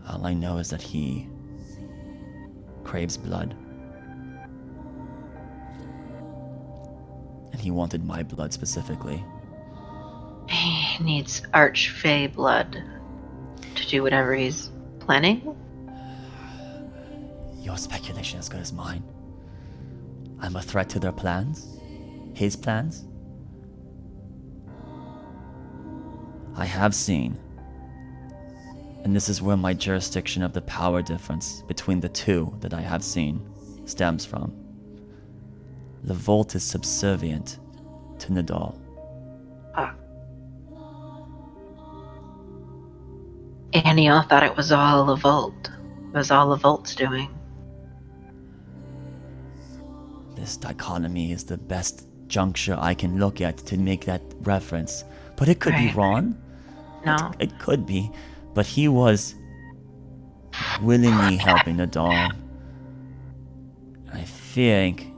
All I know is that he craves blood. And he wanted my blood specifically. He needs Archfey blood to do whatever he's planning? Your speculation is as good as mine. I'm a threat to their plans? His plans? I have seen, and this is where my jurisdiction of the power difference between the two that I have seen stems from. Levolt is subservient to Nadal. Aniel thought it was all Levolt. It was all Levolt's doing. This dichotomy is the best juncture I can look at to make that reference. But it could be wrong. No. It could be. But he was willingly helping Nadal. I think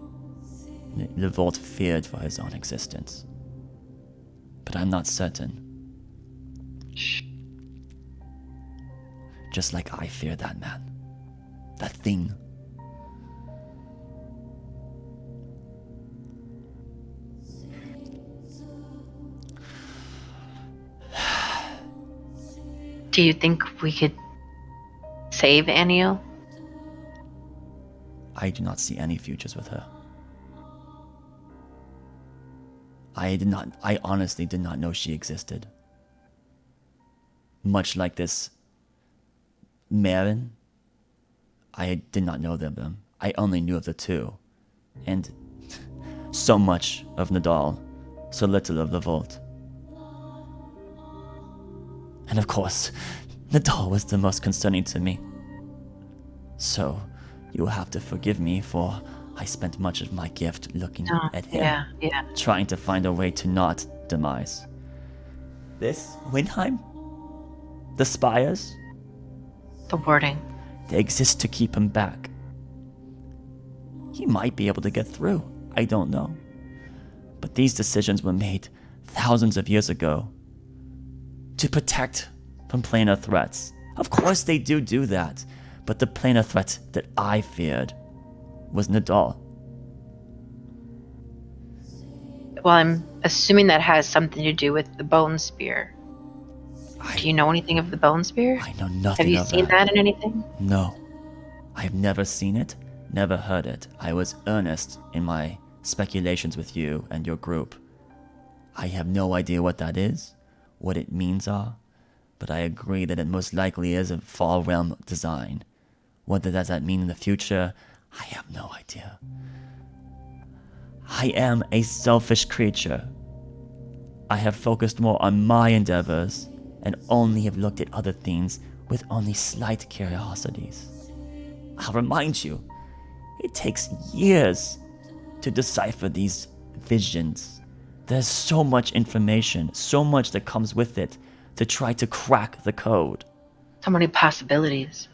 Levolt feared for his own existence. But I'm not certain. Just like I fear that man. That thing. Do you think we could save Aniel? I do not see any futures with her. I honestly did not know she existed. Much like this Marin, I did not know them. I only knew of the two. And so much of Nadal, so little of Levolt. And of course, Nadal was the most concerning to me. So, you will have to forgive me for I spent much of my gift looking at him. Yeah. Trying to find a way to not demise. This, Windheim? The spires? The wording. They exist to keep him back. He might be able to get through. I don't know. But these decisions were made thousands of years ago to protect from planar threats. Of course they do that, but the planar threat that I feared was Nadal. Well, I'm assuming that has something to do with the bone spear. Do you know anything of the bone spear? I know nothing of Have you seen that in anything? No. I've never seen it, never heard it. I was earnest in my speculations with you and your group. I have no idea what that is, what it means are, but I agree that it most likely is a Fall Realm design. What does that mean in the future? I have no idea. I am a selfish creature. I have focused more on my endeavors and only have looked at other things with only slight curiosities. I'll remind you, it takes years to decipher these visions. There's so much information, so much that comes with it to try to crack the code. So many possibilities.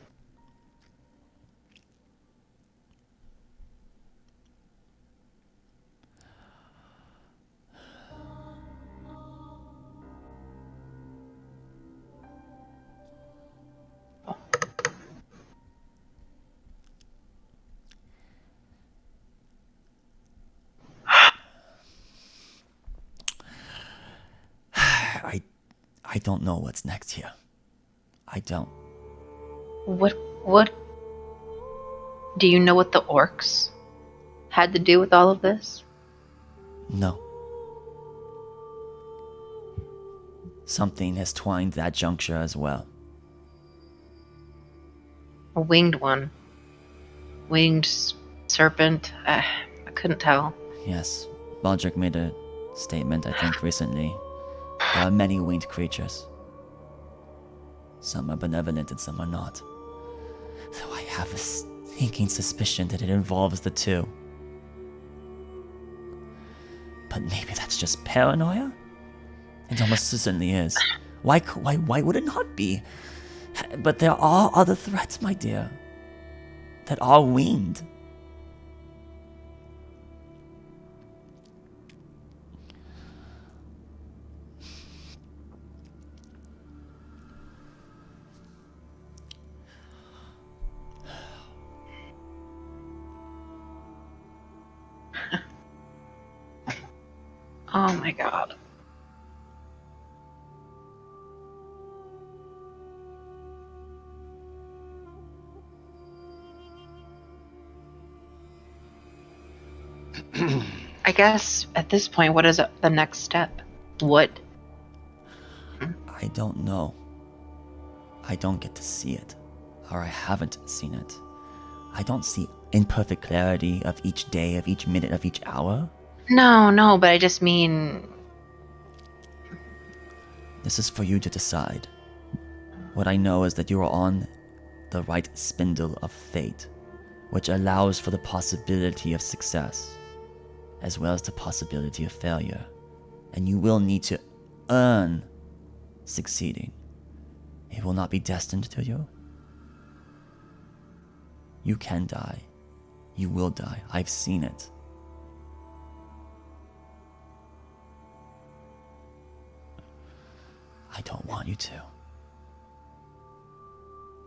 I don't know what's next here. I don't. What do you know what the orcs had to do with all of this? No. Something has twined that juncture as well. A winged one. Winged serpent. I couldn't tell. Yes, Baldric made a statement, I think, recently. There are many winged creatures. Some are benevolent and some are not. So I have a sneaking suspicion that it involves the two. But maybe that's just paranoia? It almost certainly is. Why would it not be? But there are other threats, my dear, that are winged. Oh my god. I guess at this point, what is the next step? What? I don't know. I don't get to see it, or I haven't seen it. I don't see imperfect clarity of each day, of each minute, of each hour. No, but I just mean... This is for you to decide. What I know is that you are on the right spindle of fate, which allows for the possibility of success, as well as the possibility of failure. And you will need to earn succeeding. It will not be destined to you. You can die. You will die. I've seen it. I don't want you to.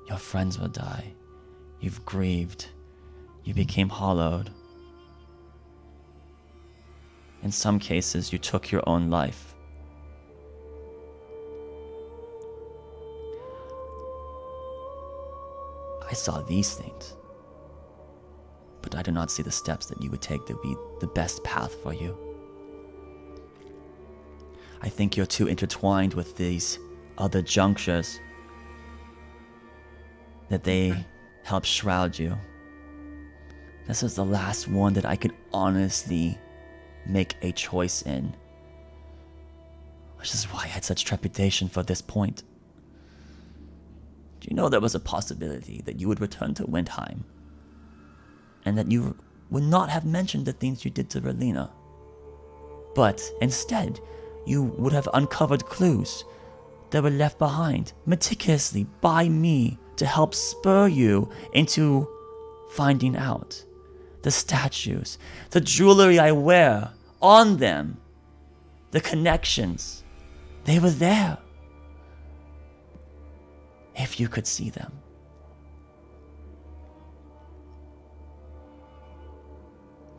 Your friends will die. You've grieved. You became hollowed. In some cases, you took your own life. I saw these things, but I do not see the steps that you would take to be the best path for you. I think you're too intertwined with these other junctures that they help shroud you. This is the last one that I could honestly make a choice in, which is why I had such trepidation for this point. Do you know there was a possibility that you would return to Windheim, and that you would not have mentioned the things you did to Relina, but instead you would have uncovered clues that were left behind meticulously by me to help spur you into finding out. The statues, the jewelry I wear on them, the connections, they were there. If you could see them.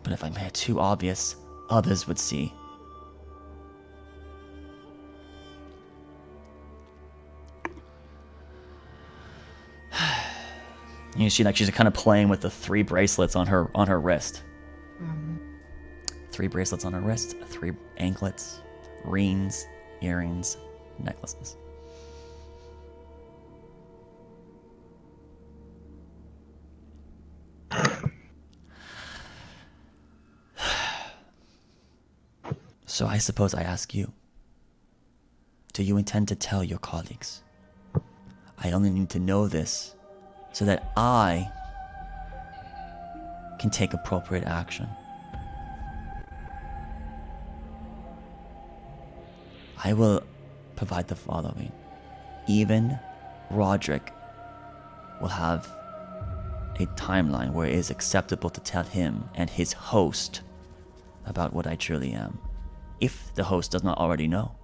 But if I made it too obvious, others would see. You see, like, she's kind of playing with the 3 bracelets on her wrist. Mm-hmm. 3 bracelets on her wrist, 3 anklets, rings, earrings, necklaces. So I suppose I ask you, do you intend to tell your colleagues? I only need to know this so that I can take appropriate action. I will provide the following. Even Roderick will have a timeline where it is acceptable to tell him and his host about what I truly am, if the host does not already know.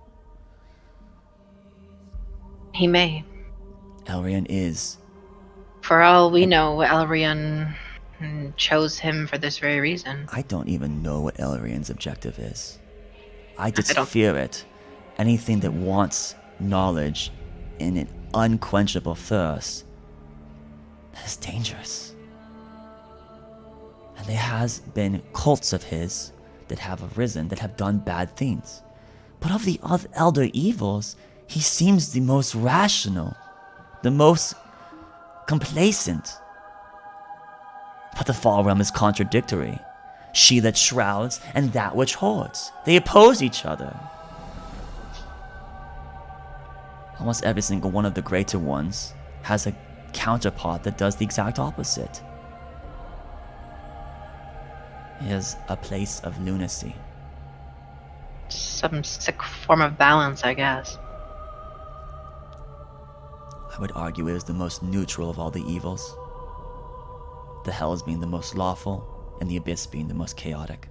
He may. Elrian is. For all we know, Elrian chose him for this very reason. I don't even know what Elrian's objective is. I just fear it. Anything that wants knowledge in an unquenchable thirst, that is dangerous. And there has been cults of his that have arisen, that have done bad things. But of the elder evils, He seems the most rational, the most complacent. But the Fall Realm is contradictory. She that shrouds and that which hoards. They oppose each other. Almost every single one of the greater ones has a counterpart that does the exact opposite. It is a place of lunacy. Some sick form of balance, I guess. I would argue it is the most neutral of all the evils. The hells being the most lawful, and the abyss being the most chaotic.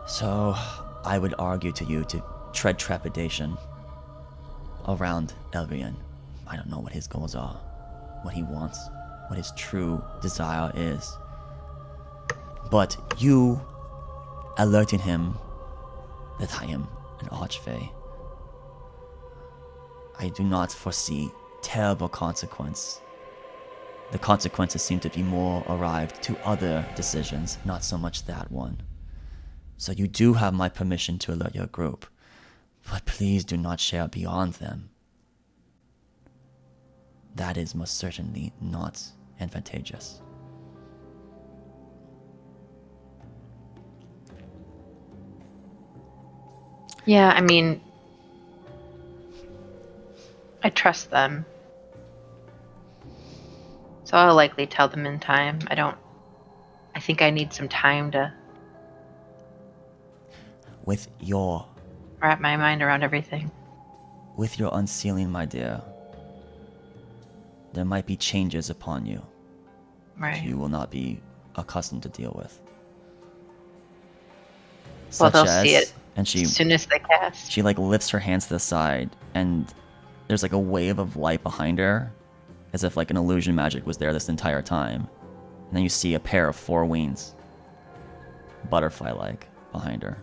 So, I would argue to you to tread trepidation around Elrian. I don't know what his goals are, what he wants, what his true desire is. But you alerting him that I am an Archfey, I do not foresee terrible consequence. The consequences seem to be more arrived to other decisions, not so much that one. So you do have my permission to alert your group, but please do not share beyond them. That is most certainly not advantageous. Yeah, I mean, I trust them. So I'll likely tell them in time. I think I need some time to wrap my mind around everything. With your unsealing, my dear, there might be changes upon you. Right. You will not be accustomed to deal with. Well, they'll see it and she, as soon as they cast. She lifts her hands to the side, and there's a wave of light behind her, as if an illusion magic was there this entire time. And then you see a pair of 4 wings, butterfly-like, behind her.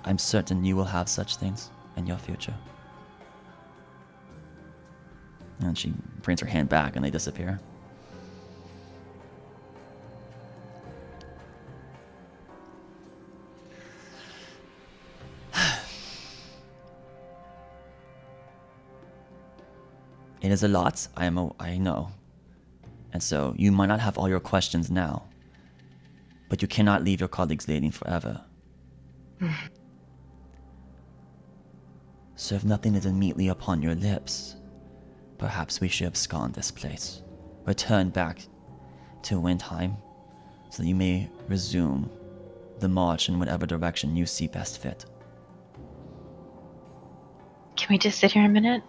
I'm certain you will have such things in your future. And she brings her hand back and they disappear. It is a lot, I know. And so you might not have all your questions now, but you cannot leave your colleagues waiting forever. So if nothing is immediately upon your lips, perhaps we should abscond this place. Return back to Windheim, so that you may resume the march in whatever direction you see best fit. Can we just sit here a minute?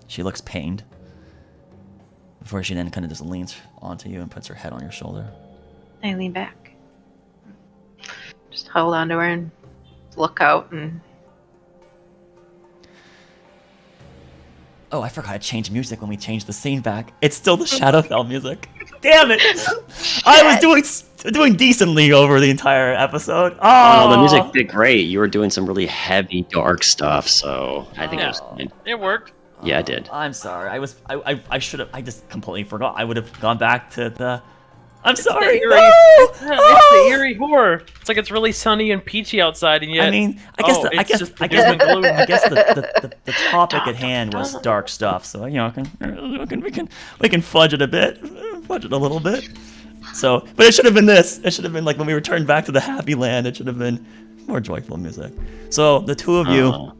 She looks pained, before she then kind of just leans onto you and puts her head on your shoulder. I lean back. Just hold on to her and look out and... Oh, I forgot to change music when we changed the scene back. It's still the Shadowfell music. Damn it! I was doing decently over the entire episode. Oh, the music did great. You were doing some really heavy, dark stuff, so I think it was fine. It worked. Yeah, it did. I'm sorry. I should have. I just completely forgot. I would have gone back to the. I'm sorry. It's the eerie horror. It's it's really sunny and peachy outside, and yet. I mean, I guess the topic at hand was dark stuff. So we can fudge it a bit, fudge it a little bit. So, but it should have been this. It should have been when we returned back to the happy land. It should have been more joyful music. So the two of you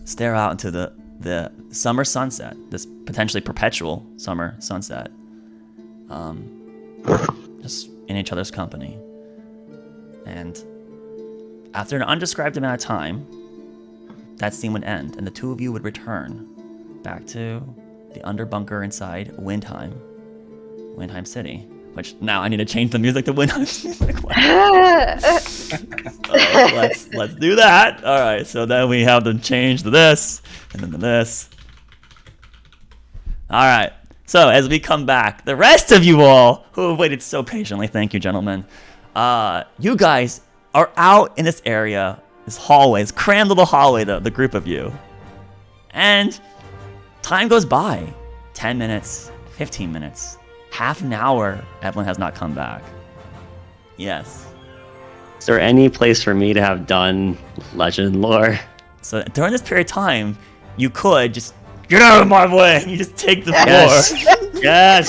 stare out into the summer sunset, this potentially perpetual summer sunset, just in each other's company. And after an undescribed amount of time, that scene would end, and the two of you would return back to the underbunker inside Windheim City. Which now I need to change the music to Windheim music. Let's do that. All right, so then we have them change to this, and then to this. All right. So as we come back, the rest of you all who have waited so patiently, thank you, gentlemen. You guys are out in this area, this hallway, this crammed little hallway, the group of you. And Time goes by. 10 minutes, 15 minutes, half an hour. Evelyn has not come back. Yes. Is there any place for me to have done legend lore? So during this period of time, you could just get out of my way. You just take the floor. Yes.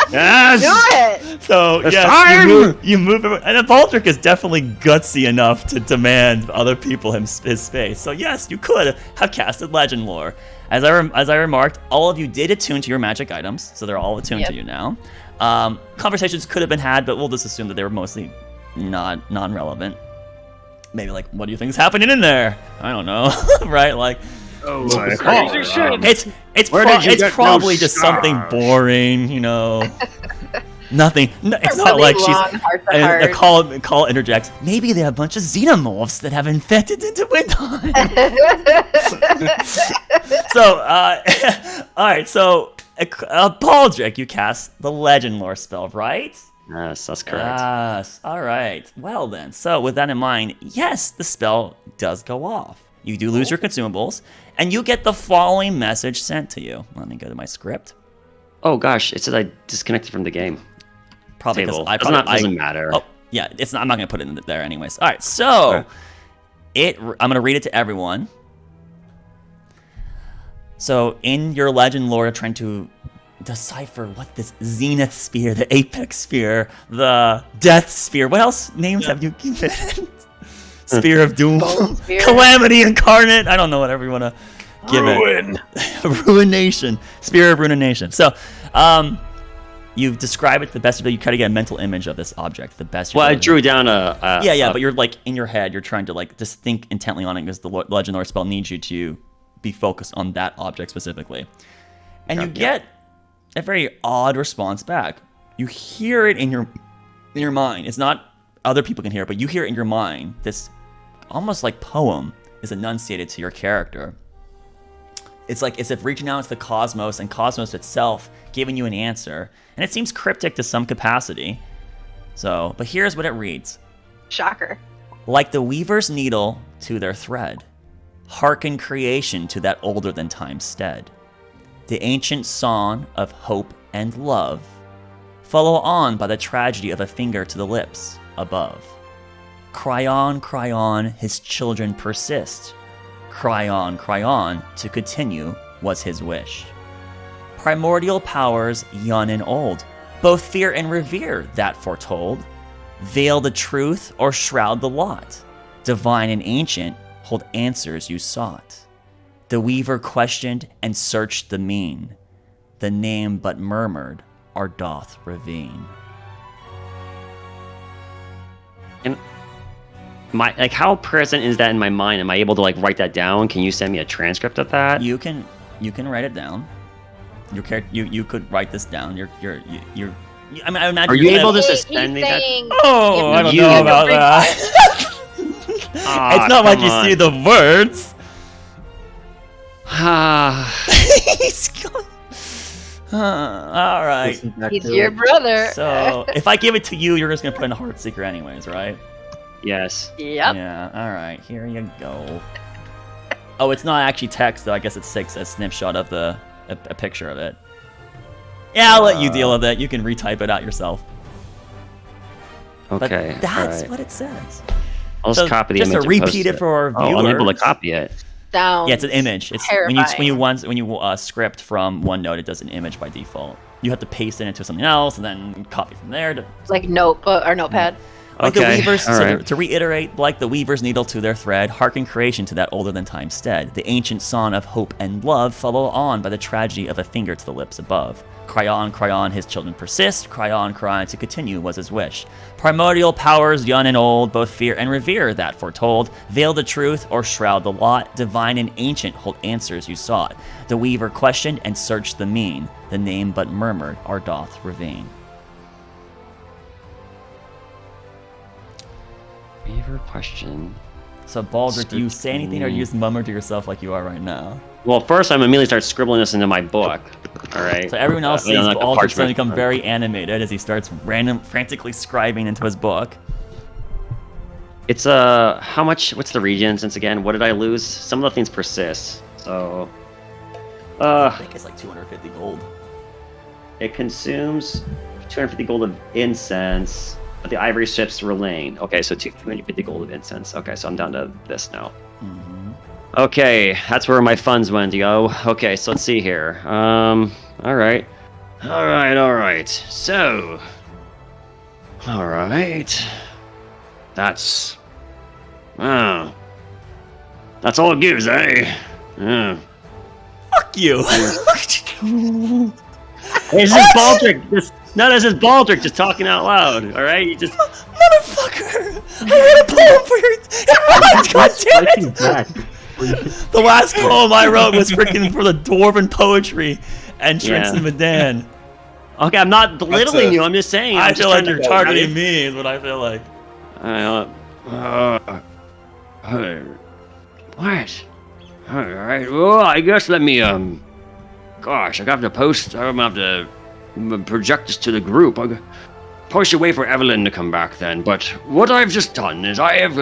Yes. Do it. So It's yes, time! you move, and Baldric is definitely gutsy enough to demand other people his space. So yes, you could have casted legend lore. As I remarked, all of you did attune to your magic items, so they're all attuned to you now. Conversations could have been had, but we'll just assume that they were mostly non-relevant. Maybe like, what do you think is happening in there? I don't know, right? Like, Oh my it's probably just something boring, you know. Nothing. No, it's not like she's. Call interjects. Maybe they have a bunch of xenomorphs that have infected into Windheim. So, all right. So, Baldric, you cast the Legend Lore spell, right? Yes, that's correct. Yes. All right. Well then. So, with that in mind, yes, the spell does go off. You do lose your consumables, and you get the following message sent to you. Let me go to my script. Oh gosh, it says I disconnected from the game. Probably Table. because doesn't matter. Oh, yeah, it's not. I'm not gonna put it in there anyways. All right, so I'm gonna read it to everyone. So in your legend lore, trying to decipher what this zenith sphere, the apex sphere, the death sphere. What else names have you given? Sphere of Doom, Calamity Incarnate. I don't know whatever you want to give it. Ruination, Sphere of Ruination. So, you've described it the best. You try to get a mental image of this object. The best. Well, I drew down a but you're like in your head. You're trying to like just think intently on it because the Legend Lore spell needs you to be focused on that object specifically, and you get a very odd response back. You hear it in your mind. It's not other people can hear it, but you hear it in your mind. This almost like poem is enunciated to your character. It's like as if reaching out to the cosmos and cosmos itself giving you an answer, and it seems cryptic to some capacity. So, but here's what it reads. Shocker. Like the weaver's needle to their thread, hearken creation to that older than time stead. The ancient song of hope and love, follow on by the tragedy of a finger to the lips above. Cry on, his children persist. Cry on, to continue was his wish. Primordial powers, young and old, both fear and revere that foretold. Veil the truth or shroud the lot. Divine and ancient, hold answers you sought. The weaver questioned and searched the mean. The name but murmured, our doth ravine. And how present is that in my mind? Am I able to like write that down? Can you send me a transcript of that? You can write it down. You could write this down. I mean, I imagine. Are you able to send me that? Oh, I don't know about that. It's not like you see the words. He's gone. All right. He's your brother. So if I give it to you, you're just gonna put in Heartseeker anyways, right? Yes. Yep. Yeah. All right. Here you go. Oh, it's not actually text though. I guess it's a snapshot of a picture of it. Yeah, I'll let you deal with it. You can retype it out yourself. Okay. But that's right. what it says. I'll just copy the image. Just to repeat it for our viewers. I'm able to copy it. Sounds yeah, it's an image. It's terrifying. when you script from OneNote, it does an image by default. You have to paste it into something else and then copy from there. Like notebook or notepad. Like okay. the weavers, right. to reiterate, like the weaver's needle to their thread, hearken creation to that older than time stead. The ancient song of hope and love, follow on by the tragedy of a finger to the lips above. Cry on, his children persist. Cry on, to continue was his wish. Primordial powers, young and old, both fear and revere that foretold. Veil the truth or shroud the lot. Divine and ancient hold answers you sought. The weaver questioned and searched the mean. The name but murmured, our doth ravine. Weaver question. So Baldric, do you say anything or do you just mummer to yourself like you are right now? Well, first I'm immediately start scribbling this into my book. All right. So everyone else sees Baldric suddenly become very animated as he starts frantically scribing into his book. It's how much? What's the region? Since again, what did I lose? Some of the things persist. So I think it's like 250 gold. It consumes 250 gold of incense, but the ivory strips remain. Okay, so 250 gold of incense. Okay, so I'm down to this now. Mm-hmm. Okay, that's where my funds went, yo. Okay, so let's see here. Alright. So... Alright. That's all it gives, eh? Yeah. Fuck you! This is Baldric. This is Baldric just talking out loud. All right, you just motherfucker. I had a poem for your. God damn it! The last poem I wrote was freaking for the dwarven poetry entrance in Medan. Okay, I'm not belittling you. I'm just saying. I feel like you're targeting me. Is what I feel like. What? All right. Well, I guess let me Gosh, I have to post. I'm gonna have to project this to the group. I'll push away for Evelyn to come back then. But what I've just done is I have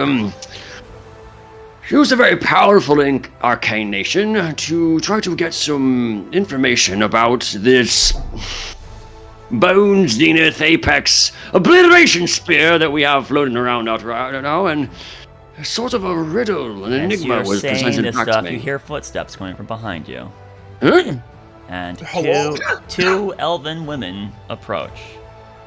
used a very powerful arcane nation to try to get some information about this Bones Zenith Apex Obliteration Spear that we have floating around out right now, and sort of a riddle, an enigma was presented back to me. You hear footsteps coming from behind you. Huh? And two elven women approach.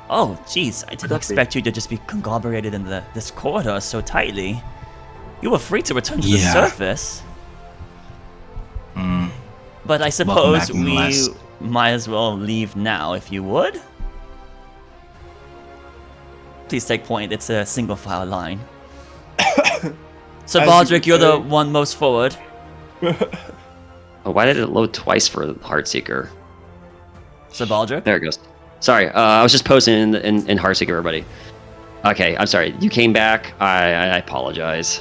Oh, jeez, I didn't expect you to just be conglomerated in this corridor so tightly. You were free to return to the surface. But I suppose we might as well leave now, if you would. Please take point, it's a single file line. So Baldric, you're the one most forward. Oh, why did it load twice for Heartseeker? So Baldric? There it goes. Sorry, I was just posting in Heartseeker, everybody. Okay, I'm sorry. You came back. I apologize.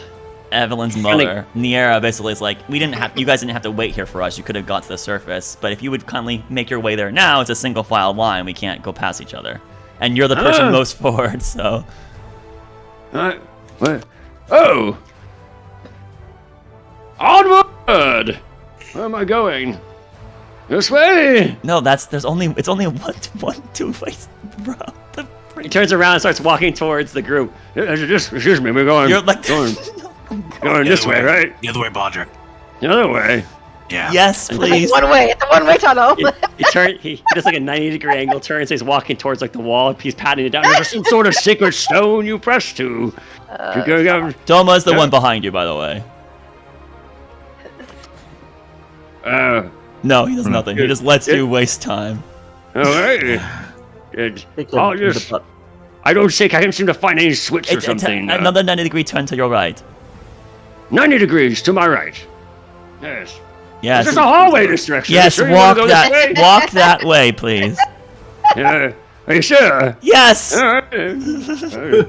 Evelyn's mother, Niera, basically is like, you guys didn't have to wait here for us. You could have got to the surface, but if you would kindly make your way there now, it's a single file line. We can't go past each other, and you're the person most forward. So. What? Oh. Onward! Where am I going? This way! No, it's only one, two ways, bro. He turns around and starts walking towards the group. Excuse me, we're going. You're like going this way, right? The other way, Baldric. The other way. Yeah. Yes, please. One way. It's a one-way tunnel. He does like a 90-degree angle turn, so he's walking towards like the wall. He's patting it down. There's some sort of sacred stone you press to. Doma's the one behind you, by the way. No, he does nothing. He just lets you waste time. Alright. I don't think I can seem to find any switch or something. Another 90-degree turn to your right. 90 degrees to my right. Yes. Yes. There's a hallway this direction. Yes, sure walk that way, please. Are you sure? Yes. Follow me,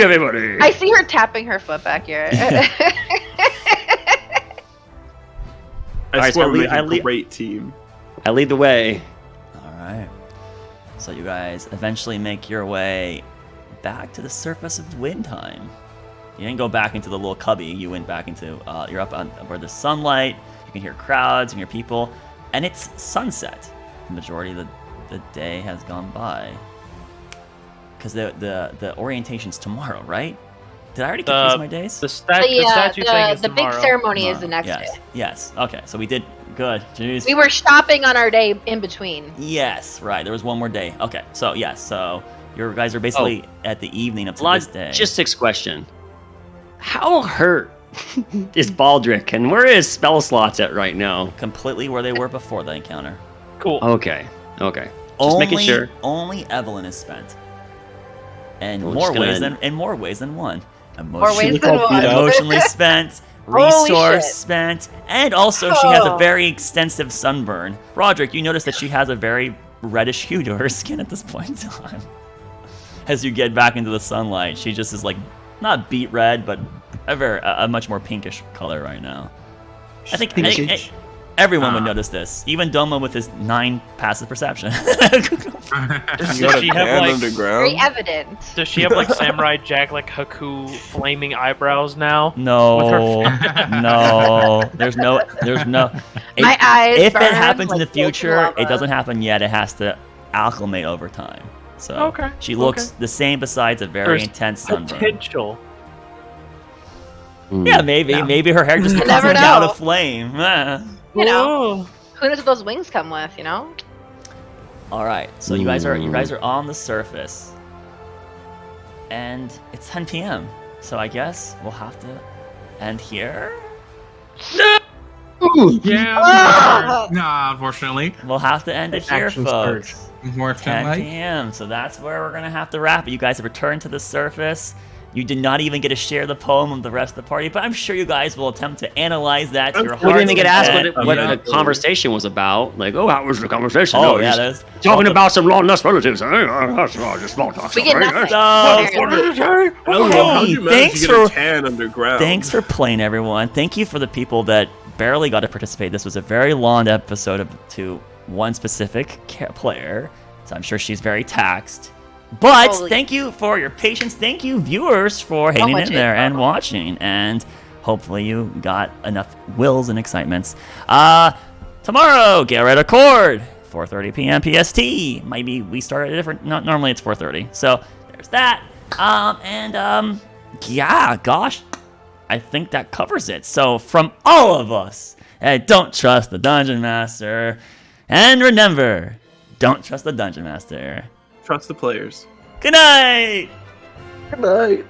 everybody. I see her tapping her foot back here. I swear we're making a great team. I lead the way. All right. So you guys eventually make your way back to the surface of Windheim. You didn't go back into the little cubby. You went back into, you're up where the sunlight. You can hear crowds and hear people. And it's sunset. The majority of the day has gone by. Because the orientation's tomorrow, right? Did I already confuse my days? The statue thing is the tomorrow. big ceremony is the next day. Yes. Okay, so we did good. Jeez. We were stopping on our day in between. Yes, right. There was one more day. Okay, so yes, so your guys are basically at the evening of this day. Logistics question. How hurt is Baldric, and where is spell slots at right now? Completely where they were before the encounter. Cool. Okay. Just making sure. Only Evelyn is spent. And more ways than one. Emotionally spent, resource spent, and also she has a very extensive sunburn. Roderick, you notice that she has a very reddish hue to her skin at this point in time. As you get back into the sunlight, she just is like, not beet red, but a much more pinkish color right now. I think everyone would notice this. Even Doma with his 9 passive perception. Does she have like very evident? Does she have like Samurai Jack, like Haku flaming eyebrows now? No, no. There's no. My eyes. If it burn happens like in the future, lava. it doesn't happen yet. It has to acclimate over time. So she looks the same besides a very There's intense sunburn. potential. Yeah, maybe her hair just You becomes never a gout know. of flame. You know, who knows what those wings come with? You know. All right, so you guys are on the surface, and it's 10 p.m. So I guess we'll have to end here. Yeah. No, unfortunately. We'll have to end it here, Action folks. surge. 10 Unfortunately. p.m. So that's where we're gonna have to wrap it. You guys have returned to the surface. You did not even get to share the poem of the rest of the party, but I'm sure you guys will attempt to analyze that to your heart's We didn't even get asked content. what the conversation was about. Like, how was the conversation? Oh, No, yeah, just there's talking about some long-lost relatives. Just small talk. We get nothing. How'd you manage thanks to get a tan underground? Thanks for playing, everyone. Thank you for the people that barely got to participate. This was a very long episode to one specific player, so I'm sure she's very taxed. But thank you for your patience. Thank you, viewers, for hanging in there and watching. And hopefully you got enough wills and excitements. Tomorrow, Galewright Accord, 4:30 p.m. PST. Maybe we start at a different. Not normally it's 4:30. So there's that. Yeah, gosh, I think that covers it. So from all of us, don't trust the Dungeon Master, and remember, don't trust the Dungeon Master. Trust the players. Good night! Good night.